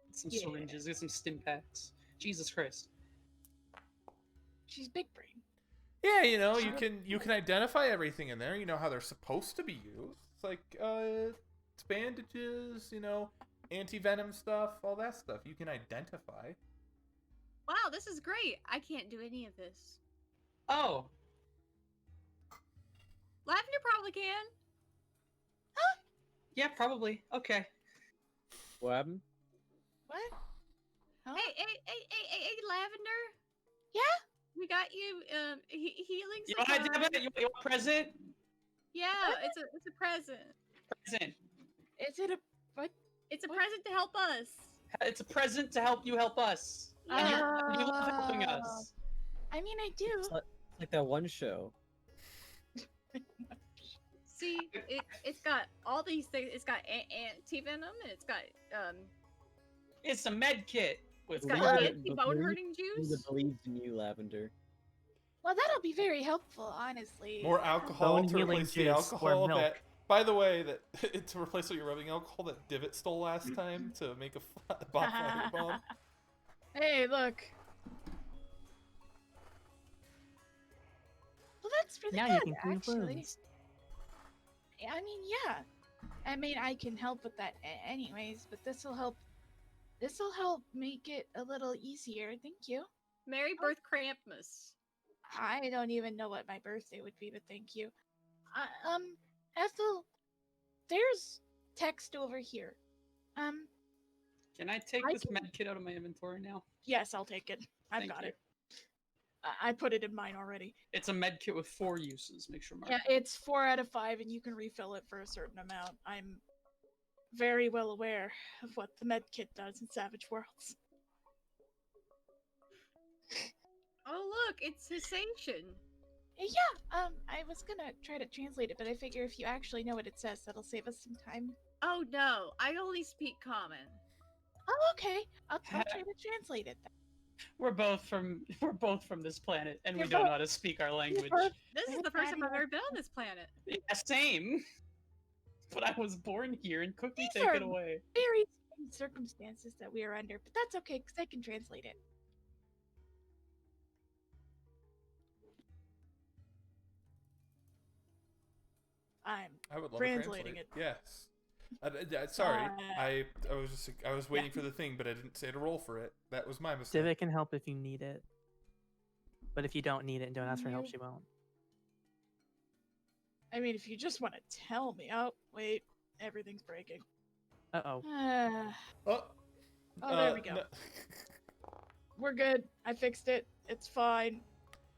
[SPEAKER 6] Get some
[SPEAKER 2] Yeah.
[SPEAKER 6] syringes, get some stim packs. Jesus Christ.
[SPEAKER 2] She's big brain.
[SPEAKER 1] Yeah, you can identify everything in there. You know how they're supposed to be used. It's like it's bandages, anti-venom stuff, all that stuff. You can identify.
[SPEAKER 7] Wow, this is great. I can't do any of this.
[SPEAKER 6] Oh,
[SPEAKER 7] Lavender probably can.
[SPEAKER 6] yeah, probably. Okay.
[SPEAKER 5] What happened?
[SPEAKER 2] What? Huh?
[SPEAKER 7] Hey, Lavender.
[SPEAKER 2] Yeah?
[SPEAKER 7] We got you healing
[SPEAKER 6] You want to
[SPEAKER 7] supplies.
[SPEAKER 6] do it? You want a present?
[SPEAKER 7] Yeah, it's a present.
[SPEAKER 6] Present.
[SPEAKER 2] Is it a what?
[SPEAKER 7] It's a present to help us.
[SPEAKER 6] It's a present to help you help us. And you love helping us.
[SPEAKER 2] I mean, I do.
[SPEAKER 5] It's like that one show.
[SPEAKER 7] See, it's got all these things. It's got anti-venom, and it's got
[SPEAKER 6] It's a med kit with
[SPEAKER 7] it's got
[SPEAKER 5] Believe it,
[SPEAKER 7] anti-bone hurting
[SPEAKER 5] Linda
[SPEAKER 7] juice.
[SPEAKER 5] believes in you, Lavender.
[SPEAKER 2] Well, that'll be very helpful, honestly.
[SPEAKER 1] More alcohol
[SPEAKER 4] Bone
[SPEAKER 1] to
[SPEAKER 4] healing
[SPEAKER 1] replace the
[SPEAKER 4] juice or
[SPEAKER 1] alcohol
[SPEAKER 4] milk.
[SPEAKER 1] that. By the way, that to replace what you're rubbing alcohol that Divot stole last time to make a bonfire bomb.
[SPEAKER 2] Hey, look. Well, that's really
[SPEAKER 4] Now
[SPEAKER 2] good,
[SPEAKER 4] you can clean
[SPEAKER 2] actually.
[SPEAKER 4] wounds.
[SPEAKER 2] I mean, yeah. I mean, I can help with that anyways, but this will help. This will help make it a little easier. Thank you.
[SPEAKER 7] Merry birth, Krampus.
[SPEAKER 2] I don't even know what my birthday would be, but thank you. Ethel, there's text over here.
[SPEAKER 6] Can I take
[SPEAKER 2] I
[SPEAKER 6] this
[SPEAKER 2] can-
[SPEAKER 6] med kit out of my inventory now?
[SPEAKER 2] Yes, I'll take it. I've
[SPEAKER 6] Thank
[SPEAKER 2] got
[SPEAKER 6] you.
[SPEAKER 2] it. I put it in mine already.
[SPEAKER 6] It's a med kit with 4 uses. Make sure.
[SPEAKER 2] Yeah, it's 4 out of 5, and you can refill it for a certain amount. I'm very well aware of what the med kit does in Savage Worlds.
[SPEAKER 7] Oh look, it's cessation.
[SPEAKER 2] Yeah, I was gonna try to translate it, but I figure if you actually know what it says, that'll save us some time.
[SPEAKER 7] Oh no, I only speak common.
[SPEAKER 2] Oh, okay. I'll try to translate it then.
[SPEAKER 6] We're both from this planet, and we
[SPEAKER 2] You're
[SPEAKER 6] don't know
[SPEAKER 2] both-
[SPEAKER 6] how to speak our language.
[SPEAKER 2] both-
[SPEAKER 7] This is the first time I've ever been on this planet.
[SPEAKER 6] Yeah, same. But I was born here, and Cookie
[SPEAKER 2] These
[SPEAKER 6] take
[SPEAKER 2] are-
[SPEAKER 6] it away.
[SPEAKER 2] Very strange circumstances that we are under, but that's okay, because I can translate it. I'm
[SPEAKER 1] I would love
[SPEAKER 2] translating
[SPEAKER 1] to translate. Yes. Sorry, I was waiting for the thing, but I didn't say to roll for it. That was my mistake.
[SPEAKER 4] Divot can help if you need it. But if you don't need it and don't ask for help,
[SPEAKER 2] You-
[SPEAKER 4] she won't.
[SPEAKER 2] I mean, if you just want to tell me. Oh, wait. Everything's breaking.
[SPEAKER 4] Uh-oh.
[SPEAKER 1] Oh,
[SPEAKER 2] There we go.
[SPEAKER 1] no-
[SPEAKER 2] We're good. I fixed it. It's fine.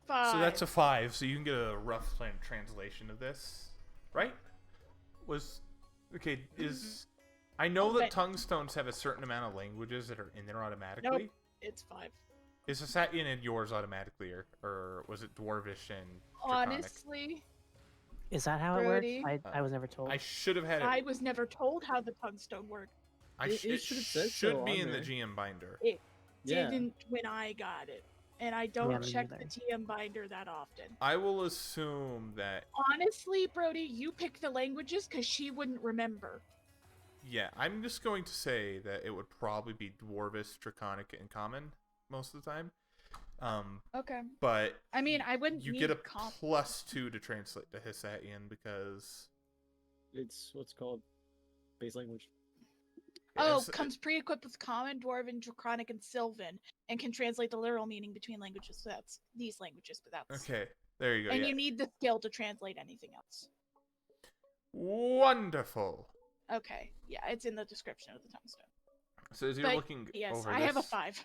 [SPEAKER 2] Fine.
[SPEAKER 1] So that's a 5. So you can get a rough translation of this, right? Is I know that
[SPEAKER 2] but-
[SPEAKER 1] tongue stones have a certain amount of languages that are in there automatically.
[SPEAKER 2] It's 5.
[SPEAKER 1] Is Sasakian in yours automatically, or was it Dwarvish and Draconic?
[SPEAKER 2] Honestly,
[SPEAKER 4] Is that how
[SPEAKER 2] Brody?
[SPEAKER 4] it works? I was never told.
[SPEAKER 1] I should have had it.
[SPEAKER 2] I was never told how the tungstone worked.
[SPEAKER 1] I
[SPEAKER 5] It
[SPEAKER 1] it
[SPEAKER 5] should have said
[SPEAKER 1] should
[SPEAKER 5] so
[SPEAKER 1] be
[SPEAKER 5] on
[SPEAKER 1] in the
[SPEAKER 5] there.
[SPEAKER 1] GM binder.
[SPEAKER 5] Yeah.
[SPEAKER 2] Didn't when I got it. and I don't
[SPEAKER 4] me
[SPEAKER 2] check
[SPEAKER 4] neither.
[SPEAKER 2] the TM binder that often.
[SPEAKER 1] I will assume that,
[SPEAKER 2] Honestly, Brody, you pick the languages because she wouldn't remember.
[SPEAKER 1] yeah, I'm just going to say that it would probably be Dwarvish, Draconic, and Common most of the time.
[SPEAKER 2] Okay.
[SPEAKER 1] But
[SPEAKER 2] I mean, I wouldn't
[SPEAKER 1] you
[SPEAKER 2] need
[SPEAKER 1] get a
[SPEAKER 2] comp.
[SPEAKER 1] +2 to translate to Hissatian because...
[SPEAKER 5] It's what's called base language.
[SPEAKER 2] Oh,
[SPEAKER 1] it's-
[SPEAKER 2] comes pre-equipped with Common, Dwarven, Draconic, and Sylvan, and can translate the literal meaning between languages. So that's these languages, but that's
[SPEAKER 1] Okay, there you go.
[SPEAKER 2] and
[SPEAKER 1] Yeah.
[SPEAKER 2] you need the skill to translate anything else.
[SPEAKER 1] Wonderful.
[SPEAKER 2] Okay, yeah, it's in the description of the tombstone.
[SPEAKER 1] So as you're
[SPEAKER 2] But
[SPEAKER 1] looking
[SPEAKER 2] yes,
[SPEAKER 1] over
[SPEAKER 2] I
[SPEAKER 1] this,
[SPEAKER 2] have a 5.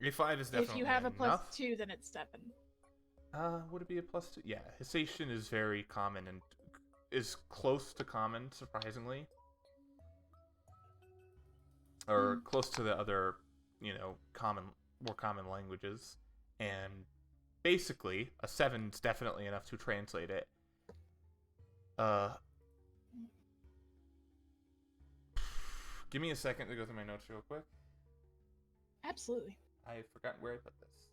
[SPEAKER 1] A 5 is definitely
[SPEAKER 2] If you have a
[SPEAKER 1] enough.
[SPEAKER 2] +2, then it's 7.
[SPEAKER 1] Would it be a +2? Yeah, Hissatian is very common and is close to common, surprisingly. Or close to the other, more common languages. And basically, a 7 is definitely enough to translate it. Give me a second to go through my notes real quick.
[SPEAKER 2] Absolutely.
[SPEAKER 1] I forgot where I put this.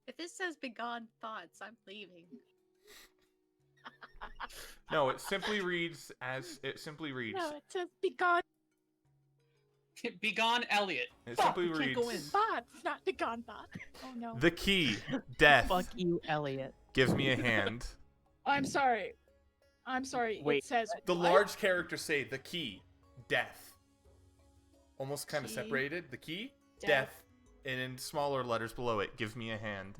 [SPEAKER 7] If this says begone thoughts, I'm leaving.
[SPEAKER 1] No, it simply reads as it simply reads.
[SPEAKER 2] No, it says begone
[SPEAKER 6] Begone, Elliot.
[SPEAKER 1] It
[SPEAKER 6] Fuck,
[SPEAKER 1] simply
[SPEAKER 6] we can't go in.
[SPEAKER 1] reads.
[SPEAKER 2] thoughts, not begone thoughts. Oh no.
[SPEAKER 1] The key, death.
[SPEAKER 4] Fuck you, Elliot.
[SPEAKER 1] Gives me a hand.
[SPEAKER 2] I'm sorry. I'm sorry.
[SPEAKER 8] Wait.
[SPEAKER 2] It says
[SPEAKER 1] The
[SPEAKER 2] what?
[SPEAKER 1] large characters say the key, death. Almost kind of
[SPEAKER 2] Key,
[SPEAKER 1] separated. The key,
[SPEAKER 2] death.
[SPEAKER 1] death. And in smaller letters below it, give me a hand.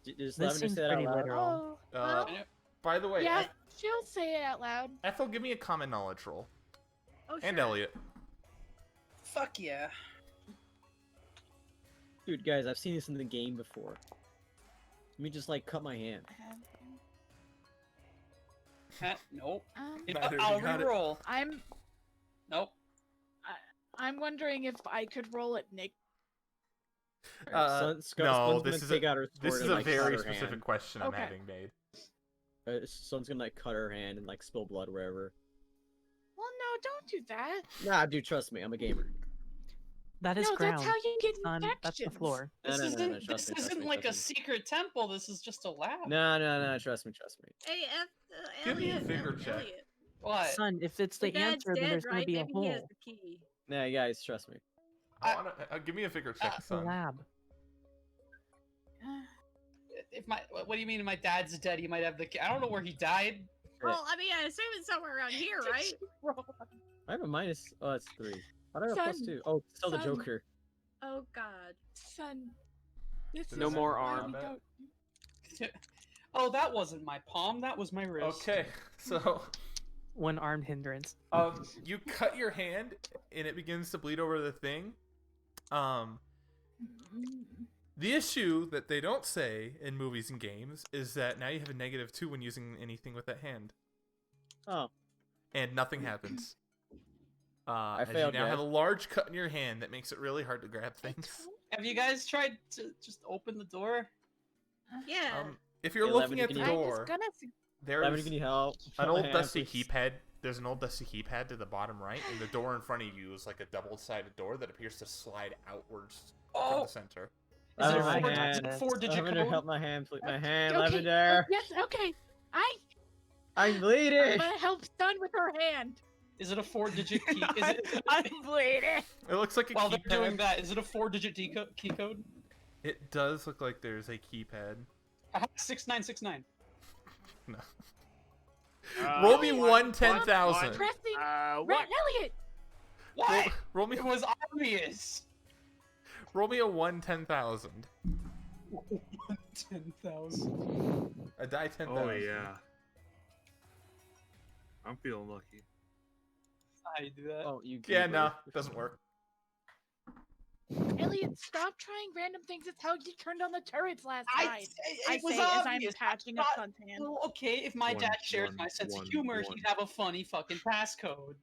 [SPEAKER 5] Just
[SPEAKER 4] This
[SPEAKER 5] let me
[SPEAKER 4] seems
[SPEAKER 5] say that out
[SPEAKER 4] pretty
[SPEAKER 5] loud.
[SPEAKER 4] literal.
[SPEAKER 2] Oh,
[SPEAKER 1] Uh,
[SPEAKER 2] well,
[SPEAKER 1] by the way,
[SPEAKER 2] yeah, she'll say it out loud.
[SPEAKER 1] Ethel, give me a common knowledge roll.
[SPEAKER 7] Oh,
[SPEAKER 1] And
[SPEAKER 7] sure.
[SPEAKER 1] Elliot.
[SPEAKER 6] Fuck yeah.
[SPEAKER 5] Dude, guys, I've seen this in the game before. Let me just like cut my hand.
[SPEAKER 6] Nope.
[SPEAKER 2] Um,
[SPEAKER 1] Neither
[SPEAKER 6] I'll
[SPEAKER 1] you got it.
[SPEAKER 6] reroll. Nope.
[SPEAKER 2] I'm wondering if I could roll it, Nick.
[SPEAKER 1] No,
[SPEAKER 5] Someone's
[SPEAKER 1] this
[SPEAKER 5] gonna
[SPEAKER 1] is
[SPEAKER 5] take
[SPEAKER 1] a,
[SPEAKER 5] out her
[SPEAKER 1] this
[SPEAKER 5] sword
[SPEAKER 1] is
[SPEAKER 5] and,
[SPEAKER 1] a
[SPEAKER 5] like, cut
[SPEAKER 1] very
[SPEAKER 5] her
[SPEAKER 1] specific
[SPEAKER 5] hand.
[SPEAKER 1] question I'm
[SPEAKER 2] Okay.
[SPEAKER 1] having made.
[SPEAKER 5] Someone's gonna like cut her hand and like spill blood wherever.
[SPEAKER 2] Well, no, don't do that.
[SPEAKER 5] Nah, dude, trust me, I'm a gamer.
[SPEAKER 4] That is
[SPEAKER 2] No,
[SPEAKER 4] ground.
[SPEAKER 2] that's how you get
[SPEAKER 4] son.
[SPEAKER 2] infections.
[SPEAKER 4] That's the floor.
[SPEAKER 6] This
[SPEAKER 5] No,
[SPEAKER 6] isn't.
[SPEAKER 5] trust
[SPEAKER 6] This
[SPEAKER 5] me, trust
[SPEAKER 6] isn't
[SPEAKER 5] me,
[SPEAKER 6] like a
[SPEAKER 5] trust me.
[SPEAKER 6] secret temple. This is just a lab.
[SPEAKER 5] No, trust me.
[SPEAKER 7] Hey,
[SPEAKER 1] Give me a
[SPEAKER 7] Elliot,
[SPEAKER 1] vigor check.
[SPEAKER 7] Elliot.
[SPEAKER 6] What?
[SPEAKER 4] Son, if it's the
[SPEAKER 7] Your dad's
[SPEAKER 4] answer, then
[SPEAKER 7] dead,
[SPEAKER 4] there's
[SPEAKER 7] right?
[SPEAKER 4] gonna be a
[SPEAKER 7] Maybe he has
[SPEAKER 4] hole.
[SPEAKER 7] the key.
[SPEAKER 5] Nah, guys, trust me.
[SPEAKER 1] Give me a vigor check,
[SPEAKER 4] It's a
[SPEAKER 1] son.
[SPEAKER 4] lab.
[SPEAKER 6] If my what do you mean? My dad's dead. He might have the. I don't know where he died.
[SPEAKER 7] Well, I mean, I assume it's somewhere around here, right?
[SPEAKER 5] I have a minus. Oh, that's 3. How do I have a
[SPEAKER 2] Son,
[SPEAKER 5] +2? Oh, it's still the
[SPEAKER 2] son.
[SPEAKER 5] Joker.
[SPEAKER 7] Oh God.
[SPEAKER 2] Son, this
[SPEAKER 1] No
[SPEAKER 2] is
[SPEAKER 8] more
[SPEAKER 2] why
[SPEAKER 8] arm.
[SPEAKER 2] we don't-
[SPEAKER 6] Oh, that wasn't my palm. That was my wrist.
[SPEAKER 1] Okay, so
[SPEAKER 4] One armed hindrance.
[SPEAKER 1] you cut your hand and it begins to bleed over the thing. The issue that they don't say in movies and games is that now you have a -2 when using anything with that hand,
[SPEAKER 5] Oh,
[SPEAKER 1] and nothing happens. As you
[SPEAKER 5] failed,
[SPEAKER 1] now have a
[SPEAKER 5] guys.
[SPEAKER 1] large cut in your hand that makes it really hard to grab things.
[SPEAKER 6] Have you guys tried to just open the door?
[SPEAKER 7] Yeah.
[SPEAKER 1] If you're
[SPEAKER 5] Hey,
[SPEAKER 1] looking
[SPEAKER 5] Lavender,
[SPEAKER 1] at
[SPEAKER 5] can
[SPEAKER 1] the
[SPEAKER 5] you-
[SPEAKER 2] I
[SPEAKER 1] door,
[SPEAKER 2] was gonna.
[SPEAKER 1] there's
[SPEAKER 5] Lavender, can you help?
[SPEAKER 1] an
[SPEAKER 5] Cut my
[SPEAKER 1] old
[SPEAKER 5] hand,
[SPEAKER 1] dusty
[SPEAKER 5] please.
[SPEAKER 1] keypad. There's an old dusty keypad to the bottom right, and the door in front of you is like a double-sided door that appears to slide outwards from
[SPEAKER 6] Oh,
[SPEAKER 1] the center.
[SPEAKER 6] is it
[SPEAKER 5] Oh,
[SPEAKER 6] a
[SPEAKER 5] my
[SPEAKER 6] four,
[SPEAKER 5] hand.
[SPEAKER 6] is it 4-digit
[SPEAKER 5] Lavender,
[SPEAKER 6] code?
[SPEAKER 5] help my hand, please. My
[SPEAKER 2] Okay,
[SPEAKER 5] hand,
[SPEAKER 2] okay,
[SPEAKER 5] Lavender.
[SPEAKER 2] Yes, okay.
[SPEAKER 5] I'm
[SPEAKER 2] I'm
[SPEAKER 5] bleeding.
[SPEAKER 2] gonna help Son with her hand.
[SPEAKER 6] Is it a 4-digit key? Is it?
[SPEAKER 2] I'm bleeding.
[SPEAKER 1] It looks like a
[SPEAKER 6] While they're
[SPEAKER 1] keypad.
[SPEAKER 6] doing that, is it a 4-digit key code?
[SPEAKER 1] It does look like there's a keypad.
[SPEAKER 6] I have 6969.
[SPEAKER 1] No.
[SPEAKER 8] Uh,
[SPEAKER 1] Roll me
[SPEAKER 8] what?
[SPEAKER 1] one
[SPEAKER 8] What?
[SPEAKER 1] 10,000.
[SPEAKER 2] Pressing.
[SPEAKER 8] What?
[SPEAKER 2] Red Elliot.
[SPEAKER 6] What?
[SPEAKER 1] Roll me.
[SPEAKER 6] It was obvious.
[SPEAKER 1] Roll me a 1 10,000.
[SPEAKER 6] 10,000.
[SPEAKER 1] A die 10,000.
[SPEAKER 3] Oh yeah. I'm feeling lucky.
[SPEAKER 6] I do that.
[SPEAKER 5] Oh, you.
[SPEAKER 1] Yeah,
[SPEAKER 5] goober.
[SPEAKER 1] no, doesn't work.
[SPEAKER 2] Elliot, stop trying random things. It's how you turned on the turrets last
[SPEAKER 6] I
[SPEAKER 2] night.
[SPEAKER 6] say
[SPEAKER 2] I
[SPEAKER 6] it was
[SPEAKER 2] say as I'm
[SPEAKER 6] obvious.
[SPEAKER 2] patching up
[SPEAKER 6] Not-
[SPEAKER 2] Son's hand.
[SPEAKER 6] Well, okay, if my
[SPEAKER 3] One,
[SPEAKER 6] dad shares
[SPEAKER 3] one,
[SPEAKER 6] my sense
[SPEAKER 3] one,
[SPEAKER 6] of humor,
[SPEAKER 3] one.
[SPEAKER 6] he'd have a funny fucking passcode.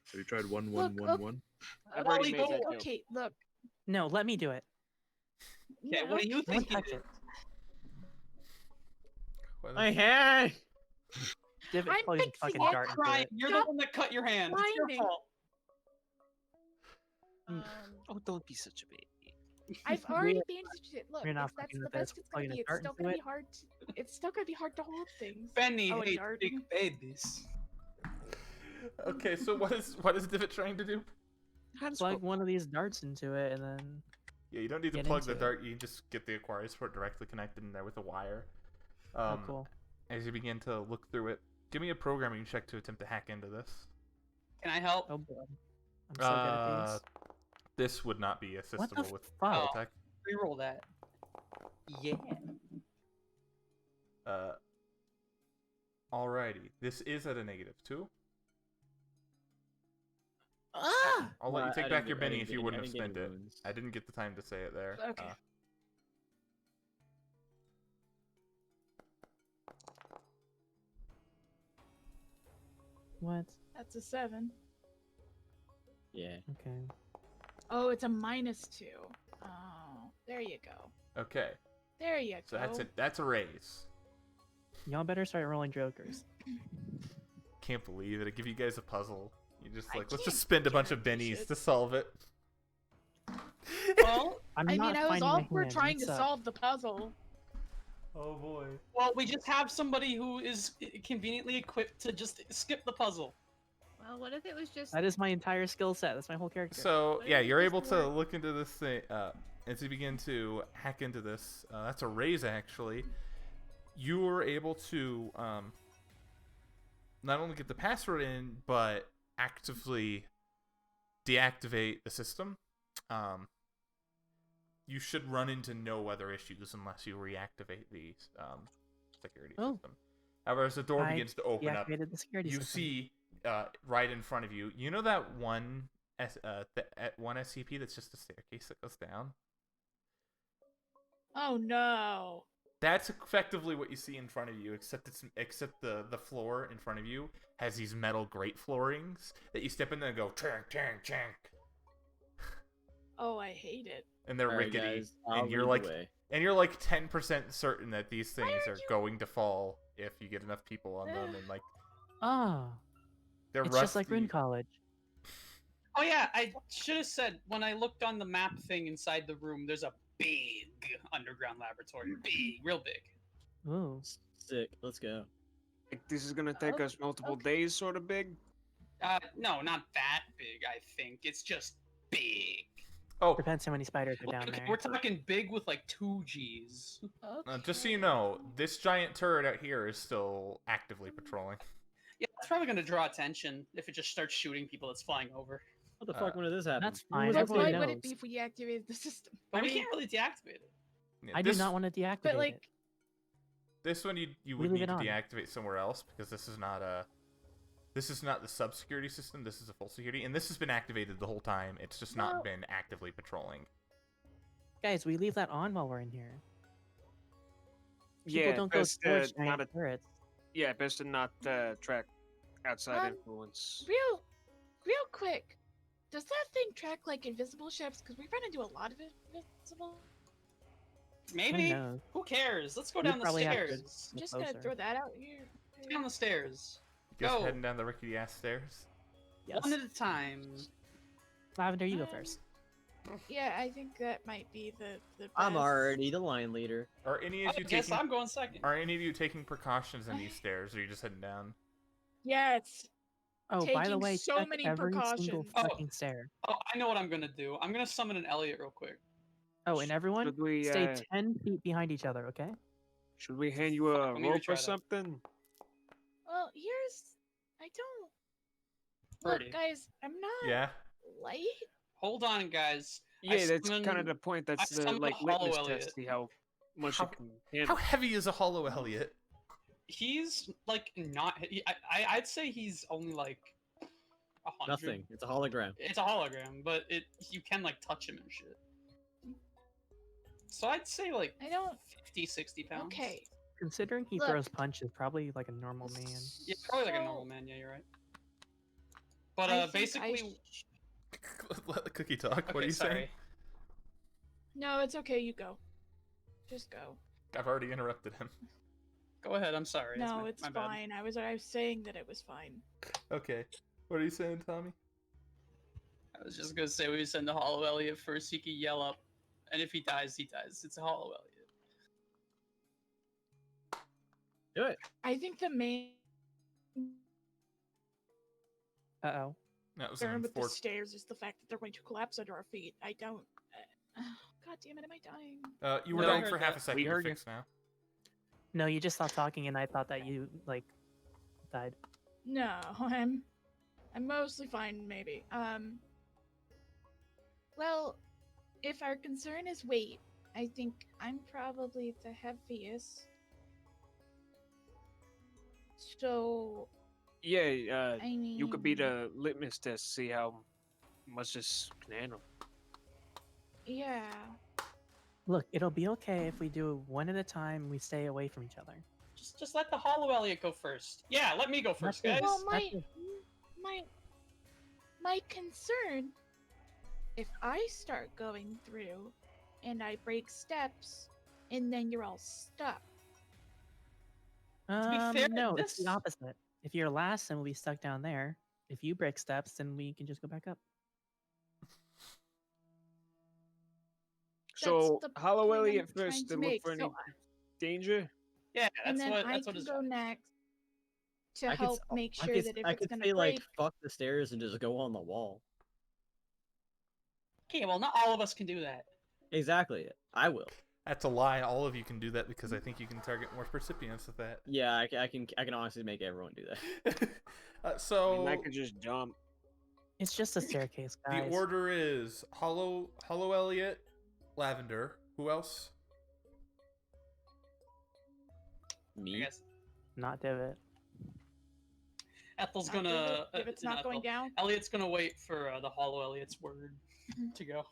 [SPEAKER 3] Have you tried 1
[SPEAKER 2] Look,
[SPEAKER 3] 1 1 1?
[SPEAKER 8] I've
[SPEAKER 6] Well,
[SPEAKER 8] already
[SPEAKER 6] he
[SPEAKER 8] made
[SPEAKER 6] don't-
[SPEAKER 8] that joke.
[SPEAKER 2] Okay, look.
[SPEAKER 4] No, let me do it.
[SPEAKER 6] Okay, what do you
[SPEAKER 4] Don't
[SPEAKER 6] think?
[SPEAKER 4] touch it.
[SPEAKER 1] What
[SPEAKER 5] My
[SPEAKER 1] is-
[SPEAKER 5] hand.
[SPEAKER 4] Divot
[SPEAKER 2] I'm
[SPEAKER 4] plugs a
[SPEAKER 2] fixing
[SPEAKER 4] fucking
[SPEAKER 2] it.
[SPEAKER 4] dart into
[SPEAKER 6] Crying.
[SPEAKER 4] it.
[SPEAKER 6] You're
[SPEAKER 2] Stop
[SPEAKER 6] the one that cut your hand. It's your
[SPEAKER 2] whining.
[SPEAKER 6] fault.
[SPEAKER 9] Oh, don't be such a baby.
[SPEAKER 2] I've already bandaged it. Look,
[SPEAKER 4] We're not
[SPEAKER 2] if that's
[SPEAKER 4] fucking
[SPEAKER 2] the
[SPEAKER 4] with this.
[SPEAKER 2] best it's gonna
[SPEAKER 4] Plugging a
[SPEAKER 2] be. It's
[SPEAKER 4] dart
[SPEAKER 2] still
[SPEAKER 4] into
[SPEAKER 2] gonna be
[SPEAKER 4] it.
[SPEAKER 2] hard. It's still gonna be hard to hold things.
[SPEAKER 6] Benny
[SPEAKER 2] Oh, a
[SPEAKER 6] hates
[SPEAKER 2] dart.
[SPEAKER 6] big babies.
[SPEAKER 1] Okay, so what is Divot trying to do?
[SPEAKER 4] Plug one of these darts into it, and then
[SPEAKER 1] Yeah, you don't need to
[SPEAKER 4] Get
[SPEAKER 1] plug the
[SPEAKER 4] into it.
[SPEAKER 1] dart. You can just get the Aquarius port directly connected in there with a wire.
[SPEAKER 4] oh, cool.
[SPEAKER 1] As you begin to look through it, give me a programming check to attempt to hack into this.
[SPEAKER 6] Can I help?
[SPEAKER 4] Oh boy, I'm so good at these.
[SPEAKER 1] This would not be
[SPEAKER 4] What the
[SPEAKER 1] assistable with
[SPEAKER 4] fuck?
[SPEAKER 1] tech.
[SPEAKER 6] Reroll that. Yeah.
[SPEAKER 1] Alrighty, this is at a -2.
[SPEAKER 4] Ah!
[SPEAKER 1] I'll let you
[SPEAKER 5] Well,
[SPEAKER 1] take
[SPEAKER 5] I
[SPEAKER 1] back
[SPEAKER 5] didn't
[SPEAKER 1] your
[SPEAKER 5] get- I
[SPEAKER 1] Benny
[SPEAKER 5] didn't
[SPEAKER 1] if you
[SPEAKER 5] get-
[SPEAKER 1] wouldn't
[SPEAKER 5] I
[SPEAKER 1] have
[SPEAKER 5] didn't
[SPEAKER 1] spent
[SPEAKER 5] get
[SPEAKER 1] it.
[SPEAKER 5] any wounds.
[SPEAKER 1] I didn't get the time to say it there.
[SPEAKER 2] Okay.
[SPEAKER 4] What?
[SPEAKER 2] That's a 7.
[SPEAKER 5] Yeah.
[SPEAKER 4] Okay.
[SPEAKER 2] Oh, it's a -2. Oh, there you go.
[SPEAKER 1] Okay,
[SPEAKER 2] There you
[SPEAKER 1] so
[SPEAKER 2] go.
[SPEAKER 1] that's it. That's a raise.
[SPEAKER 4] Y'all better start rolling jokers.
[SPEAKER 1] Can't believe it. I give you guys a puzzle. You just
[SPEAKER 2] I
[SPEAKER 1] like, let's
[SPEAKER 2] can't
[SPEAKER 1] just spend a bunch of
[SPEAKER 2] guarantee
[SPEAKER 1] bennies
[SPEAKER 2] shit.
[SPEAKER 1] to solve it.
[SPEAKER 6] Well,
[SPEAKER 4] I'm
[SPEAKER 2] I
[SPEAKER 4] not
[SPEAKER 2] mean, I was
[SPEAKER 4] finding
[SPEAKER 2] all
[SPEAKER 4] my
[SPEAKER 2] for
[SPEAKER 4] hand,
[SPEAKER 2] trying
[SPEAKER 4] you
[SPEAKER 2] to
[SPEAKER 4] suck.
[SPEAKER 2] solve the puzzle.
[SPEAKER 1] Oh boy.
[SPEAKER 6] well, we just have somebody who is conveniently equipped to just skip the puzzle.
[SPEAKER 7] Well, what if it was just
[SPEAKER 4] That is my entire skill set. That's my whole character.
[SPEAKER 1] So
[SPEAKER 7] What
[SPEAKER 1] yeah,
[SPEAKER 7] if it
[SPEAKER 1] you're
[SPEAKER 7] just
[SPEAKER 1] able to
[SPEAKER 7] worked?
[SPEAKER 1] look into this thing as you begin to hack into this. That's a raise actually. You were able to not only get the password in, but actively deactivate the system. You should run into no other issues unless you reactivate the security
[SPEAKER 4] Oh.
[SPEAKER 1] system. However, as the door
[SPEAKER 4] I
[SPEAKER 1] begins to open up,
[SPEAKER 4] Deactivated the security
[SPEAKER 1] you
[SPEAKER 4] system.
[SPEAKER 1] see right in front of you. You know that one one SCP that's just a staircase that goes down.
[SPEAKER 2] Oh no.
[SPEAKER 1] That's effectively what you see in front of you, except the floor in front of you has these metal grate floorings that you step in there and go tank tank tank,
[SPEAKER 2] Oh, I hate it.
[SPEAKER 1] and they're
[SPEAKER 5] Alright,
[SPEAKER 1] rickety,
[SPEAKER 5] guys, I'll
[SPEAKER 1] and you're
[SPEAKER 5] lead
[SPEAKER 1] like
[SPEAKER 5] the way.
[SPEAKER 1] 10% certain that these things
[SPEAKER 2] are
[SPEAKER 1] are
[SPEAKER 2] you-
[SPEAKER 1] going to fall if you get enough people on them, and like
[SPEAKER 4] Ah,
[SPEAKER 1] they're
[SPEAKER 4] it's
[SPEAKER 1] rusty.
[SPEAKER 4] just like Rune College.
[SPEAKER 6] Oh yeah, I should have said when I looked on the map thing inside the room, there's a big underground laboratory. Big, real big.
[SPEAKER 4] Ooh.
[SPEAKER 5] Sick. Let's go.
[SPEAKER 8] Like, this is gonna take
[SPEAKER 2] Oh,
[SPEAKER 8] us multiple
[SPEAKER 2] okay.
[SPEAKER 8] days, sort of big.
[SPEAKER 6] No, not that big, I think. It's just big.
[SPEAKER 1] Oh,
[SPEAKER 4] Depends how many spiders are down
[SPEAKER 6] Okay,
[SPEAKER 4] there.
[SPEAKER 6] we're talking big with like 2 G's.
[SPEAKER 2] Okay.
[SPEAKER 1] just so you know, this giant turret out here is still actively patrolling.
[SPEAKER 6] Yeah, it's probably gonna draw attention if it just starts shooting people that's flying over.
[SPEAKER 5] What the fuck? When did this happen?
[SPEAKER 4] that's
[SPEAKER 5] Who
[SPEAKER 4] fine,
[SPEAKER 5] was
[SPEAKER 2] But
[SPEAKER 5] up
[SPEAKER 4] everyone
[SPEAKER 2] what
[SPEAKER 5] there?
[SPEAKER 2] would
[SPEAKER 4] knows.
[SPEAKER 2] it be if we activated the system?
[SPEAKER 6] But
[SPEAKER 2] I
[SPEAKER 6] we
[SPEAKER 2] mean,
[SPEAKER 6] can't really deactivate it.
[SPEAKER 1] Yeah,
[SPEAKER 4] I do not want to deactivate
[SPEAKER 2] but like,
[SPEAKER 4] it.
[SPEAKER 1] This one you
[SPEAKER 4] We
[SPEAKER 1] would
[SPEAKER 4] leave
[SPEAKER 1] need
[SPEAKER 4] it
[SPEAKER 1] to
[SPEAKER 4] on.
[SPEAKER 1] deactivate somewhere else because this is not the sub security system. This is a full security, and this has been activated the whole time. It's just not
[SPEAKER 2] Well-
[SPEAKER 1] been actively patrolling.
[SPEAKER 4] Guys, we leave that on while we're in here. People
[SPEAKER 8] Yeah,
[SPEAKER 4] don't go
[SPEAKER 8] best,
[SPEAKER 4] towards
[SPEAKER 8] not
[SPEAKER 4] giant
[SPEAKER 8] a,
[SPEAKER 4] turrets.
[SPEAKER 8] yeah, best to not track outside
[SPEAKER 2] Um,
[SPEAKER 8] influence.
[SPEAKER 2] real quick, does that thing track like invisible ships? Because we run into a lot of invisible.
[SPEAKER 6] Maybe.
[SPEAKER 4] knows?
[SPEAKER 6] Who cares? Let's go
[SPEAKER 4] We
[SPEAKER 6] down the
[SPEAKER 4] probably have to-
[SPEAKER 6] stairs.
[SPEAKER 2] I'm just
[SPEAKER 4] closer.
[SPEAKER 2] gonna throw that out here.
[SPEAKER 6] Down the stairs.
[SPEAKER 1] Just
[SPEAKER 6] Go.
[SPEAKER 1] heading down the rickety ass stairs.
[SPEAKER 4] Yes.
[SPEAKER 6] One at a time.
[SPEAKER 4] Lavender, you go
[SPEAKER 2] Um,
[SPEAKER 4] first.
[SPEAKER 2] Yeah, I think that might be the best.
[SPEAKER 5] I'm already the line leader.
[SPEAKER 1] Are any
[SPEAKER 6] I
[SPEAKER 1] of you
[SPEAKER 6] guess
[SPEAKER 1] taking?
[SPEAKER 6] I'm going second.
[SPEAKER 1] Are any of you taking precautions in these stairs, or are you just heading down?
[SPEAKER 2] Yes.
[SPEAKER 4] Oh, by the
[SPEAKER 2] taking
[SPEAKER 4] way,
[SPEAKER 2] so
[SPEAKER 4] check
[SPEAKER 2] many
[SPEAKER 4] every single
[SPEAKER 2] precautions.
[SPEAKER 6] Oh.
[SPEAKER 4] fucking stair.
[SPEAKER 6] Oh, I know what I'm gonna do. I'm gonna summon an Elliot real quick.
[SPEAKER 4] Oh, and everyone,
[SPEAKER 8] Should we
[SPEAKER 4] stay 10 feet behind each other, okay?
[SPEAKER 8] should we hand you a
[SPEAKER 6] Let me
[SPEAKER 8] rope
[SPEAKER 6] retry
[SPEAKER 8] or
[SPEAKER 6] that.
[SPEAKER 8] something?
[SPEAKER 2] Well, I don't.
[SPEAKER 6] Birdie.
[SPEAKER 2] Look, guys, I'm not
[SPEAKER 1] Yeah.
[SPEAKER 2] light.
[SPEAKER 6] Hold on, guys.
[SPEAKER 8] Yeah, that's kind
[SPEAKER 6] summon-
[SPEAKER 8] of the point. That's
[SPEAKER 6] I
[SPEAKER 8] the
[SPEAKER 6] summoned
[SPEAKER 8] like
[SPEAKER 6] a hollow
[SPEAKER 8] litmus
[SPEAKER 6] Elliot.
[SPEAKER 8] test. See how much
[SPEAKER 1] How-
[SPEAKER 8] you can
[SPEAKER 1] How
[SPEAKER 8] handle.
[SPEAKER 1] heavy is a hollow Elliot?
[SPEAKER 6] He's like not. I'd say he's only like 100.
[SPEAKER 5] Nothing. It's a hologram.
[SPEAKER 6] It's a hologram, but you can like touch him and shit. So I'd say like
[SPEAKER 2] I don't.
[SPEAKER 6] 50, 60 pounds.
[SPEAKER 2] Okay.
[SPEAKER 4] Considering he
[SPEAKER 2] Look.
[SPEAKER 4] throws punches, probably like a normal man.
[SPEAKER 6] Yeah, probably like a
[SPEAKER 2] So-
[SPEAKER 6] normal man. Yeah, you're right. But
[SPEAKER 2] I think I
[SPEAKER 6] basically,
[SPEAKER 1] Let the cookie talk.
[SPEAKER 6] okay,
[SPEAKER 1] what are you
[SPEAKER 6] sorry.
[SPEAKER 1] saying?
[SPEAKER 2] No, it's okay. You go. Just go.
[SPEAKER 1] I've already interrupted him.
[SPEAKER 6] Go ahead. I'm sorry.
[SPEAKER 2] No,
[SPEAKER 6] my
[SPEAKER 2] it's
[SPEAKER 6] bad.
[SPEAKER 2] fine. I was saying that it was fine.
[SPEAKER 1] Okay. What are you saying, Tommy?
[SPEAKER 6] I was just gonna say we send the Hollow Elliot first. He can yell up, and if he dies, he dies. It's a Hollow Elliot.
[SPEAKER 5] Do it.
[SPEAKER 2] I think the main
[SPEAKER 4] Uh-oh.
[SPEAKER 1] That was an
[SPEAKER 2] concern with the
[SPEAKER 1] unfortunate.
[SPEAKER 2] stairs is the fact that they're going to collapse under our feet. I don't. God damn it! Am I dying?
[SPEAKER 1] You were
[SPEAKER 6] No,
[SPEAKER 1] dying
[SPEAKER 6] I
[SPEAKER 1] for
[SPEAKER 6] heard
[SPEAKER 1] half
[SPEAKER 6] that.
[SPEAKER 1] a second.
[SPEAKER 8] We
[SPEAKER 1] You're
[SPEAKER 8] heard you.
[SPEAKER 1] fixed now.
[SPEAKER 4] No, you just stopped talking, and I thought that you like died.
[SPEAKER 2] No, I'm mostly fine. Maybe. Well, if our concern is weight, I think I'm probably the heaviest. So
[SPEAKER 8] Yeah,
[SPEAKER 2] I mean,
[SPEAKER 8] you could be the litmus test, see how much this can handle.
[SPEAKER 2] Yeah.
[SPEAKER 4] Look, it'll be okay if we do one at a time and we stay away from each other.
[SPEAKER 6] Just let the Hollow Elliot go first. Yeah, let me go first,
[SPEAKER 4] That's
[SPEAKER 6] guys.
[SPEAKER 4] it.
[SPEAKER 2] Well,
[SPEAKER 4] That's it.
[SPEAKER 2] my concern, if I start going through and I break steps and then you're all stuck.
[SPEAKER 6] be fair,
[SPEAKER 4] No, it's the
[SPEAKER 6] this-
[SPEAKER 4] opposite. If you're last, then we'll be stuck down there. If you break steps, then we can just go back up.
[SPEAKER 8] So,
[SPEAKER 2] the
[SPEAKER 8] Hollow
[SPEAKER 2] point I'm
[SPEAKER 8] Elliot
[SPEAKER 2] trying
[SPEAKER 8] first
[SPEAKER 2] to
[SPEAKER 8] to look
[SPEAKER 2] make.
[SPEAKER 8] for any
[SPEAKER 2] So
[SPEAKER 8] danger?
[SPEAKER 6] Yeah,
[SPEAKER 2] and
[SPEAKER 6] that's
[SPEAKER 2] then
[SPEAKER 6] what
[SPEAKER 2] I
[SPEAKER 6] that's what
[SPEAKER 2] can
[SPEAKER 6] his
[SPEAKER 2] go
[SPEAKER 6] job.
[SPEAKER 2] next to
[SPEAKER 5] I could
[SPEAKER 2] help
[SPEAKER 5] s-
[SPEAKER 2] make
[SPEAKER 5] I
[SPEAKER 2] sure
[SPEAKER 5] could,
[SPEAKER 2] that if
[SPEAKER 5] I
[SPEAKER 2] it's
[SPEAKER 5] could
[SPEAKER 2] gonna
[SPEAKER 5] say
[SPEAKER 2] break,
[SPEAKER 5] like fuck the stairs and just go on the wall.
[SPEAKER 6] Okay, well, not all of us can do that.
[SPEAKER 5] Exactly. I will.
[SPEAKER 1] That's a lie. All of you can do that because I think you can target more recipients with that.
[SPEAKER 5] Yeah, I can honestly make everyone do that.
[SPEAKER 8] I mean,
[SPEAKER 1] So
[SPEAKER 8] I could just jump.
[SPEAKER 4] It's just a staircase, guys.
[SPEAKER 1] the order is Hollow Elliot, Lavender. Who else?
[SPEAKER 6] I
[SPEAKER 5] Me.
[SPEAKER 6] guess
[SPEAKER 4] Not Divot.
[SPEAKER 6] Ethel's
[SPEAKER 2] not
[SPEAKER 6] gonna.
[SPEAKER 2] if it's not going down.
[SPEAKER 6] Elliot's gonna wait for the Hollow Elliot's word to go.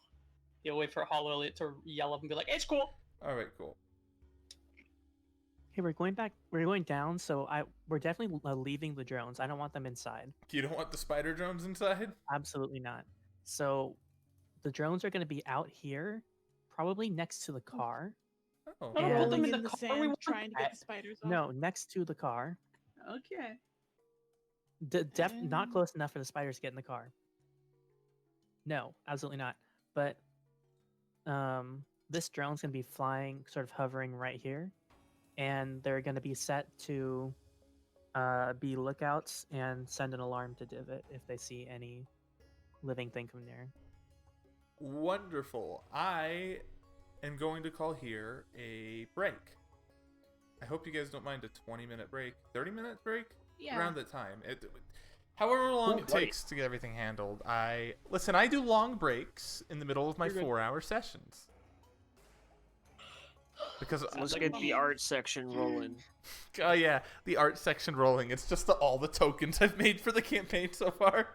[SPEAKER 6] He'll wait for Hollow Elliot to yell up and be like, "It's cool."
[SPEAKER 1] All right, cool.
[SPEAKER 4] Hey, we're going back. We're going down, so we're definitely leaving the drones. I don't want them inside.
[SPEAKER 1] You don't want the spider drones inside?
[SPEAKER 4] Absolutely not. So, the drones are going to be out here, probably next to the car.
[SPEAKER 1] Oh,
[SPEAKER 6] No,
[SPEAKER 4] Yeah.
[SPEAKER 6] put them
[SPEAKER 2] Rolling
[SPEAKER 6] in the
[SPEAKER 2] in the
[SPEAKER 6] car.
[SPEAKER 2] sand,
[SPEAKER 6] We want
[SPEAKER 2] trying to get
[SPEAKER 6] that.
[SPEAKER 2] the spiders off.
[SPEAKER 4] No, next to the car.
[SPEAKER 6] Okay.
[SPEAKER 4] Not
[SPEAKER 2] Um.
[SPEAKER 4] close enough for the spiders to get in the car. No, absolutely not. But this drone's going to be flying, sort of hovering right here, and they're going to be set to be lookouts and send an alarm to Divot if they see any living thing come near.
[SPEAKER 1] wonderful. I am going to call here a break. I hope you guys don't mind a 20-minute break, 30-minute break.
[SPEAKER 2] Yeah.
[SPEAKER 1] Around that time. However long it takes to get everything handled. I do long breaks in the middle of my
[SPEAKER 8] You're good.
[SPEAKER 1] 4-hour sessions. Because
[SPEAKER 8] Let's get the art section rolling.
[SPEAKER 1] oh yeah, the art section rolling. It's just all the tokens I've made for the campaign so far.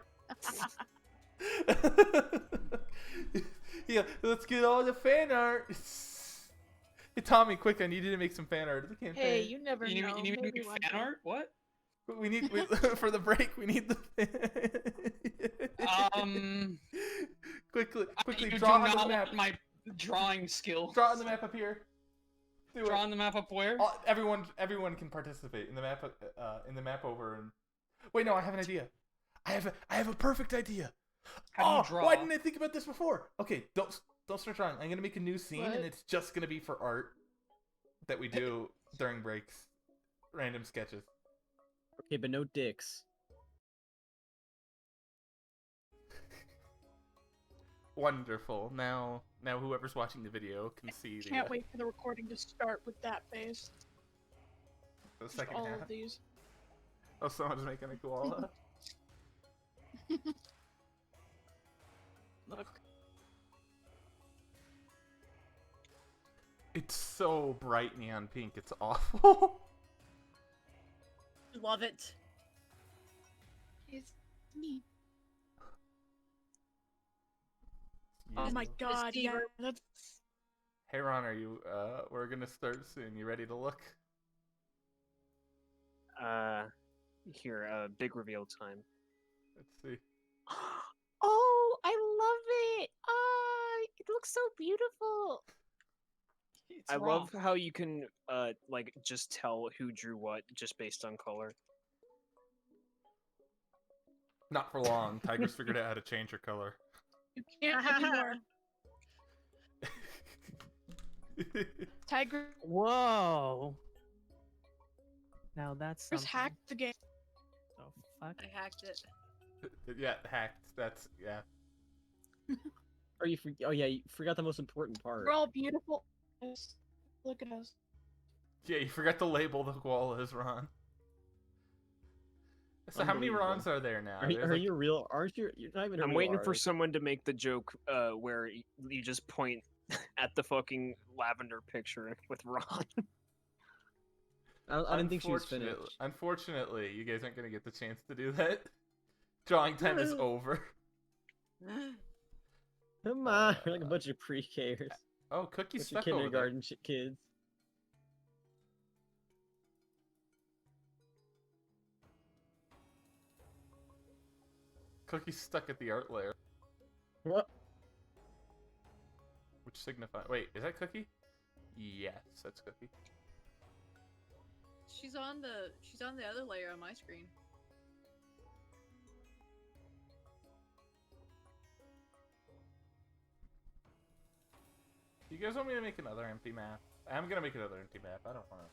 [SPEAKER 1] Yeah, let's get all the fan art. Hey Tommy, quick! I need you to make some fan art of the campaign.
[SPEAKER 2] Hey, you never
[SPEAKER 6] You
[SPEAKER 2] know.
[SPEAKER 6] need me to
[SPEAKER 2] maybe
[SPEAKER 6] make
[SPEAKER 2] one
[SPEAKER 6] fan
[SPEAKER 2] day.
[SPEAKER 6] art? What?
[SPEAKER 1] We need for the break. We need the quickly
[SPEAKER 6] You do
[SPEAKER 1] draw on the
[SPEAKER 6] not
[SPEAKER 1] map.
[SPEAKER 6] want my drawing skill.
[SPEAKER 1] Draw on the map up here. Do
[SPEAKER 6] Draw
[SPEAKER 1] it.
[SPEAKER 6] on the map up where?
[SPEAKER 1] Everyone can participate in the map over and. Wait, no, I have an idea. I have a perfect idea.
[SPEAKER 6] How do you
[SPEAKER 1] Oh,
[SPEAKER 6] draw?
[SPEAKER 1] why didn't I think about this before? Okay, don't start drawing. I'm gonna make a new scene,
[SPEAKER 2] What?
[SPEAKER 1] and it's just gonna be for art that we do during breaks, random sketches.
[SPEAKER 5] Okay, but no dicks.
[SPEAKER 1] Wonderful. Now whoever's watching the video can see the,
[SPEAKER 2] Can't wait for the recording to start with that face.
[SPEAKER 1] the
[SPEAKER 2] Just
[SPEAKER 1] second
[SPEAKER 2] all
[SPEAKER 1] half.
[SPEAKER 2] of these.
[SPEAKER 1] Oh, someone's making a koala.
[SPEAKER 2] Look.
[SPEAKER 1] It's so bright neon pink. It's awful.
[SPEAKER 7] Love it.
[SPEAKER 2] It's me. Oh my
[SPEAKER 1] You-
[SPEAKER 2] god, yeah,
[SPEAKER 7] Stever.
[SPEAKER 2] that's
[SPEAKER 1] Hey Ron, are you? We're gonna start soon. You ready to look?
[SPEAKER 8] Here, big reveal time.
[SPEAKER 1] Let's see.
[SPEAKER 4] Oh, I love it! Ah, it looks
[SPEAKER 10] looks so beautiful.
[SPEAKER 6] It's
[SPEAKER 8] I
[SPEAKER 6] wrong.
[SPEAKER 8] love how you can like just tell who drew what just based on color.
[SPEAKER 1] Not for long. Tigress figured out how to change her color.
[SPEAKER 2] You can't anymore. Tiger
[SPEAKER 4] Whoa. Now that's
[SPEAKER 2] just
[SPEAKER 4] something.
[SPEAKER 2] hacked the game.
[SPEAKER 4] Oh fuck.
[SPEAKER 7] I hacked it.
[SPEAKER 1] Yeah, hacked. That's yeah.
[SPEAKER 5] Or you oh yeah, you forgot the most important part.
[SPEAKER 2] We're all beautiful. Look at us.
[SPEAKER 1] Yeah, you forgot to label the koalas, Ron. So how many
[SPEAKER 5] Unbelievable.
[SPEAKER 1] Rons are there now?
[SPEAKER 5] Are, you-
[SPEAKER 1] There's
[SPEAKER 5] are
[SPEAKER 1] like-
[SPEAKER 5] you real? Aren't you? You're not even. A
[SPEAKER 8] I'm
[SPEAKER 5] real
[SPEAKER 8] waiting for
[SPEAKER 5] artist.
[SPEAKER 8] someone to make the joke where you just point at the fucking lavender picture with Ron.
[SPEAKER 5] I didn't think she was
[SPEAKER 1] Unfortunately-
[SPEAKER 5] finished.
[SPEAKER 1] Unfortunately, you guys aren't gonna get the chance to do that. Drawing time is over.
[SPEAKER 5] Come on, we're like a bunch of pre-Kers.
[SPEAKER 1] Oh, Cookie's
[SPEAKER 5] Bunch of
[SPEAKER 1] stuck over there.
[SPEAKER 5] kindergarten kids.
[SPEAKER 1] Cookie's stuck at the art layer,
[SPEAKER 5] What?
[SPEAKER 1] which signifies. Wait, is that Cookie? Yes, that's Cookie.
[SPEAKER 7] She's on the other layer on my screen.
[SPEAKER 1] You guys want me to make another empty map? I'm gonna make another empty map. I don't want to.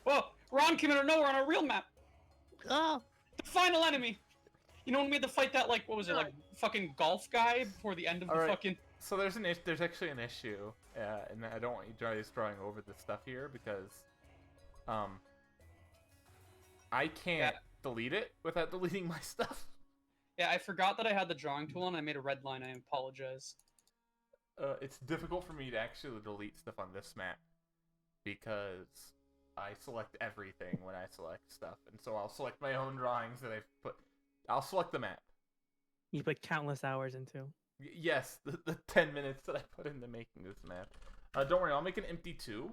[SPEAKER 6] Whoa! Ron came out of nowhere on a real map.
[SPEAKER 10] Oh,
[SPEAKER 6] The final enemy. You know when we had to fight that what was it fucking golf guy before the end of the
[SPEAKER 1] Alright.
[SPEAKER 6] fucking.
[SPEAKER 1] So there's actually an issue, and I don't want you guys drawing over this stuff here because, I can't delete it without deleting my stuff.
[SPEAKER 6] Yeah, I forgot that I had the drawing tool and I made a red line. I apologize.
[SPEAKER 1] It's difficult for me to actually delete stuff on this map because I select everything when I select stuff, and so I'll select my own drawings that I've put. I'll select the map.
[SPEAKER 4] You put countless hours into.
[SPEAKER 1] Yes, the 10 minutes that I put into making this map. Don't worry, I'll make an empty 2.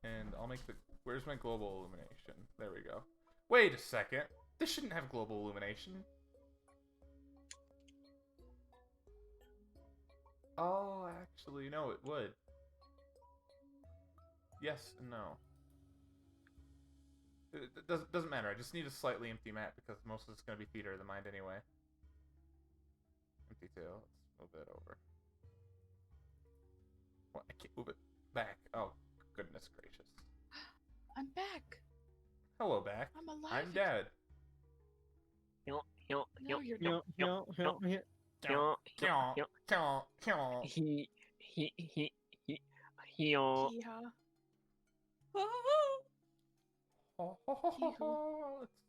[SPEAKER 1] And I'll make the... Where's my global illumination? There we go. Wait a second. This shouldn't have global illumination. Oh, actually, no, it would. Yes and no. It doesn't matter. I just need a slightly empty map because most of it's going to be theater of the mind anyway. Empty 2. Let's move it over. Well, I can't move it back. Oh, goodness gracious.
[SPEAKER 2] I'm back.
[SPEAKER 1] Hello, back.
[SPEAKER 2] I'm alive.
[SPEAKER 1] I'm dead.
[SPEAKER 2] No, you're not.
[SPEAKER 8] He
[SPEAKER 2] Yeehaw.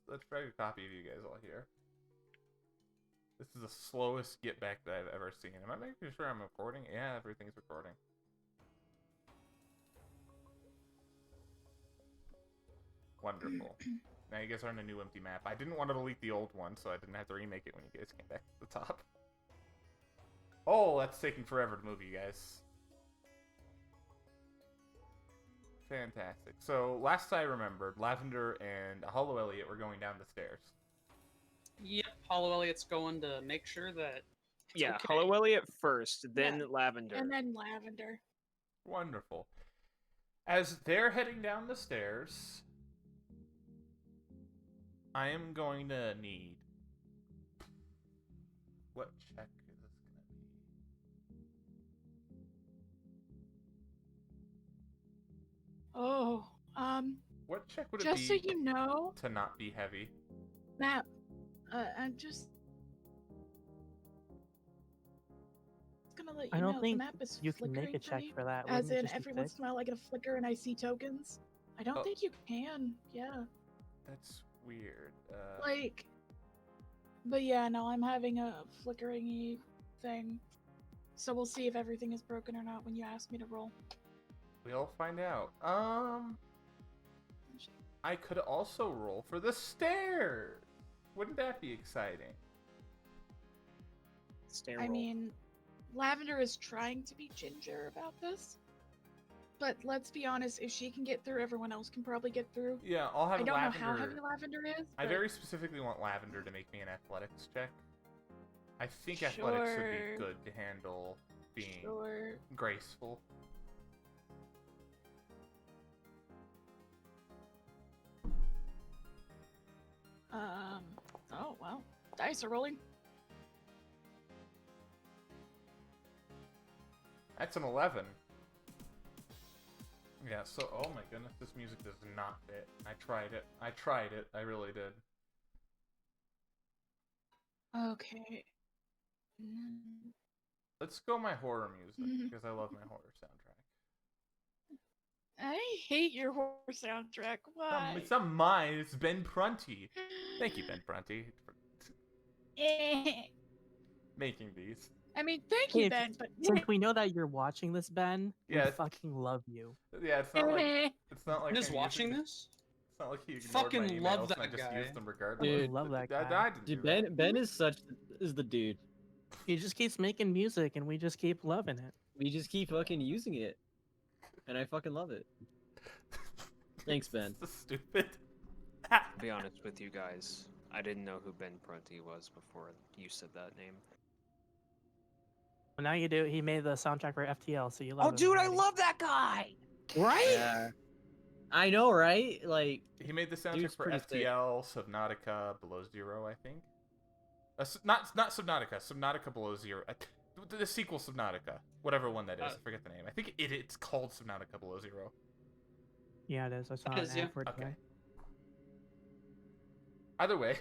[SPEAKER 1] Let's drag a copy of you guys all here. This is the slowest get back that I've ever seen. Am I making sure I'm recording? Yeah, everything's recording. Wonderful. Now you guys are on a new empty map. I didn't want to delete the old one, so I didn't have to remake it when you guys came back to the top. Oh, that's taking forever to move, you guys. Fantastic. So, last I remembered, Lavender and Hollow Elliot were going down the stairs.
[SPEAKER 6] Yep, Hollow Elliot's going to make sure that. It's
[SPEAKER 8] yeah,
[SPEAKER 6] okay.
[SPEAKER 8] Hollow Elliot first, then
[SPEAKER 2] Yeah.
[SPEAKER 8] Lavender.
[SPEAKER 2] And then lavender.
[SPEAKER 1] Wonderful. As they're heading down the stairs, I am going to need... What check is this going to be?
[SPEAKER 2] Oh,
[SPEAKER 1] What check would it
[SPEAKER 2] just
[SPEAKER 1] be
[SPEAKER 2] so you know,
[SPEAKER 1] to not be heavy?
[SPEAKER 2] map. I'm just gonna let you
[SPEAKER 4] I don't
[SPEAKER 2] know
[SPEAKER 4] think
[SPEAKER 2] the map is
[SPEAKER 4] you can make
[SPEAKER 2] flickering
[SPEAKER 4] a check
[SPEAKER 2] me,
[SPEAKER 4] for that.
[SPEAKER 2] As
[SPEAKER 4] Wouldn't it
[SPEAKER 2] in,
[SPEAKER 4] just be
[SPEAKER 2] every once
[SPEAKER 4] fixed?
[SPEAKER 2] in a while I get a flicker and I see tokens. I don't
[SPEAKER 1] Oh.
[SPEAKER 2] think you can. Yeah,
[SPEAKER 1] That's weird.
[SPEAKER 2] like. But yeah, no, I'm having a flickering-y thing. So we'll see if everything is broken or not when you ask me to roll.
[SPEAKER 1] We'll find out. I could also roll for the stairs. Wouldn't that be exciting?
[SPEAKER 8] Stair
[SPEAKER 2] I
[SPEAKER 8] roll.
[SPEAKER 2] mean, Lavender is trying to be ginger about this. But let's be honest, if she can get through, everyone else can probably get through.
[SPEAKER 1] Yeah, I'll have
[SPEAKER 2] I don't
[SPEAKER 1] lavender.
[SPEAKER 2] know how heavy lavender is.
[SPEAKER 1] I
[SPEAKER 2] but
[SPEAKER 1] very specifically want lavender to make me an athletics check. I think athletics would be
[SPEAKER 2] Sure.
[SPEAKER 1] good to handle being
[SPEAKER 2] Sure.
[SPEAKER 1] graceful.
[SPEAKER 2] Oh well, dice are rolling.
[SPEAKER 1] That's an 11. Yeah, so, oh my goodness, this music does not fit. I tried it. I really did.
[SPEAKER 2] Okay. Mm,
[SPEAKER 1] Let's go my horror music,
[SPEAKER 2] Mhm.
[SPEAKER 1] because I love my horror soundtrack.
[SPEAKER 2] I hate your horror soundtrack. Why?
[SPEAKER 1] It's not mine, it's Ben Prunty. Thank you, Ben Prunty, for making these.
[SPEAKER 2] I mean, thank
[SPEAKER 4] Hey,
[SPEAKER 2] you,
[SPEAKER 4] if-
[SPEAKER 2] Ben, but
[SPEAKER 4] Since we know that you're watching this, Ben,
[SPEAKER 1] Yeah,
[SPEAKER 4] we
[SPEAKER 1] it's-
[SPEAKER 4] fucking love you.
[SPEAKER 1] Yeah, it's not like
[SPEAKER 6] I'm just
[SPEAKER 1] I'm
[SPEAKER 6] watching
[SPEAKER 1] using-
[SPEAKER 6] this.
[SPEAKER 1] It's not like he ignored
[SPEAKER 6] Fucking
[SPEAKER 1] my emails
[SPEAKER 6] love
[SPEAKER 1] and I
[SPEAKER 6] that
[SPEAKER 1] just
[SPEAKER 6] guy.
[SPEAKER 1] used them regardless.
[SPEAKER 4] Dude, love that guy.
[SPEAKER 1] I didn't
[SPEAKER 5] Dude,
[SPEAKER 1] do that.
[SPEAKER 5] Ben is the dude.
[SPEAKER 4] He just keeps making music, and we just keep loving it.
[SPEAKER 5] We just keep fucking using it, and I fucking love it. Thanks, Ben.
[SPEAKER 1] It's so stupid.
[SPEAKER 9] To be honest with you guys, I didn't know who Ben Prunty was before you said that name.
[SPEAKER 4] Well, now you do. He made the soundtrack for FTL, so you love
[SPEAKER 9] Oh,
[SPEAKER 4] him
[SPEAKER 9] dude, I
[SPEAKER 4] already.
[SPEAKER 9] love that guy!
[SPEAKER 4] Right?
[SPEAKER 5] Yeah. I know, right? Like,
[SPEAKER 1] He made the soundtrack
[SPEAKER 5] Dude's
[SPEAKER 1] for
[SPEAKER 5] pretty sick.
[SPEAKER 1] FTL, Subnautica, Below Zero, I think. Not Subnautica, Subnautica Below Zero. The sequel Subnautica, whatever one that is, I forget the name. I think it's called Subnautica Below Zero.
[SPEAKER 4] Yeah, it is. I saw
[SPEAKER 6] It
[SPEAKER 4] an
[SPEAKER 6] is,
[SPEAKER 4] ad
[SPEAKER 6] yeah.
[SPEAKER 4] for it
[SPEAKER 1] Okay.
[SPEAKER 4] today.
[SPEAKER 1] Either way,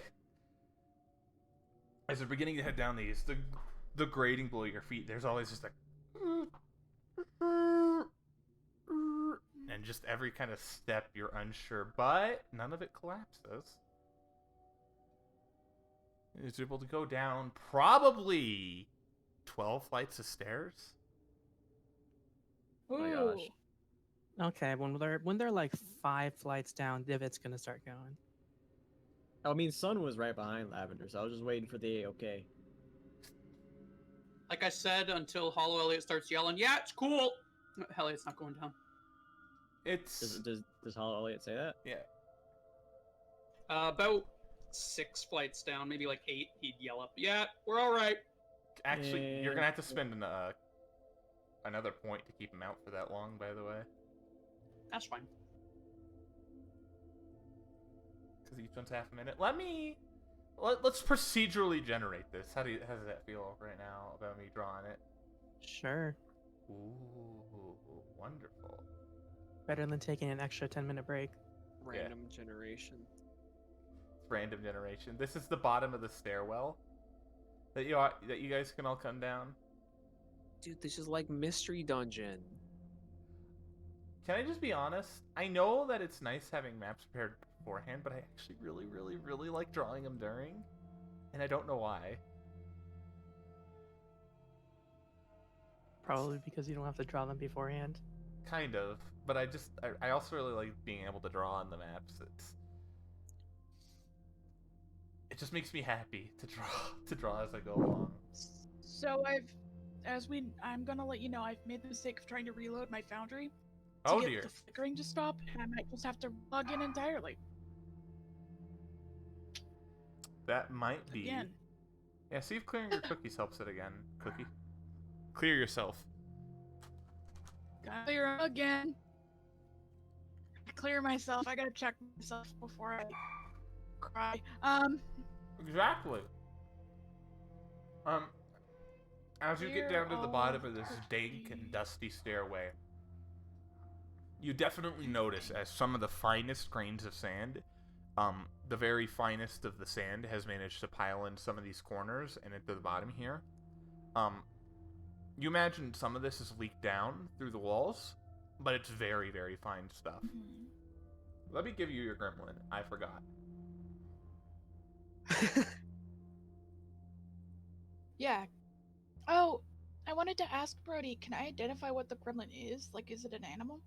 [SPEAKER 1] as you're beginning to head down these, the grading below your feet, there's always just like, and just every kind of step you're unsure, but none of it collapses. It's able to go down probably 12 flights of stairs.
[SPEAKER 5] oh my gosh.
[SPEAKER 4] Okay, when they're like 5 flights down, Divot's gonna start going.
[SPEAKER 5] I mean, Sun was right behind Lavender, so I was just waiting for the okay.
[SPEAKER 6] Like I said, until Hollow Elliot starts yelling, "Yeah, it's cool." Elliot's not going down.
[SPEAKER 1] It's
[SPEAKER 5] Does Hollow Elliot say that?
[SPEAKER 1] yeah.
[SPEAKER 6] About 6 flights down, maybe like 8. He'd yell up, "Yeah, we're all right."
[SPEAKER 1] Actually, you're
[SPEAKER 5] And-
[SPEAKER 1] gonna have to spend another point to keep him out for that long. By the way,
[SPEAKER 6] That's fine.
[SPEAKER 1] because each one's half a minute. Let's procedurally generate this. How does that feel right now about me drawing it?
[SPEAKER 4] Sure.
[SPEAKER 1] Ooh, wonderful.
[SPEAKER 4] Better than taking an extra 10-minute break.
[SPEAKER 8] Random generation.
[SPEAKER 1] Random generation. This is the bottom of the stairwell that you guys can all come down.
[SPEAKER 8] Dude, this is like Mystery Dungeon.
[SPEAKER 1] Can I just be honest? I know that it's nice having maps prepared beforehand, but I actually really, really, really like drawing them during, and I don't know why.
[SPEAKER 4] Probably because you don't have to draw them beforehand.
[SPEAKER 1] Kind of, but I also really like being able to draw on the maps. It just makes me happy to draw as I go along.
[SPEAKER 2] So I'm gonna let you know I've made the mistake of trying to reload my Foundry to
[SPEAKER 1] Oh
[SPEAKER 2] get
[SPEAKER 1] dear.
[SPEAKER 2] the flickering to stop, and I might just have to log in entirely
[SPEAKER 1] That might be.
[SPEAKER 2] again.
[SPEAKER 1] Yeah, see if clearing your cookies helps it again. Cookie. Clear yourself.
[SPEAKER 2] Gotta clear 'em again. Clear myself. I gotta check myself before I cry.
[SPEAKER 1] Exactly. As you get
[SPEAKER 2] Clear
[SPEAKER 1] down to the
[SPEAKER 2] all
[SPEAKER 1] bottom
[SPEAKER 2] the
[SPEAKER 1] of this dank and
[SPEAKER 2] cookies.
[SPEAKER 1] dusty stairway, you definitely notice as some of the finest grains of sand, the very finest of the sand has managed to pile in some of these corners and into the bottom here. You imagine some of this is leaked down through the walls, but it's very, very fine stuff.
[SPEAKER 2] Mhm.
[SPEAKER 1] Let me give you your gremlin. I forgot.
[SPEAKER 2] Yeah. Oh, I wanted to ask Brody, can I identify what the gremlin is? Like, is it an animal?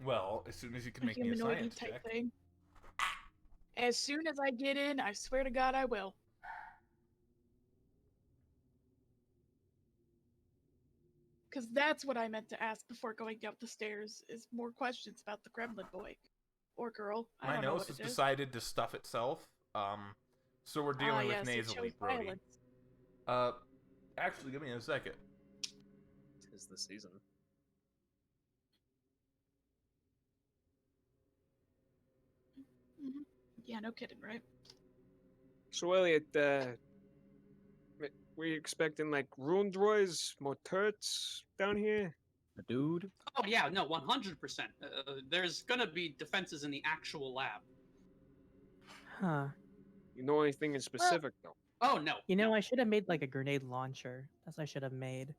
[SPEAKER 1] Well, as soon as you can
[SPEAKER 2] A
[SPEAKER 1] make me a
[SPEAKER 2] humanoid
[SPEAKER 1] science
[SPEAKER 2] type
[SPEAKER 1] check.
[SPEAKER 2] thing? As soon as I get in, I swear to God I will. Because that's what I meant to ask before going down the stairs. Is more questions about the Gremlin boy or girl. I
[SPEAKER 1] My
[SPEAKER 2] don't know
[SPEAKER 1] nose
[SPEAKER 2] what
[SPEAKER 1] has
[SPEAKER 2] it is.
[SPEAKER 1] decided to stuff itself. So we're dealing with
[SPEAKER 2] Yes, it
[SPEAKER 1] nasally,
[SPEAKER 2] shows
[SPEAKER 1] Brody.
[SPEAKER 2] violence.
[SPEAKER 1] Actually, give me a second.
[SPEAKER 8] 'Tis the season.
[SPEAKER 2] Mhm. Yeah, no kidding, right?
[SPEAKER 8] So Elliot, we expecting like rune droids, more turrets down here?
[SPEAKER 5] A dude.
[SPEAKER 6] Oh yeah, no, 100%. There's gonna be defenses in the actual lab.
[SPEAKER 4] Huh.
[SPEAKER 8] You know anything in specific though?
[SPEAKER 6] Oh no.
[SPEAKER 4] You know, I should have made like a grenade launcher. That's what I should have made.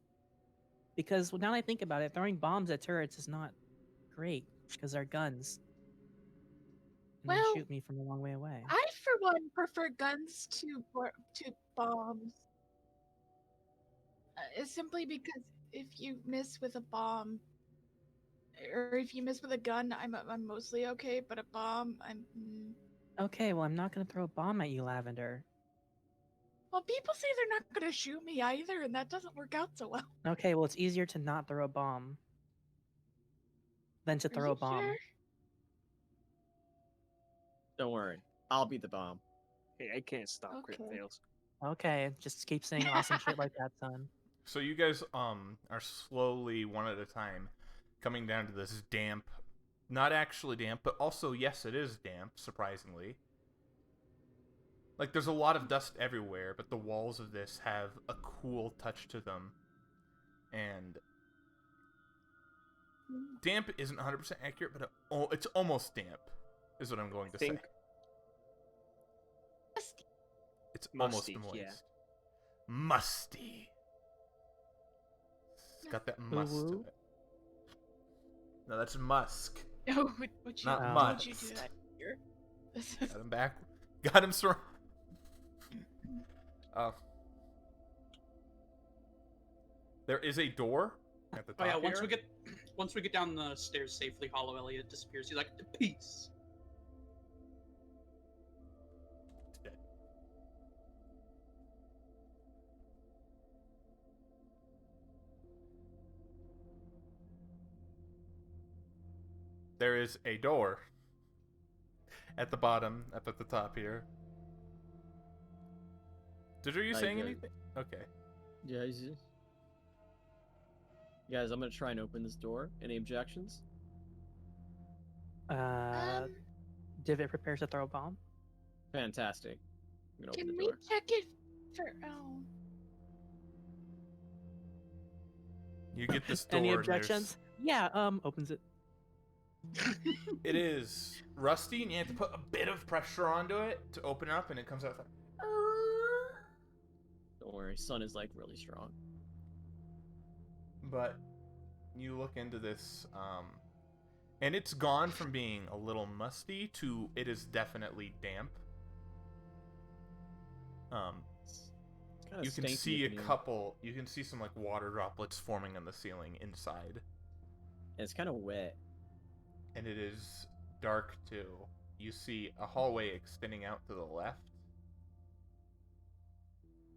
[SPEAKER 4] Because now that I think about it, throwing bombs at turrets is not great because they're guns. And
[SPEAKER 2] Well,
[SPEAKER 4] they shoot me from a long way away.
[SPEAKER 2] I, for one, prefer guns to bombs. It's simply because if you miss with a bomb, or if you miss with a gun, I'm mostly okay. But a bomb,
[SPEAKER 4] Okay, well, I'm not going to throw a bomb at you, Lavender.
[SPEAKER 2] Well, people say they're not gonna shoot me either, and that doesn't work out so well.
[SPEAKER 4] Okay, well, it's easier to not throw a bomb than to
[SPEAKER 2] Are
[SPEAKER 4] throw
[SPEAKER 2] you
[SPEAKER 4] a bomb.
[SPEAKER 2] sure?
[SPEAKER 5] Don't worry, I'll be the bomb.
[SPEAKER 8] Hey, I can't stop crit
[SPEAKER 2] Okay.
[SPEAKER 8] fails.
[SPEAKER 4] Okay, just keep saying awesome shit like that, son.
[SPEAKER 1] So you guys are slowly, one at a time, coming down to this damp, not actually damp, but also yes, it is damp. Surprisingly, like there's a lot of dust everywhere, but the walls of this have a cool touch to them, and damp isn't 100% accurate, but it's almost damp, is what I'm going to say. It's
[SPEAKER 8] Musty,
[SPEAKER 1] almost moist.
[SPEAKER 8] yeah.
[SPEAKER 1] Musty. It's got that must to
[SPEAKER 4] Woo-woo?
[SPEAKER 1] it. No, that's musk.
[SPEAKER 2] Oh, would you,
[SPEAKER 1] Not
[SPEAKER 2] would you do
[SPEAKER 1] must.
[SPEAKER 2] that here?
[SPEAKER 1] Got him back. Got him surrounded. There is a door at the top
[SPEAKER 6] Oh yeah,
[SPEAKER 1] here.
[SPEAKER 6] once we get down the stairs safely, Hollow Elliot disappears. He's like, peace.
[SPEAKER 1] It's dead. There is a door at the bottom, up at the top here. Are you
[SPEAKER 5] I
[SPEAKER 1] saying
[SPEAKER 5] did.
[SPEAKER 1] anything? Okay.
[SPEAKER 5] Yeah, guys, I'm gonna try and open this door. Any objections?
[SPEAKER 4] Divot prepares to throw a bomb.
[SPEAKER 5] Fantastic. I'm gonna
[SPEAKER 2] Can
[SPEAKER 5] open the
[SPEAKER 2] we
[SPEAKER 5] door.
[SPEAKER 2] check it for? Oh,
[SPEAKER 1] You get this door.
[SPEAKER 4] Any
[SPEAKER 1] and there's-
[SPEAKER 4] objections? Yeah, opens it.
[SPEAKER 1] It is rusty, and you have to put a bit of pressure onto it to open up, and it comes out like.
[SPEAKER 5] Don't worry, sun is like really strong.
[SPEAKER 1] But you look into this, and it's gone from being a little musty to it is definitely damp.
[SPEAKER 5] It's kinda
[SPEAKER 1] You can
[SPEAKER 5] stanky
[SPEAKER 1] see a
[SPEAKER 5] in here.
[SPEAKER 1] couple. You can see some like water droplets forming on the ceiling inside,
[SPEAKER 5] And it's kind of wet.
[SPEAKER 1] and it is dark too. You see a hallway extending out to the left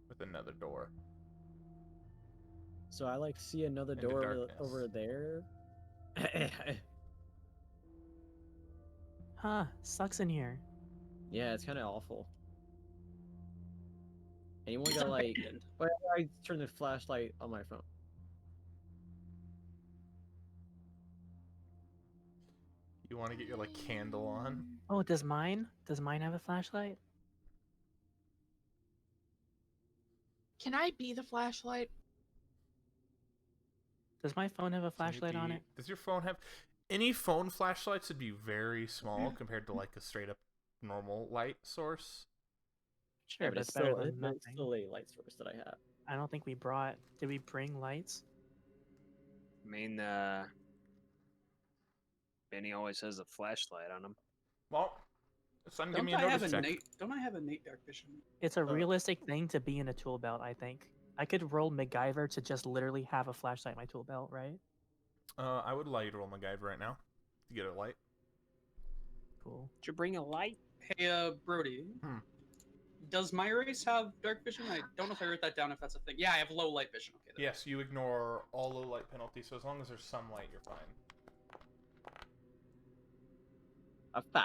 [SPEAKER 1] with another door.
[SPEAKER 5] So I like see another
[SPEAKER 1] Into
[SPEAKER 5] door
[SPEAKER 1] darkness.
[SPEAKER 5] over there.
[SPEAKER 4] Huh, sucks in here.
[SPEAKER 5] Yeah, it's kind of awful. Anyone
[SPEAKER 6] It's
[SPEAKER 5] got like?
[SPEAKER 6] abandoned.
[SPEAKER 5] Why do I turn the flashlight on my phone?
[SPEAKER 1] You want to get your like candle on?
[SPEAKER 4] Oh, does mine have a flashlight?
[SPEAKER 2] can I be the flashlight?
[SPEAKER 4] Does my phone have a flashlight on
[SPEAKER 1] Maybe-
[SPEAKER 4] it?
[SPEAKER 1] Does your phone have any phone flashlights? Would be very small compared to like a straight up normal light source.
[SPEAKER 4] Sure,
[SPEAKER 5] Yeah,
[SPEAKER 4] but
[SPEAKER 5] but
[SPEAKER 4] it's better
[SPEAKER 5] still,
[SPEAKER 4] than
[SPEAKER 5] it's
[SPEAKER 4] nothing.
[SPEAKER 5] still a light source that I have.
[SPEAKER 4] I don't think we brought. Did we bring lights?
[SPEAKER 8] I mean, Benny always has a flashlight on him.
[SPEAKER 1] Well, son, give
[SPEAKER 6] Don't
[SPEAKER 1] me a
[SPEAKER 6] I have
[SPEAKER 1] notice
[SPEAKER 6] a
[SPEAKER 1] check.
[SPEAKER 6] don't I have a Nate dark vision?
[SPEAKER 4] It's a realistic thing to be in a tool belt. I think I could roll MacGyver to just literally have a flashlight in my tool belt, right?
[SPEAKER 1] I would allow you to roll MacGyver right now to get a light.
[SPEAKER 4] Cool.
[SPEAKER 8] Did you bring a light?
[SPEAKER 6] Hey, Brody. Does my race have dark vision? I don't know if I wrote that down. If that's a thing. Yeah, I have low light vision. Okay, Okay.
[SPEAKER 1] Yes, you ignore all low light penalties, so as long as there's some light, you're fine.
[SPEAKER 5] A 5.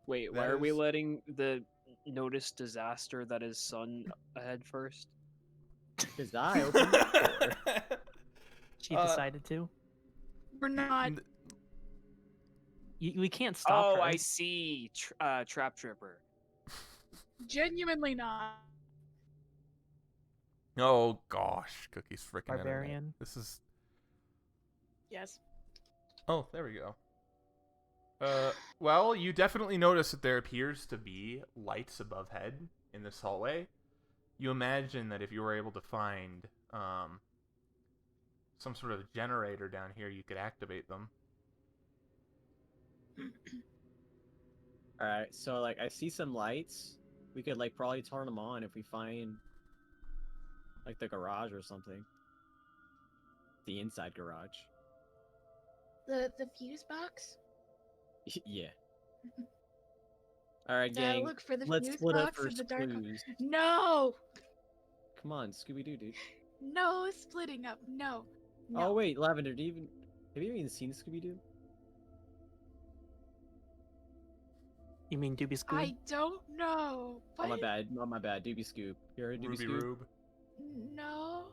[SPEAKER 8] Wait, why
[SPEAKER 1] That
[SPEAKER 8] are we
[SPEAKER 1] is-
[SPEAKER 8] letting the notice disaster that is sun ahead first?
[SPEAKER 5] Because I opened the door.
[SPEAKER 4] She
[SPEAKER 1] Uh,
[SPEAKER 4] decided to.
[SPEAKER 2] We're not.
[SPEAKER 1] N-
[SPEAKER 4] We can't stop
[SPEAKER 8] Oh,
[SPEAKER 4] her.
[SPEAKER 8] I see. Trap Tripper.
[SPEAKER 2] Genuinely not.
[SPEAKER 1] Oh gosh, Cookie's freaking internet.
[SPEAKER 4] Barbarian.
[SPEAKER 1] This is.
[SPEAKER 2] Yes.
[SPEAKER 1] Oh, there we go. Well, you definitely notice that there appears to be lights above head in this hallway. You imagine that if you were able to find some sort of generator down here, you could activate them.
[SPEAKER 5] Alright, so like I see some lights. We could like probably turn them on if we find like the garage or something. The inside garage.
[SPEAKER 2] The fuse box.
[SPEAKER 5] Yeah. Alright,
[SPEAKER 2] Gotta
[SPEAKER 5] gang.
[SPEAKER 2] look for the
[SPEAKER 5] Let's
[SPEAKER 2] fuse
[SPEAKER 5] split up
[SPEAKER 2] box
[SPEAKER 5] for
[SPEAKER 2] in the dark.
[SPEAKER 5] clues.
[SPEAKER 2] No.
[SPEAKER 5] Come on, Scooby Doo, dude.
[SPEAKER 2] No splitting up. No. No.
[SPEAKER 5] Oh wait, Lavender, have you even seen Scooby Doo?
[SPEAKER 4] You mean Doobie Scoop?
[SPEAKER 2] I don't know.
[SPEAKER 5] Oh my
[SPEAKER 2] But
[SPEAKER 5] bad, oh my bad, Doobie Scoop. You heard of Doobie
[SPEAKER 1] Ruby
[SPEAKER 5] Scoop?
[SPEAKER 1] Rube.
[SPEAKER 2] No.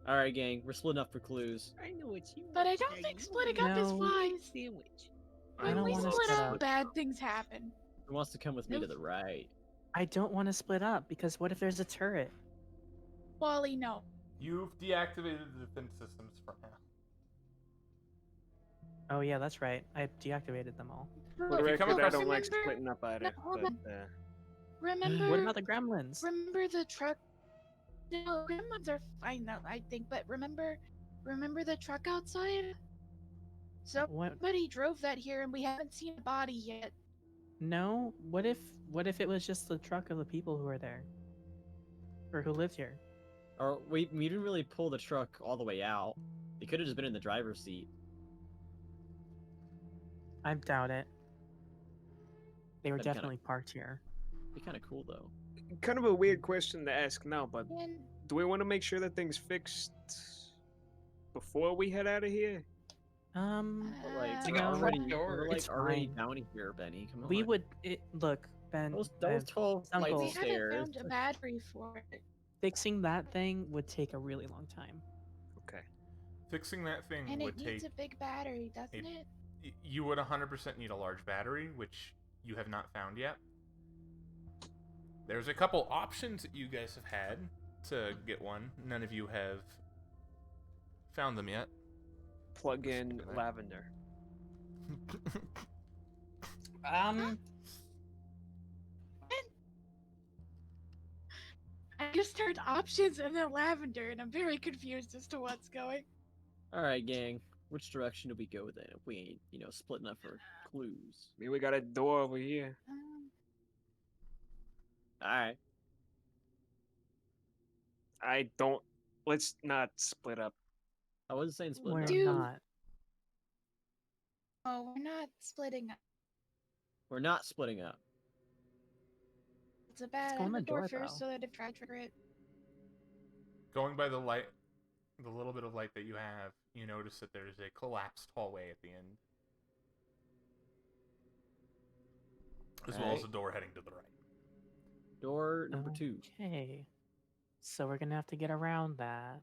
[SPEAKER 5] Alright, gang, we're splitting up for clues.
[SPEAKER 10] I know what you
[SPEAKER 2] But I
[SPEAKER 10] want,
[SPEAKER 2] don't
[SPEAKER 10] Daddy.
[SPEAKER 2] think
[SPEAKER 10] You
[SPEAKER 2] splitting
[SPEAKER 10] want
[SPEAKER 2] up is
[SPEAKER 4] No.
[SPEAKER 2] wise.
[SPEAKER 10] Sandwich.
[SPEAKER 4] I
[SPEAKER 2] When
[SPEAKER 4] don't
[SPEAKER 2] we
[SPEAKER 4] wanna
[SPEAKER 2] split
[SPEAKER 4] split
[SPEAKER 2] up,
[SPEAKER 4] up.
[SPEAKER 2] bad things happen.
[SPEAKER 5] Who wants to come with me to the right?
[SPEAKER 4] I don't want to split up because what if there's a turret?
[SPEAKER 2] Wally, no.
[SPEAKER 1] You've deactivated the defense systems for now.
[SPEAKER 4] Oh yeah, that's right. I deactivated them all.
[SPEAKER 8] For
[SPEAKER 2] Look,
[SPEAKER 8] the
[SPEAKER 1] you come
[SPEAKER 8] record, I
[SPEAKER 1] across-
[SPEAKER 8] don't like
[SPEAKER 2] remember-
[SPEAKER 8] splitting up either.
[SPEAKER 2] No, hold
[SPEAKER 8] but,
[SPEAKER 2] on. Remember?
[SPEAKER 4] What about the gremlins?
[SPEAKER 2] Remember the truck? No, gremlins are fine though, I think. But remember the truck outside?
[SPEAKER 4] What?
[SPEAKER 2] Somebody drove that here, and we haven't seen a body yet.
[SPEAKER 4] No. What if it was just the truck of the people who are there, or who lived here?
[SPEAKER 5] Or we didn't really pull the truck all the way out. It could have just been in the driver's seat.
[SPEAKER 4] I doubt it. They were
[SPEAKER 5] That'd kinda-
[SPEAKER 4] definitely parked here.
[SPEAKER 5] Be kind of cool though.
[SPEAKER 8] kind of a weird question to ask now, but
[SPEAKER 2] And
[SPEAKER 8] do we want to make sure that thing's fixed before we head out of here?
[SPEAKER 5] But, like,
[SPEAKER 2] uh,
[SPEAKER 6] Take
[SPEAKER 5] we're
[SPEAKER 6] out
[SPEAKER 5] already,
[SPEAKER 6] front door.
[SPEAKER 5] we're like
[SPEAKER 4] It's
[SPEAKER 5] already
[SPEAKER 4] fine.
[SPEAKER 5] down here, Benny. Come on.
[SPEAKER 4] We would look, Ben.
[SPEAKER 5] Those 12
[SPEAKER 4] Uncle-
[SPEAKER 2] we
[SPEAKER 5] flights of
[SPEAKER 2] haven't
[SPEAKER 5] stairs.
[SPEAKER 2] found a battery for it.
[SPEAKER 4] Fixing that thing would take a really long time.
[SPEAKER 8] Okay.
[SPEAKER 1] Fixing that thing
[SPEAKER 2] And
[SPEAKER 1] would
[SPEAKER 2] it needs
[SPEAKER 1] take.
[SPEAKER 2] a big battery, doesn't it?
[SPEAKER 1] You would 100% need a large battery, which you have not found yet. There's a couple options that you guys have had to get one. None of you have found them yet.
[SPEAKER 8] Plug in
[SPEAKER 1] Good night.
[SPEAKER 8] lavender.
[SPEAKER 2] I just heard options and then lavender, and I'm very confused as to what's going.
[SPEAKER 5] All right, gang. Which direction do we go then? If we ain't, splitting up for clues.
[SPEAKER 8] Maybe we got a door over here.
[SPEAKER 5] All right.
[SPEAKER 8] I don't. Let's not split up.
[SPEAKER 5] I wasn't saying splitting
[SPEAKER 4] We're
[SPEAKER 5] up.
[SPEAKER 2] Dude.
[SPEAKER 4] not.
[SPEAKER 2] Oh, we're not splitting up.
[SPEAKER 5] We're not splitting up.
[SPEAKER 2] It's a bad.
[SPEAKER 4] go in
[SPEAKER 2] Have
[SPEAKER 4] the
[SPEAKER 2] the door
[SPEAKER 4] door,
[SPEAKER 2] first
[SPEAKER 4] though.
[SPEAKER 2] so that if I trigger it.
[SPEAKER 1] Going by the light, the little bit of light that you have, you notice that there's a collapsed hallway at the end, as well as a
[SPEAKER 5] Alright.
[SPEAKER 1] door heading to the right.
[SPEAKER 5] Door number 2.
[SPEAKER 4] Okay. So we're gonna have to get around that.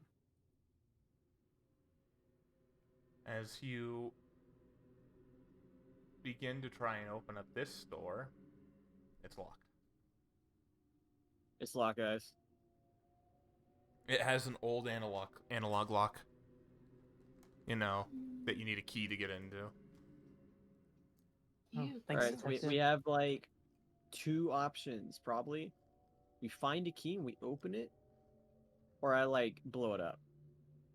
[SPEAKER 1] As you begin to try and open up this door, it's locked.
[SPEAKER 5] It's locked, guys.
[SPEAKER 1] It has an old analog lock. You know, that you need a key to get into.
[SPEAKER 4] Oh,
[SPEAKER 2] You
[SPEAKER 4] thanks,
[SPEAKER 5] All right.
[SPEAKER 4] detective.
[SPEAKER 5] We have like 2 options probably. We find a key and we open it, or I like blow it up.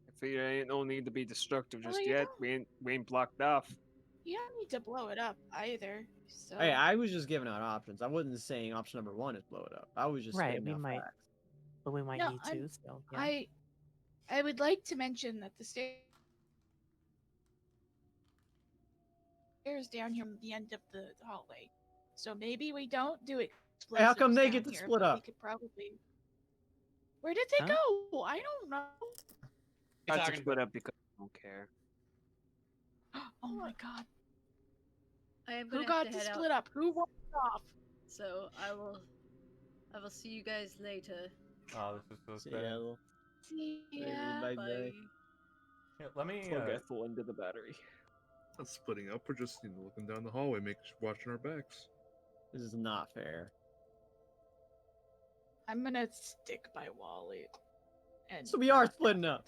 [SPEAKER 8] I figure ain't no need to be destructive
[SPEAKER 2] Oh,
[SPEAKER 8] just
[SPEAKER 2] you
[SPEAKER 8] yet.
[SPEAKER 2] don't.
[SPEAKER 8] We ain't blocked off.
[SPEAKER 2] You don't need to blow it up either. So
[SPEAKER 5] Hey, I was just giving out options. I wasn't saying option number 1 is blow it up. I was just
[SPEAKER 4] Right,
[SPEAKER 5] stating
[SPEAKER 4] we
[SPEAKER 5] out facts.
[SPEAKER 4] But we might
[SPEAKER 2] No,
[SPEAKER 4] need
[SPEAKER 2] I'm-
[SPEAKER 4] to. So yeah.
[SPEAKER 2] I would like to mention that the stairs down here at the end of the hallway. So maybe we don't do it
[SPEAKER 5] Hey, how come they
[SPEAKER 2] explosives
[SPEAKER 5] get
[SPEAKER 2] down
[SPEAKER 5] to
[SPEAKER 2] here,
[SPEAKER 5] split
[SPEAKER 2] but
[SPEAKER 5] up?
[SPEAKER 2] We could probably. Where did they
[SPEAKER 4] Huh?
[SPEAKER 2] go? I don't know.
[SPEAKER 6] You're
[SPEAKER 8] I took
[SPEAKER 6] talking
[SPEAKER 8] split
[SPEAKER 6] about
[SPEAKER 8] up because I don't care.
[SPEAKER 2] Oh my god.
[SPEAKER 7] I am
[SPEAKER 2] Who
[SPEAKER 7] gonna
[SPEAKER 2] got
[SPEAKER 7] have
[SPEAKER 2] to
[SPEAKER 7] to head
[SPEAKER 2] split
[SPEAKER 7] out,
[SPEAKER 2] up? Who walked off?
[SPEAKER 7] so I will see you guys later.
[SPEAKER 1] Oh, this is so
[SPEAKER 5] See
[SPEAKER 1] sad.
[SPEAKER 5] ya.
[SPEAKER 2] See ya.
[SPEAKER 5] Bye
[SPEAKER 7] Bye.
[SPEAKER 5] bye.
[SPEAKER 1] Here, let me.
[SPEAKER 8] Forgetful into the battery.
[SPEAKER 3] Not splitting up. We're just looking down the hallway, watching our backs.
[SPEAKER 5] This is not fair.
[SPEAKER 2] I'm gonna stick by Wally. And
[SPEAKER 5] So we are splitting up.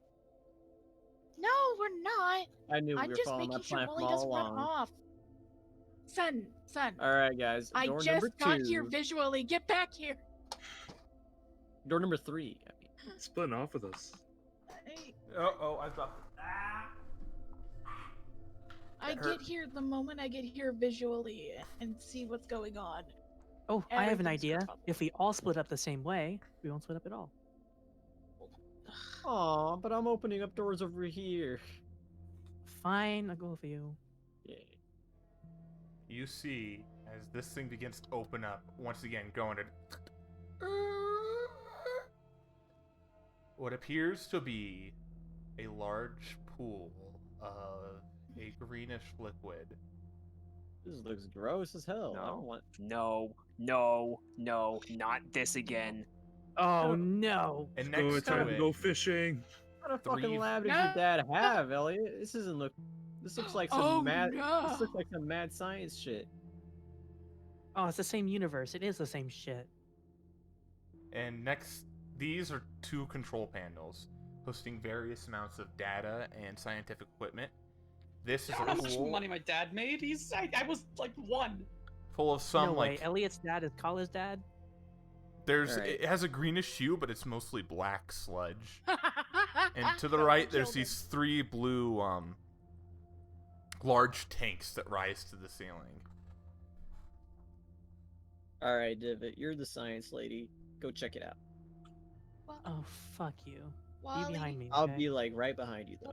[SPEAKER 2] No, we're not.
[SPEAKER 5] I knew we
[SPEAKER 2] I'm
[SPEAKER 5] were
[SPEAKER 2] just
[SPEAKER 5] following my
[SPEAKER 2] making sure
[SPEAKER 5] plan
[SPEAKER 2] Wally
[SPEAKER 5] from all
[SPEAKER 2] doesn't run
[SPEAKER 5] along.
[SPEAKER 2] off. Son.
[SPEAKER 5] All right, guys.
[SPEAKER 2] I
[SPEAKER 5] Door
[SPEAKER 2] just
[SPEAKER 5] number
[SPEAKER 2] got here
[SPEAKER 5] 2.
[SPEAKER 2] visually. Get back here.
[SPEAKER 5] Door number 3. I mean.
[SPEAKER 3] Splitting off with us.
[SPEAKER 1] Oh, I dropped it.
[SPEAKER 2] I
[SPEAKER 1] That hurt.
[SPEAKER 2] get here the moment I get here visually and see what's going on.
[SPEAKER 4] Oh, I have an
[SPEAKER 2] Everything's
[SPEAKER 4] idea.
[SPEAKER 2] kerfuffle.
[SPEAKER 4] If we all split up the same way, we won't split up at all.
[SPEAKER 5] Aw, but I'm opening up doors over here.
[SPEAKER 4] Fine, I'll go with you.
[SPEAKER 5] Yeah.
[SPEAKER 1] You see, as this thing begins to open up, once again, going to what appears to be a large pool of a greenish liquid.
[SPEAKER 5] This looks gross as hell. I don't want.
[SPEAKER 8] No, not this again.
[SPEAKER 4] Oh no!
[SPEAKER 1] And
[SPEAKER 3] Oh,
[SPEAKER 1] next
[SPEAKER 3] it's
[SPEAKER 1] to
[SPEAKER 3] time to
[SPEAKER 1] it,
[SPEAKER 3] go fishing.
[SPEAKER 5] What a fucking
[SPEAKER 1] Three-
[SPEAKER 5] lab did your dad have, Elliot? This isn't look. This looks like some
[SPEAKER 2] Oh,
[SPEAKER 5] mad.
[SPEAKER 2] no.
[SPEAKER 5] This looks like some mad science shit.
[SPEAKER 4] Oh, it's the same universe. It is the same shit.
[SPEAKER 1] and next, these are 2 control panels hosting various amounts of data and scientific equipment. This is
[SPEAKER 6] how
[SPEAKER 1] a
[SPEAKER 6] much
[SPEAKER 1] pool
[SPEAKER 6] money my dad made. I was like 1.
[SPEAKER 1] full of some
[SPEAKER 4] no way.
[SPEAKER 1] like
[SPEAKER 4] Elliot's dad is Kala's dad.
[SPEAKER 1] there's
[SPEAKER 5] Alright.
[SPEAKER 1] it has a greenish hue, but it's mostly black sludge. And to the right, there's these 3 blue large tanks that rise to the ceiling.
[SPEAKER 5] All right, Divot, you're the science lady. Go check it out.
[SPEAKER 4] Oh, fuck you.
[SPEAKER 2] Wally,
[SPEAKER 4] Be behind me.
[SPEAKER 5] I'll
[SPEAKER 4] okay?
[SPEAKER 5] be like right behind you though.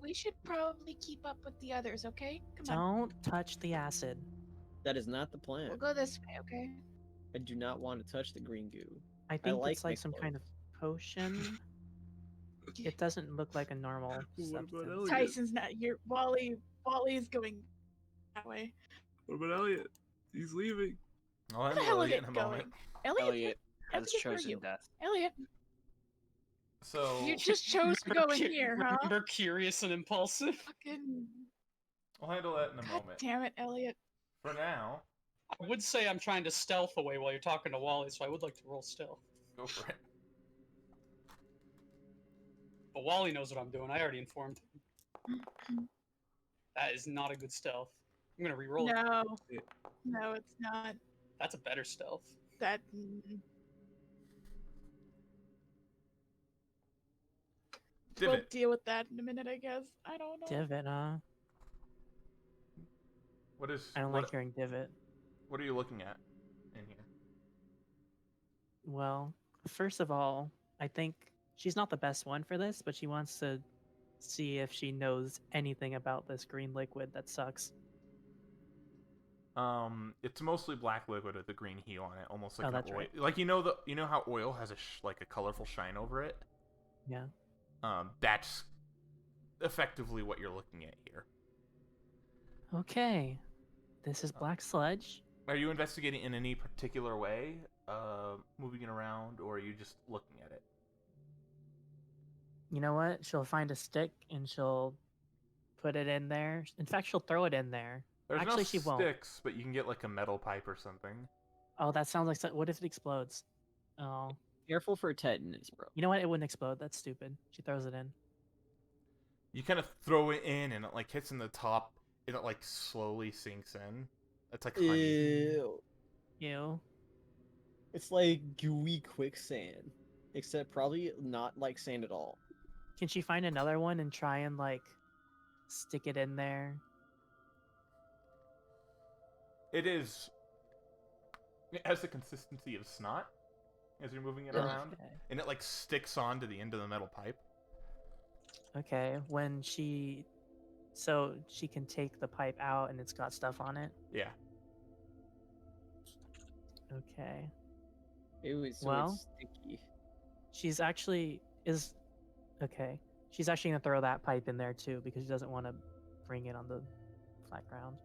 [SPEAKER 2] we should probably keep up with the others, okay? Come on.
[SPEAKER 4] Don't touch the acid.
[SPEAKER 5] That is not the plan.
[SPEAKER 2] We'll go this way, okay?
[SPEAKER 5] I do not want to touch the green goo.
[SPEAKER 4] I think
[SPEAKER 5] like
[SPEAKER 4] it's like
[SPEAKER 5] my
[SPEAKER 4] some
[SPEAKER 5] clothes.
[SPEAKER 4] kind of potion. It doesn't look like a normal
[SPEAKER 3] What about
[SPEAKER 4] substance.
[SPEAKER 3] Elliot?
[SPEAKER 2] Tyson's not here. Wally's going that way.
[SPEAKER 3] What about Elliot? He's leaving.
[SPEAKER 1] I'll
[SPEAKER 2] Where the
[SPEAKER 1] handle
[SPEAKER 2] hell
[SPEAKER 1] Elliot
[SPEAKER 2] is
[SPEAKER 1] in a
[SPEAKER 2] it going?
[SPEAKER 1] moment.
[SPEAKER 2] Elliot,
[SPEAKER 8] Elliot has
[SPEAKER 2] Elliot, where are
[SPEAKER 8] chosen
[SPEAKER 2] you?
[SPEAKER 8] death.
[SPEAKER 2] Elliot,
[SPEAKER 1] So
[SPEAKER 2] you just chose to go in here, huh?
[SPEAKER 6] Remember curious and impulsive?
[SPEAKER 2] Fucking
[SPEAKER 1] I'll handle that in a
[SPEAKER 2] God
[SPEAKER 1] moment.
[SPEAKER 2] damn it, Elliot.
[SPEAKER 1] For now,
[SPEAKER 6] I would say I'm trying to stealth away while you're talking to Wally, so I would like to roll stealth.
[SPEAKER 1] go for it.
[SPEAKER 6] But Wally knows what I'm doing. I already informed him. That is not a good stealth. I'm gonna re-roll it.
[SPEAKER 2] No, it's not.
[SPEAKER 6] That's a better stealth.
[SPEAKER 2] That. We'll
[SPEAKER 1] Divot.
[SPEAKER 2] deal with that in a minute, I guess. I don't know.
[SPEAKER 4] Divot, huh?
[SPEAKER 1] What is?
[SPEAKER 4] I don't
[SPEAKER 1] what,
[SPEAKER 4] like hearing divot.
[SPEAKER 1] What are you looking at in here?
[SPEAKER 4] Well, first of all, I think she's not the best one for this, but she wants to see if she knows anything about this green liquid that sucks.
[SPEAKER 1] It's mostly black liquid with a green hue on it, almost like
[SPEAKER 4] Oh,
[SPEAKER 1] an
[SPEAKER 4] that's
[SPEAKER 1] oil.
[SPEAKER 4] right.
[SPEAKER 1] Like you know how oil has like a colorful shine over it.
[SPEAKER 4] Yeah.
[SPEAKER 1] That's effectively what you're looking at here.
[SPEAKER 4] Okay. This is black sludge.
[SPEAKER 1] Are you investigating in any particular way, moving it around, or are you just looking at it?
[SPEAKER 4] You know what? She'll find a stick and she'll put it in there. In fact, she'll throw it in there.
[SPEAKER 1] There's
[SPEAKER 4] Actually,
[SPEAKER 1] no
[SPEAKER 4] she won't.
[SPEAKER 1] sticks, but you can get like a metal pipe or something.
[SPEAKER 4] Oh, that sounds like what if it explodes? Oh,
[SPEAKER 5] Careful for tetanus, bro.
[SPEAKER 4] you know what? It wouldn't explode. That's stupid. She throws it in.
[SPEAKER 1] You kind of throw it in, and it like hits in the top, and it like slowly sinks in. It's like honey.
[SPEAKER 5] Ew.
[SPEAKER 4] Ew.
[SPEAKER 5] It's like gooey quicksand, except probably not like sand at all.
[SPEAKER 4] Can she find another one and try and like stick it in there?
[SPEAKER 1] It is. It has the consistency of snot as you're moving it
[SPEAKER 5] Yeah.
[SPEAKER 1] around,
[SPEAKER 4] Okay.
[SPEAKER 1] and it like sticks onto the end of the metal pipe.
[SPEAKER 4] Okay. When so she can take the pipe out and it's got stuff on it.
[SPEAKER 1] Yeah.
[SPEAKER 4] Okay.
[SPEAKER 5] It was so
[SPEAKER 4] Well-
[SPEAKER 5] it's sticky.
[SPEAKER 4] She's actually is okay. She's actually gonna throw that pipe in there too because she doesn't want to bring it on the flat ground.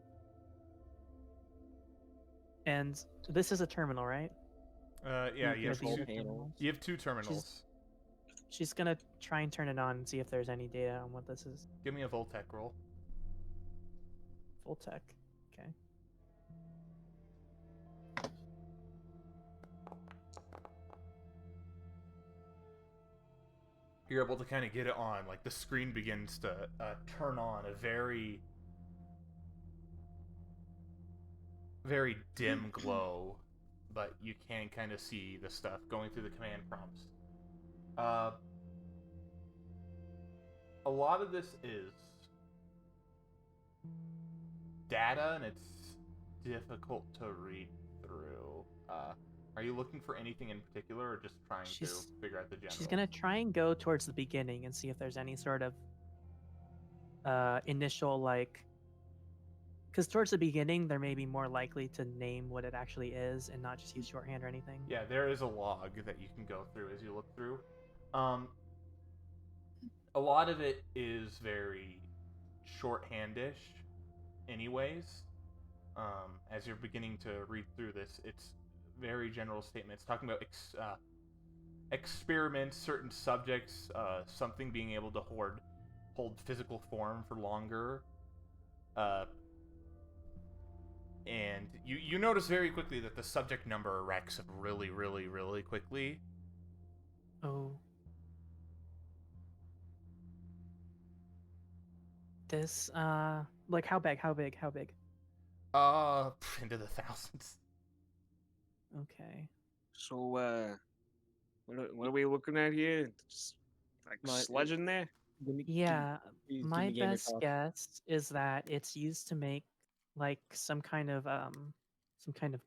[SPEAKER 4] And this is a terminal, right?
[SPEAKER 1] Yeah, you have,
[SPEAKER 5] control
[SPEAKER 1] two,
[SPEAKER 5] panel.
[SPEAKER 1] you have 2 terminals.
[SPEAKER 4] She's gonna try and turn it on and see if there's any data on what this is.
[SPEAKER 1] Give me a Voltec roll.
[SPEAKER 4] Full tech. Okay.
[SPEAKER 1] You're able to kind of get it on. Like the screen begins to turn on a very, very dim glow, but you can kind of see the stuff going through the command prompts. A lot of this is data, and it's difficult to read through. Are you looking for anything in particular, or just trying to
[SPEAKER 4] She's-
[SPEAKER 1] figure out the general?
[SPEAKER 4] She's gonna try and go towards the beginning and see if there's any sort of initial like. Because towards the beginning, they're maybe more likely to name what it actually is and not just use shorthand or anything.
[SPEAKER 1] Yeah, there is a log that you can go through as you look through. A lot of it is very shorthandish, anyways. As you're beginning to read through this, it's very general statements talking about experiments, certain subjects, something being able to hold physical form for longer. And you notice very quickly that the subject number racks up really, really, really quickly.
[SPEAKER 4] Oh. This like how big?
[SPEAKER 1] Into the thousands.
[SPEAKER 4] Okay.
[SPEAKER 8] So, what are we looking at here? Just like
[SPEAKER 5] My-
[SPEAKER 8] sludge in there?
[SPEAKER 5] Give me-
[SPEAKER 4] Yeah,
[SPEAKER 5] please give
[SPEAKER 4] my
[SPEAKER 5] me gamer
[SPEAKER 4] best
[SPEAKER 5] talk.
[SPEAKER 4] guess is that it's used to make like some kind of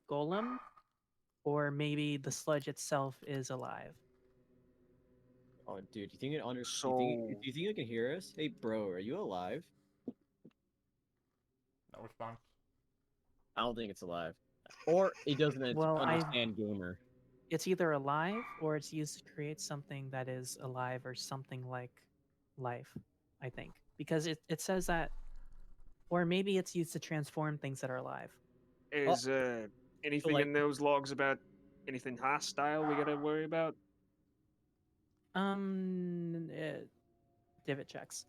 [SPEAKER 4] golem, or maybe the sludge itself is alive.
[SPEAKER 5] Oh, dude, do you think it do
[SPEAKER 8] So-
[SPEAKER 5] you think it can hear us? Hey, bro, are you alive?
[SPEAKER 1] No response.
[SPEAKER 5] I don't think it's alive. Or it doesn't
[SPEAKER 4] Well,
[SPEAKER 5] understand gamer.
[SPEAKER 4] It's either alive or it's used to create something that is alive or something like life, I think. Because it says that, or maybe it's used to transform things that are alive.
[SPEAKER 8] Is anything
[SPEAKER 5] like-
[SPEAKER 8] in those logs about anything hostile we gotta worry about?
[SPEAKER 4] Divot checks.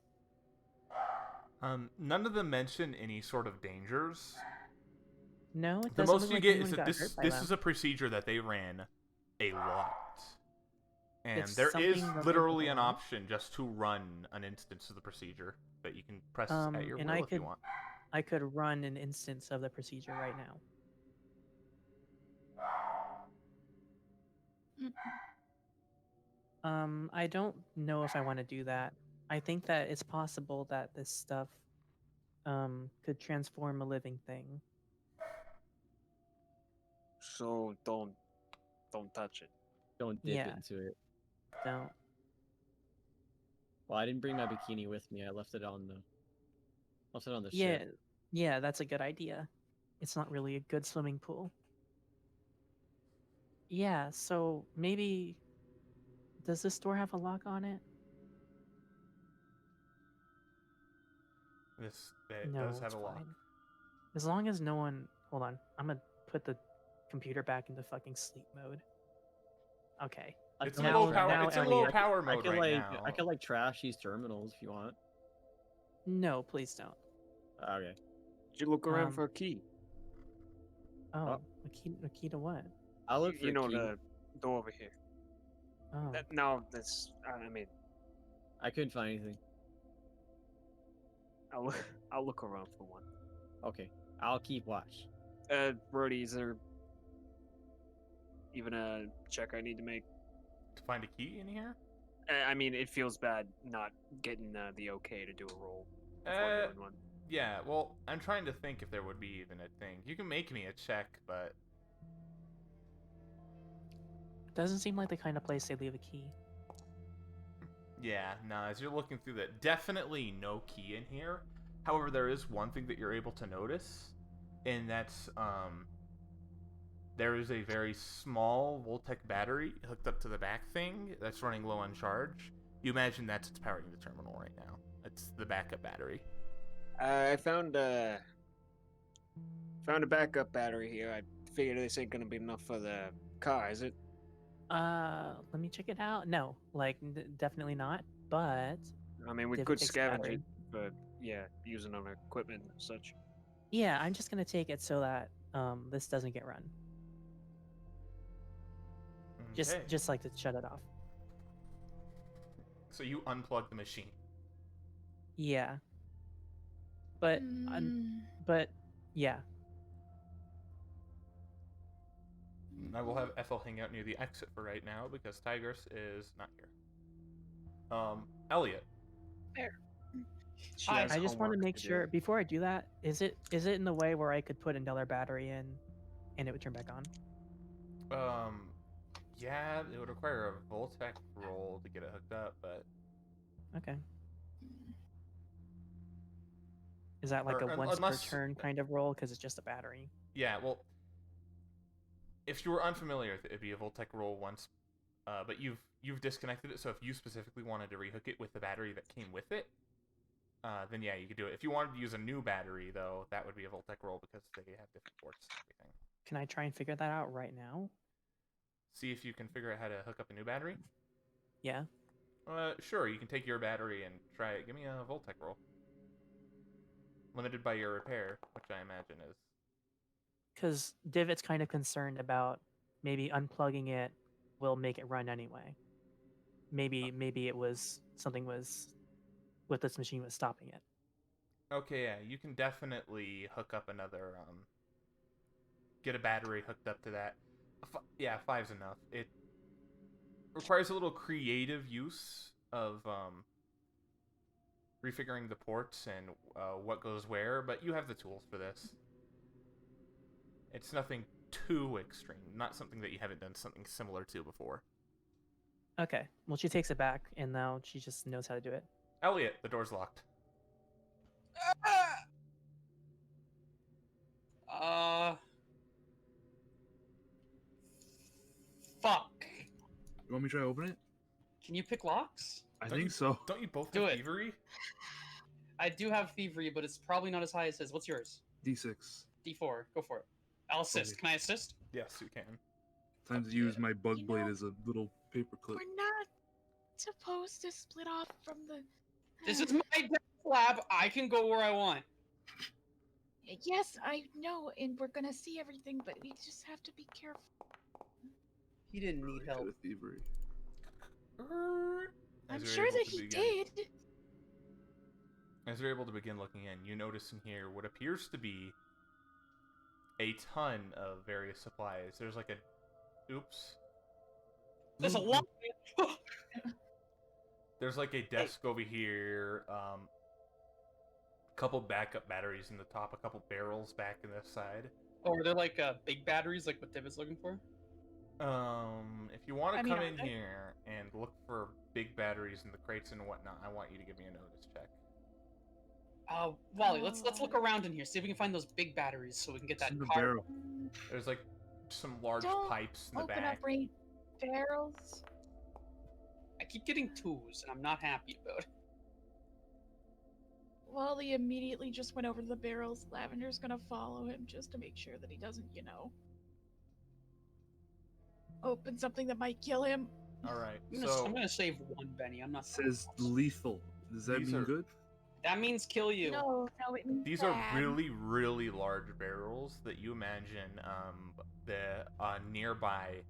[SPEAKER 1] None of them mention any sort of dangers.
[SPEAKER 4] No, it
[SPEAKER 1] The
[SPEAKER 4] doesn't
[SPEAKER 1] most
[SPEAKER 4] look
[SPEAKER 1] you
[SPEAKER 4] like
[SPEAKER 1] get
[SPEAKER 4] anyone
[SPEAKER 1] is that
[SPEAKER 4] got
[SPEAKER 1] this
[SPEAKER 4] hurt by
[SPEAKER 1] this
[SPEAKER 4] them.
[SPEAKER 1] is a procedure that they ran a lot. And
[SPEAKER 4] It's
[SPEAKER 1] there is
[SPEAKER 4] something related to
[SPEAKER 1] literally
[SPEAKER 4] the
[SPEAKER 1] an
[SPEAKER 4] law.
[SPEAKER 1] option just to run an instance of the procedure that you can press at your
[SPEAKER 4] and
[SPEAKER 1] will
[SPEAKER 4] I
[SPEAKER 1] if you
[SPEAKER 4] could-
[SPEAKER 1] want.
[SPEAKER 4] I could run an instance of the procedure right now. I don't know if I want to do that. I think that it's possible that this stuff could transform a living thing.
[SPEAKER 8] So don't touch it.
[SPEAKER 5] Don't dip
[SPEAKER 4] Yeah.
[SPEAKER 5] into it.
[SPEAKER 4] Don't.
[SPEAKER 5] Well, I didn't bring my bikini with me. I left it on the
[SPEAKER 4] Yeah,
[SPEAKER 5] ship.
[SPEAKER 4] yeah, that's a good idea. It's not really a good swimming pool. Yeah, so maybe does this door have a lock on it?
[SPEAKER 1] It
[SPEAKER 4] No,
[SPEAKER 1] does have
[SPEAKER 4] it's
[SPEAKER 1] a lock.
[SPEAKER 4] fine. As long as no one. Hold on, I'm gonna put the computer back into fucking sleep mode. Okay.
[SPEAKER 1] It's
[SPEAKER 5] in
[SPEAKER 1] in
[SPEAKER 5] now-
[SPEAKER 1] low power.
[SPEAKER 4] now
[SPEAKER 1] It's in
[SPEAKER 4] Elliot-
[SPEAKER 1] low power
[SPEAKER 5] I
[SPEAKER 1] mode
[SPEAKER 5] could
[SPEAKER 1] right
[SPEAKER 5] like
[SPEAKER 1] now.
[SPEAKER 5] I could like trash these terminals if you want.
[SPEAKER 4] No, please don't.
[SPEAKER 5] Okay.
[SPEAKER 8] Did you look around
[SPEAKER 4] Um,
[SPEAKER 8] for a key?
[SPEAKER 4] Oh, a key to what?
[SPEAKER 5] I'll look for
[SPEAKER 8] You
[SPEAKER 5] a
[SPEAKER 8] know
[SPEAKER 5] key.
[SPEAKER 8] the door over here.
[SPEAKER 4] Oh,
[SPEAKER 8] No, that's. I mean,
[SPEAKER 5] I couldn't find anything.
[SPEAKER 8] I'll look around for one.
[SPEAKER 5] Okay. I'll keep watch.
[SPEAKER 8] Brody, is there even a check I need to make?
[SPEAKER 1] To find a key in here?
[SPEAKER 8] I mean, it feels bad not getting the okay to do a roll before
[SPEAKER 1] Uh,
[SPEAKER 8] doing one.
[SPEAKER 1] Yeah, well, I'm trying to think if there would be even a thing. You can make me a check, but
[SPEAKER 4] doesn't seem like the kind of place they leave a key.
[SPEAKER 1] yeah, nah, as you're looking through that, definitely no key in here. However, there is one thing that you're able to notice, and that's there is a very small Voltec battery hooked up to the back thing that's running low on charge. You imagine that's what's powering the terminal right now. It's the backup battery.
[SPEAKER 8] I found a backup battery here. I figured this ain't gonna be enough for the car, is it?
[SPEAKER 4] Let me check it out. No, like definitely not. But
[SPEAKER 8] I mean, we
[SPEAKER 4] Div
[SPEAKER 8] could
[SPEAKER 4] takes
[SPEAKER 8] scavenge
[SPEAKER 4] battery.
[SPEAKER 8] it, but yeah, using on equipment and such.
[SPEAKER 4] yeah, I'm just gonna take it so that this doesn't get run.
[SPEAKER 1] Okay.
[SPEAKER 4] Just like to shut it off.
[SPEAKER 1] So you unplug the machine.
[SPEAKER 4] Yeah. But but yeah.
[SPEAKER 1] I will have Ethel hang out near the exit for right now because Tigris is not here. Elliot.
[SPEAKER 5] She
[SPEAKER 2] Hi.
[SPEAKER 5] has
[SPEAKER 4] I just want to
[SPEAKER 5] homework
[SPEAKER 4] make
[SPEAKER 5] do.
[SPEAKER 4] sure before I do that, is it in the way where I could put another battery in and it would turn back on?
[SPEAKER 1] Yeah, it would require a Voltec roll to get it hooked up, but
[SPEAKER 4] Okay. Is that like
[SPEAKER 1] Or
[SPEAKER 4] a once
[SPEAKER 1] unless-
[SPEAKER 4] per turn kind of roll because it's just a battery?
[SPEAKER 1] yeah, well, if you were unfamiliar with it, it'd be a Voltec roll once, but you've disconnected it. So if you specifically wanted to rehook it with the battery that came with it, then yeah, you could do it. If you wanted to use a new battery, though, that would be a Voltec roll because they have different ports and everything.
[SPEAKER 4] Can I try and figure that out right now?
[SPEAKER 1] See if you can figure out how to hook up a new battery.
[SPEAKER 4] Yeah.
[SPEAKER 1] Sure, you can take your battery and try it. Give me a Voltec roll. Limited by your repair, which I imagine is.
[SPEAKER 4] Because Divot's kind of concerned about maybe unplugging it will make it run anyway. Maybe it was something was with this machine was stopping it.
[SPEAKER 1] Okay, yeah, you can definitely hook up another, get a battery hooked up to that. Yeah, 5's enough. It requires a little creative use of, refiguring the ports and what goes where, but you have the tools for this. It's nothing too extreme, not something that you haven't done something similar to before.
[SPEAKER 4] Okay. Well, she takes it back, and now she just knows how to do it.
[SPEAKER 1] Elliot, the door's locked.
[SPEAKER 6] Fuck.
[SPEAKER 3] You want me to try to open it?
[SPEAKER 6] Can you pick locks?
[SPEAKER 3] I
[SPEAKER 1] Don't
[SPEAKER 3] think
[SPEAKER 1] you-
[SPEAKER 3] so.
[SPEAKER 1] Don't you both
[SPEAKER 6] Do
[SPEAKER 1] have
[SPEAKER 6] it.
[SPEAKER 1] thievery?
[SPEAKER 6] I do have thievery, but it's probably not as high as his. What's yours?
[SPEAKER 3] D6.
[SPEAKER 6] D4. Go for it. I'll assist.
[SPEAKER 3] Okay.
[SPEAKER 6] Can I assist?
[SPEAKER 1] Yes, you can.
[SPEAKER 3] Time to use my bug
[SPEAKER 2] You
[SPEAKER 3] blade
[SPEAKER 2] know-
[SPEAKER 3] as a little paper clip.
[SPEAKER 2] We're not supposed to split off from the.
[SPEAKER 6] This is my death lab. I can go where I want.
[SPEAKER 2] Yes, I know, and we're gonna see everything, but we just have to be careful.
[SPEAKER 6] He didn't need
[SPEAKER 3] Right,
[SPEAKER 6] help.
[SPEAKER 3] bit of thievery.
[SPEAKER 2] I'm
[SPEAKER 1] As you're
[SPEAKER 2] sure
[SPEAKER 1] able
[SPEAKER 2] that
[SPEAKER 1] to
[SPEAKER 2] he
[SPEAKER 1] begin-
[SPEAKER 2] did.
[SPEAKER 1] As you're able to begin looking in, you notice in here what appears to be a ton of various supplies. There's like a... Oops.
[SPEAKER 6] There's a lot.
[SPEAKER 1] There's like a desk over here, couple backup batteries in the top, a couple barrels back in this side.
[SPEAKER 6] Oh, are there like big batteries, like what David's looking for?
[SPEAKER 1] If you want to
[SPEAKER 2] I mean,
[SPEAKER 1] come
[SPEAKER 2] are
[SPEAKER 1] in
[SPEAKER 2] they?
[SPEAKER 1] here and look for big batteries in the crates and whatnot, I want you to give me a notice check.
[SPEAKER 6] Wally, let's look around in here, see if we can find those big batteries, so we can get
[SPEAKER 3] It's
[SPEAKER 6] that
[SPEAKER 3] in the
[SPEAKER 6] car.
[SPEAKER 3] barrel.
[SPEAKER 1] There's like some large
[SPEAKER 2] Don't
[SPEAKER 1] pipes in the
[SPEAKER 2] Open
[SPEAKER 1] back.
[SPEAKER 2] up rain barrels.
[SPEAKER 6] I keep getting 2s, and I'm not happy about it.
[SPEAKER 2] Wally immediately just went over to the barrels. Lavender's gonna follow him just to make sure that he doesn't, open something that might kill him.
[SPEAKER 1] All right,
[SPEAKER 6] I'm gonna save 1 Benny. I'm not.
[SPEAKER 3] It says lethal. Does that
[SPEAKER 1] These
[SPEAKER 3] mean
[SPEAKER 1] are-
[SPEAKER 3] good?
[SPEAKER 6] That means kill you.
[SPEAKER 2] No, it means
[SPEAKER 1] these are
[SPEAKER 2] bad.
[SPEAKER 1] really, really large barrels that you imagine the nearby.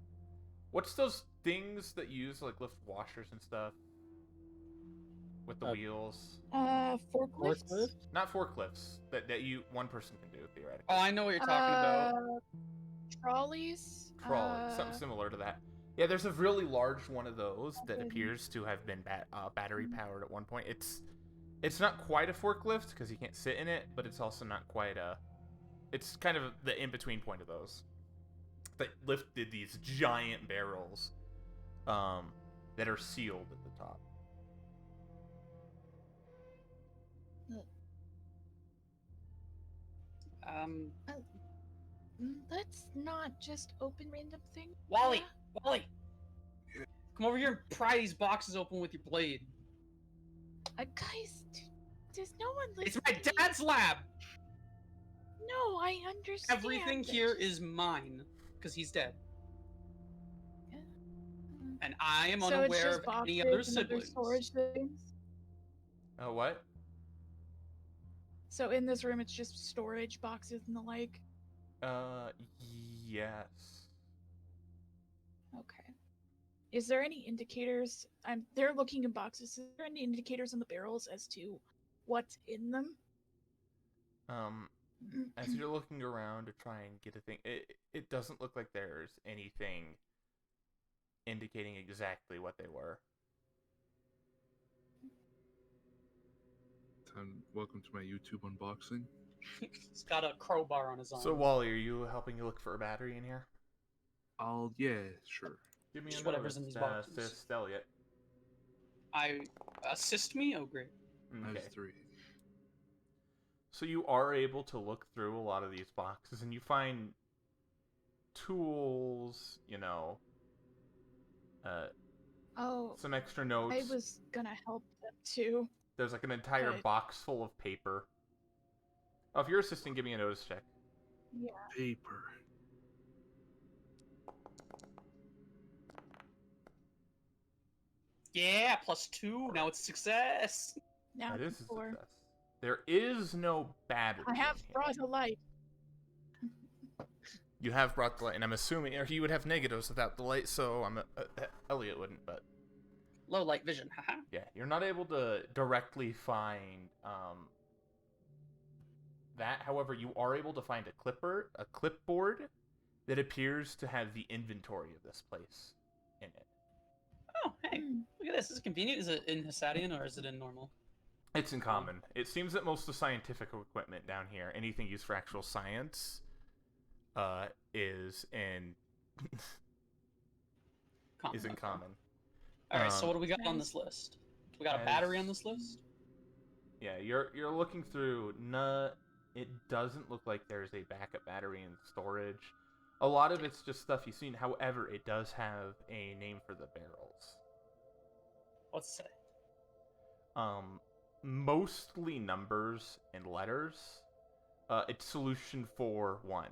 [SPEAKER 1] What's those things that you use to, like, lift washers and stuff with the wheels?
[SPEAKER 2] Forklifts.
[SPEAKER 1] Not forklifts that you one person can do theoretically.
[SPEAKER 6] Oh, I know what you're talking about.
[SPEAKER 2] Trolleys.
[SPEAKER 1] Trolley, something similar to that. Yeah, there's a really large one of those that
[SPEAKER 2] Okay.
[SPEAKER 1] appears to have been battery powered at one point. It's not quite a forklift because you can't sit in it, but it's also not quite a. It's kind of the in between point of those that lifted these giant barrels, that are sealed at the top.
[SPEAKER 2] Let's not just open random things.
[SPEAKER 6] Wally,
[SPEAKER 2] yeah?
[SPEAKER 6] Wally, come over here and pry these boxes open with your blade.
[SPEAKER 2] Guys, there's no one
[SPEAKER 6] It's
[SPEAKER 2] listening.
[SPEAKER 6] my dad's lab.
[SPEAKER 2] No, I understand.
[SPEAKER 6] Everything
[SPEAKER 2] but
[SPEAKER 6] here
[SPEAKER 2] just-
[SPEAKER 6] is mine because he's dead,
[SPEAKER 2] Yeah.
[SPEAKER 6] and I am
[SPEAKER 2] So it's
[SPEAKER 6] unaware
[SPEAKER 2] just
[SPEAKER 6] of
[SPEAKER 2] boxes
[SPEAKER 6] any other
[SPEAKER 2] and
[SPEAKER 6] siblings.
[SPEAKER 2] storage things.
[SPEAKER 1] What?
[SPEAKER 2] So in this room, it's just storage boxes and the like.
[SPEAKER 1] Yes.
[SPEAKER 2] Okay. Is there any indicators? They're looking in boxes. Is there any indicators on the barrels as to what's in them?
[SPEAKER 1] As you're looking around to try and get a thing, it doesn't look like there's anything indicating exactly what they were.
[SPEAKER 3] Welcome to my YouTube unboxing.
[SPEAKER 6] He's got a crowbar on his arm.
[SPEAKER 1] So, Wally, are you helping you look for a battery in here?
[SPEAKER 3] Yeah, sure.
[SPEAKER 1] Give me
[SPEAKER 6] Just
[SPEAKER 1] a
[SPEAKER 6] whatever's in
[SPEAKER 1] notice,
[SPEAKER 6] these boxes.
[SPEAKER 1] Assist Elliot.
[SPEAKER 6] I assist me. Oh, great.
[SPEAKER 3] I
[SPEAKER 1] Okay.
[SPEAKER 3] have 3.
[SPEAKER 1] So you are able to look through a lot of these boxes, and you find tools,
[SPEAKER 2] Oh,
[SPEAKER 1] some extra notes.
[SPEAKER 2] I was gonna help them too.
[SPEAKER 1] There's like an entire
[SPEAKER 2] but-
[SPEAKER 1] box full of paper. Oh, if you're assisting, give me a notice check.
[SPEAKER 2] Yeah.
[SPEAKER 3] Paper.
[SPEAKER 6] Yeah, +2. Now it's a success.
[SPEAKER 2] Now
[SPEAKER 1] That
[SPEAKER 2] it's
[SPEAKER 1] is a
[SPEAKER 2] 4.
[SPEAKER 1] success. There is no battery.
[SPEAKER 2] I have
[SPEAKER 1] in here.
[SPEAKER 2] brought a light.
[SPEAKER 1] You have brought the light, and I'm assuming, or he would have negatives without the light, so Elliot wouldn't, but
[SPEAKER 6] Low light vision. Haha.
[SPEAKER 1] yeah, you're not able to directly find that. However, you are able to find a clipboard that appears to have the inventory of this place in it.
[SPEAKER 6] Oh, hey, look at this. This is convenient. Is it in Hassadian or is it in normal?
[SPEAKER 1] It's in common. It seems that most of the scientific equipment down here, anything used for actual science, is in is in
[SPEAKER 6] okay.
[SPEAKER 1] common.
[SPEAKER 6] All right. So what do we got on
[SPEAKER 2] Nice.
[SPEAKER 6] this list? We got a battery on this list.
[SPEAKER 1] Yeah, you're looking through. It doesn't look like there's a backup battery in storage. A lot of it's just stuff you've seen. However, it does have a name for the barrels.
[SPEAKER 6] What's it say?
[SPEAKER 1] Mostly numbers and letters. It's solution 4-1.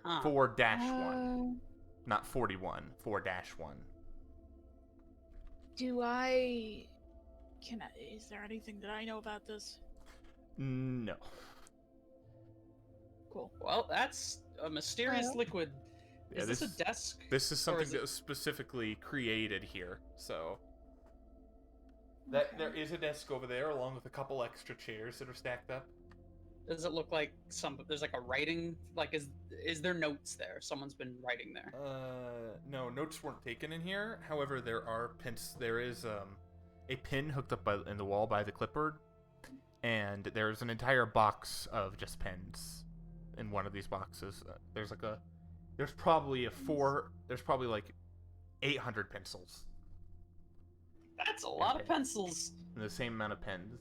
[SPEAKER 6] Huh.
[SPEAKER 1] 4-1. Not 41. 4-1.
[SPEAKER 2] Is there anything that I know about this?
[SPEAKER 1] No.
[SPEAKER 2] Cool.
[SPEAKER 6] Well, that's a mysterious
[SPEAKER 2] Well-
[SPEAKER 6] liquid.
[SPEAKER 1] Yeah,
[SPEAKER 6] Is this a desk?
[SPEAKER 1] This is
[SPEAKER 6] Or
[SPEAKER 1] something
[SPEAKER 6] is
[SPEAKER 1] that
[SPEAKER 6] it-
[SPEAKER 1] was specifically created here. So that there is a desk over there, along with a couple extra chairs that are stacked up.
[SPEAKER 6] Does it look like there's like a writing? Like, is there notes there? Someone's been writing there.
[SPEAKER 1] No, notes weren't taken in here. However, there are pins. There is a pin hooked up in the wall by the clipboard, and there's an entire box of just pens in one of these boxes. There's probably like 800 pencils.
[SPEAKER 6] That's a lot of pencils.
[SPEAKER 1] And the same amount of pens.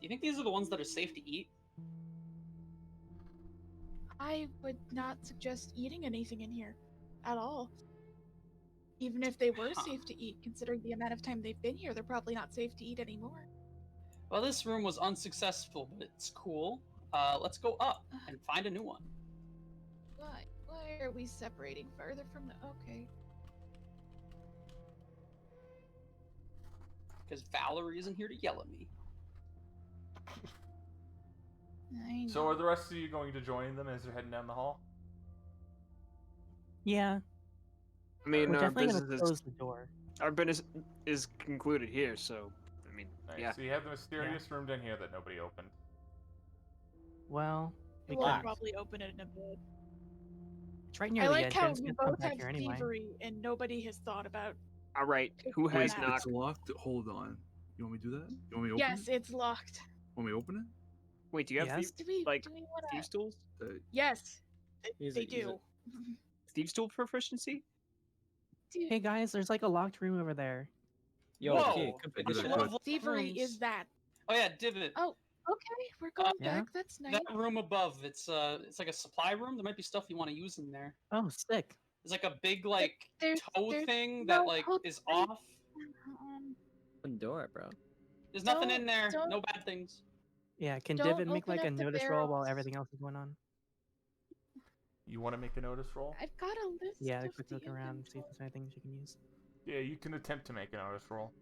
[SPEAKER 6] Do you think these are the ones that are safe to eat?
[SPEAKER 2] I would not suggest eating anything in here at all. Even if they were
[SPEAKER 6] Huh.
[SPEAKER 2] safe to eat, considering the amount of time they've been here, they're probably not safe to eat anymore.
[SPEAKER 6] Well, this room was unsuccessful, but it's cool. Let's go up and find a new one.
[SPEAKER 2] Why are we separating further from the... Okay.
[SPEAKER 6] Because Valerie isn't here to yell at me.
[SPEAKER 2] I know.
[SPEAKER 1] So are the rest of you going to join them as they're heading down the hall?
[SPEAKER 4] Yeah,
[SPEAKER 8] I mean,
[SPEAKER 4] we're
[SPEAKER 8] our
[SPEAKER 4] definitely gonna
[SPEAKER 8] business
[SPEAKER 4] close
[SPEAKER 8] is,
[SPEAKER 4] the door.
[SPEAKER 8] our business is concluded here, so I mean,
[SPEAKER 1] Nice.
[SPEAKER 8] yeah.
[SPEAKER 1] So you have the mysterious room down here that nobody opened.
[SPEAKER 4] Well, we
[SPEAKER 2] We'll
[SPEAKER 4] can.
[SPEAKER 2] probably open it in a bit.
[SPEAKER 4] It's right near
[SPEAKER 2] I
[SPEAKER 4] the
[SPEAKER 2] like how
[SPEAKER 4] entrance.
[SPEAKER 2] we
[SPEAKER 4] Just come
[SPEAKER 2] both
[SPEAKER 4] back
[SPEAKER 2] have
[SPEAKER 4] here anyway.
[SPEAKER 2] thievery and nobody has thought about...
[SPEAKER 8] All right, who
[SPEAKER 2] Wait,
[SPEAKER 8] has
[SPEAKER 2] Matt.
[SPEAKER 8] knocked?
[SPEAKER 3] It's locked. Hold on. You want me to do that? You want me to open
[SPEAKER 2] Yes,
[SPEAKER 3] it?
[SPEAKER 2] it's locked.
[SPEAKER 3] Want me to open it?
[SPEAKER 8] Wait, do you have
[SPEAKER 4] Yes.
[SPEAKER 2] Do we
[SPEAKER 8] like
[SPEAKER 2] do we wanna...
[SPEAKER 8] thieves tools?
[SPEAKER 2] Yes,
[SPEAKER 5] Use
[SPEAKER 2] they
[SPEAKER 5] it, use
[SPEAKER 2] do.
[SPEAKER 5] it.
[SPEAKER 8] Thieves tool proficiency?
[SPEAKER 4] Hey guys, there's like a locked room over there.
[SPEAKER 5] Yo,
[SPEAKER 6] Whoa!
[SPEAKER 5] okay, come
[SPEAKER 6] Which
[SPEAKER 3] Good,
[SPEAKER 6] level
[SPEAKER 3] good.
[SPEAKER 6] of
[SPEAKER 2] Thievery
[SPEAKER 6] rooms-
[SPEAKER 2] is that.
[SPEAKER 6] Oh yeah, divot.
[SPEAKER 2] Oh, okay, we're going
[SPEAKER 4] Yeah?
[SPEAKER 2] back. That's nice.
[SPEAKER 6] That room above, it's like a supply room. There might be stuff you want to use in there.
[SPEAKER 4] Oh, sick.
[SPEAKER 6] There's like a big like
[SPEAKER 2] there's-
[SPEAKER 6] toe
[SPEAKER 2] there's
[SPEAKER 6] thing
[SPEAKER 2] no
[SPEAKER 6] that like
[SPEAKER 2] hook
[SPEAKER 6] is
[SPEAKER 2] thing.
[SPEAKER 6] off.
[SPEAKER 5] Open door, bro.
[SPEAKER 6] There's nothing in
[SPEAKER 2] Don't-
[SPEAKER 6] there.
[SPEAKER 2] don't-
[SPEAKER 6] No bad things.
[SPEAKER 4] Yeah, can
[SPEAKER 2] Don't
[SPEAKER 4] Divot make
[SPEAKER 2] open
[SPEAKER 4] like a
[SPEAKER 2] up the
[SPEAKER 4] notice roll while
[SPEAKER 2] barrels.
[SPEAKER 4] everything else is going on?
[SPEAKER 1] You want to make a notice roll?
[SPEAKER 2] I've got a list.
[SPEAKER 4] Yeah, a
[SPEAKER 2] of
[SPEAKER 4] quick
[SPEAKER 2] the
[SPEAKER 4] look around, see if
[SPEAKER 2] inventory.
[SPEAKER 4] there's anything she can use.
[SPEAKER 1] Yeah, you can attempt to make a notice roll.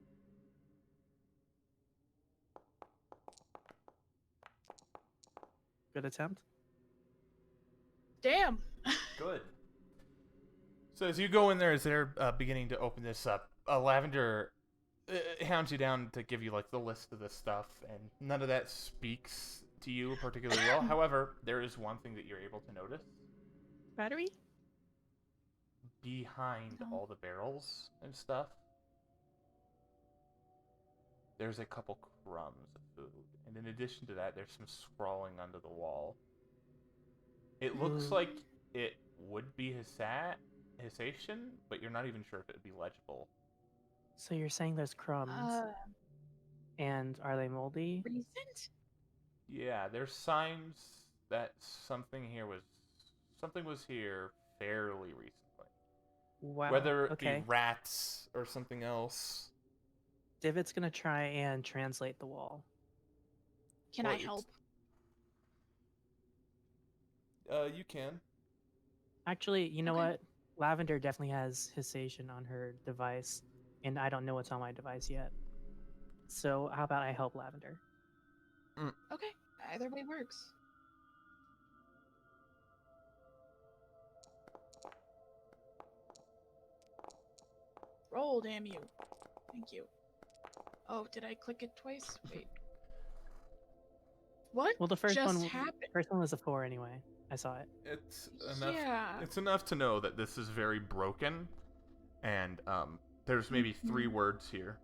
[SPEAKER 4] Good attempt.
[SPEAKER 2] Damn.
[SPEAKER 1] Good. So as you go in there, as they're beginning to open this up, Lavender hounds you down to give you like the list of the stuff, and none of that speaks to you particularly well. However, there is one thing that you're able to notice.
[SPEAKER 4] Battery?
[SPEAKER 1] Behind
[SPEAKER 2] No.
[SPEAKER 1] all the barrels and stuff, there's a couple crumbs of food. And in addition to that, there's some scrawling under the wall. It looks
[SPEAKER 4] Ooh.
[SPEAKER 1] like it would be Hissation, but you're not even sure if it would be legible.
[SPEAKER 4] So you're saying there's crumbs, and are they moldy?
[SPEAKER 2] Recent?
[SPEAKER 1] Yeah, there's signs that something was here fairly recently.
[SPEAKER 4] Wow.
[SPEAKER 1] Whether it be
[SPEAKER 4] okay.
[SPEAKER 1] rats or something else.
[SPEAKER 4] Divot's gonna try and translate the wall.
[SPEAKER 2] Can
[SPEAKER 1] Well,
[SPEAKER 2] I
[SPEAKER 1] it's-
[SPEAKER 2] help?
[SPEAKER 1] You can.
[SPEAKER 4] Actually, you know
[SPEAKER 2] Okay.
[SPEAKER 4] what? Lavender definitely has Hissation on her device, and I don't know what's on my device yet. So how about I help Lavender?
[SPEAKER 2] Okay, either way works. Roll, damn you. Thank you. Oh, did I click it twice? Wait. What
[SPEAKER 4] Well, the first
[SPEAKER 2] just
[SPEAKER 4] one,
[SPEAKER 2] happened?
[SPEAKER 4] first one was a 4 anyway. I saw it.
[SPEAKER 1] It's enough.
[SPEAKER 2] Yeah.
[SPEAKER 1] It's enough to know that this is very broken, and there's maybe 3
[SPEAKER 2] Mhm.
[SPEAKER 1] words here.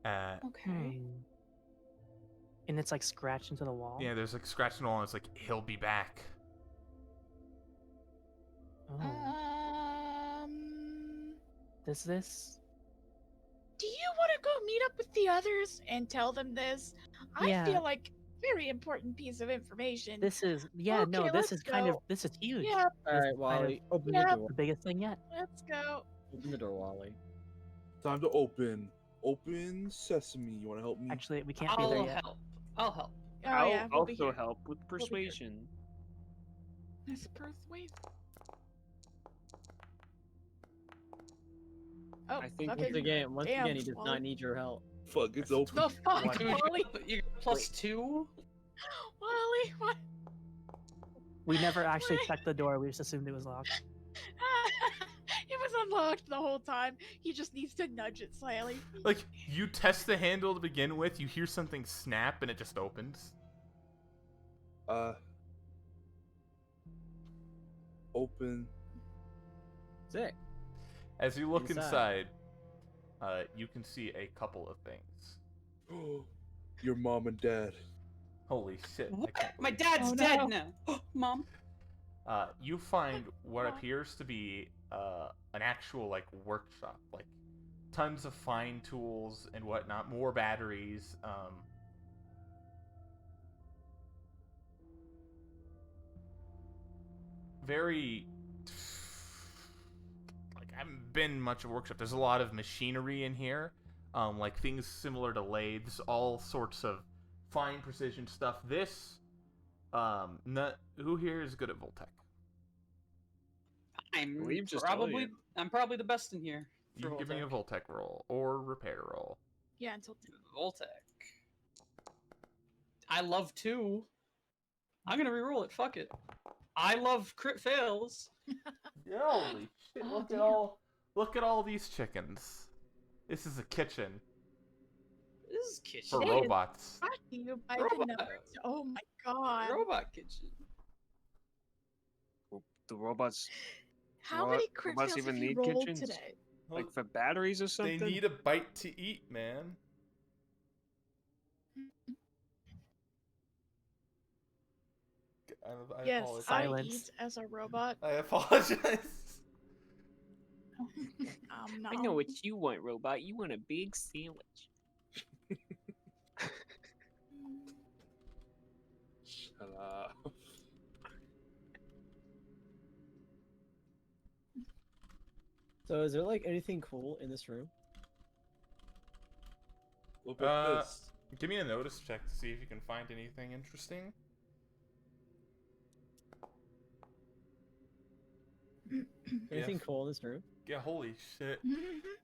[SPEAKER 2] Okay.
[SPEAKER 4] And it's like scratched into the wall.
[SPEAKER 1] Yeah, there's like scratching the wall, and it's like he'll be back.
[SPEAKER 4] Oh. Does this?
[SPEAKER 2] Do you want to go meet up with the others and tell them this? I
[SPEAKER 4] Yeah.
[SPEAKER 2] feel like very important piece of information.
[SPEAKER 4] This is no.
[SPEAKER 2] Okay,
[SPEAKER 4] This is
[SPEAKER 2] let's
[SPEAKER 4] kind of
[SPEAKER 2] go.
[SPEAKER 4] this is huge.
[SPEAKER 2] Yeah,
[SPEAKER 5] All
[SPEAKER 4] This
[SPEAKER 5] right,
[SPEAKER 4] is kind
[SPEAKER 5] Wally,
[SPEAKER 4] of
[SPEAKER 5] open
[SPEAKER 2] Yep.
[SPEAKER 5] the door.
[SPEAKER 4] the biggest thing yet.
[SPEAKER 2] let's go.
[SPEAKER 5] Open the door, Wally.
[SPEAKER 3] Time to open. Open sesame. You want to help me?
[SPEAKER 4] Actually, we can't be
[SPEAKER 6] I'll
[SPEAKER 4] there yet.
[SPEAKER 6] help. I'll help.
[SPEAKER 2] Oh
[SPEAKER 8] I'll
[SPEAKER 2] yeah, we'll be
[SPEAKER 8] also
[SPEAKER 2] here.
[SPEAKER 8] help with
[SPEAKER 2] be here.
[SPEAKER 8] persuasion.
[SPEAKER 2] This persuade. Oh,
[SPEAKER 8] I think
[SPEAKER 2] fucking
[SPEAKER 5] Once
[SPEAKER 2] damn,
[SPEAKER 5] again, he does
[SPEAKER 2] Wally.
[SPEAKER 5] not need your help.
[SPEAKER 3] Fuck, it's
[SPEAKER 1] That's
[SPEAKER 3] open.
[SPEAKER 2] The fuck,
[SPEAKER 1] What?
[SPEAKER 6] Dude,
[SPEAKER 2] Wally?
[SPEAKER 6] you got +2?
[SPEAKER 2] Wally, what?
[SPEAKER 4] We never actually checked the door. We just assumed it was locked.
[SPEAKER 2] It was unlocked the whole time. He just needs to nudge it slightly.
[SPEAKER 1] Like you test the handle to begin with, you hear something snap, and it just opens.
[SPEAKER 3] Open.
[SPEAKER 5] Sick.
[SPEAKER 1] As you look
[SPEAKER 5] Inside.
[SPEAKER 1] inside, you can see a couple of things.
[SPEAKER 3] Your mom and dad.
[SPEAKER 1] Holy shit! I
[SPEAKER 6] What?
[SPEAKER 1] can't
[SPEAKER 6] My
[SPEAKER 1] believe-
[SPEAKER 6] dad's
[SPEAKER 2] Oh,
[SPEAKER 6] dead
[SPEAKER 2] no.
[SPEAKER 6] now. Mom.
[SPEAKER 1] You find what
[SPEAKER 2] What?
[SPEAKER 1] appears to be an actual like workshop, like tons of fine tools and whatnot, more batteries. Very like I haven't been much of a workshop. There's a lot of machinery in here, like things similar to lathes, all sorts of fine precision stuff. This, who here is good at Voltec?
[SPEAKER 8] We've just told you.
[SPEAKER 6] I'm probably the best in here.
[SPEAKER 1] You
[SPEAKER 6] for
[SPEAKER 1] can give me a
[SPEAKER 6] Voltec.
[SPEAKER 1] Voltec roll or repair roll.
[SPEAKER 2] Yeah, until
[SPEAKER 6] Voltec. I love 2. I'm gonna reroll it. Fuck it. I love crit fails.
[SPEAKER 1] Holy shit!
[SPEAKER 2] Oh,
[SPEAKER 1] Look at
[SPEAKER 2] damn.
[SPEAKER 1] all these chickens. This is a kitchen
[SPEAKER 6] This is kitchen.
[SPEAKER 1] for
[SPEAKER 2] It is.
[SPEAKER 1] robots.
[SPEAKER 2] brought to you by the
[SPEAKER 6] Robot.
[SPEAKER 2] numbers. Oh my god.
[SPEAKER 6] Robot kitchen.
[SPEAKER 8] The robots,
[SPEAKER 2] How
[SPEAKER 8] What?
[SPEAKER 2] many crit
[SPEAKER 8] Robots
[SPEAKER 2] fails have
[SPEAKER 8] even
[SPEAKER 2] you
[SPEAKER 8] need
[SPEAKER 2] rolled
[SPEAKER 8] kitchens?
[SPEAKER 2] today?
[SPEAKER 8] like for batteries or
[SPEAKER 1] They
[SPEAKER 8] something.
[SPEAKER 1] need a bite to eat, man. I
[SPEAKER 2] Yes,
[SPEAKER 1] apologize.
[SPEAKER 2] I
[SPEAKER 4] Silence.
[SPEAKER 2] eat as a robot.
[SPEAKER 1] I apologize.
[SPEAKER 2] No.
[SPEAKER 8] I know what you want, robot. You want a big sandwich.
[SPEAKER 3] Shut up.
[SPEAKER 5] So is there like anything cool in this room?
[SPEAKER 3] Look at this.
[SPEAKER 1] Give me a notice check to see if you can find anything interesting.
[SPEAKER 5] Anything cool in this room?
[SPEAKER 1] Yeah, holy shit.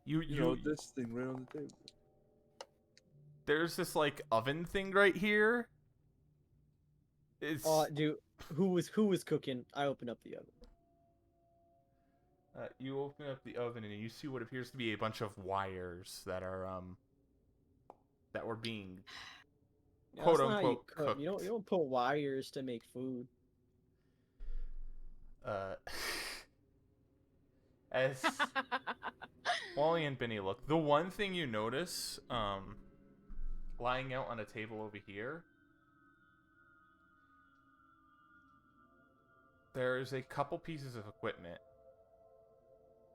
[SPEAKER 3] You know this thing right on the table.
[SPEAKER 1] There's this like oven thing right here. It's
[SPEAKER 5] Dude, who was cooking? I opened up the oven.
[SPEAKER 1] you open up the oven and you see what appears to be a bunch of wires that are that were being
[SPEAKER 5] Yeah,
[SPEAKER 1] quote
[SPEAKER 5] that's not how you
[SPEAKER 1] unquote
[SPEAKER 5] cook.
[SPEAKER 1] cooked.
[SPEAKER 5] You don't put wires to make food.
[SPEAKER 1] As Wally and Benny look, the one thing you notice, lying out on a table over here, there's a couple pieces of equipment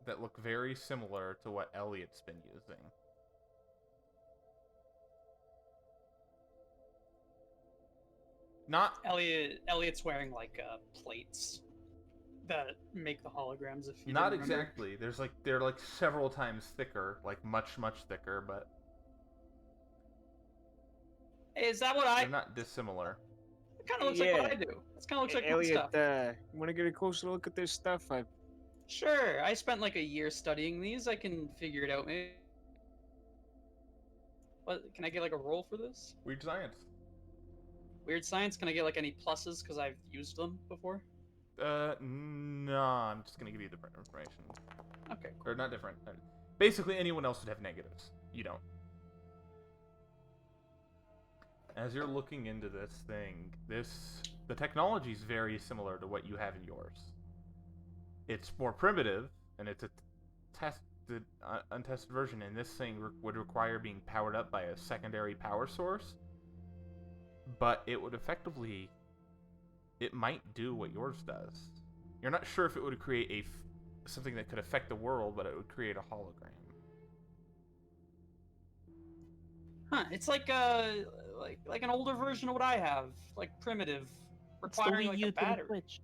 [SPEAKER 1] that look very similar to what Elliot's been using. Not
[SPEAKER 6] Elliot's wearing like plates that make the holograms. If you
[SPEAKER 1] not
[SPEAKER 6] didn't remember.
[SPEAKER 1] exactly. They're like several times thicker, like much thicker, but
[SPEAKER 6] Is that what
[SPEAKER 1] they're not dissimilar.
[SPEAKER 6] It kind of looks like what I do. It's kind of looks like my
[SPEAKER 8] Elliot,
[SPEAKER 6] stuff.
[SPEAKER 8] want to get a closer look at this stuff?
[SPEAKER 6] Sure, I spent like a year studying these. I can figure it out, maybe. What? Can I get like a roll for this?
[SPEAKER 1] Weird science.
[SPEAKER 6] Weird science. Can I get like any pluses because I've used them before?
[SPEAKER 1] No, I'm just gonna give you the information.
[SPEAKER 6] Okay.
[SPEAKER 1] Or not different. Basically, anyone else would have negatives. You don't. As you're looking into this thing, the technology is very similar to what you have in yours. It's more primitive, and it's a tested, untested version, and this thing would require being powered up by a secondary power source. But it would effectively... It might do what yours does. You're not sure if it would create something that could affect the world, but it would create a hologram.
[SPEAKER 6] Huh? It's like an older version of what I have, like primitive,
[SPEAKER 4] It's the
[SPEAKER 6] requiring
[SPEAKER 4] Wii
[SPEAKER 6] like
[SPEAKER 4] U
[SPEAKER 6] a
[SPEAKER 4] to the
[SPEAKER 6] battery.
[SPEAKER 4] Switch.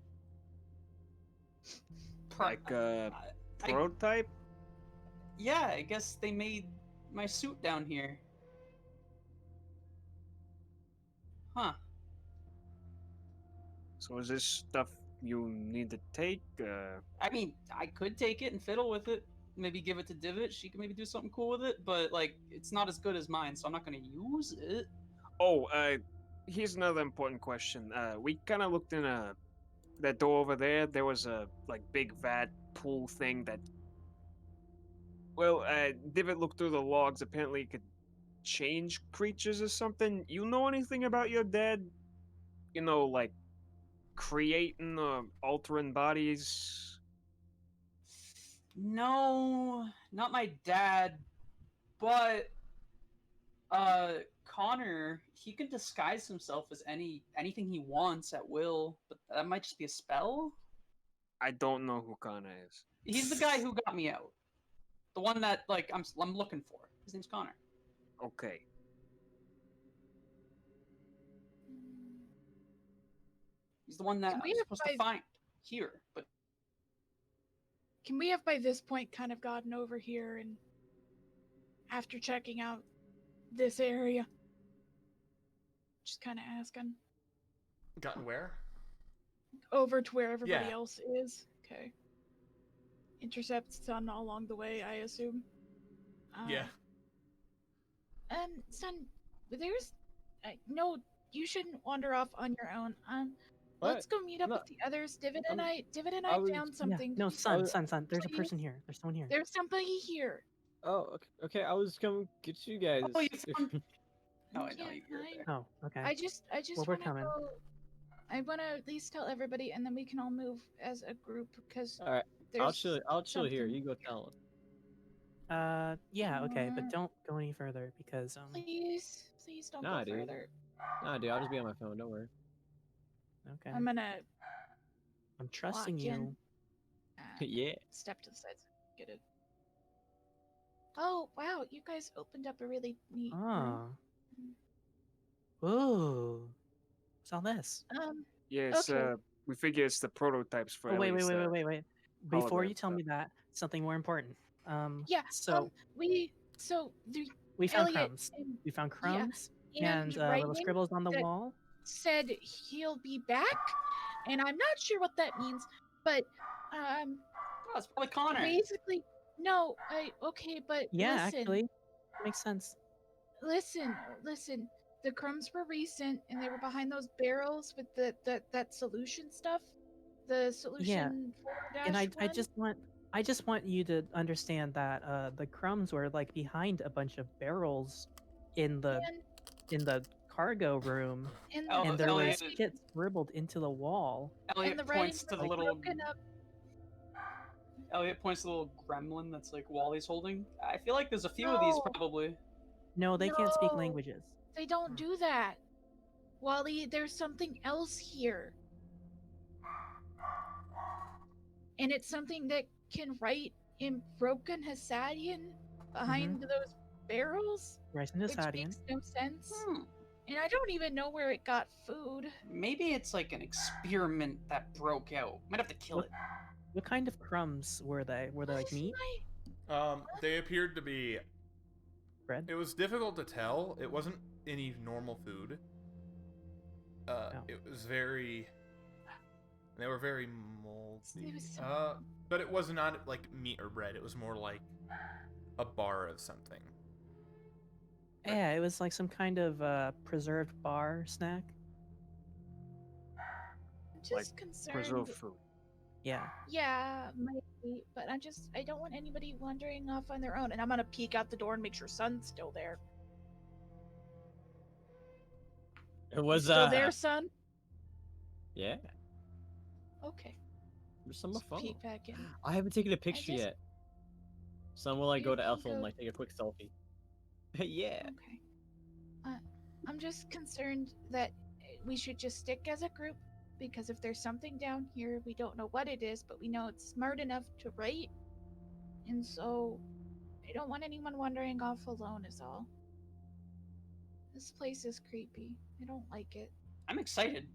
[SPEAKER 8] Like a prototype?
[SPEAKER 6] Yeah, I guess they made my suit down here. Huh.
[SPEAKER 8] So is this stuff you need to take?
[SPEAKER 6] I mean, I could take it and fiddle with it. Maybe give it to Divot. She could maybe do something cool with it. But like, it's not as good as mine, so I'm not gonna use it.
[SPEAKER 8] Oh, here's another important question. We kind of looked in that door over there. There was a like big vat pool thing that. Well, Divot looked through the logs. Apparently, it could change creatures or something. You know anything about your dad? You know, like creating or altering bodies?
[SPEAKER 6] No, not my dad, but Connor, he can disguise himself as anything he wants at will, but that might just be a spell.
[SPEAKER 8] I don't know who Connor is.
[SPEAKER 6] He's the guy who got me out. The one that like I'm looking for. His name's Connor.
[SPEAKER 8] Okay.
[SPEAKER 6] He's the one that
[SPEAKER 2] Can we
[SPEAKER 6] I'm
[SPEAKER 2] have
[SPEAKER 6] supposed to find here, but
[SPEAKER 2] Can we have by this point kind of gotten over here and after checking out this area? Just kind of asking.
[SPEAKER 1] Gotten where?
[SPEAKER 2] Over to where everybody
[SPEAKER 1] Yeah.
[SPEAKER 2] else is. Okay. Intercept Sun along the way, I assume.
[SPEAKER 1] Yeah.
[SPEAKER 2] Son, there's... no, you shouldn't wander off on your own.
[SPEAKER 5] What?
[SPEAKER 2] Let's go meet up
[SPEAKER 5] No,
[SPEAKER 2] with the others. Divot and
[SPEAKER 5] I'm-
[SPEAKER 2] I
[SPEAKER 5] was-
[SPEAKER 2] found
[SPEAKER 5] Yeah,
[SPEAKER 2] something.
[SPEAKER 4] No, son. There's a
[SPEAKER 2] Please.
[SPEAKER 4] person here. There's someone here.
[SPEAKER 2] There's somebody here.
[SPEAKER 5] Oh, okay. I was coming get you guys.
[SPEAKER 6] oh, you found... Oh, I know
[SPEAKER 2] Yeah,
[SPEAKER 6] you're
[SPEAKER 2] I-
[SPEAKER 6] there.
[SPEAKER 4] Oh, okay.
[SPEAKER 2] I just
[SPEAKER 4] Well, we're
[SPEAKER 2] wanna
[SPEAKER 4] coming.
[SPEAKER 2] go. I want to at least tell everybody, and then we can all move as a group because
[SPEAKER 5] All right,
[SPEAKER 2] there's.
[SPEAKER 5] I'll chill here.
[SPEAKER 2] something
[SPEAKER 5] You go
[SPEAKER 2] here.
[SPEAKER 5] tell him.
[SPEAKER 4] Yeah, okay, but
[SPEAKER 2] Uh,
[SPEAKER 4] don't go any further because
[SPEAKER 2] Please don't
[SPEAKER 5] Nah,
[SPEAKER 2] go
[SPEAKER 5] dude.
[SPEAKER 2] further.
[SPEAKER 5] Nah, dude, I'll just be on my phone. Don't worry.
[SPEAKER 4] okay.
[SPEAKER 2] I'm gonna
[SPEAKER 4] I'm trusting
[SPEAKER 2] walk
[SPEAKER 4] you.
[SPEAKER 2] in.
[SPEAKER 5] Yeah.
[SPEAKER 2] Step to the side. So get it. Oh wow, you guys opened up a really neat
[SPEAKER 4] Oh.
[SPEAKER 2] room.
[SPEAKER 4] Ooh. What's all this?
[SPEAKER 8] Yes,
[SPEAKER 2] Okay.
[SPEAKER 8] we figure it's the prototypes for
[SPEAKER 4] Oh, wait, wait,
[SPEAKER 8] Ellie's
[SPEAKER 4] wait, wait, wait, wait. Before
[SPEAKER 8] hologram
[SPEAKER 4] you tell
[SPEAKER 8] stuff.
[SPEAKER 4] me that, something more important.
[SPEAKER 2] Yeah.
[SPEAKER 4] So
[SPEAKER 2] The
[SPEAKER 4] we found
[SPEAKER 2] Elliot
[SPEAKER 4] crumbs.
[SPEAKER 2] and
[SPEAKER 4] We found
[SPEAKER 2] yeah,
[SPEAKER 4] crumbs
[SPEAKER 2] and
[SPEAKER 4] and little
[SPEAKER 2] writing
[SPEAKER 4] scribbles on the
[SPEAKER 2] that
[SPEAKER 4] wall.
[SPEAKER 2] said he'll be back, and I'm not sure what that means, but um,
[SPEAKER 6] Oh, it's probably Connor.
[SPEAKER 2] basically, no, okay, but
[SPEAKER 4] Yeah,
[SPEAKER 2] listen,
[SPEAKER 4] actually, makes sense.
[SPEAKER 2] listen. The crumbs were recent, and they were behind those barrels with that solution stuff, the
[SPEAKER 4] Yeah,
[SPEAKER 2] solution
[SPEAKER 4] and
[SPEAKER 2] 4-1.
[SPEAKER 4] I just want you to understand that the crumbs were like behind a bunch of barrels in the
[SPEAKER 2] And
[SPEAKER 4] cargo room,
[SPEAKER 2] and
[SPEAKER 6] Oh,
[SPEAKER 4] and there
[SPEAKER 6] Elliot,
[SPEAKER 4] was shit scribbled into the wall.
[SPEAKER 6] Elliot
[SPEAKER 2] the writing
[SPEAKER 6] points to the
[SPEAKER 2] was
[SPEAKER 6] little.
[SPEAKER 2] broken up.
[SPEAKER 6] Elliot points to the little gremlin that's like Wally's holding. I feel like there's a few of these
[SPEAKER 2] No.
[SPEAKER 6] probably.
[SPEAKER 4] No, they can't speak
[SPEAKER 2] No.
[SPEAKER 4] languages.
[SPEAKER 2] They don't do that. Wally, there's something else here. And it's something that can write in broken Hassadian behind those barrels,
[SPEAKER 4] Rice and
[SPEAKER 2] which
[SPEAKER 4] Hassadian.
[SPEAKER 2] makes no sense.
[SPEAKER 6] Hmm.
[SPEAKER 2] And I don't even know where it got food.
[SPEAKER 6] Maybe it's like an experiment that broke out. Might have to kill it.
[SPEAKER 4] What kind of crumbs were they? Were they like meat?
[SPEAKER 1] They appeared to be.
[SPEAKER 4] Bread?
[SPEAKER 1] It was difficult to tell. It wasn't any normal food. It was very. They were very moldy.
[SPEAKER 2] It was
[SPEAKER 1] But it was not like meat or bread. It was more like a bar of something.
[SPEAKER 4] Yeah, it was like some kind of preserved bar snack.
[SPEAKER 2] I'm just
[SPEAKER 8] Like
[SPEAKER 2] concerned.
[SPEAKER 8] preserved fruit.
[SPEAKER 4] Yeah.
[SPEAKER 2] Yeah, might be, but I don't want anybody wandering off on their own. And I'm gonna peek out the door and make sure Sun's still there.
[SPEAKER 5] It was
[SPEAKER 2] Still there, Sun?
[SPEAKER 5] Yeah.
[SPEAKER 2] Okay.
[SPEAKER 5] There's some more
[SPEAKER 2] Just
[SPEAKER 5] phone.
[SPEAKER 2] peek back in.
[SPEAKER 5] I haven't taken a picture
[SPEAKER 2] just-
[SPEAKER 5] yet. Some will like
[SPEAKER 2] You
[SPEAKER 5] go to
[SPEAKER 2] can
[SPEAKER 5] Ethel and
[SPEAKER 2] go-
[SPEAKER 5] like take a quick selfie. Yeah.
[SPEAKER 2] Okay. I'm just concerned that we should just stick as a group, because if there's something down here, we don't know what it is, but we know it's smart enough to write. And so, I don't want anyone wandering off alone, is all. This place is creepy. I don't like it.
[SPEAKER 6] I'm excited.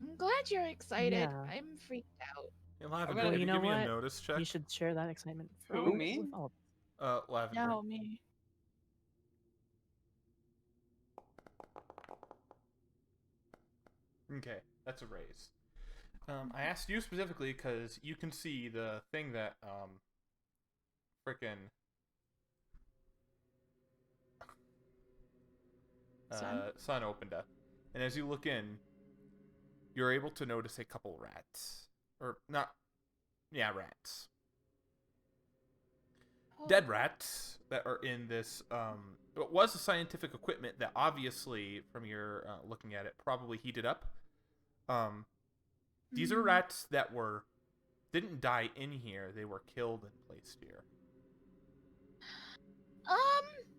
[SPEAKER 2] I'm glad you're excited.
[SPEAKER 4] Yeah.
[SPEAKER 2] I'm freaked out.
[SPEAKER 1] Hey, Lavender,
[SPEAKER 6] Well,
[SPEAKER 1] can
[SPEAKER 4] you
[SPEAKER 1] you
[SPEAKER 4] know
[SPEAKER 1] give me a
[SPEAKER 4] what?
[SPEAKER 1] notice check?
[SPEAKER 4] You should share that excitement.
[SPEAKER 6] Who, me?
[SPEAKER 4] with all of
[SPEAKER 1] Lavender.
[SPEAKER 2] No, me.
[SPEAKER 1] Okay, that's a raise. I asked you specifically because you can see the thing that frickin' Sun opened up, and as you look in, you're able to notice a couple rats, or not, yeah, rats,
[SPEAKER 2] Oh,
[SPEAKER 1] dead rats that are in this. It was a scientific equipment that obviously, from your looking at it, probably heated up. These are rats that didn't die in here. They were killed and placed here.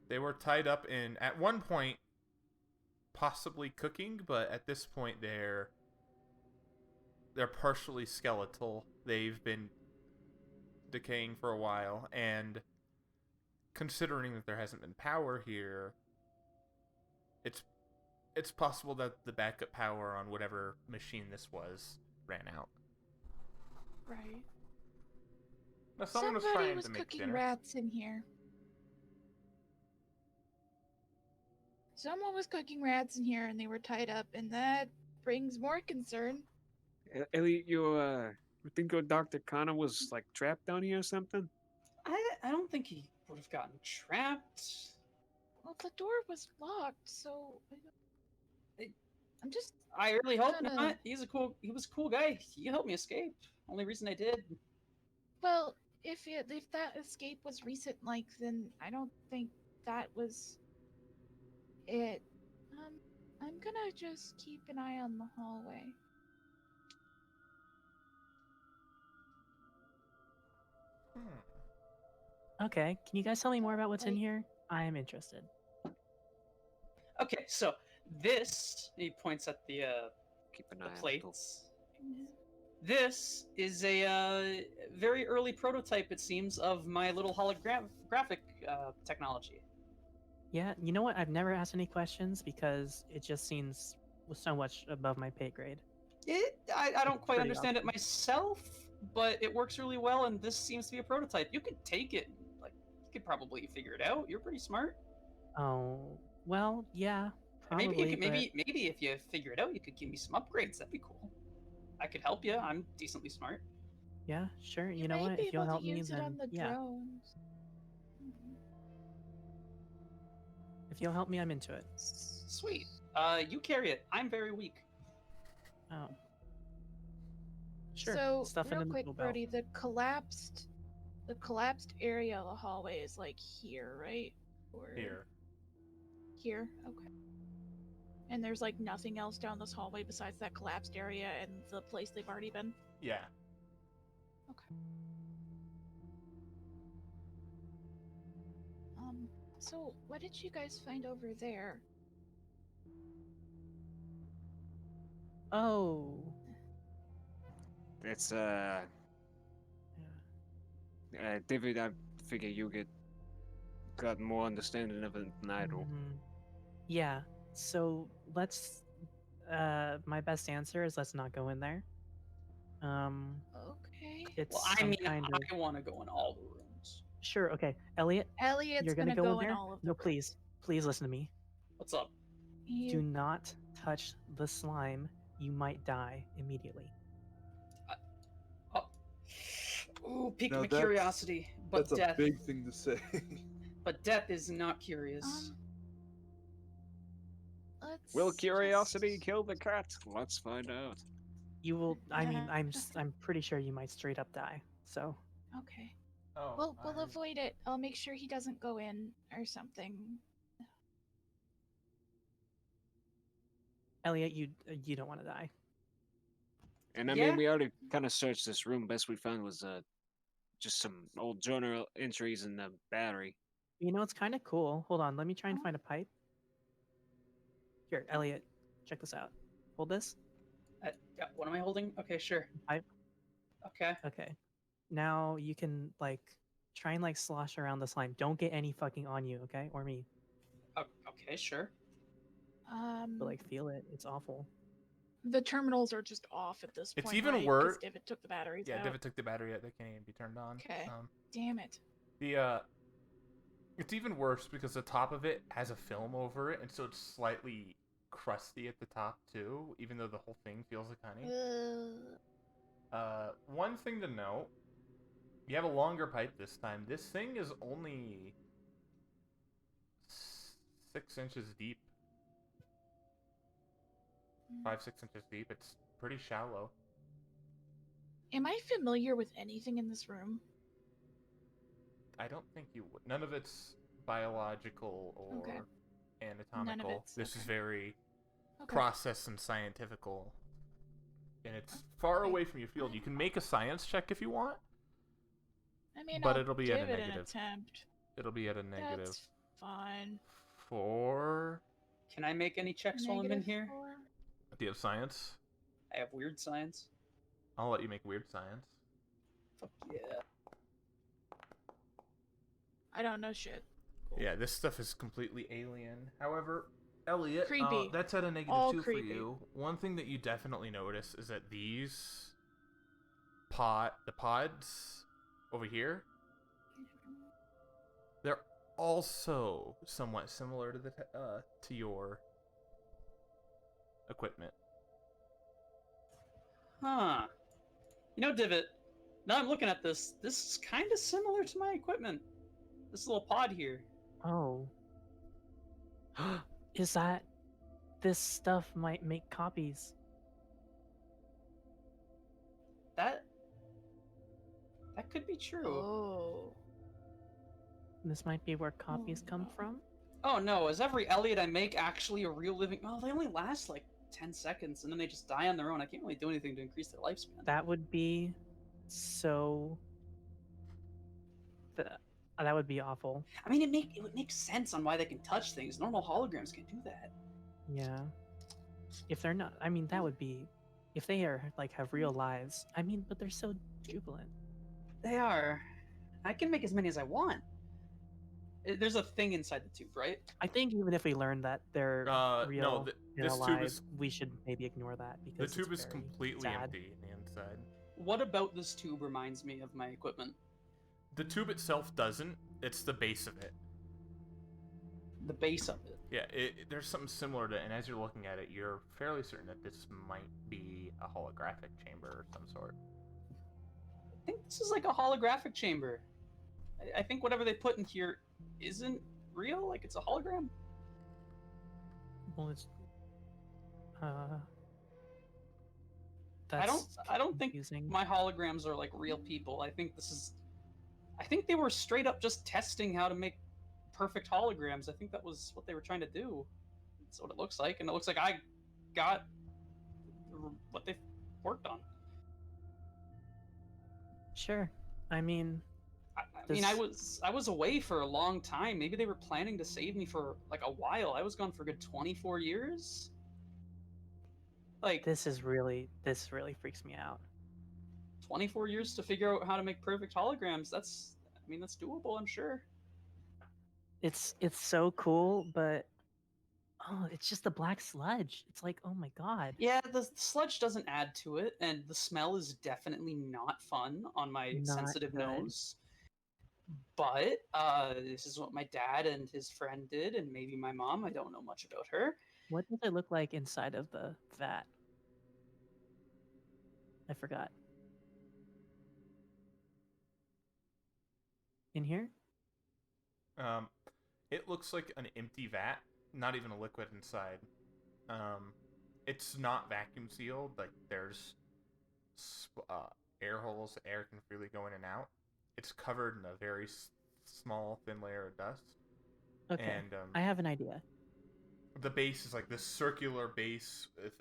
[SPEAKER 1] They were tied up in, at one point, possibly cooking, but at this point they're partially skeletal. They've been decaying for a while, and considering that there hasn't been power here, it's possible that the backup power on whatever machine this was ran out.
[SPEAKER 2] right.
[SPEAKER 1] Now, someone was
[SPEAKER 2] Somebody
[SPEAKER 1] trying
[SPEAKER 2] was
[SPEAKER 1] to make
[SPEAKER 2] cooking
[SPEAKER 1] dinner.
[SPEAKER 2] rats in here. Someone was cooking rats in here, and they were tied up, and that brings more concern.
[SPEAKER 8] Ellie, you think your Dr. Connor was like trapped down here or something?
[SPEAKER 6] I don't think he would have gotten trapped.
[SPEAKER 2] Well, the door was locked, so I'm just.
[SPEAKER 6] I really hope
[SPEAKER 2] Kinda-
[SPEAKER 6] not. He was a cool guy. He helped me escape. Only reason I did.
[SPEAKER 2] Well, if that escape was recent, like, then I don't think that was it. I'm gonna just keep an eye on the hallway.
[SPEAKER 4] Okay, can you guys tell me more about what's in
[SPEAKER 2] Like-
[SPEAKER 4] here? I am interested.
[SPEAKER 6] Okay, so this he points at the
[SPEAKER 9] Keep an eye on the door.
[SPEAKER 6] plates. This is a very early prototype, it seems, of my little holographic technology.
[SPEAKER 4] Yeah, you know what? I've never asked any questions because it just seems so much above my pay grade.
[SPEAKER 6] I don't quite
[SPEAKER 4] pretty
[SPEAKER 6] understand it myself, but it works really well, and this seems to be a prototype. You could take it, like, you could probably figure it out. You're pretty smart.
[SPEAKER 4] Oh, well, yeah,
[SPEAKER 6] And
[SPEAKER 4] probably.
[SPEAKER 6] maybe you could,
[SPEAKER 4] but-
[SPEAKER 6] maybe if you figure it out, you could give me some upgrades. That'd be cool. I could help you. I'm decently smart.
[SPEAKER 4] Yeah, sure. You
[SPEAKER 2] You
[SPEAKER 4] know
[SPEAKER 2] might
[SPEAKER 4] what?
[SPEAKER 2] be
[SPEAKER 4] If you'll
[SPEAKER 2] able
[SPEAKER 4] help
[SPEAKER 2] to
[SPEAKER 4] me,
[SPEAKER 2] use it
[SPEAKER 4] then
[SPEAKER 2] on the
[SPEAKER 4] yeah.
[SPEAKER 2] drones. Mhm.
[SPEAKER 4] If you'll help me, I'm into it.
[SPEAKER 6] Sweet. You carry it. I'm very weak.
[SPEAKER 4] Oh. Sure.
[SPEAKER 2] So,
[SPEAKER 4] Stuff it
[SPEAKER 2] real
[SPEAKER 4] in the
[SPEAKER 2] quick,
[SPEAKER 4] tool belt.
[SPEAKER 2] Brody, the collapsed area of the hallway is like here, right? Or
[SPEAKER 1] Here.
[SPEAKER 2] Here, okay. And there's like nothing else down this hallway besides that collapsed area and the place they've already been.
[SPEAKER 1] Yeah.
[SPEAKER 2] Okay. So what did you guys find over there?
[SPEAKER 4] Oh.
[SPEAKER 8] It's
[SPEAKER 4] Yeah.
[SPEAKER 8] David, I figure you got more understanding of it than I do.
[SPEAKER 4] Yeah. So let's. My best answer is let's not go in there.
[SPEAKER 2] Okay.
[SPEAKER 4] It's
[SPEAKER 6] Well, I
[SPEAKER 4] some
[SPEAKER 6] mean,
[SPEAKER 4] kind of.
[SPEAKER 6] I want to go in all the rooms.
[SPEAKER 4] Sure. Okay, Elliot.
[SPEAKER 2] Elliot's
[SPEAKER 4] You're gonna
[SPEAKER 2] go
[SPEAKER 4] in there.
[SPEAKER 2] all of
[SPEAKER 4] No, please, please listen to me.
[SPEAKER 6] What's up?
[SPEAKER 4] Do not touch the slime. You might die immediately.
[SPEAKER 6] Ooh, pique
[SPEAKER 3] Now
[SPEAKER 6] my
[SPEAKER 3] that's-
[SPEAKER 6] curiosity, but
[SPEAKER 3] That's
[SPEAKER 6] death.
[SPEAKER 3] a big thing to say.
[SPEAKER 6] But death is not curious.
[SPEAKER 2] Let's
[SPEAKER 8] Will curiosity
[SPEAKER 2] just-
[SPEAKER 8] kill the cat? Let's find out.
[SPEAKER 4] You will. I mean,
[SPEAKER 2] Yeah.
[SPEAKER 4] I'm pretty sure you might straight up die. So
[SPEAKER 2] Okay.
[SPEAKER 1] Oh.
[SPEAKER 2] We'll avoid it. I'll make sure he doesn't go in or something.
[SPEAKER 4] Elliot, you don't want to die.
[SPEAKER 8] And I
[SPEAKER 6] Yeah.
[SPEAKER 8] mean, we already kind of searched this room. Best we found was just some old journal entries in the battery.
[SPEAKER 4] You know, it's kind of cool. Hold on, let me try and find a pipe. Here, Elliot, check this out. Hold this.
[SPEAKER 6] Yeah, what am I holding? Okay, sure.
[SPEAKER 4] Pipe.
[SPEAKER 6] Okay.
[SPEAKER 4] Okay. Now you can like try and like slosh around the slime. Don't get any fucking on you, okay? Or me.
[SPEAKER 6] Okay, sure.
[SPEAKER 4] But like feel it. It's awful.
[SPEAKER 2] The terminals are just off at this point.
[SPEAKER 1] It's even
[SPEAKER 2] right? 'Cause
[SPEAKER 1] worse.
[SPEAKER 2] David took the batteries
[SPEAKER 1] Yeah,
[SPEAKER 2] out.
[SPEAKER 1] David took the battery out. They can't even be turned on.
[SPEAKER 2] Okay. Damn it.
[SPEAKER 1] It's even worse because the top of it has a film over it, and so it's slightly crusty at the top too, even though the whole thing feels like honey. One thing to note: you have a longer pipe this time. This thing is only 6 inches deep. 5-6 inches deep. It's pretty shallow.
[SPEAKER 2] Am I familiar with anything in this room?
[SPEAKER 1] I don't think you would. None of it's biological or
[SPEAKER 2] Okay.
[SPEAKER 1] anatomical.
[SPEAKER 2] it's-
[SPEAKER 1] This is
[SPEAKER 2] okay.
[SPEAKER 1] very
[SPEAKER 2] Okay.
[SPEAKER 1] process and scientifical. And it's far
[SPEAKER 2] Okay.
[SPEAKER 1] away from your field. You can make a science check if you want.
[SPEAKER 2] I mean,
[SPEAKER 1] But
[SPEAKER 2] I'll
[SPEAKER 1] it'll be at a
[SPEAKER 2] give it an
[SPEAKER 1] negative.
[SPEAKER 2] attempt.
[SPEAKER 1] It'll be at a negative
[SPEAKER 2] That's fine.
[SPEAKER 1] 4.
[SPEAKER 6] Can I make any checks while I'm in
[SPEAKER 2] Negative
[SPEAKER 6] here?
[SPEAKER 2] 4?
[SPEAKER 1] Do you have science?
[SPEAKER 6] I have weird science.
[SPEAKER 1] I'll let you make weird science.
[SPEAKER 6] Fuck yeah.
[SPEAKER 2] I don't know shit.
[SPEAKER 1] Yeah, this stuff is completely alien. However, Elliot,
[SPEAKER 2] Creepy.
[SPEAKER 1] that's at a negative
[SPEAKER 2] All
[SPEAKER 1] 2
[SPEAKER 2] creepy.
[SPEAKER 1] for you. One thing that you definitely notice is that the pods over here, they're also somewhat similar to to your equipment.
[SPEAKER 6] Huh. You know, Divot, now I'm looking at this. This is kind of similar to my equipment. This little pod here.
[SPEAKER 4] Oh. Is that this stuff might make copies?
[SPEAKER 6] That could be true.
[SPEAKER 2] Oh.
[SPEAKER 4] This might be where copies come
[SPEAKER 2] no.
[SPEAKER 4] from?
[SPEAKER 6] Oh no, is every Elliot I make actually a real living? Oh, they only last like 10 seconds and then they just die on their own. I can't really do anything to increase their lifespan.
[SPEAKER 4] That would be so. That would be awful.
[SPEAKER 6] I mean, it would make sense on why they can touch things. Normal holograms can't do that.
[SPEAKER 4] Yeah. If they're not, I mean, that would be if they are like have real lives, I mean, but they're so jubilant.
[SPEAKER 6] They are. I can make as many as I want. There's a thing inside the tube, right?
[SPEAKER 4] I think even if we learn that they're real
[SPEAKER 1] No,
[SPEAKER 4] and
[SPEAKER 1] this tube
[SPEAKER 4] alive,
[SPEAKER 1] is
[SPEAKER 4] we should maybe ignore that
[SPEAKER 1] the
[SPEAKER 4] because
[SPEAKER 1] tube
[SPEAKER 4] it's
[SPEAKER 1] is
[SPEAKER 4] very
[SPEAKER 1] completely
[SPEAKER 4] sad.
[SPEAKER 1] empty in the inside.
[SPEAKER 6] What about this tube reminds me of my equipment?
[SPEAKER 1] The tube itself doesn't. It's the base of it.
[SPEAKER 6] The base of it.
[SPEAKER 1] Yeah, there's something similar to, and as you're looking at it, you're fairly certain that this might be a holographic chamber or some sort.
[SPEAKER 6] I think this is like a holographic chamber. I think whatever they put in here isn't real. Like it's a hologram.
[SPEAKER 4] Well, it's
[SPEAKER 6] I
[SPEAKER 4] that's
[SPEAKER 6] don't think
[SPEAKER 4] confusing.
[SPEAKER 6] my holograms are like real people. I think they were straight up just testing how to make perfect holograms. I think that was what they were trying to do. That's what it looks like, and it looks like I got what they worked on.
[SPEAKER 4] Sure. I mean,
[SPEAKER 6] I mean, I
[SPEAKER 4] This-
[SPEAKER 6] was away for a long time. Maybe they were planning to save me for like a while. I was gone for a good 24 years. Like
[SPEAKER 4] this really freaks me out.
[SPEAKER 6] 24 years to figure out how to make perfect holograms. That's doable, I'm sure.
[SPEAKER 4] It's so cool, but oh, it's just the black sludge. It's like, oh my god.
[SPEAKER 6] Yeah, the sludge doesn't add to it, and the smell is definitely not fun on my
[SPEAKER 4] Not
[SPEAKER 6] sensitive
[SPEAKER 4] good.
[SPEAKER 6] nose. But this is what my dad and his friend did, and maybe my mom. I don't know much about her.
[SPEAKER 4] What does it look like inside of the vat? I forgot. In here?
[SPEAKER 1] It looks like an empty vat, not even a liquid inside. It's not vacuum sealed. Like there's air holes. Air can freely go in and out. It's covered in a very small, thin layer of dust.
[SPEAKER 4] Okay.
[SPEAKER 1] And
[SPEAKER 4] I have an idea.
[SPEAKER 1] the base is like this circular base with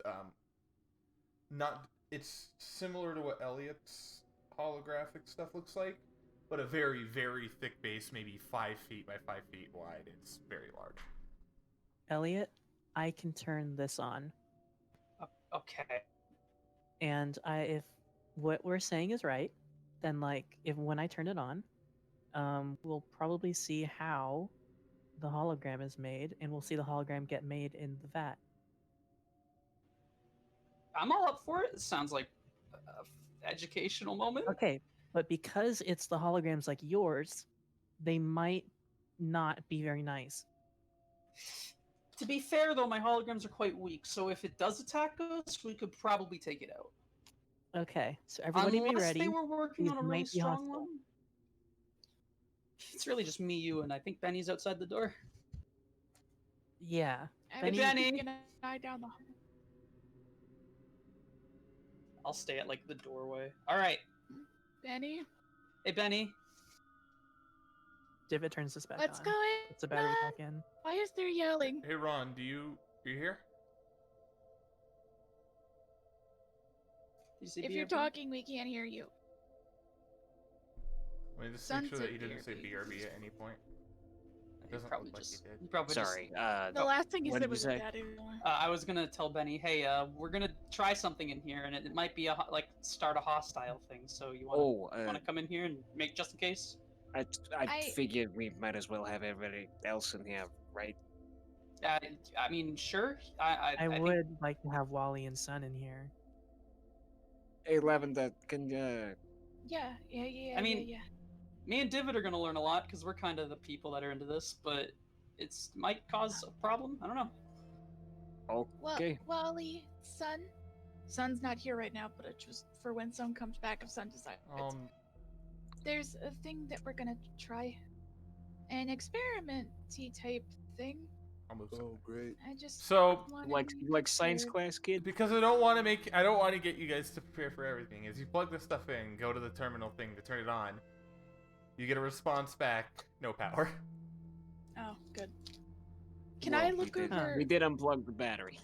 [SPEAKER 1] not. It's similar to what Elliot's holographic stuff looks like, but a very, very thick base, maybe 5 feet by 5 feet wide. It's very large.
[SPEAKER 4] Elliot, I can turn this on.
[SPEAKER 6] Okay.
[SPEAKER 4] And if what we're saying is right, then like if when I turn it on, we'll probably see how the hologram is made, and we'll see the hologram get made in the vat.
[SPEAKER 6] I'm all up for it. It sounds like a educational moment.
[SPEAKER 4] Okay, but because it's the holograms like yours, they might not be very nice.
[SPEAKER 6] To be fair, though, my holograms are quite weak, so if it does attack us, we could probably take it out.
[SPEAKER 4] Okay, so everybody
[SPEAKER 6] Unless
[SPEAKER 4] be ready.
[SPEAKER 6] they were working
[SPEAKER 4] These
[SPEAKER 6] on a really
[SPEAKER 4] might be
[SPEAKER 6] strong
[SPEAKER 4] hostile.
[SPEAKER 6] one. It's really just me, you, and I think Benny's outside the door.
[SPEAKER 4] Yeah.
[SPEAKER 2] I
[SPEAKER 4] Benny-
[SPEAKER 2] was
[SPEAKER 6] Benny.
[SPEAKER 2] keeping an eye down the hall.
[SPEAKER 6] I'll stay at like the doorway. All right.
[SPEAKER 2] Benny,
[SPEAKER 6] Hey, Benny.
[SPEAKER 4] Divot turns this back
[SPEAKER 2] what's
[SPEAKER 4] on.
[SPEAKER 2] going
[SPEAKER 4] Puts the battery
[SPEAKER 2] on?
[SPEAKER 4] back in.
[SPEAKER 2] Why is there yelling?
[SPEAKER 1] Hey Ron, you here?
[SPEAKER 6] Did you say
[SPEAKER 2] If you're
[SPEAKER 6] BRB?
[SPEAKER 2] talking, we can't hear you.
[SPEAKER 1] Let me just
[SPEAKER 2] Son
[SPEAKER 1] make sure
[SPEAKER 2] said
[SPEAKER 1] that he didn't say
[SPEAKER 2] BRB.
[SPEAKER 1] BRB at any point. It
[SPEAKER 6] He
[SPEAKER 1] doesn't
[SPEAKER 6] probably
[SPEAKER 1] look like
[SPEAKER 6] just.
[SPEAKER 1] he did.
[SPEAKER 6] He probably
[SPEAKER 9] Sorry.
[SPEAKER 2] The last thing you
[SPEAKER 8] what
[SPEAKER 2] said
[SPEAKER 8] did you
[SPEAKER 2] was
[SPEAKER 8] say?
[SPEAKER 2] that.
[SPEAKER 6] I was gonna tell Benny, hey, we're gonna try something in here, and it might be like start a hostile thing. So you want
[SPEAKER 8] Oh,
[SPEAKER 6] to come in here and make just in case?
[SPEAKER 8] I figured we might as well have everybody else in here, right?
[SPEAKER 6] I mean, sure. I
[SPEAKER 4] I
[SPEAKER 6] think-
[SPEAKER 4] would like to have Wally and Son in here.
[SPEAKER 8] Hey, Lavender, can
[SPEAKER 2] Yeah.
[SPEAKER 6] I mean,
[SPEAKER 2] yeah.
[SPEAKER 6] Me and Divot are gonna learn a lot because we're kind of the people that are into this, but it's might cause a problem. I don't know.
[SPEAKER 2] Well,
[SPEAKER 8] okay.
[SPEAKER 2] Wally, Son. Son's not here right now, but it's just for when Son comes back. If Son decides, there's a thing that we're gonna try, an experiment-y type thing.
[SPEAKER 1] I'll move.
[SPEAKER 3] Oh, great.
[SPEAKER 2] I just
[SPEAKER 1] So,
[SPEAKER 2] wanted
[SPEAKER 8] like
[SPEAKER 2] to
[SPEAKER 8] science
[SPEAKER 2] prepare.
[SPEAKER 8] class kid?
[SPEAKER 1] because I don't want to get you guys to prepare for everything. As you plug this stuff in, go to the terminal thing to turn it on. You get a response back, no power.
[SPEAKER 2] Oh, good. Can
[SPEAKER 8] Well,
[SPEAKER 2] I
[SPEAKER 8] we
[SPEAKER 2] look
[SPEAKER 8] did-
[SPEAKER 2] over?
[SPEAKER 8] We did unplug the battery.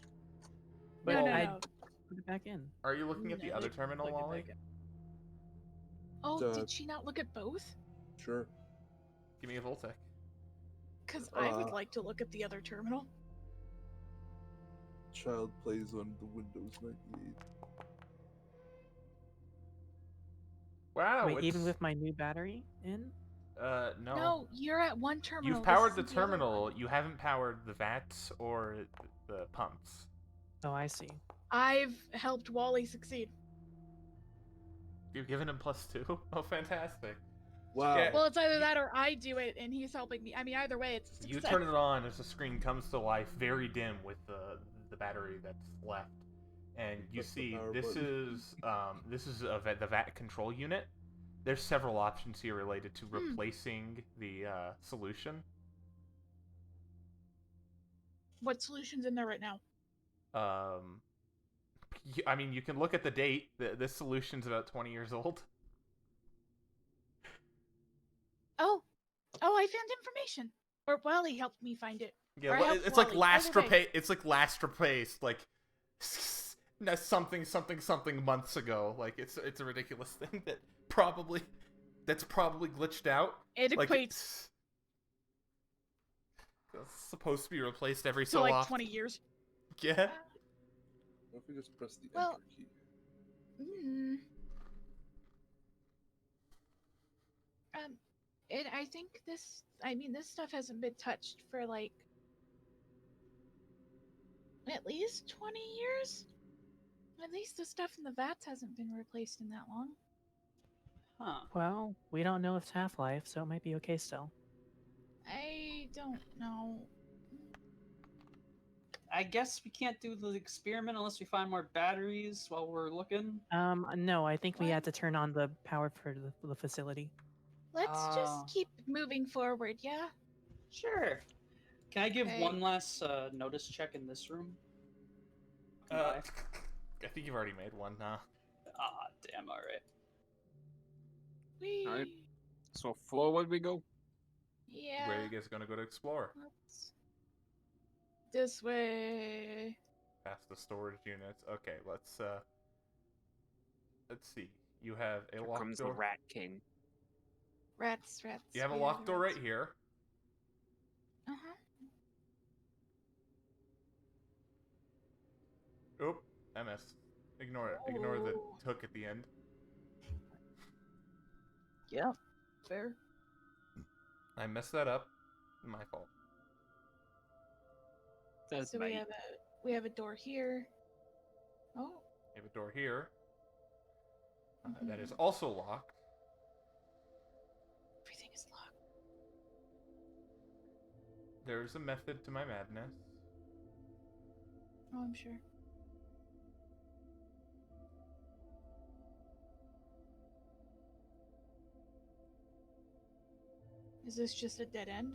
[SPEAKER 4] But
[SPEAKER 2] No, no,
[SPEAKER 4] I
[SPEAKER 2] no.
[SPEAKER 4] put it back in.
[SPEAKER 1] Are you looking at the
[SPEAKER 2] No,
[SPEAKER 1] other
[SPEAKER 2] they
[SPEAKER 1] terminal,
[SPEAKER 4] plug it
[SPEAKER 1] Wally?
[SPEAKER 4] back in.
[SPEAKER 2] Oh,
[SPEAKER 3] Duh.
[SPEAKER 2] did she not look at both?
[SPEAKER 3] Sure.
[SPEAKER 1] Give me a Voltec.
[SPEAKER 2] Because I would
[SPEAKER 3] Uh,
[SPEAKER 2] like to look at the other terminal.
[SPEAKER 3] child plays on the Windows 98.
[SPEAKER 1] Wow.
[SPEAKER 4] Wait, even
[SPEAKER 1] it's-
[SPEAKER 4] with my new battery in?
[SPEAKER 1] no.
[SPEAKER 2] No, you're at one terminal.
[SPEAKER 1] You've
[SPEAKER 2] this
[SPEAKER 1] powered the
[SPEAKER 2] isn't other one.
[SPEAKER 1] terminal. You haven't powered the vats or the pumps.
[SPEAKER 4] Oh, I see.
[SPEAKER 2] I've helped Wally succeed.
[SPEAKER 1] You've given him +2. Oh, fantastic.
[SPEAKER 3] Wow.
[SPEAKER 1] Yeah.
[SPEAKER 2] Well, it's either that or I do it and he's helping me. I mean, either way, it's a
[SPEAKER 1] You
[SPEAKER 2] success.
[SPEAKER 1] turn it on as the screen comes to life, very dim with the battery that's left, and you
[SPEAKER 3] Press the
[SPEAKER 1] see
[SPEAKER 3] power
[SPEAKER 1] this
[SPEAKER 3] button.
[SPEAKER 1] is the VAT control unit. There's several options here related to replacing the solution.
[SPEAKER 2] What solution's in there right now?
[SPEAKER 1] I mean, you can look at the date. This solution's about 20 years old.
[SPEAKER 2] Oh, I found information. Or Wally helped me find it.
[SPEAKER 1] Yeah,
[SPEAKER 2] Or I
[SPEAKER 1] well,
[SPEAKER 2] helped
[SPEAKER 1] it's like
[SPEAKER 2] Wally.
[SPEAKER 1] last
[SPEAKER 2] Either way.
[SPEAKER 1] replaced. It's like last replaced, like something months ago. Like it's a ridiculous thing that's probably glitched out.
[SPEAKER 2] It
[SPEAKER 1] Like,
[SPEAKER 2] equates
[SPEAKER 1] it's supposed to be replaced every
[SPEAKER 2] to
[SPEAKER 1] so
[SPEAKER 2] like
[SPEAKER 1] often.
[SPEAKER 2] 20 years.
[SPEAKER 1] Yeah.
[SPEAKER 3] What if we just press the
[SPEAKER 2] Well-
[SPEAKER 3] enter key?
[SPEAKER 2] I think this. I mean, this stuff hasn't been touched for like at least 20 years. At least the stuff in the vats hasn't been replaced in that long.
[SPEAKER 6] Huh.
[SPEAKER 4] Well, we don't know if it's Half-Life, so it might be okay still.
[SPEAKER 2] I don't know.
[SPEAKER 6] I guess we can't do the experiment unless we find more batteries while we're looking.
[SPEAKER 4] No, I think we
[SPEAKER 2] What?
[SPEAKER 4] had to turn on the power for the facility.
[SPEAKER 2] Let's
[SPEAKER 6] Oh.
[SPEAKER 2] just keep moving forward, yeah?
[SPEAKER 6] Sure. Can I give
[SPEAKER 2] Okay.
[SPEAKER 6] one last notice check in this room?
[SPEAKER 1] I think you've already made one, huh?
[SPEAKER 6] Ah, damn. All right.
[SPEAKER 2] We.
[SPEAKER 8] Alright. So forward we go.
[SPEAKER 2] Yeah.
[SPEAKER 1] Where are you guys gonna go to explore?
[SPEAKER 2] Let's... This way.
[SPEAKER 1] Past the storage units. Okay, let's see. You have a
[SPEAKER 8] Here
[SPEAKER 1] locked
[SPEAKER 8] comes
[SPEAKER 1] door.
[SPEAKER 8] the Rat King.
[SPEAKER 2] Rats.
[SPEAKER 1] You have a
[SPEAKER 2] we
[SPEAKER 1] locked
[SPEAKER 2] the
[SPEAKER 1] door
[SPEAKER 2] rats.
[SPEAKER 1] right here.
[SPEAKER 2] Uh-huh.
[SPEAKER 1] Oop, MS. Ignore it. Ignore the
[SPEAKER 2] Oh.
[SPEAKER 1] hook at the end.
[SPEAKER 2] Yeah. Fair.
[SPEAKER 1] I messed that up. My fault.
[SPEAKER 5] That's
[SPEAKER 2] So we have a door here. Oh.
[SPEAKER 1] You have a door here. That is
[SPEAKER 2] Mhm.
[SPEAKER 1] also locked.
[SPEAKER 2] Everything is locked.
[SPEAKER 1] There's a method to my madness.
[SPEAKER 2] Oh, I'm sure. Is this just a dead end?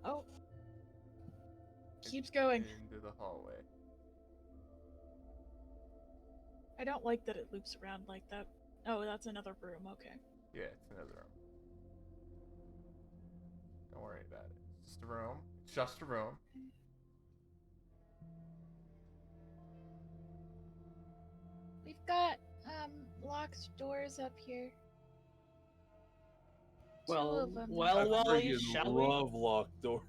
[SPEAKER 2] Oh. Keeps going.
[SPEAKER 1] Into the hallway.
[SPEAKER 2] I don't like that it loops around like that. Oh, that's another room. Okay.
[SPEAKER 1] Yeah, it's another room. Don't worry about it. It's just a room. It's just a room.
[SPEAKER 2] We've got locked doors up here. Two
[SPEAKER 6] Well,
[SPEAKER 2] of 'em.
[SPEAKER 6] well,
[SPEAKER 3] I
[SPEAKER 6] Wally,
[SPEAKER 3] friggin'
[SPEAKER 6] shall we?
[SPEAKER 3] love locked doors.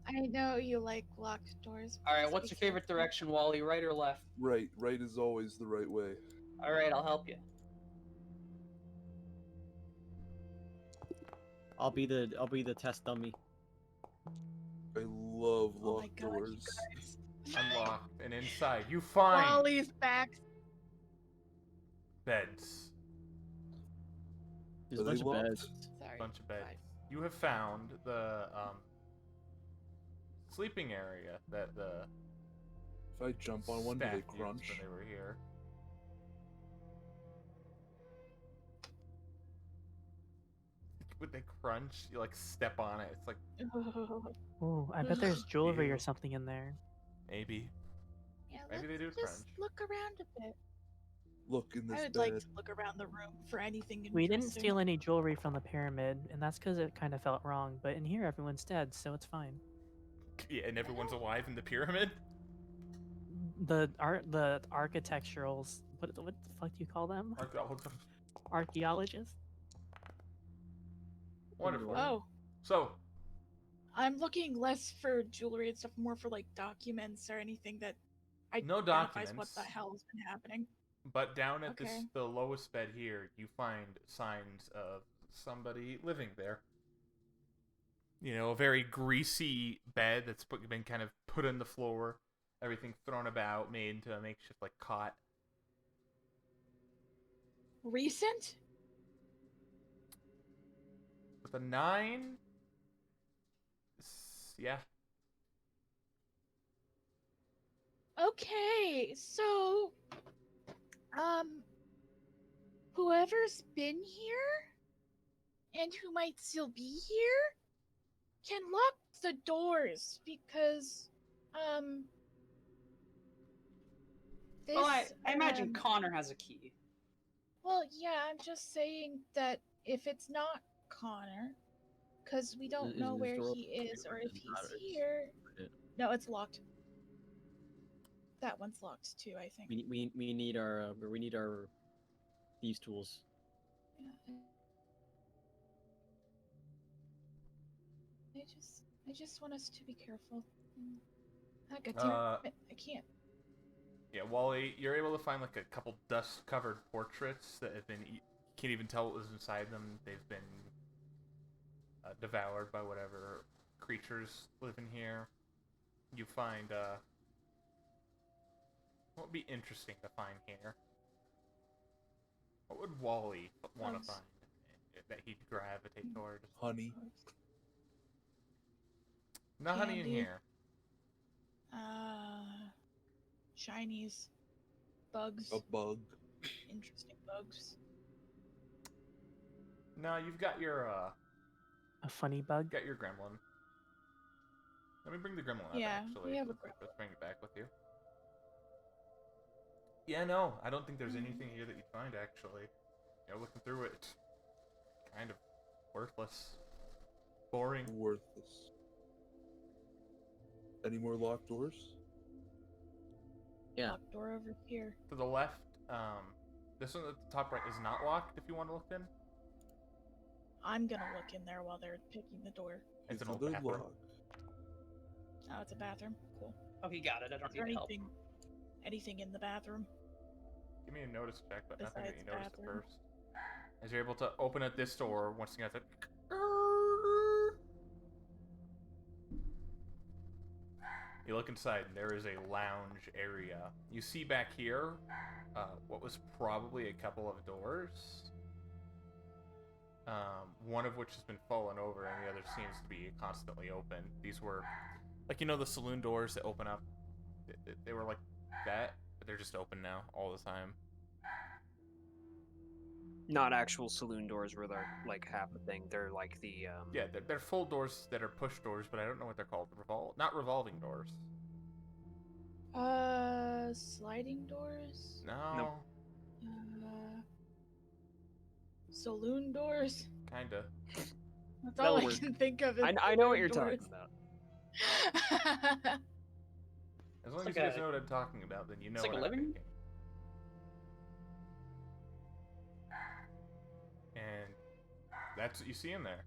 [SPEAKER 2] I know you like locked doors.
[SPEAKER 6] All right.
[SPEAKER 2] just
[SPEAKER 6] What's
[SPEAKER 2] be
[SPEAKER 6] your favorite
[SPEAKER 2] careful.
[SPEAKER 6] direction, Wally? Right or left?
[SPEAKER 3] right is always the right way.
[SPEAKER 6] All right, I'll help you.
[SPEAKER 5] I'll be the test dummy.
[SPEAKER 3] I love
[SPEAKER 2] Oh my
[SPEAKER 3] locked
[SPEAKER 2] God, you
[SPEAKER 3] doors.
[SPEAKER 2] guys.
[SPEAKER 1] Unlocked. And inside, you find
[SPEAKER 2] Wally's back.
[SPEAKER 1] beds.
[SPEAKER 5] There's
[SPEAKER 3] Are
[SPEAKER 5] a
[SPEAKER 3] they
[SPEAKER 5] bunch of
[SPEAKER 3] locked?
[SPEAKER 5] beds.
[SPEAKER 2] Sorry.
[SPEAKER 1] Bunch of beds.
[SPEAKER 2] Fine.
[SPEAKER 1] You have found the sleeping area that the
[SPEAKER 3] If I jump on one, do
[SPEAKER 1] staff
[SPEAKER 3] they
[SPEAKER 1] used
[SPEAKER 3] crunch?
[SPEAKER 1] when they were here. Would they crunch? You like step on it. It's like
[SPEAKER 4] Ooh, I bet there's jewelry
[SPEAKER 1] Ew.
[SPEAKER 4] or something in there.
[SPEAKER 1] maybe.
[SPEAKER 2] Yeah,
[SPEAKER 1] Maybe they
[SPEAKER 2] let's
[SPEAKER 1] do
[SPEAKER 2] just
[SPEAKER 1] crunch.
[SPEAKER 2] look around a bit.
[SPEAKER 3] Look in this
[SPEAKER 2] I would
[SPEAKER 3] bed.
[SPEAKER 2] like to look around the room for anything interesting.
[SPEAKER 4] We didn't steal any jewelry from the pyramid, and that's because it kind of felt wrong. But in here, everyone's dead, so it's fine.
[SPEAKER 1] Yeah, and everyone's alive in the pyramid.
[SPEAKER 4] The architecturals. What the fuck do you call them? Archaeologists.
[SPEAKER 1] Wonderful.
[SPEAKER 2] Oh,
[SPEAKER 1] So,
[SPEAKER 2] I'm looking less for jewelry and stuff, more for like documents or anything that
[SPEAKER 1] No
[SPEAKER 2] identifies what the
[SPEAKER 1] documents.
[SPEAKER 2] hell has been happening.
[SPEAKER 1] But down at
[SPEAKER 2] Okay.
[SPEAKER 1] the lowest bed here, you find signs of somebody living there. You know, a very greasy bed that's been kind of put on the floor, everything thrown about, made into a makeshift like cot.
[SPEAKER 2] Recent?
[SPEAKER 1] With a 9, yeah.
[SPEAKER 2] Okay, so whoever's been here and who might still be here can lock the doors because this
[SPEAKER 6] Well, I imagine
[SPEAKER 2] um,
[SPEAKER 6] Connor has a key.
[SPEAKER 2] well, yeah, I'm just saying that if it's not Connor, because we don't
[SPEAKER 5] Is
[SPEAKER 2] know
[SPEAKER 5] this
[SPEAKER 2] where
[SPEAKER 5] door
[SPEAKER 2] he is or if
[SPEAKER 5] open?
[SPEAKER 2] he's
[SPEAKER 5] Not, it's-
[SPEAKER 2] here.
[SPEAKER 5] Yeah.
[SPEAKER 2] No, it's locked. That one's locked too, I think.
[SPEAKER 5] We need our thieves tools.
[SPEAKER 2] Yeah. I just want us to be careful. Ah, God damn it, I can't.
[SPEAKER 1] Yeah, Wally, you're able to find like a couple dust-covered portraits that have been. Can't even tell what was inside them. They've been devoured by whatever creatures live in here. You find what would be interesting to find here? What would Wally want to
[SPEAKER 2] Bugs.
[SPEAKER 1] find that he'd gravitate towards?
[SPEAKER 3] Honey.
[SPEAKER 1] No honey in
[SPEAKER 2] Candy.
[SPEAKER 1] here.
[SPEAKER 2] Shinies. Bugs.
[SPEAKER 3] A bug.
[SPEAKER 2] Interesting bugs.
[SPEAKER 1] No, you've got your
[SPEAKER 4] A funny bug.
[SPEAKER 1] got your gremlin. Let me bring the gremlin up.
[SPEAKER 2] Yeah,
[SPEAKER 1] actually.
[SPEAKER 2] we have a
[SPEAKER 1] Let's bring it back with you. Yeah, no, I don't think there's
[SPEAKER 2] Mm.
[SPEAKER 1] anything here that you'd find actually. You know, looking through it, kind of worthless, boring.
[SPEAKER 3] Worthless. Any more locked doors?
[SPEAKER 5] Yeah.
[SPEAKER 2] Locked door over here.
[SPEAKER 1] To the left, this one at the top right is not locked. If you want to look in,
[SPEAKER 2] I'm gonna look in there while they're picking the door.
[SPEAKER 1] it's an old
[SPEAKER 3] Another
[SPEAKER 1] bathroom.
[SPEAKER 3] lock.
[SPEAKER 2] Oh, it's a bathroom. Cool.
[SPEAKER 6] Oh, he got it. I don't
[SPEAKER 2] Is there
[SPEAKER 6] need help.
[SPEAKER 2] anything in the bathroom?
[SPEAKER 1] Give me a notice check, but nothing that
[SPEAKER 2] Besides
[SPEAKER 1] you noticed at
[SPEAKER 2] bathroom.
[SPEAKER 1] first. As you're able to open at this door, once you got that. You look inside, and there is a lounge area. You see back here, what was probably a couple of doors. One of which has been fallen over, and the other seems to be constantly open. These were, like, you know, the saloon doors that open up. They were like that, but they're just open now all the time.
[SPEAKER 8] Not actual saloon doors where they're like half a thing. They're like the
[SPEAKER 1] Yeah, they're full doors that are push doors, but I don't know what they're called. Not revolving doors.
[SPEAKER 2] Sliding doors?
[SPEAKER 1] No,
[SPEAKER 2] Saloon doors?
[SPEAKER 1] kinda.
[SPEAKER 2] That's all I
[SPEAKER 8] That'll work.
[SPEAKER 2] can think of. Is
[SPEAKER 8] I know what
[SPEAKER 2] saloon
[SPEAKER 8] you're talking
[SPEAKER 2] doors.
[SPEAKER 8] about.
[SPEAKER 1] As long as
[SPEAKER 6] like
[SPEAKER 1] you guys
[SPEAKER 6] a-
[SPEAKER 1] know what I'm talking about, then you know
[SPEAKER 6] it's like
[SPEAKER 1] what
[SPEAKER 6] a
[SPEAKER 1] I'm
[SPEAKER 6] living room?
[SPEAKER 1] thinking. And that's what you see in there.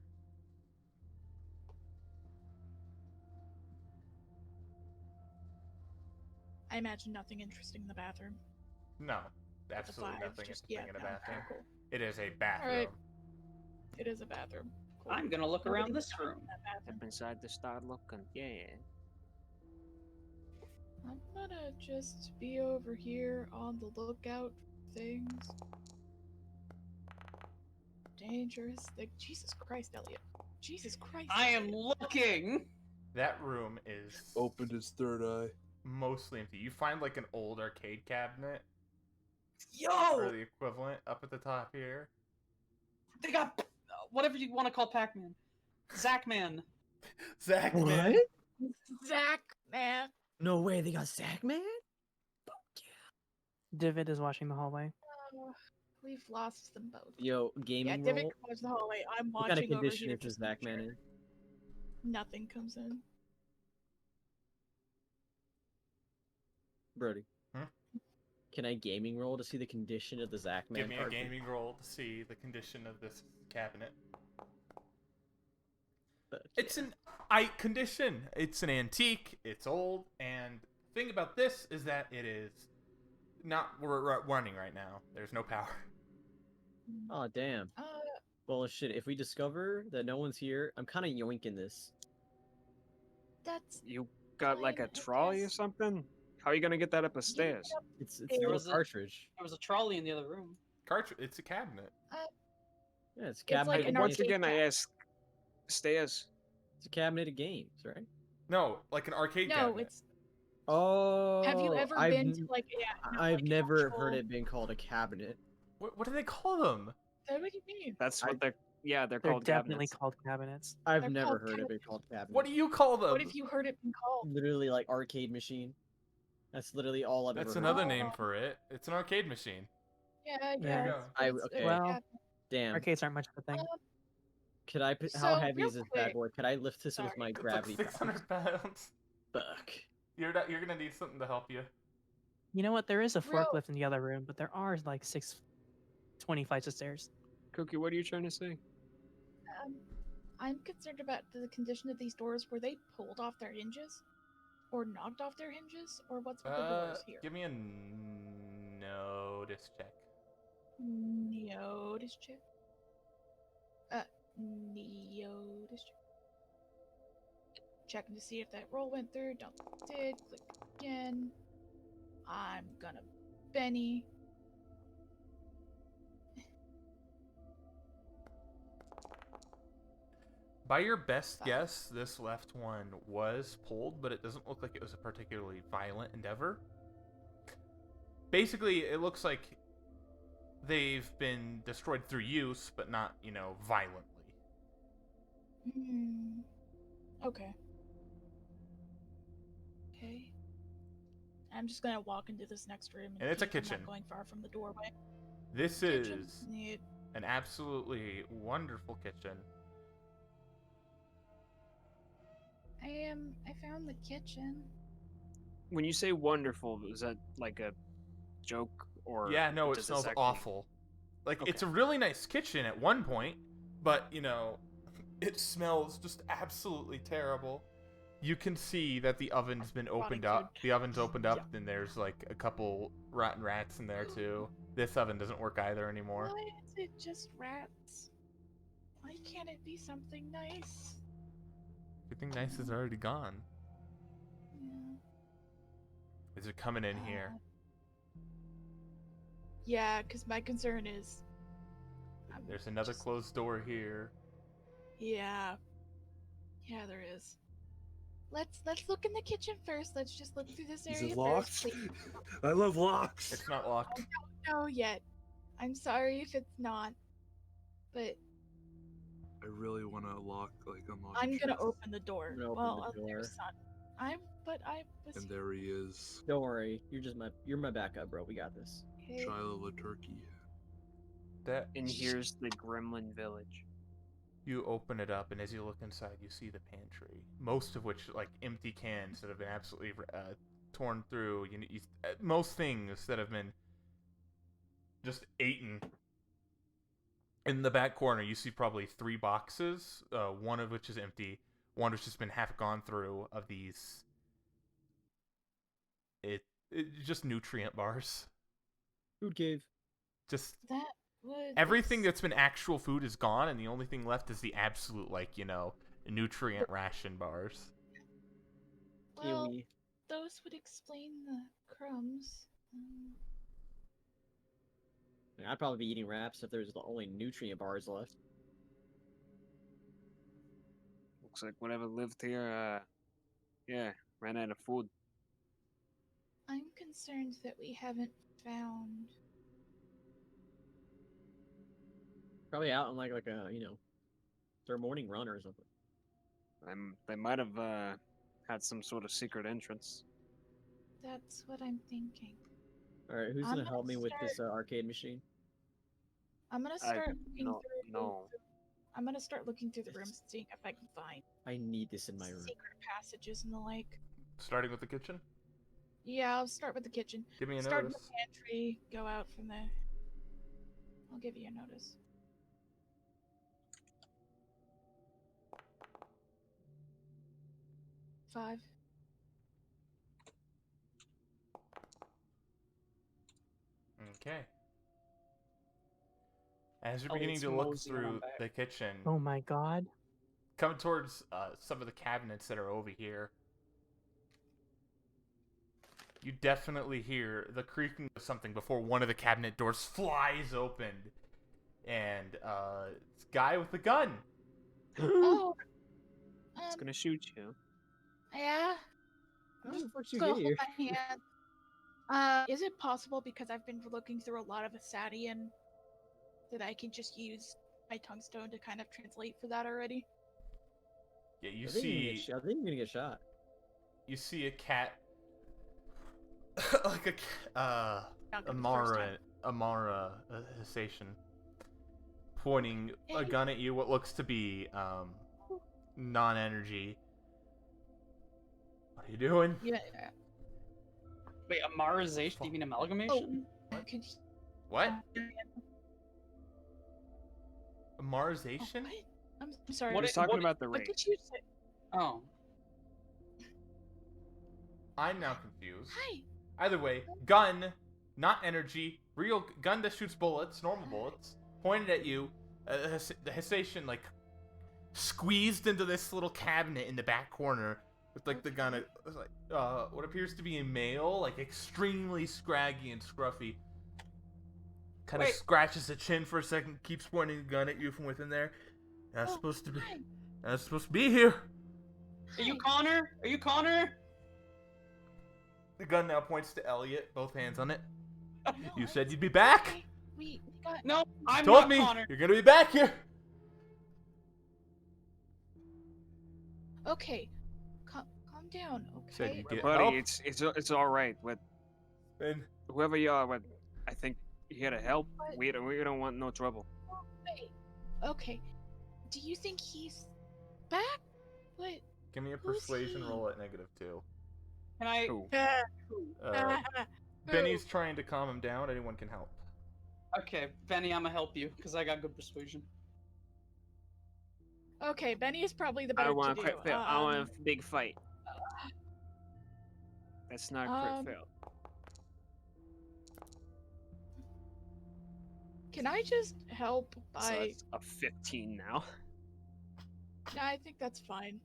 [SPEAKER 2] I imagine nothing interesting in the bathroom.
[SPEAKER 1] No,
[SPEAKER 2] With the
[SPEAKER 1] absolutely
[SPEAKER 2] five,
[SPEAKER 1] nothing
[SPEAKER 2] just-
[SPEAKER 1] interesting in a
[SPEAKER 2] no,
[SPEAKER 1] bathroom.
[SPEAKER 2] okay, cool.
[SPEAKER 1] It is a bathroom.
[SPEAKER 2] Alright. It is a bathroom. Cool.
[SPEAKER 6] I'm gonna look
[SPEAKER 2] Nobody
[SPEAKER 6] around this
[SPEAKER 2] can
[SPEAKER 6] room.
[SPEAKER 2] in that bathroom.
[SPEAKER 8] Step inside to start looking. Yeah.
[SPEAKER 2] I'm gonna just be over here on the lookout for things. Dangerous. Like, Jesus Christ, Elliot. Jesus Christ.
[SPEAKER 6] I am
[SPEAKER 2] Elliot.
[SPEAKER 6] looking.
[SPEAKER 1] That room is
[SPEAKER 3] Opened his third eye.
[SPEAKER 1] mostly empty. You find like an old arcade cabinet or
[SPEAKER 6] Yo,
[SPEAKER 1] the equivalent up at the top here.
[SPEAKER 6] they got whatever you want to call Pac-Man, Zackman.
[SPEAKER 1] Zach,
[SPEAKER 5] What?
[SPEAKER 2] Zach, man.
[SPEAKER 5] No way, they got Zackman?
[SPEAKER 4] Divot is watching the hallway.
[SPEAKER 2] We've lost them both.
[SPEAKER 5] Yo,
[SPEAKER 2] Yeah,
[SPEAKER 5] gaming
[SPEAKER 2] Divot
[SPEAKER 5] roll.
[SPEAKER 2] goes the hallway. I'm
[SPEAKER 5] What
[SPEAKER 2] watching
[SPEAKER 5] kind of
[SPEAKER 2] over
[SPEAKER 5] condition
[SPEAKER 2] here.
[SPEAKER 5] is this
[SPEAKER 2] just to make
[SPEAKER 5] Zackman
[SPEAKER 2] sure
[SPEAKER 5] in?
[SPEAKER 2] Nothing comes in.
[SPEAKER 5] Brody.
[SPEAKER 1] Hmm?
[SPEAKER 5] Can I gaming roll to see the condition of the Zackman?
[SPEAKER 1] give me a
[SPEAKER 5] cartridge?
[SPEAKER 1] gaming roll to see the condition of this cabinet.
[SPEAKER 5] Fuck
[SPEAKER 1] It's
[SPEAKER 5] yeah.
[SPEAKER 1] an condition. It's an antique. It's old, and thing about this is that it is not we're running right now. There's no power.
[SPEAKER 5] Oh damn. Well, shit. If we discover that no one's here, I'm kind of yoinking this.
[SPEAKER 2] That's
[SPEAKER 8] You got like
[SPEAKER 2] fine,
[SPEAKER 8] a
[SPEAKER 2] I
[SPEAKER 8] trolley or
[SPEAKER 2] guess.
[SPEAKER 8] something? How are you gonna get that up the
[SPEAKER 2] Get it
[SPEAKER 8] stairs?
[SPEAKER 2] up
[SPEAKER 5] It's a
[SPEAKER 2] there
[SPEAKER 5] little
[SPEAKER 6] was a-
[SPEAKER 5] cartridge.
[SPEAKER 6] There was a trolley in the other room.
[SPEAKER 1] It's a cabinet.
[SPEAKER 5] Yeah, it's a
[SPEAKER 2] It's
[SPEAKER 5] cabinet.
[SPEAKER 2] like
[SPEAKER 5] of
[SPEAKER 2] an
[SPEAKER 5] games.
[SPEAKER 8] Once
[SPEAKER 2] arcade
[SPEAKER 8] again, I
[SPEAKER 2] cabinet.
[SPEAKER 8] ask, stairs.
[SPEAKER 5] It's a cabinet of games, right?
[SPEAKER 1] No, like an arcade
[SPEAKER 2] No,
[SPEAKER 1] cabinet.
[SPEAKER 2] it's.
[SPEAKER 5] Oh.
[SPEAKER 2] Have you ever been to like? Yeah, no,
[SPEAKER 5] I've
[SPEAKER 2] like an
[SPEAKER 5] never
[SPEAKER 2] actual-
[SPEAKER 5] heard it being called a cabinet.
[SPEAKER 1] What do they call them?
[SPEAKER 2] What do you mean?
[SPEAKER 8] That's what they're. Yeah, they're
[SPEAKER 4] They're
[SPEAKER 8] called
[SPEAKER 4] definitely
[SPEAKER 8] cabinets.
[SPEAKER 4] called cabinets.
[SPEAKER 5] I've
[SPEAKER 2] They're
[SPEAKER 5] never
[SPEAKER 2] called
[SPEAKER 5] heard it being called cabinet.
[SPEAKER 1] What do you call them?
[SPEAKER 2] What if you heard it being called?
[SPEAKER 5] Literally like arcade machine. That's literally all I've
[SPEAKER 1] That's
[SPEAKER 5] ever
[SPEAKER 1] another
[SPEAKER 5] heard.
[SPEAKER 1] name for it. It's an arcade machine.
[SPEAKER 2] Yeah,
[SPEAKER 4] Yeah.
[SPEAKER 2] yeah.
[SPEAKER 1] go.
[SPEAKER 2] It's
[SPEAKER 5] Okay.
[SPEAKER 2] a
[SPEAKER 4] Well,
[SPEAKER 2] cabinet.
[SPEAKER 5] Damn.
[SPEAKER 4] Arcades aren't much of a thing.
[SPEAKER 5] Could I? How
[SPEAKER 2] So,
[SPEAKER 5] heavy
[SPEAKER 2] real
[SPEAKER 5] is this bad
[SPEAKER 2] quick-
[SPEAKER 5] boy? Could I lift this with
[SPEAKER 2] Sorry.
[SPEAKER 5] my
[SPEAKER 1] It's like
[SPEAKER 5] gravity?
[SPEAKER 1] 600 pounds.
[SPEAKER 5] Fuck.
[SPEAKER 1] You're gonna need something to help you.
[SPEAKER 4] You know what? There is a
[SPEAKER 2] Real-
[SPEAKER 4] forklift in the other room, but there are like 20 flights of stairs.
[SPEAKER 8] Cookie, what are you trying to say?
[SPEAKER 2] I'm concerned about the condition of these doors. Were they pulled off their hinges, or knocked off their hinges, or what's with the doors here?
[SPEAKER 1] Give me a notice check.
[SPEAKER 2] Notice check. Notice check. Checking to see if that roll went through. Don't think it did. Click again. I'm gonna Benny.
[SPEAKER 1] By your best
[SPEAKER 2] Five.
[SPEAKER 1] guess, this left one was pulled, but it doesn't look like it was a particularly violent endeavor. Basically, it looks like they've been destroyed through use, but not, violently.
[SPEAKER 2] Okay. Okay. I'm just gonna walk into this next room
[SPEAKER 1] And it's a
[SPEAKER 2] peek. I'm
[SPEAKER 1] kitchen.
[SPEAKER 2] not going far from the doorway.
[SPEAKER 1] This
[SPEAKER 2] Kitchen.
[SPEAKER 1] is
[SPEAKER 2] Neat.
[SPEAKER 1] an absolutely wonderful kitchen.
[SPEAKER 2] I found the kitchen.
[SPEAKER 8] When you say wonderful, is that like a joke or?
[SPEAKER 1] Yeah, no, it
[SPEAKER 8] does this
[SPEAKER 1] smells
[SPEAKER 8] actually-
[SPEAKER 1] awful. Like, it's a
[SPEAKER 8] Okay.
[SPEAKER 1] really nice kitchen at one point, but, it smells just absolutely terrible. You can see that the oven's been opened
[SPEAKER 2] Rotting
[SPEAKER 1] up. The oven's opened up, and there's, like, a couple rotten rats in there, too. This oven doesn't work either anymore.
[SPEAKER 2] Why is it just rats? Why can't it be something nice?
[SPEAKER 1] Everything nice is already gone.
[SPEAKER 2] Yeah.
[SPEAKER 1] Is it coming in here?
[SPEAKER 2] Yeah, because my concern is.
[SPEAKER 1] There's another
[SPEAKER 2] just-
[SPEAKER 1] closed door here.
[SPEAKER 2] Yeah. Yeah, there is. Let's look in the kitchen first. Let's just look through this
[SPEAKER 3] Is
[SPEAKER 2] area
[SPEAKER 3] it locked?
[SPEAKER 2] first. Please.
[SPEAKER 3] I love locks.
[SPEAKER 1] It's not locked.
[SPEAKER 2] No, yet. I'm sorry if it's not, but
[SPEAKER 3] I really want to unlock
[SPEAKER 2] I'm gonna
[SPEAKER 3] truth.
[SPEAKER 2] open the door.
[SPEAKER 5] I'm gonna open
[SPEAKER 2] Well,
[SPEAKER 5] the door.
[SPEAKER 2] there's sun. I was.
[SPEAKER 3] And there he is,
[SPEAKER 5] Don't worry, you're my backup, bro. We got this.
[SPEAKER 2] Okay.
[SPEAKER 3] Shiloh the turkey.
[SPEAKER 1] That
[SPEAKER 8] And here's the Gremlin village.
[SPEAKER 1] You open it up, and as you look inside, you see the pantry. Most of which, like, empty cans that have been absolutely torn through. Most things that have been just eaten. In the back corner, you see probably 3 boxes, one of which is empty, one which has been half gone through of these. It just nutrient bars.
[SPEAKER 5] Food cave.
[SPEAKER 1] Just
[SPEAKER 2] That would.
[SPEAKER 1] everything that's been actual food is gone, and the only thing left is the absolute, nutrient ration bars.
[SPEAKER 2] Well,
[SPEAKER 5] Kiwi.
[SPEAKER 2] those would explain the crumbs.
[SPEAKER 5] I'd probably be eating wraps if there's the only nutrient bars left.
[SPEAKER 8] Looks like whatever lived here, ran out of food.
[SPEAKER 2] I'm concerned that we haven't found.
[SPEAKER 5] Probably out on like a their morning run or something.
[SPEAKER 8] They might have had some sort of secret entrance.
[SPEAKER 2] That's what I'm thinking.
[SPEAKER 5] All right, who's
[SPEAKER 2] I'm
[SPEAKER 5] gonna
[SPEAKER 2] gonna
[SPEAKER 5] help me with this arcade machine?
[SPEAKER 2] I'm gonna
[SPEAKER 8] I-
[SPEAKER 2] start looking
[SPEAKER 8] no,
[SPEAKER 2] through.
[SPEAKER 8] no.
[SPEAKER 2] I'm gonna start looking through the rooms, seeing if I can find
[SPEAKER 5] I need this in my room.
[SPEAKER 2] secret passages and the like.
[SPEAKER 1] Starting with the kitchen.
[SPEAKER 2] Yeah, I'll start with the kitchen.
[SPEAKER 1] Give me a
[SPEAKER 2] Start in
[SPEAKER 1] notice.
[SPEAKER 2] the pantry. Go out from there. I'll give you a notice. Five.
[SPEAKER 1] Okay. As you're beginning
[SPEAKER 6] Elliot's
[SPEAKER 1] to look
[SPEAKER 6] moseying on
[SPEAKER 1] through
[SPEAKER 6] back.
[SPEAKER 1] the kitchen,
[SPEAKER 4] Oh my god.
[SPEAKER 1] coming towards some of the cabinets that are over here, you definitely hear the creaking of something before one of the cabinet doors flies open, and it's a guy with a gun.
[SPEAKER 2] Oh.
[SPEAKER 8] It's gonna shoot you.
[SPEAKER 2] Yeah.
[SPEAKER 5] How
[SPEAKER 2] Just
[SPEAKER 5] the fuck you
[SPEAKER 2] go
[SPEAKER 5] get
[SPEAKER 2] hold
[SPEAKER 5] here?
[SPEAKER 2] my hand. Is it possible, because I've been looking through a lot of Asadian, that I can just use my tongue stone to kind of translate for that already?
[SPEAKER 1] Yeah, you
[SPEAKER 5] I think you're gonna get
[SPEAKER 1] see,
[SPEAKER 5] shot. I think you're gonna get shot.
[SPEAKER 1] you see a cat, like
[SPEAKER 2] Not gonna be the first time.
[SPEAKER 1] Amara Hissation, pointing a
[SPEAKER 2] Hey.
[SPEAKER 1] gun at you. What looks to be non-energy. What are you doing?
[SPEAKER 2] Yeah.
[SPEAKER 6] Wait, amarization? Do you mean amalgamation?
[SPEAKER 2] Could
[SPEAKER 1] What?
[SPEAKER 2] you...
[SPEAKER 1] Amarization?
[SPEAKER 2] What? I'm sorry.
[SPEAKER 6] What
[SPEAKER 8] He's
[SPEAKER 6] it-
[SPEAKER 8] talking
[SPEAKER 6] what-
[SPEAKER 8] about the
[SPEAKER 2] What
[SPEAKER 8] raid.
[SPEAKER 2] did you say?
[SPEAKER 6] Oh.
[SPEAKER 1] I'm now confused.
[SPEAKER 2] Hi.
[SPEAKER 1] Either way, gun, not energy, real gun that shoots bullets, normal bullets, pointed at you. The Hissation, like, squeezed into this little cabinet in the back corner with, like, the gun. It was like, what appears to be a male, like, extremely scraggy and scruffy. Kind of
[SPEAKER 6] Wait.
[SPEAKER 1] scratches the chin for a second, keeps pointing the gun at you from within there. Not
[SPEAKER 2] Oh,
[SPEAKER 1] supposed to be.
[SPEAKER 2] hi.
[SPEAKER 1] Not supposed to be here.
[SPEAKER 6] Are you
[SPEAKER 2] Hi.
[SPEAKER 6] Connor? Are you Connor?
[SPEAKER 1] The gun now points to Elliot, both hands on it.
[SPEAKER 2] No,
[SPEAKER 1] You said
[SPEAKER 2] it's
[SPEAKER 1] you'd be back.
[SPEAKER 2] okay. We got...
[SPEAKER 6] No, I'm
[SPEAKER 1] Told
[SPEAKER 6] not
[SPEAKER 1] me
[SPEAKER 6] Connor.
[SPEAKER 1] you're gonna be back here.
[SPEAKER 2] Okay. Calm down,
[SPEAKER 1] Said
[SPEAKER 2] okay?
[SPEAKER 1] you get
[SPEAKER 8] Buddy,
[SPEAKER 1] help.
[SPEAKER 8] it's all right. But
[SPEAKER 1] And
[SPEAKER 8] whoever you are, but I think you're here to help.
[SPEAKER 2] What?
[SPEAKER 8] We don't want no trouble.
[SPEAKER 2] Wait. Okay. Do you think he's back? What?
[SPEAKER 1] give me a
[SPEAKER 2] Who's
[SPEAKER 1] persuasion
[SPEAKER 2] he?
[SPEAKER 1] roll at -2.
[SPEAKER 6] Can I?
[SPEAKER 8] Who?
[SPEAKER 1] Benny's trying to calm him down. Anyone can help.
[SPEAKER 6] Okay, Benny, I'm gonna help you because I got good persuasion.
[SPEAKER 2] Okay, Benny is probably the
[SPEAKER 8] I
[SPEAKER 2] better
[SPEAKER 8] don't want
[SPEAKER 2] to
[SPEAKER 8] a
[SPEAKER 2] do.
[SPEAKER 8] quick fail. I want a big fight. That's not a
[SPEAKER 2] Um,
[SPEAKER 8] quick fail.
[SPEAKER 2] Can I just help
[SPEAKER 8] So
[SPEAKER 2] by...
[SPEAKER 8] it's a 15 now.
[SPEAKER 2] Yeah, I think that's fine.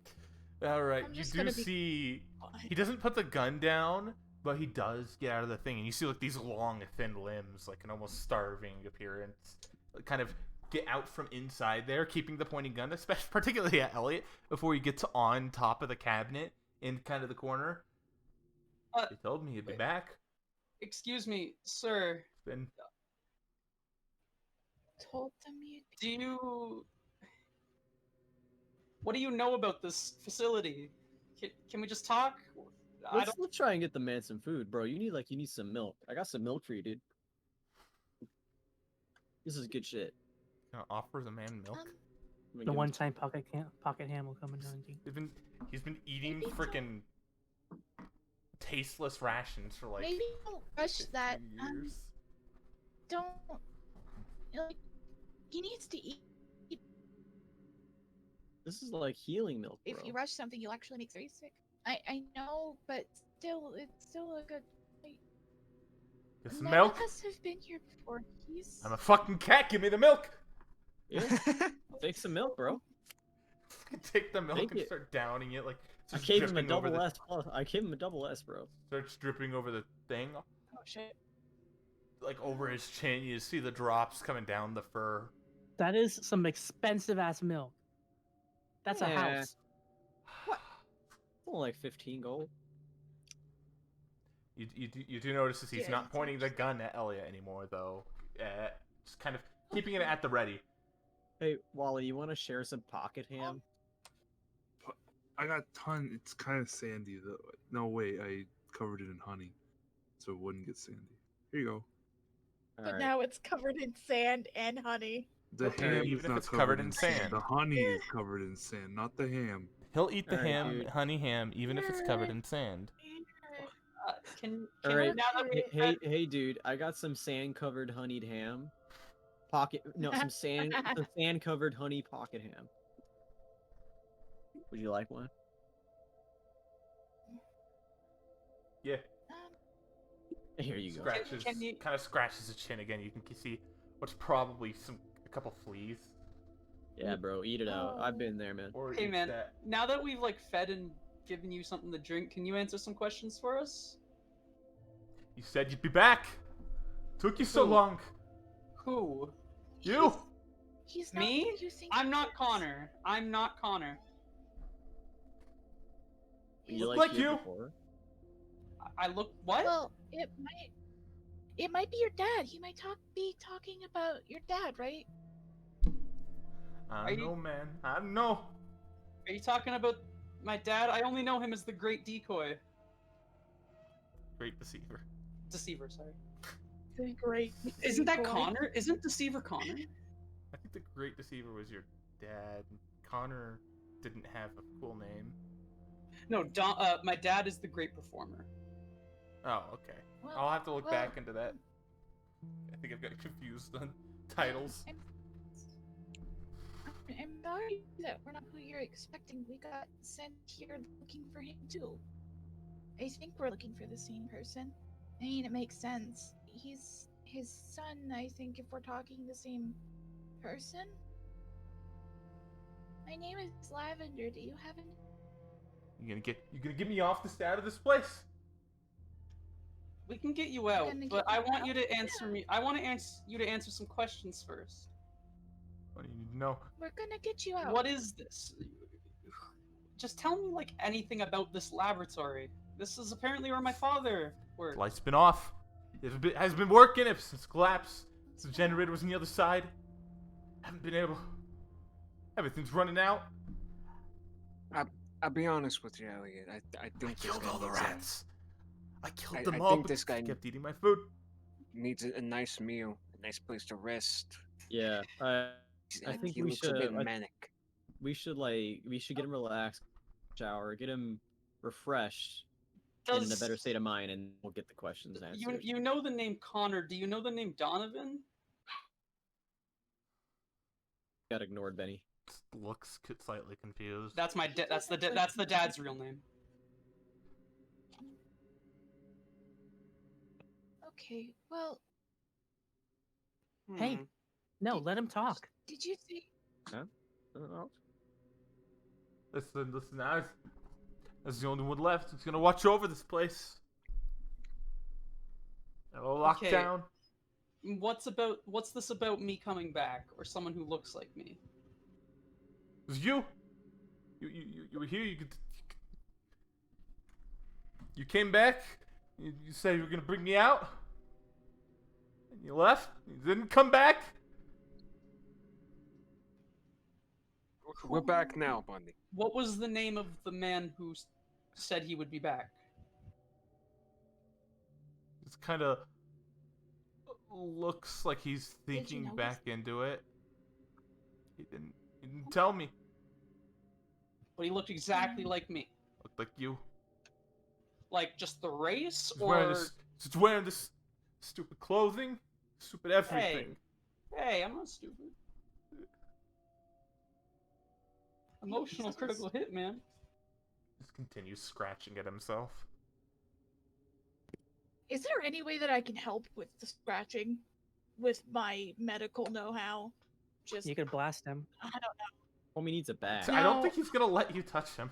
[SPEAKER 1] All right,
[SPEAKER 2] I'm
[SPEAKER 1] you
[SPEAKER 2] just
[SPEAKER 1] do
[SPEAKER 2] gonna be
[SPEAKER 1] see
[SPEAKER 2] fine.
[SPEAKER 1] he doesn't put the gun down, but he does get out of the thing, and you see like these long, thin limbs, like an almost starving appearance, kind of get out from inside there, keeping the pointing gun, especially particularly at Elliot, before he gets on top of the cabinet in kind of the corner.
[SPEAKER 6] Uh,
[SPEAKER 1] He told me he'd be
[SPEAKER 6] wait.
[SPEAKER 1] back.
[SPEAKER 6] Excuse me, sir.
[SPEAKER 1] Then
[SPEAKER 2] Told them you'd...
[SPEAKER 6] Do you? What do you know about this facility? Can we just talk? I
[SPEAKER 5] Let's,
[SPEAKER 6] don't.
[SPEAKER 5] let's try and get the man some food, bro. You need some milk. I got some milk for you, dude. This is good shit.
[SPEAKER 1] gonna offer the man milk.
[SPEAKER 5] I'm gonna
[SPEAKER 4] The
[SPEAKER 5] give him-
[SPEAKER 4] one-time pocket ham will come in handy.
[SPEAKER 1] He's been eating
[SPEAKER 2] Maybe
[SPEAKER 1] frickin' tasteless rations for like
[SPEAKER 2] Maybe don't rush
[SPEAKER 1] 15
[SPEAKER 2] that.
[SPEAKER 1] years.
[SPEAKER 2] Don't... Like, he needs to eat.
[SPEAKER 5] This is like healing milk, bro.
[SPEAKER 2] If you rush something, you'll actually make very sick. I know, but still, it's still a good... Like,
[SPEAKER 1] Get some
[SPEAKER 2] none
[SPEAKER 1] milk.
[SPEAKER 2] of us have been here before. He's...
[SPEAKER 1] I'm a fucking cat. Give me the milk.
[SPEAKER 5] Yeah, take some milk, bro.
[SPEAKER 1] Take the milk
[SPEAKER 5] Take
[SPEAKER 1] and
[SPEAKER 5] it.
[SPEAKER 1] start downing it like.
[SPEAKER 5] I
[SPEAKER 1] just
[SPEAKER 5] gave him a
[SPEAKER 1] dripping over
[SPEAKER 5] double
[SPEAKER 1] the-
[SPEAKER 5] S plus. I gave him a double S, bro.
[SPEAKER 1] Starts dripping over the thing,
[SPEAKER 2] Oh, shit.
[SPEAKER 1] like over his chin. You see the drops coming down the fur.
[SPEAKER 4] That is some expensive ass milk. That's a
[SPEAKER 5] Yeah.
[SPEAKER 4] house.
[SPEAKER 5] Only like 15 gold.
[SPEAKER 1] You do notice that he's
[SPEAKER 2] Yeah,
[SPEAKER 1] not
[SPEAKER 2] it's
[SPEAKER 1] pointing the gun at Elliot anymore, though. Just kind of keeping it at the ready.
[SPEAKER 5] Hey, Wally, you want to share some pocket ham?
[SPEAKER 3] I got ton. It's kind of sandy though. No way, I covered it in honey, so it wouldn't get sandy. Here you go.
[SPEAKER 2] But
[SPEAKER 5] Alright.
[SPEAKER 2] now it's covered in sand and honey.
[SPEAKER 3] The
[SPEAKER 1] Okay,
[SPEAKER 3] ham
[SPEAKER 1] even
[SPEAKER 3] is
[SPEAKER 1] if
[SPEAKER 3] not
[SPEAKER 1] it's covered in
[SPEAKER 3] sand.
[SPEAKER 1] sand.
[SPEAKER 3] The honey is covered in sand, not the ham.
[SPEAKER 1] He'll eat the
[SPEAKER 5] Alright,
[SPEAKER 1] ham,
[SPEAKER 5] dude.
[SPEAKER 1] honey ham, even if it's covered in sand.
[SPEAKER 6] Can
[SPEAKER 5] Alright,
[SPEAKER 6] now that
[SPEAKER 5] hey, dude, I got some sand-covered honeyed ham. Some sand-covered honey pocket ham. Would you like one?
[SPEAKER 1] Yeah.
[SPEAKER 5] Here you go.
[SPEAKER 1] Scratches,
[SPEAKER 6] Can you-
[SPEAKER 1] kind of scratches his chin again. You can see what's probably a couple fleas.
[SPEAKER 5] Yeah, bro, eat it out. I've been there, man.
[SPEAKER 1] Or
[SPEAKER 6] Hey
[SPEAKER 1] it's
[SPEAKER 6] man,
[SPEAKER 1] that
[SPEAKER 6] now that we've like fed and given you something to drink, can you answer some questions for us?
[SPEAKER 1] you said you'd be back. Took you so
[SPEAKER 6] Who?
[SPEAKER 1] long.
[SPEAKER 6] Who?
[SPEAKER 1] You.
[SPEAKER 2] He's not
[SPEAKER 6] Me?
[SPEAKER 2] what you think
[SPEAKER 6] I'm
[SPEAKER 2] he
[SPEAKER 6] not
[SPEAKER 2] is.
[SPEAKER 6] Connor. I'm not Connor.
[SPEAKER 5] You
[SPEAKER 1] look like
[SPEAKER 5] shit
[SPEAKER 1] you.
[SPEAKER 5] before?
[SPEAKER 6] I look what?
[SPEAKER 2] Well, it might be your dad. He might be talking about your dad, right?
[SPEAKER 1] I
[SPEAKER 6] Are you-
[SPEAKER 1] know, man. I know.
[SPEAKER 6] Are you talking about my dad? I only know him as the Great Decoy.
[SPEAKER 1] Great deceiver.
[SPEAKER 6] Deceiver, sorry.
[SPEAKER 2] The great.
[SPEAKER 6] Isn't that
[SPEAKER 2] boy.
[SPEAKER 6] Connor? Isn't Deceiver Connor?
[SPEAKER 1] I think the great deceiver was your dad. Connor didn't have a cool name.
[SPEAKER 6] No, my dad is the Great Performer.
[SPEAKER 1] Oh, okay.
[SPEAKER 2] Well,
[SPEAKER 1] I'll have to look
[SPEAKER 2] well,
[SPEAKER 1] back into that. I think I've got confused on titles.
[SPEAKER 2] I'm sorry that we're not who you're expecting. We got sent here looking for him too. I think we're looking for the same person. I mean, it makes sense. He's his son, I think, if we're talking the same person. My name is Lavender. Do you have any?
[SPEAKER 1] You gonna get me off out of this place?
[SPEAKER 6] We can get you out,
[SPEAKER 2] gonna
[SPEAKER 6] but
[SPEAKER 2] get
[SPEAKER 6] I
[SPEAKER 2] you
[SPEAKER 6] want
[SPEAKER 2] out?
[SPEAKER 6] you to answer me. I want to answer you to answer some questions first.
[SPEAKER 1] What do you need to know?
[SPEAKER 2] We're gonna get you out.
[SPEAKER 6] What is this? Just tell me like anything about this laboratory. This is apparently where my father worked.
[SPEAKER 1] Light's been off. It has been working ever since collapse. The generator was on the other side. Haven't been able. Everything's running out.
[SPEAKER 8] I'll be honest with you, Elliot. I think
[SPEAKER 1] I
[SPEAKER 8] this
[SPEAKER 1] killed
[SPEAKER 8] guy
[SPEAKER 1] all the
[SPEAKER 8] needs a-
[SPEAKER 1] rats. I killed
[SPEAKER 8] I
[SPEAKER 1] them
[SPEAKER 8] think
[SPEAKER 1] all.
[SPEAKER 8] this
[SPEAKER 1] because
[SPEAKER 8] guy-
[SPEAKER 1] they kept eating my food.
[SPEAKER 8] needs a nice meal, a nice place to rest.
[SPEAKER 5] Yeah, I think
[SPEAKER 8] he
[SPEAKER 5] we
[SPEAKER 8] looks a bit
[SPEAKER 5] should.
[SPEAKER 8] manic.
[SPEAKER 5] We should get him relaxed, shower, get him refreshed, and in a better state of mind, and we'll get the questions answered.
[SPEAKER 6] You know the name Connor. Do you know the name Donovan?
[SPEAKER 5] Got ignored, Benny.
[SPEAKER 1] Looks slightly confused.
[SPEAKER 6] That's that's the dad's real name.
[SPEAKER 2] Okay. Well,
[SPEAKER 4] Hey,
[SPEAKER 6] Hmm.
[SPEAKER 4] no, let him talk.
[SPEAKER 2] did you say?
[SPEAKER 1] Listen. That's the only one left. It's gonna watch over this place. It'll lock
[SPEAKER 6] Okay.
[SPEAKER 1] down.
[SPEAKER 6] What's this about me coming back or someone who looks like me?
[SPEAKER 1] It was you. You were here. You came back. You said you were gonna bring me out. And you left. You didn't come back.
[SPEAKER 8] We're back now, Bundy.
[SPEAKER 6] What was the name of the man who said he would be back?
[SPEAKER 1] It's kind of looks like he's
[SPEAKER 2] you
[SPEAKER 1] thinking
[SPEAKER 2] know
[SPEAKER 1] back into it. He didn't tell me.
[SPEAKER 6] But he looked exactly like me.
[SPEAKER 1] Looked like you.
[SPEAKER 6] Like just the race,
[SPEAKER 1] Just wearing this stupid clothing, stupid everything.
[SPEAKER 6] Hey, I'm not stupid. Emotional critical hit, man.
[SPEAKER 1] Just continues scratching at himself.
[SPEAKER 2] Is there any way that I can help with the scratching, with my medical know-how? Just
[SPEAKER 4] You could blast him.
[SPEAKER 2] I don't know.
[SPEAKER 5] Homie needs a bag.
[SPEAKER 1] I don't
[SPEAKER 2] No.
[SPEAKER 1] think he's gonna let you touch him.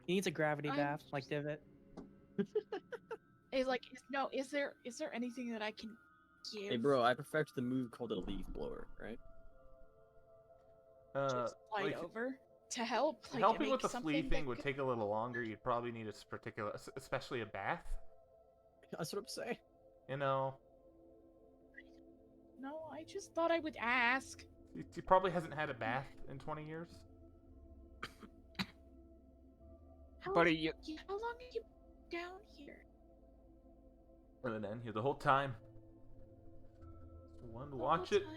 [SPEAKER 4] He needs a gravity
[SPEAKER 2] I'm
[SPEAKER 4] bath, like Divot.
[SPEAKER 2] Is there anything that I can give?
[SPEAKER 5] Hey, bro, I perfected the move called a leaf blower, right?
[SPEAKER 2] Just slide
[SPEAKER 1] like,
[SPEAKER 2] over to help. Like,
[SPEAKER 1] helping
[SPEAKER 2] make
[SPEAKER 1] with the flea
[SPEAKER 2] something
[SPEAKER 1] thing
[SPEAKER 2] that
[SPEAKER 1] would
[SPEAKER 2] could-
[SPEAKER 1] take a little longer. You'd probably need especially a bath.
[SPEAKER 5] That's what I'm saying.
[SPEAKER 1] You know,
[SPEAKER 2] No, I just thought I would ask.
[SPEAKER 1] he probably hasn't had a bath in 20 years.
[SPEAKER 2] How,
[SPEAKER 8] Buddy, you,
[SPEAKER 2] how long are you down here?
[SPEAKER 1] And then here the whole time. Just wanted to
[SPEAKER 2] The
[SPEAKER 1] watch
[SPEAKER 2] whole
[SPEAKER 1] it.
[SPEAKER 2] time?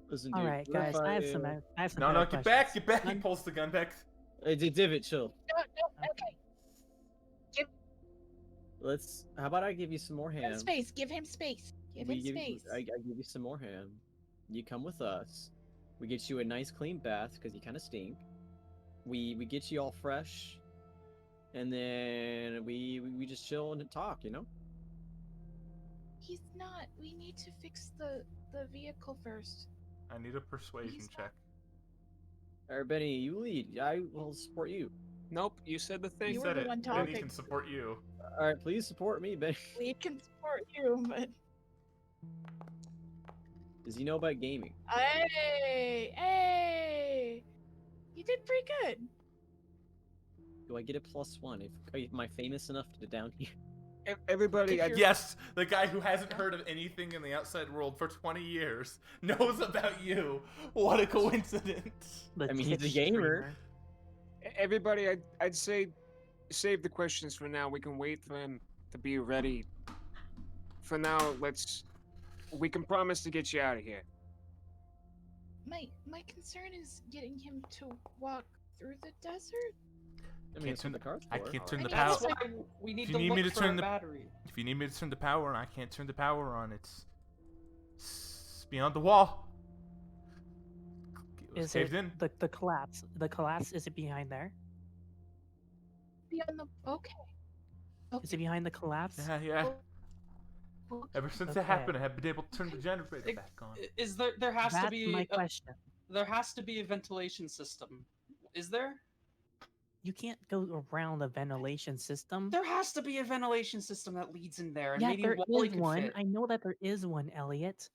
[SPEAKER 5] Listen,
[SPEAKER 4] All
[SPEAKER 5] dude.
[SPEAKER 4] right,
[SPEAKER 5] what if
[SPEAKER 4] guys, I have some. I have some.
[SPEAKER 1] No,
[SPEAKER 4] better
[SPEAKER 1] get back,
[SPEAKER 4] questions.
[SPEAKER 1] get back. He
[SPEAKER 4] I'm-
[SPEAKER 1] pulls the gun back.
[SPEAKER 5] Hey, Divot, chill.
[SPEAKER 2] No, okay.
[SPEAKER 5] How about I give you some more
[SPEAKER 2] Give him
[SPEAKER 5] ham?
[SPEAKER 2] space. Give him space. Give him space.
[SPEAKER 5] I give you some more ham. You come with us. We get you a nice clean bath because you kind of stink. We get you all fresh and then we just chill and talk, you know.
[SPEAKER 2] He's not. We need to fix the vehicle first.
[SPEAKER 1] I need a persuasion
[SPEAKER 2] He's
[SPEAKER 1] check.
[SPEAKER 5] All right, Benny, you lead. I will support you.
[SPEAKER 8] Nope, you said the thing.
[SPEAKER 2] You were
[SPEAKER 1] Said
[SPEAKER 2] the
[SPEAKER 1] it.
[SPEAKER 2] one
[SPEAKER 1] Benny
[SPEAKER 2] talking.
[SPEAKER 1] can support you.
[SPEAKER 5] All right, please support me, Benny.
[SPEAKER 2] We can support you, but
[SPEAKER 5] Does he know about gaming?
[SPEAKER 2] hey, you did pretty good.
[SPEAKER 5] Do I get a +1 if am I famous enough to get down here?
[SPEAKER 8] Everybody,
[SPEAKER 2] If you're-
[SPEAKER 1] Yes, the guy who hasn't heard of anything in the outside world for 20 years knows about you. What a coincidence.
[SPEAKER 4] The
[SPEAKER 5] I mean, he's a
[SPEAKER 4] Twitch
[SPEAKER 5] gamer.
[SPEAKER 4] streamer.
[SPEAKER 8] everybody, I'd say save the questions for now. We can wait for him to be ready. For now, we can promise to get you out of here.
[SPEAKER 2] My concern is getting him to walk through the desert.
[SPEAKER 5] I mean, that's what the car's for.
[SPEAKER 1] I can't turn
[SPEAKER 2] I
[SPEAKER 1] the
[SPEAKER 2] mean,
[SPEAKER 1] power.
[SPEAKER 6] That's why we need
[SPEAKER 1] If you
[SPEAKER 6] to
[SPEAKER 1] need
[SPEAKER 6] look
[SPEAKER 1] me to
[SPEAKER 6] for
[SPEAKER 1] turn
[SPEAKER 6] a
[SPEAKER 1] the-
[SPEAKER 6] battery.
[SPEAKER 1] If you need me to turn the power on, I can't turn the power on. It's beyond the wall. It was
[SPEAKER 4] Is
[SPEAKER 1] caved
[SPEAKER 4] it
[SPEAKER 1] in.
[SPEAKER 4] the collapse? The collapse, is it behind there?
[SPEAKER 2] Beyond the okay.
[SPEAKER 4] Is it behind the collapse?
[SPEAKER 1] Yeah.
[SPEAKER 2] Oh,
[SPEAKER 1] Ever since
[SPEAKER 4] Okay.
[SPEAKER 1] it happened, I have been able to turn the generator back on.
[SPEAKER 6] Is there has
[SPEAKER 4] That's
[SPEAKER 6] to be
[SPEAKER 4] my question.
[SPEAKER 6] there has to be a ventilation system. Is there?
[SPEAKER 4] You can't go around the ventilation system.
[SPEAKER 6] There has to be a ventilation system that leads in there, and
[SPEAKER 4] Yeah,
[SPEAKER 6] maybe
[SPEAKER 4] there
[SPEAKER 6] Wally
[SPEAKER 4] is
[SPEAKER 6] could
[SPEAKER 4] one.
[SPEAKER 6] fit.
[SPEAKER 4] I know that there is one, Elliot.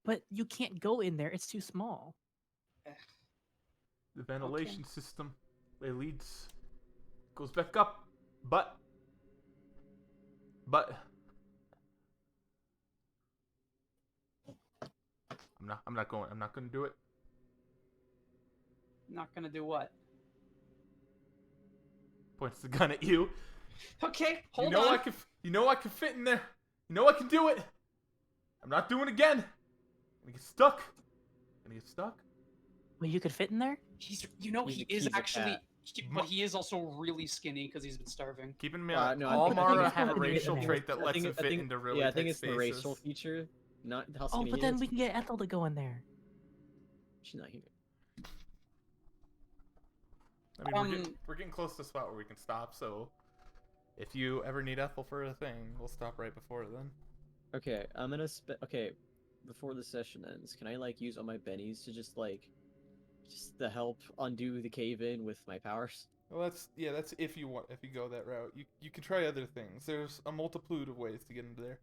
[SPEAKER 4] But you can't go in there. It's too small.
[SPEAKER 1] The ventilation system, it goes back up, but I'm not gonna do it.
[SPEAKER 6] Not gonna do what?
[SPEAKER 1] Points the gun at you.
[SPEAKER 6] Okay, hold
[SPEAKER 1] you know
[SPEAKER 6] on.
[SPEAKER 1] I can fit in there. You know I can do it. I'm not doing it again. I'm gonna get stuck.
[SPEAKER 4] Well, you could fit in there?
[SPEAKER 6] He's
[SPEAKER 5] He's
[SPEAKER 6] he is
[SPEAKER 5] a
[SPEAKER 6] actually,
[SPEAKER 5] cat.
[SPEAKER 6] but he is also really skinny because he's been starving.
[SPEAKER 1] Keep in
[SPEAKER 5] Well,
[SPEAKER 1] mind,
[SPEAKER 5] no,
[SPEAKER 1] all
[SPEAKER 5] I think
[SPEAKER 1] Mara
[SPEAKER 5] it's
[SPEAKER 1] have a
[SPEAKER 5] the-
[SPEAKER 1] racial
[SPEAKER 4] I
[SPEAKER 1] trait that
[SPEAKER 5] I
[SPEAKER 1] lets
[SPEAKER 5] think-
[SPEAKER 1] him
[SPEAKER 5] I
[SPEAKER 1] fit
[SPEAKER 5] think-
[SPEAKER 1] into really
[SPEAKER 5] Yeah, I
[SPEAKER 1] tight
[SPEAKER 5] think it's the racial
[SPEAKER 1] spaces.
[SPEAKER 5] feature, not how
[SPEAKER 4] Oh,
[SPEAKER 5] skinny
[SPEAKER 4] but
[SPEAKER 5] he
[SPEAKER 4] then
[SPEAKER 5] is.
[SPEAKER 4] we can get Ethel to go in there.
[SPEAKER 5] She's not here.
[SPEAKER 1] I mean,
[SPEAKER 6] Um,
[SPEAKER 1] we're getting close to the spot where we can stop. So, if you ever need Ethel for a thing, we'll stop right before then.
[SPEAKER 5] Okay, I'm gonna okay, before the session ends, can I like use all my bennies to just to help undo the cave in with my powers?
[SPEAKER 1] Well, that's if you go that route. You can try other things. There's a multitude of ways to get into there.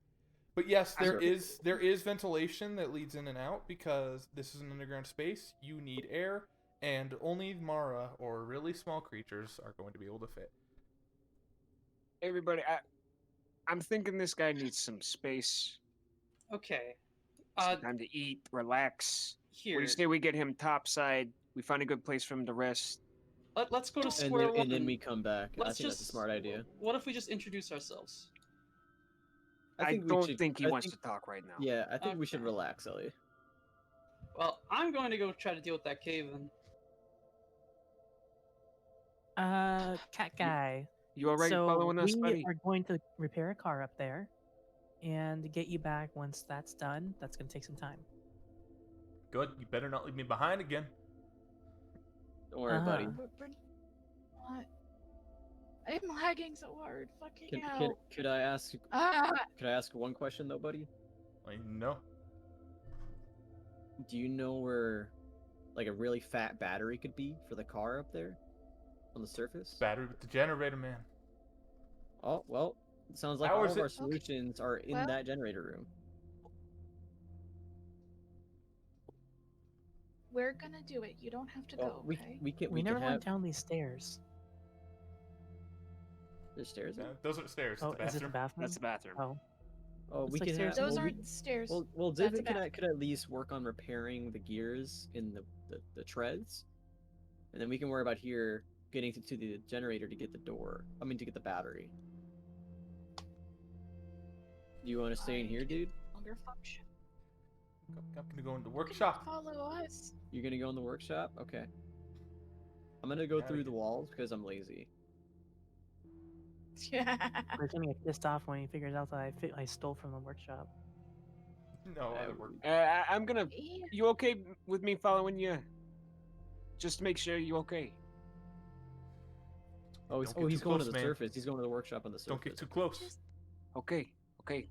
[SPEAKER 1] But yes, there is ventilation that leads in and out because this is an underground space. You need air, and only Mara or really small creatures are going to be able to fit.
[SPEAKER 8] Everybody, I'm thinking this guy needs some space,
[SPEAKER 6] Okay.
[SPEAKER 8] some time to eat, relax. What do
[SPEAKER 6] Here.
[SPEAKER 8] you say we get him topside? We find a good place for him to rest.
[SPEAKER 6] Let's go to
[SPEAKER 5] And
[SPEAKER 6] square
[SPEAKER 5] then,
[SPEAKER 6] one.
[SPEAKER 5] and then we come back. I
[SPEAKER 6] Let's
[SPEAKER 5] think that's a
[SPEAKER 6] just-
[SPEAKER 5] smart idea.
[SPEAKER 6] What if we just introduce ourselves?
[SPEAKER 8] I
[SPEAKER 5] think we
[SPEAKER 8] don't
[SPEAKER 5] should-
[SPEAKER 8] think he
[SPEAKER 5] I
[SPEAKER 8] wants
[SPEAKER 5] think-
[SPEAKER 8] to talk right now.
[SPEAKER 5] Yeah, I think we should
[SPEAKER 6] Okay.
[SPEAKER 5] relax, Ellie.
[SPEAKER 6] Well, I'm going to go try to deal with that cave then.
[SPEAKER 4] Cat guy.
[SPEAKER 8] You already
[SPEAKER 4] So
[SPEAKER 8] following us,
[SPEAKER 4] we
[SPEAKER 8] buddy?
[SPEAKER 4] are going to repair a car up there and get you back once that's done. That's going to take some time.
[SPEAKER 1] Good. You better not leave me behind again.
[SPEAKER 5] Don't worry, buddy.
[SPEAKER 2] We're not. I'm lagging so hard. Fucking
[SPEAKER 5] Can,
[SPEAKER 2] hell.
[SPEAKER 5] could I ask?
[SPEAKER 2] Ah!
[SPEAKER 5] Could I ask one question though, buddy?
[SPEAKER 1] No.
[SPEAKER 5] Do you know where, like, a really fat battery could be for the car up there, on the surface?
[SPEAKER 1] Battery with the generator, man.
[SPEAKER 5] Oh well, it sounds like
[SPEAKER 1] How
[SPEAKER 5] all
[SPEAKER 1] is
[SPEAKER 5] of our
[SPEAKER 1] it-
[SPEAKER 5] solutions are in
[SPEAKER 2] Well-
[SPEAKER 5] that generator room.
[SPEAKER 2] We're gonna do it. You don't have to
[SPEAKER 5] Oh,
[SPEAKER 2] go,
[SPEAKER 5] we
[SPEAKER 2] okay?
[SPEAKER 5] we can
[SPEAKER 4] We
[SPEAKER 5] we
[SPEAKER 4] never
[SPEAKER 5] can
[SPEAKER 4] went
[SPEAKER 5] have
[SPEAKER 4] down these stairs.
[SPEAKER 5] there's stairs. there?
[SPEAKER 1] Those are the stairs.
[SPEAKER 4] Oh,
[SPEAKER 1] the
[SPEAKER 4] is it the
[SPEAKER 1] bathroom.
[SPEAKER 4] bathroom?
[SPEAKER 8] That's the bathroom.
[SPEAKER 4] Oh,
[SPEAKER 5] Oh,
[SPEAKER 4] It's
[SPEAKER 5] we
[SPEAKER 4] like
[SPEAKER 5] can have.
[SPEAKER 4] stairs.
[SPEAKER 2] Those
[SPEAKER 5] well, we-
[SPEAKER 2] aren't stairs.
[SPEAKER 5] Well,
[SPEAKER 2] That's
[SPEAKER 5] Divot
[SPEAKER 2] a
[SPEAKER 5] could at least work on repairing the gears in the treads, and then we can worry about here getting to the generator to get the door. I mean, to get the battery. Do you want to stay in here, dude?
[SPEAKER 2] Longer function.
[SPEAKER 1] I'm gonna go into
[SPEAKER 2] You can
[SPEAKER 1] workshop.
[SPEAKER 2] Follow us.
[SPEAKER 5] You're gonna go in the workshop? Okay. I'm gonna go
[SPEAKER 1] Outta
[SPEAKER 5] through
[SPEAKER 1] here.
[SPEAKER 5] the walls because I'm lazy.
[SPEAKER 2] Yeah.
[SPEAKER 4] we're going to get pissed off when he figures out that I stole from the workshop.
[SPEAKER 1] No, I work.
[SPEAKER 8] I'm gonna.
[SPEAKER 2] Yeah.
[SPEAKER 8] You okay with me following you? Just to make sure you okay.
[SPEAKER 5] Oh,
[SPEAKER 1] Don't get
[SPEAKER 5] he's
[SPEAKER 1] too
[SPEAKER 5] going to
[SPEAKER 1] close,
[SPEAKER 5] the
[SPEAKER 1] man.
[SPEAKER 5] surface. He's going to the workshop on the surface.
[SPEAKER 1] Don't get too close.
[SPEAKER 8] Okay, okay.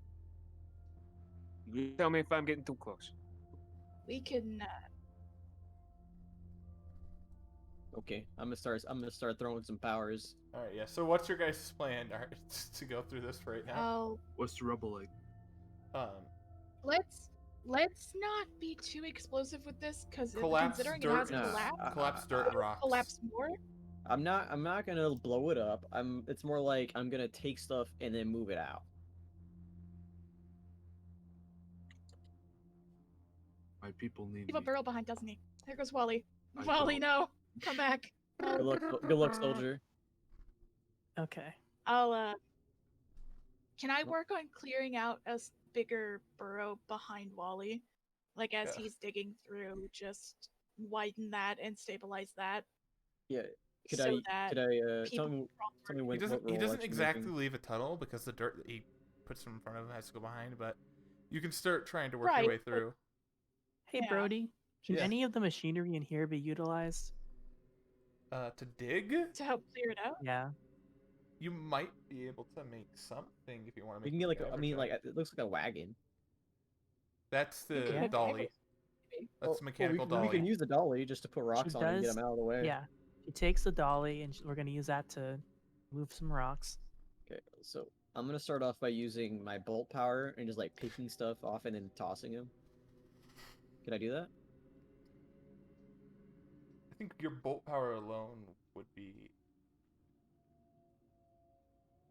[SPEAKER 8] You tell me if I'm getting too close.
[SPEAKER 2] We can.
[SPEAKER 5] Okay, I'm gonna start throwing some powers.
[SPEAKER 1] All right, yeah. So what's your guys' plan to go through this right now?
[SPEAKER 2] Oh,
[SPEAKER 3] What's the rubble like?
[SPEAKER 2] let's not be too explosive with this, because
[SPEAKER 1] Collapse
[SPEAKER 2] considering
[SPEAKER 1] dirt
[SPEAKER 2] it has
[SPEAKER 1] and
[SPEAKER 2] collapsed,
[SPEAKER 1] collapse dirt and rocks.
[SPEAKER 2] collapse more.
[SPEAKER 5] I'm not gonna blow it up. It's more like I'm gonna take stuff and then move it out.
[SPEAKER 3] My people need
[SPEAKER 2] Leave a
[SPEAKER 3] me.
[SPEAKER 2] barrel behind, doesn't he? There goes Wally.
[SPEAKER 3] I
[SPEAKER 2] Wally,
[SPEAKER 3] don't.
[SPEAKER 2] no, come back.
[SPEAKER 5] Good luck, soldier.
[SPEAKER 4] Okay.
[SPEAKER 2] I'll Can I work on clearing out a bigger burrow behind Wally? Like as
[SPEAKER 1] Yeah.
[SPEAKER 2] he's digging through, just widen that and stabilize that.
[SPEAKER 5] Yeah. Could
[SPEAKER 2] so
[SPEAKER 5] I
[SPEAKER 2] that
[SPEAKER 5] tell
[SPEAKER 2] people
[SPEAKER 5] me when
[SPEAKER 1] He doesn't.
[SPEAKER 5] what
[SPEAKER 1] He
[SPEAKER 5] roll
[SPEAKER 1] doesn't
[SPEAKER 5] actually
[SPEAKER 1] exactly
[SPEAKER 5] making?
[SPEAKER 1] leave a tunnel because the dirt that he puts in front of him has to go behind. But you can start trying to work
[SPEAKER 2] Right,
[SPEAKER 1] your way
[SPEAKER 2] but-
[SPEAKER 1] through.
[SPEAKER 4] Hey,
[SPEAKER 2] Yeah.
[SPEAKER 4] Brody. Can
[SPEAKER 1] Yeah.
[SPEAKER 4] any of the machinery in here be utilized?
[SPEAKER 1] To dig,
[SPEAKER 2] to help clear it out.
[SPEAKER 4] Yeah.
[SPEAKER 1] you might be able to make something if you want to
[SPEAKER 5] We
[SPEAKER 1] make.
[SPEAKER 5] can get like
[SPEAKER 1] an
[SPEAKER 5] I mean
[SPEAKER 1] average
[SPEAKER 5] like
[SPEAKER 1] check.
[SPEAKER 5] it looks like a wagon.
[SPEAKER 1] That's the
[SPEAKER 2] Okay.
[SPEAKER 1] dolly. That's the mechanical dolly.
[SPEAKER 5] We can use the dolly just to put rocks
[SPEAKER 4] She
[SPEAKER 5] on it and get
[SPEAKER 4] does-
[SPEAKER 5] them out of the way.
[SPEAKER 4] Yeah. He takes the dolly, and we're gonna use that to move some rocks.
[SPEAKER 5] Okay, so I'm gonna start off by using my bolt power and just like picking stuff off and then tossing them. Can I do that?
[SPEAKER 1] I think your bolt power alone would be.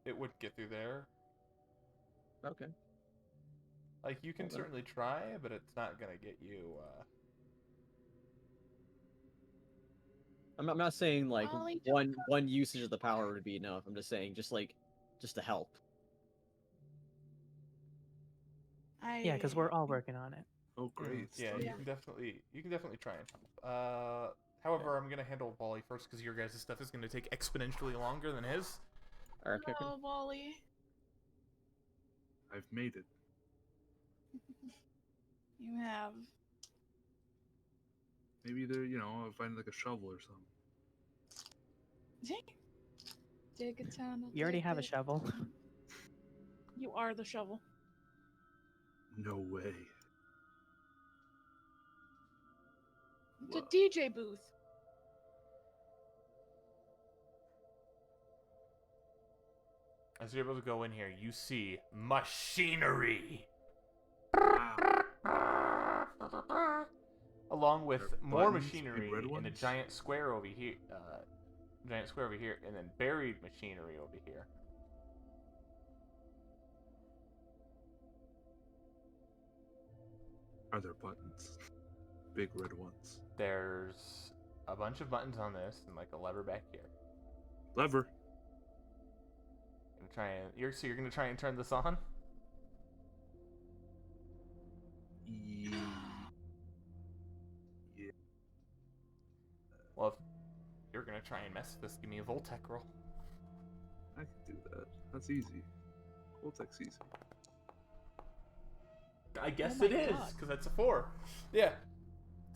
[SPEAKER 1] It would get through there.
[SPEAKER 5] Okay.
[SPEAKER 1] Like you can
[SPEAKER 5] Well, then-
[SPEAKER 1] certainly try, but it's not gonna get you.
[SPEAKER 5] I'm not saying like
[SPEAKER 2] Ollie, don't
[SPEAKER 5] one usage of the power would be enough. I'm just saying just to help.
[SPEAKER 4] Yeah, because we're all working on it.
[SPEAKER 3] Oh, great.
[SPEAKER 1] Yeah,
[SPEAKER 3] Thunder.
[SPEAKER 1] you can definitely try and help. However, I'm gonna handle Wally first because your guys' stuff is gonna take exponentially longer than his.
[SPEAKER 5] Alright, okay.
[SPEAKER 2] Oh, Wally.
[SPEAKER 3] I've made it.
[SPEAKER 2] You have.
[SPEAKER 3] Maybe there, I'll find like a shovel or something.
[SPEAKER 2] Dig a tunnel.
[SPEAKER 4] You already
[SPEAKER 2] dig
[SPEAKER 4] have a
[SPEAKER 2] it.
[SPEAKER 4] shovel.
[SPEAKER 2] You are the shovel.
[SPEAKER 3] No way.
[SPEAKER 2] The
[SPEAKER 3] Whoa.
[SPEAKER 2] DJ booth.
[SPEAKER 1] As you're able to go in here, you see machinery.
[SPEAKER 3] Wow.
[SPEAKER 1] Along with
[SPEAKER 3] There are
[SPEAKER 1] more
[SPEAKER 3] buttons, big
[SPEAKER 1] machinery
[SPEAKER 3] red
[SPEAKER 1] in a
[SPEAKER 3] ones?
[SPEAKER 1] giant square over here. Giant square over here, and then buried machinery over here.
[SPEAKER 3] Are there buttons? Big red ones.
[SPEAKER 1] There's a bunch of buttons on this, and like a lever back here.
[SPEAKER 3] Lever.
[SPEAKER 1] You're gonna try and turn this on.
[SPEAKER 3] Yeah.
[SPEAKER 1] Well, if you're gonna try and mess with this, give me a Voltec roll.
[SPEAKER 3] I can do that. That's easy. Voltec's easy.
[SPEAKER 1] I guess
[SPEAKER 2] my
[SPEAKER 1] it is,
[SPEAKER 2] God.
[SPEAKER 1] because that's a 4. Yeah.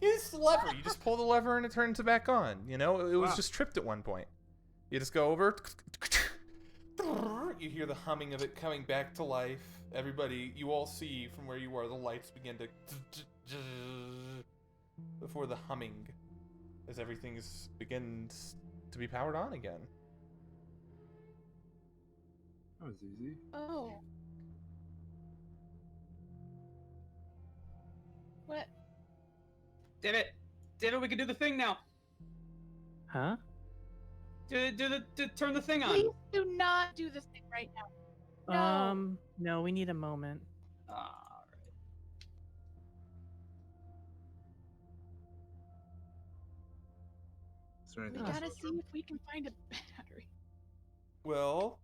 [SPEAKER 1] It's the lever. You just pull the lever and it turns it back on. It was
[SPEAKER 3] Wow.
[SPEAKER 1] just tripped at one point. You just go over. You hear the humming of it coming back to life. Everybody, you all see from where you are, the lights begin to before the humming, as everything begins to be powered on again.
[SPEAKER 3] That was easy.
[SPEAKER 2] Oh. What?
[SPEAKER 6] Divot, we can do the thing now.
[SPEAKER 4] Huh?
[SPEAKER 6] Turn the thing on.
[SPEAKER 2] Please do not do this thing right now. No.
[SPEAKER 4] No, we need a moment.
[SPEAKER 6] Alright.
[SPEAKER 3] Is there
[SPEAKER 2] We
[SPEAKER 3] anything else
[SPEAKER 2] gotta
[SPEAKER 3] about
[SPEAKER 2] see
[SPEAKER 3] room?
[SPEAKER 2] if we can find a battery.
[SPEAKER 1] Well,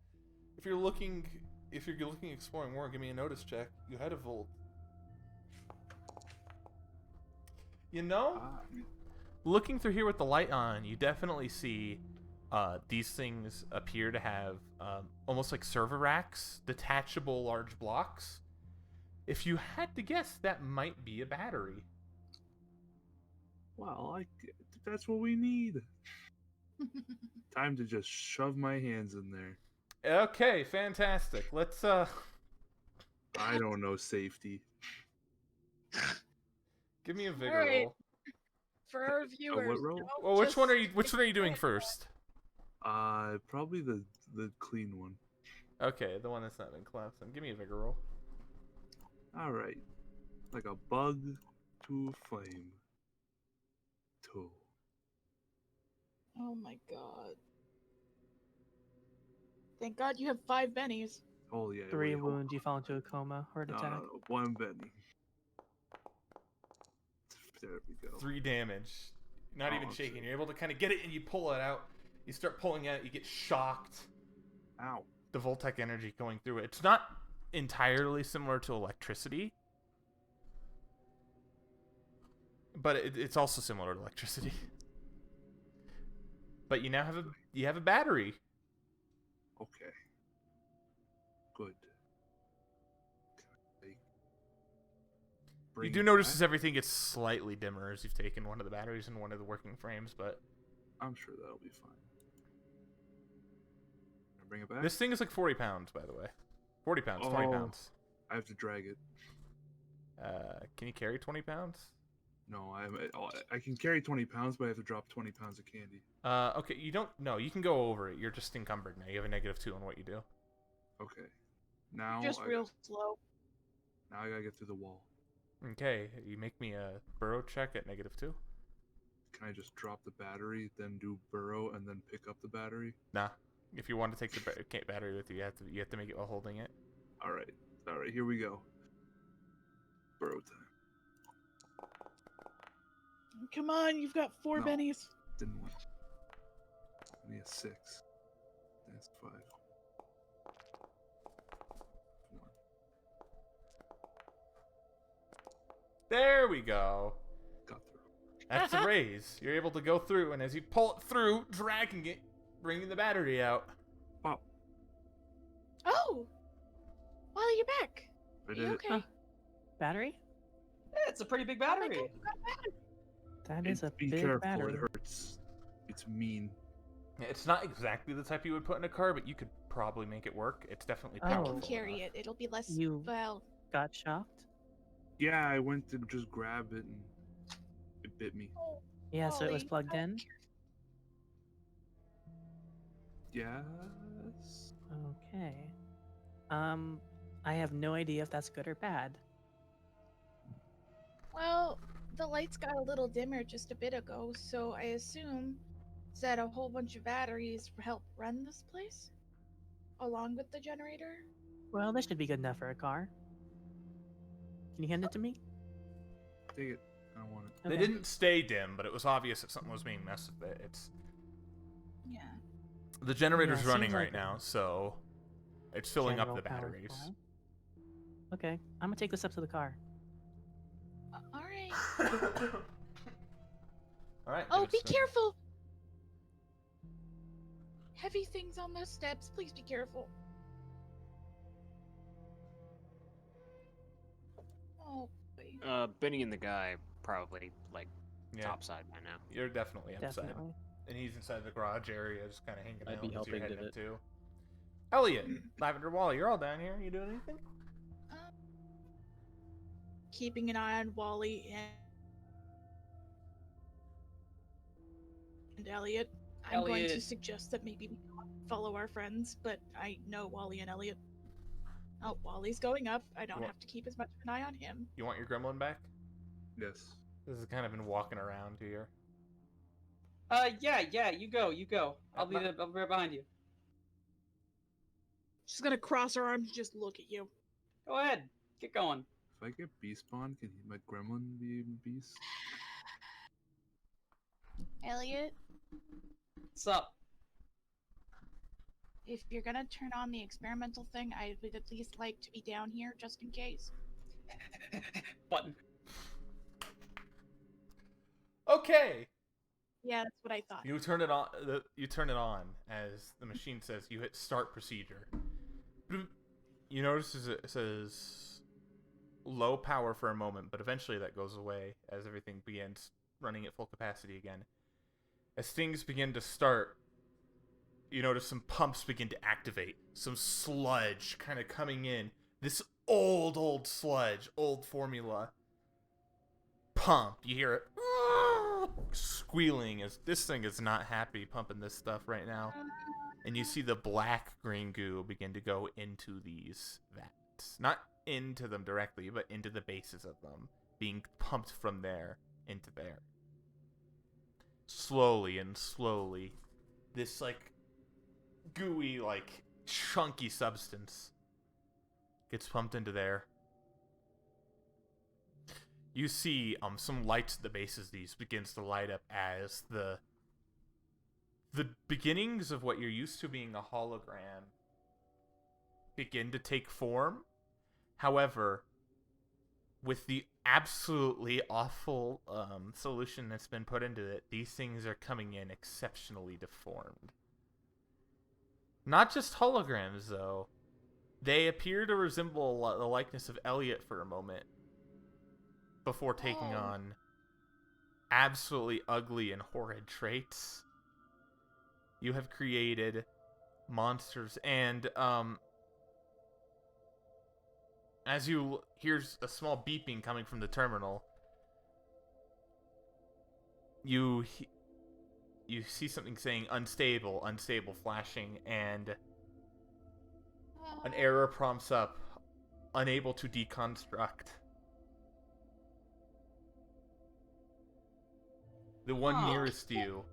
[SPEAKER 1] if you're looking exploring more, give me a notice check. You had a Volt.
[SPEAKER 3] Ah,
[SPEAKER 1] Looking through here with the light on, you definitely see these things appear to have almost like server racks, detachable large blocks. If you had to guess, that might be a battery.
[SPEAKER 3] well, that's what we need. Time to just shove my hands in there.
[SPEAKER 1] Okay, fantastic. Let's
[SPEAKER 3] I don't know safety.
[SPEAKER 1] give me a vigor
[SPEAKER 2] Alright.
[SPEAKER 1] roll.
[SPEAKER 2] For our
[SPEAKER 3] what
[SPEAKER 2] viewers,
[SPEAKER 3] roll?
[SPEAKER 2] don't
[SPEAKER 1] Well, which one are
[SPEAKER 2] just
[SPEAKER 1] you doing
[SPEAKER 2] ignore-
[SPEAKER 1] first?
[SPEAKER 3] Probably the clean one.
[SPEAKER 1] Okay, the one that's not been collapsed. Then give me a vigor roll.
[SPEAKER 3] All right, like a bug to a flame. Two.
[SPEAKER 2] Oh my god. Thank God you have 5 bennies.
[SPEAKER 3] Oh yeah.
[SPEAKER 4] 3
[SPEAKER 3] wait, hold
[SPEAKER 4] wounds, you fall into a coma, heart
[SPEAKER 3] on.
[SPEAKER 4] attack.
[SPEAKER 3] No, 1 Benny. There we go.
[SPEAKER 1] 3 damage. Not
[SPEAKER 3] Oh,
[SPEAKER 1] even
[SPEAKER 3] I'm
[SPEAKER 1] shaking.
[SPEAKER 3] sick.
[SPEAKER 1] You're able to kind of get it and you pull it out. You start pulling it. You get shocked.
[SPEAKER 3] Ow.
[SPEAKER 1] The Voltec energy going through it. It's not entirely similar to electricity, but it's also similar to electricity. But you now have a battery.
[SPEAKER 3] Okay. Good. Can I
[SPEAKER 1] You
[SPEAKER 3] bring
[SPEAKER 1] do
[SPEAKER 3] it
[SPEAKER 1] notice
[SPEAKER 3] back?
[SPEAKER 1] as everything gets slightly dimmer as you've taken one of the batteries and one of the working frames, but
[SPEAKER 3] I'm sure that'll be fine. Can I bring it back?
[SPEAKER 1] this thing is like 40 pounds, by the way. 40 pounds, 20
[SPEAKER 3] Oh.
[SPEAKER 1] pounds.
[SPEAKER 3] I have to drag it.
[SPEAKER 1] Can you carry 20 pounds?
[SPEAKER 3] No, I can carry 20 pounds, but I have to drop 20 pounds of candy.
[SPEAKER 1] Okay, you don't. No, you can go over it. You're just encumbered now. You have a -2 on what you do.
[SPEAKER 3] Okay. Now
[SPEAKER 2] Just
[SPEAKER 3] I,
[SPEAKER 2] real slow.
[SPEAKER 3] now I gotta get through the wall.
[SPEAKER 1] Okay, you make me a burrow check at -2.
[SPEAKER 3] Can I just drop the battery, then do burrow, and then pick up the battery?
[SPEAKER 1] Nah. If you want to take the battery with you, you have to make it while holding it.
[SPEAKER 3] All right, here we go. Burrow time.
[SPEAKER 2] Come on, you've got 4
[SPEAKER 3] No.
[SPEAKER 2] bennies.
[SPEAKER 3] Didn't want. Only a 6. That's 5. 4.
[SPEAKER 1] There we go.
[SPEAKER 3] Got through.
[SPEAKER 1] That's a raise. You're able to go through, and as you pull it through, dragging it, bringing the battery out.
[SPEAKER 3] Wow.
[SPEAKER 2] Oh! Wally, you're back.
[SPEAKER 3] I
[SPEAKER 2] Are
[SPEAKER 3] did
[SPEAKER 2] you
[SPEAKER 3] it.
[SPEAKER 2] okay?
[SPEAKER 4] Battery?
[SPEAKER 6] Yeah, it's a pretty big
[SPEAKER 2] Oh my
[SPEAKER 6] battery.
[SPEAKER 2] God, you got a battery.
[SPEAKER 4] That is a
[SPEAKER 3] Be
[SPEAKER 4] big
[SPEAKER 3] careful,
[SPEAKER 4] battery.
[SPEAKER 3] it hurts. It's mean.
[SPEAKER 1] It's not exactly the type you would put in a car, but you could probably make it work. It's definitely
[SPEAKER 4] Oh.
[SPEAKER 2] I
[SPEAKER 1] powerful
[SPEAKER 2] can carry
[SPEAKER 1] enough.
[SPEAKER 2] it. It'll be less.
[SPEAKER 4] You-
[SPEAKER 2] Well,
[SPEAKER 4] Got shocked?
[SPEAKER 3] Yeah, I went to just grab it and it bit me.
[SPEAKER 4] Yeah, so it was
[SPEAKER 2] Wally,
[SPEAKER 4] plugged in?
[SPEAKER 3] Yes.
[SPEAKER 4] Okay. I have no idea if that's good or bad.
[SPEAKER 2] well, the lights got a little dimmer just a bit ago, so I assume that a whole bunch of batteries help run this place, along with the generator.
[SPEAKER 4] Well, this should be good enough for a car. Can you hand it to me?
[SPEAKER 3] Take it. I don't want it.
[SPEAKER 1] They
[SPEAKER 4] Okay.
[SPEAKER 1] didn't stay dim, but it was obvious that something was being messed with it. It's
[SPEAKER 2] Yeah.
[SPEAKER 1] the generator's
[SPEAKER 4] Yeah, it
[SPEAKER 1] running
[SPEAKER 4] seems
[SPEAKER 1] right
[SPEAKER 4] like
[SPEAKER 1] now, so it's filling up
[SPEAKER 4] General
[SPEAKER 1] the
[SPEAKER 4] power
[SPEAKER 1] batteries.
[SPEAKER 4] supply. Okay, I'm gonna take this up to the car.
[SPEAKER 2] All right.
[SPEAKER 1] All right.
[SPEAKER 2] Oh,
[SPEAKER 1] give
[SPEAKER 2] be
[SPEAKER 1] it a spin.
[SPEAKER 2] careful. Heavy things on those steps. Please be careful. Oh, boy.
[SPEAKER 9] Benny and the guy probably like
[SPEAKER 1] Yeah,
[SPEAKER 9] topside by now.
[SPEAKER 1] you're definitely upside.
[SPEAKER 4] Definitely.
[SPEAKER 1] And he's inside the garage area, just kind of hanging
[SPEAKER 5] I'd
[SPEAKER 1] out
[SPEAKER 5] be
[SPEAKER 1] as you're
[SPEAKER 5] helping
[SPEAKER 1] heading
[SPEAKER 5] Divot.
[SPEAKER 1] up too. Elliot, Lavender Wally, you're all down here. You doing anything?
[SPEAKER 2] Keeping an eye on Wally and Elliot. I'm going to
[SPEAKER 6] Elliot.
[SPEAKER 2] suggest that maybe we follow our friends, but I know Wally and Elliot. Oh, Wally's going up. I don't
[SPEAKER 1] What?
[SPEAKER 2] have to keep as much of an eye on him.
[SPEAKER 1] You want your gremlin back?
[SPEAKER 3] Yes.
[SPEAKER 1] This has kind of been walking around here.
[SPEAKER 6] Yeah, you go. I'll be right behind you.
[SPEAKER 2] She's gonna cross her arms and just look at you.
[SPEAKER 6] Go ahead, get going.
[SPEAKER 3] If I get beast spawn, can my gremlin be a beast?
[SPEAKER 2] Elliot,
[SPEAKER 6] What's up?
[SPEAKER 2] if you're gonna turn on the experimental thing, I would at least like to be down here just in case.
[SPEAKER 6] Button.
[SPEAKER 1] Okay.
[SPEAKER 2] Yeah, that's what I thought.
[SPEAKER 1] You turn it on. You turn it on as the machine says. You hit start procedure. You notice it says low power for a moment, but eventually that goes away as everything begins running at full capacity again. As things begin to start, you notice some pumps begin to activate. Some sludge kind of coming in. This old sludge, old formula. Pump. You hear it squealing as this thing is not happy pumping this stuff right now. And you see the black-green goo begin to go into these vats. Not into them directly, but into the bases of them. Being pumped from there into there. Slowly and slowly, this, like, gooey, like, chunky substance gets pumped into there. You see some lights at the bases of these begins to light up as the beginnings of what you're used to being a hologram begin to take form. However, with the absolutely awful solution that's been put into it, these things are coming in exceptionally deformed. Not just holograms, though. They appear to resemble the likeness of Elliot for a moment, before taking on absolutely ugly and horrid traits. You have created monsters, and as you here's a small beeping coming from the terminal, you see something saying unstable flashing, and an error prompts up, unable to deconstruct. The one nearest to you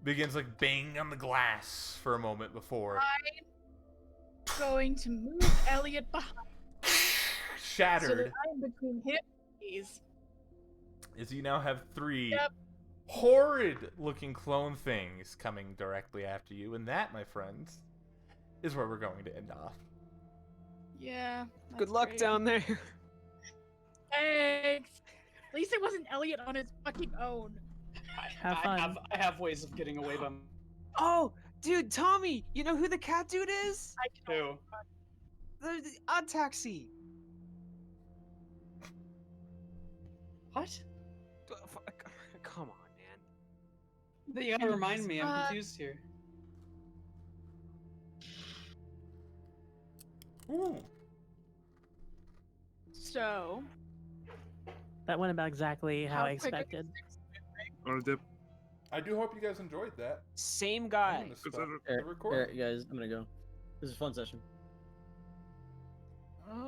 [SPEAKER 1] begins like banging on the glass for a moment before
[SPEAKER 2] I'm going to move Elliot behind so
[SPEAKER 1] shattered.
[SPEAKER 2] that I'm between him and these.
[SPEAKER 1] As you now have three
[SPEAKER 2] Yep.
[SPEAKER 1] horrid looking clone things coming directly after you, and that, my friends, is where we're going to end off.
[SPEAKER 2] Yeah.
[SPEAKER 8] Good
[SPEAKER 2] that's
[SPEAKER 8] luck
[SPEAKER 2] great.
[SPEAKER 8] down there.
[SPEAKER 2] Thanks. At least it wasn't Elliot on his fucking own.
[SPEAKER 4] Have fun.
[SPEAKER 6] I have ways of getting away from
[SPEAKER 8] Oh, dude, Tommy, you know who the cat dude is?
[SPEAKER 6] who.
[SPEAKER 8] The odd taxi.
[SPEAKER 6] What?
[SPEAKER 8] Come on, man.
[SPEAKER 6] You gotta remind me. I'm confused here.
[SPEAKER 1] Ooh.
[SPEAKER 2] So,
[SPEAKER 4] That went about exactly how I
[SPEAKER 2] quick are
[SPEAKER 4] expected.
[SPEAKER 3] Want to dip?
[SPEAKER 1] I do hope you guys enjoyed that.
[SPEAKER 8] Same
[SPEAKER 1] I'm
[SPEAKER 8] guy.
[SPEAKER 1] gonna stop
[SPEAKER 3] Consider-
[SPEAKER 1] the recording.
[SPEAKER 5] Guys, I'm gonna go. This is a fun session.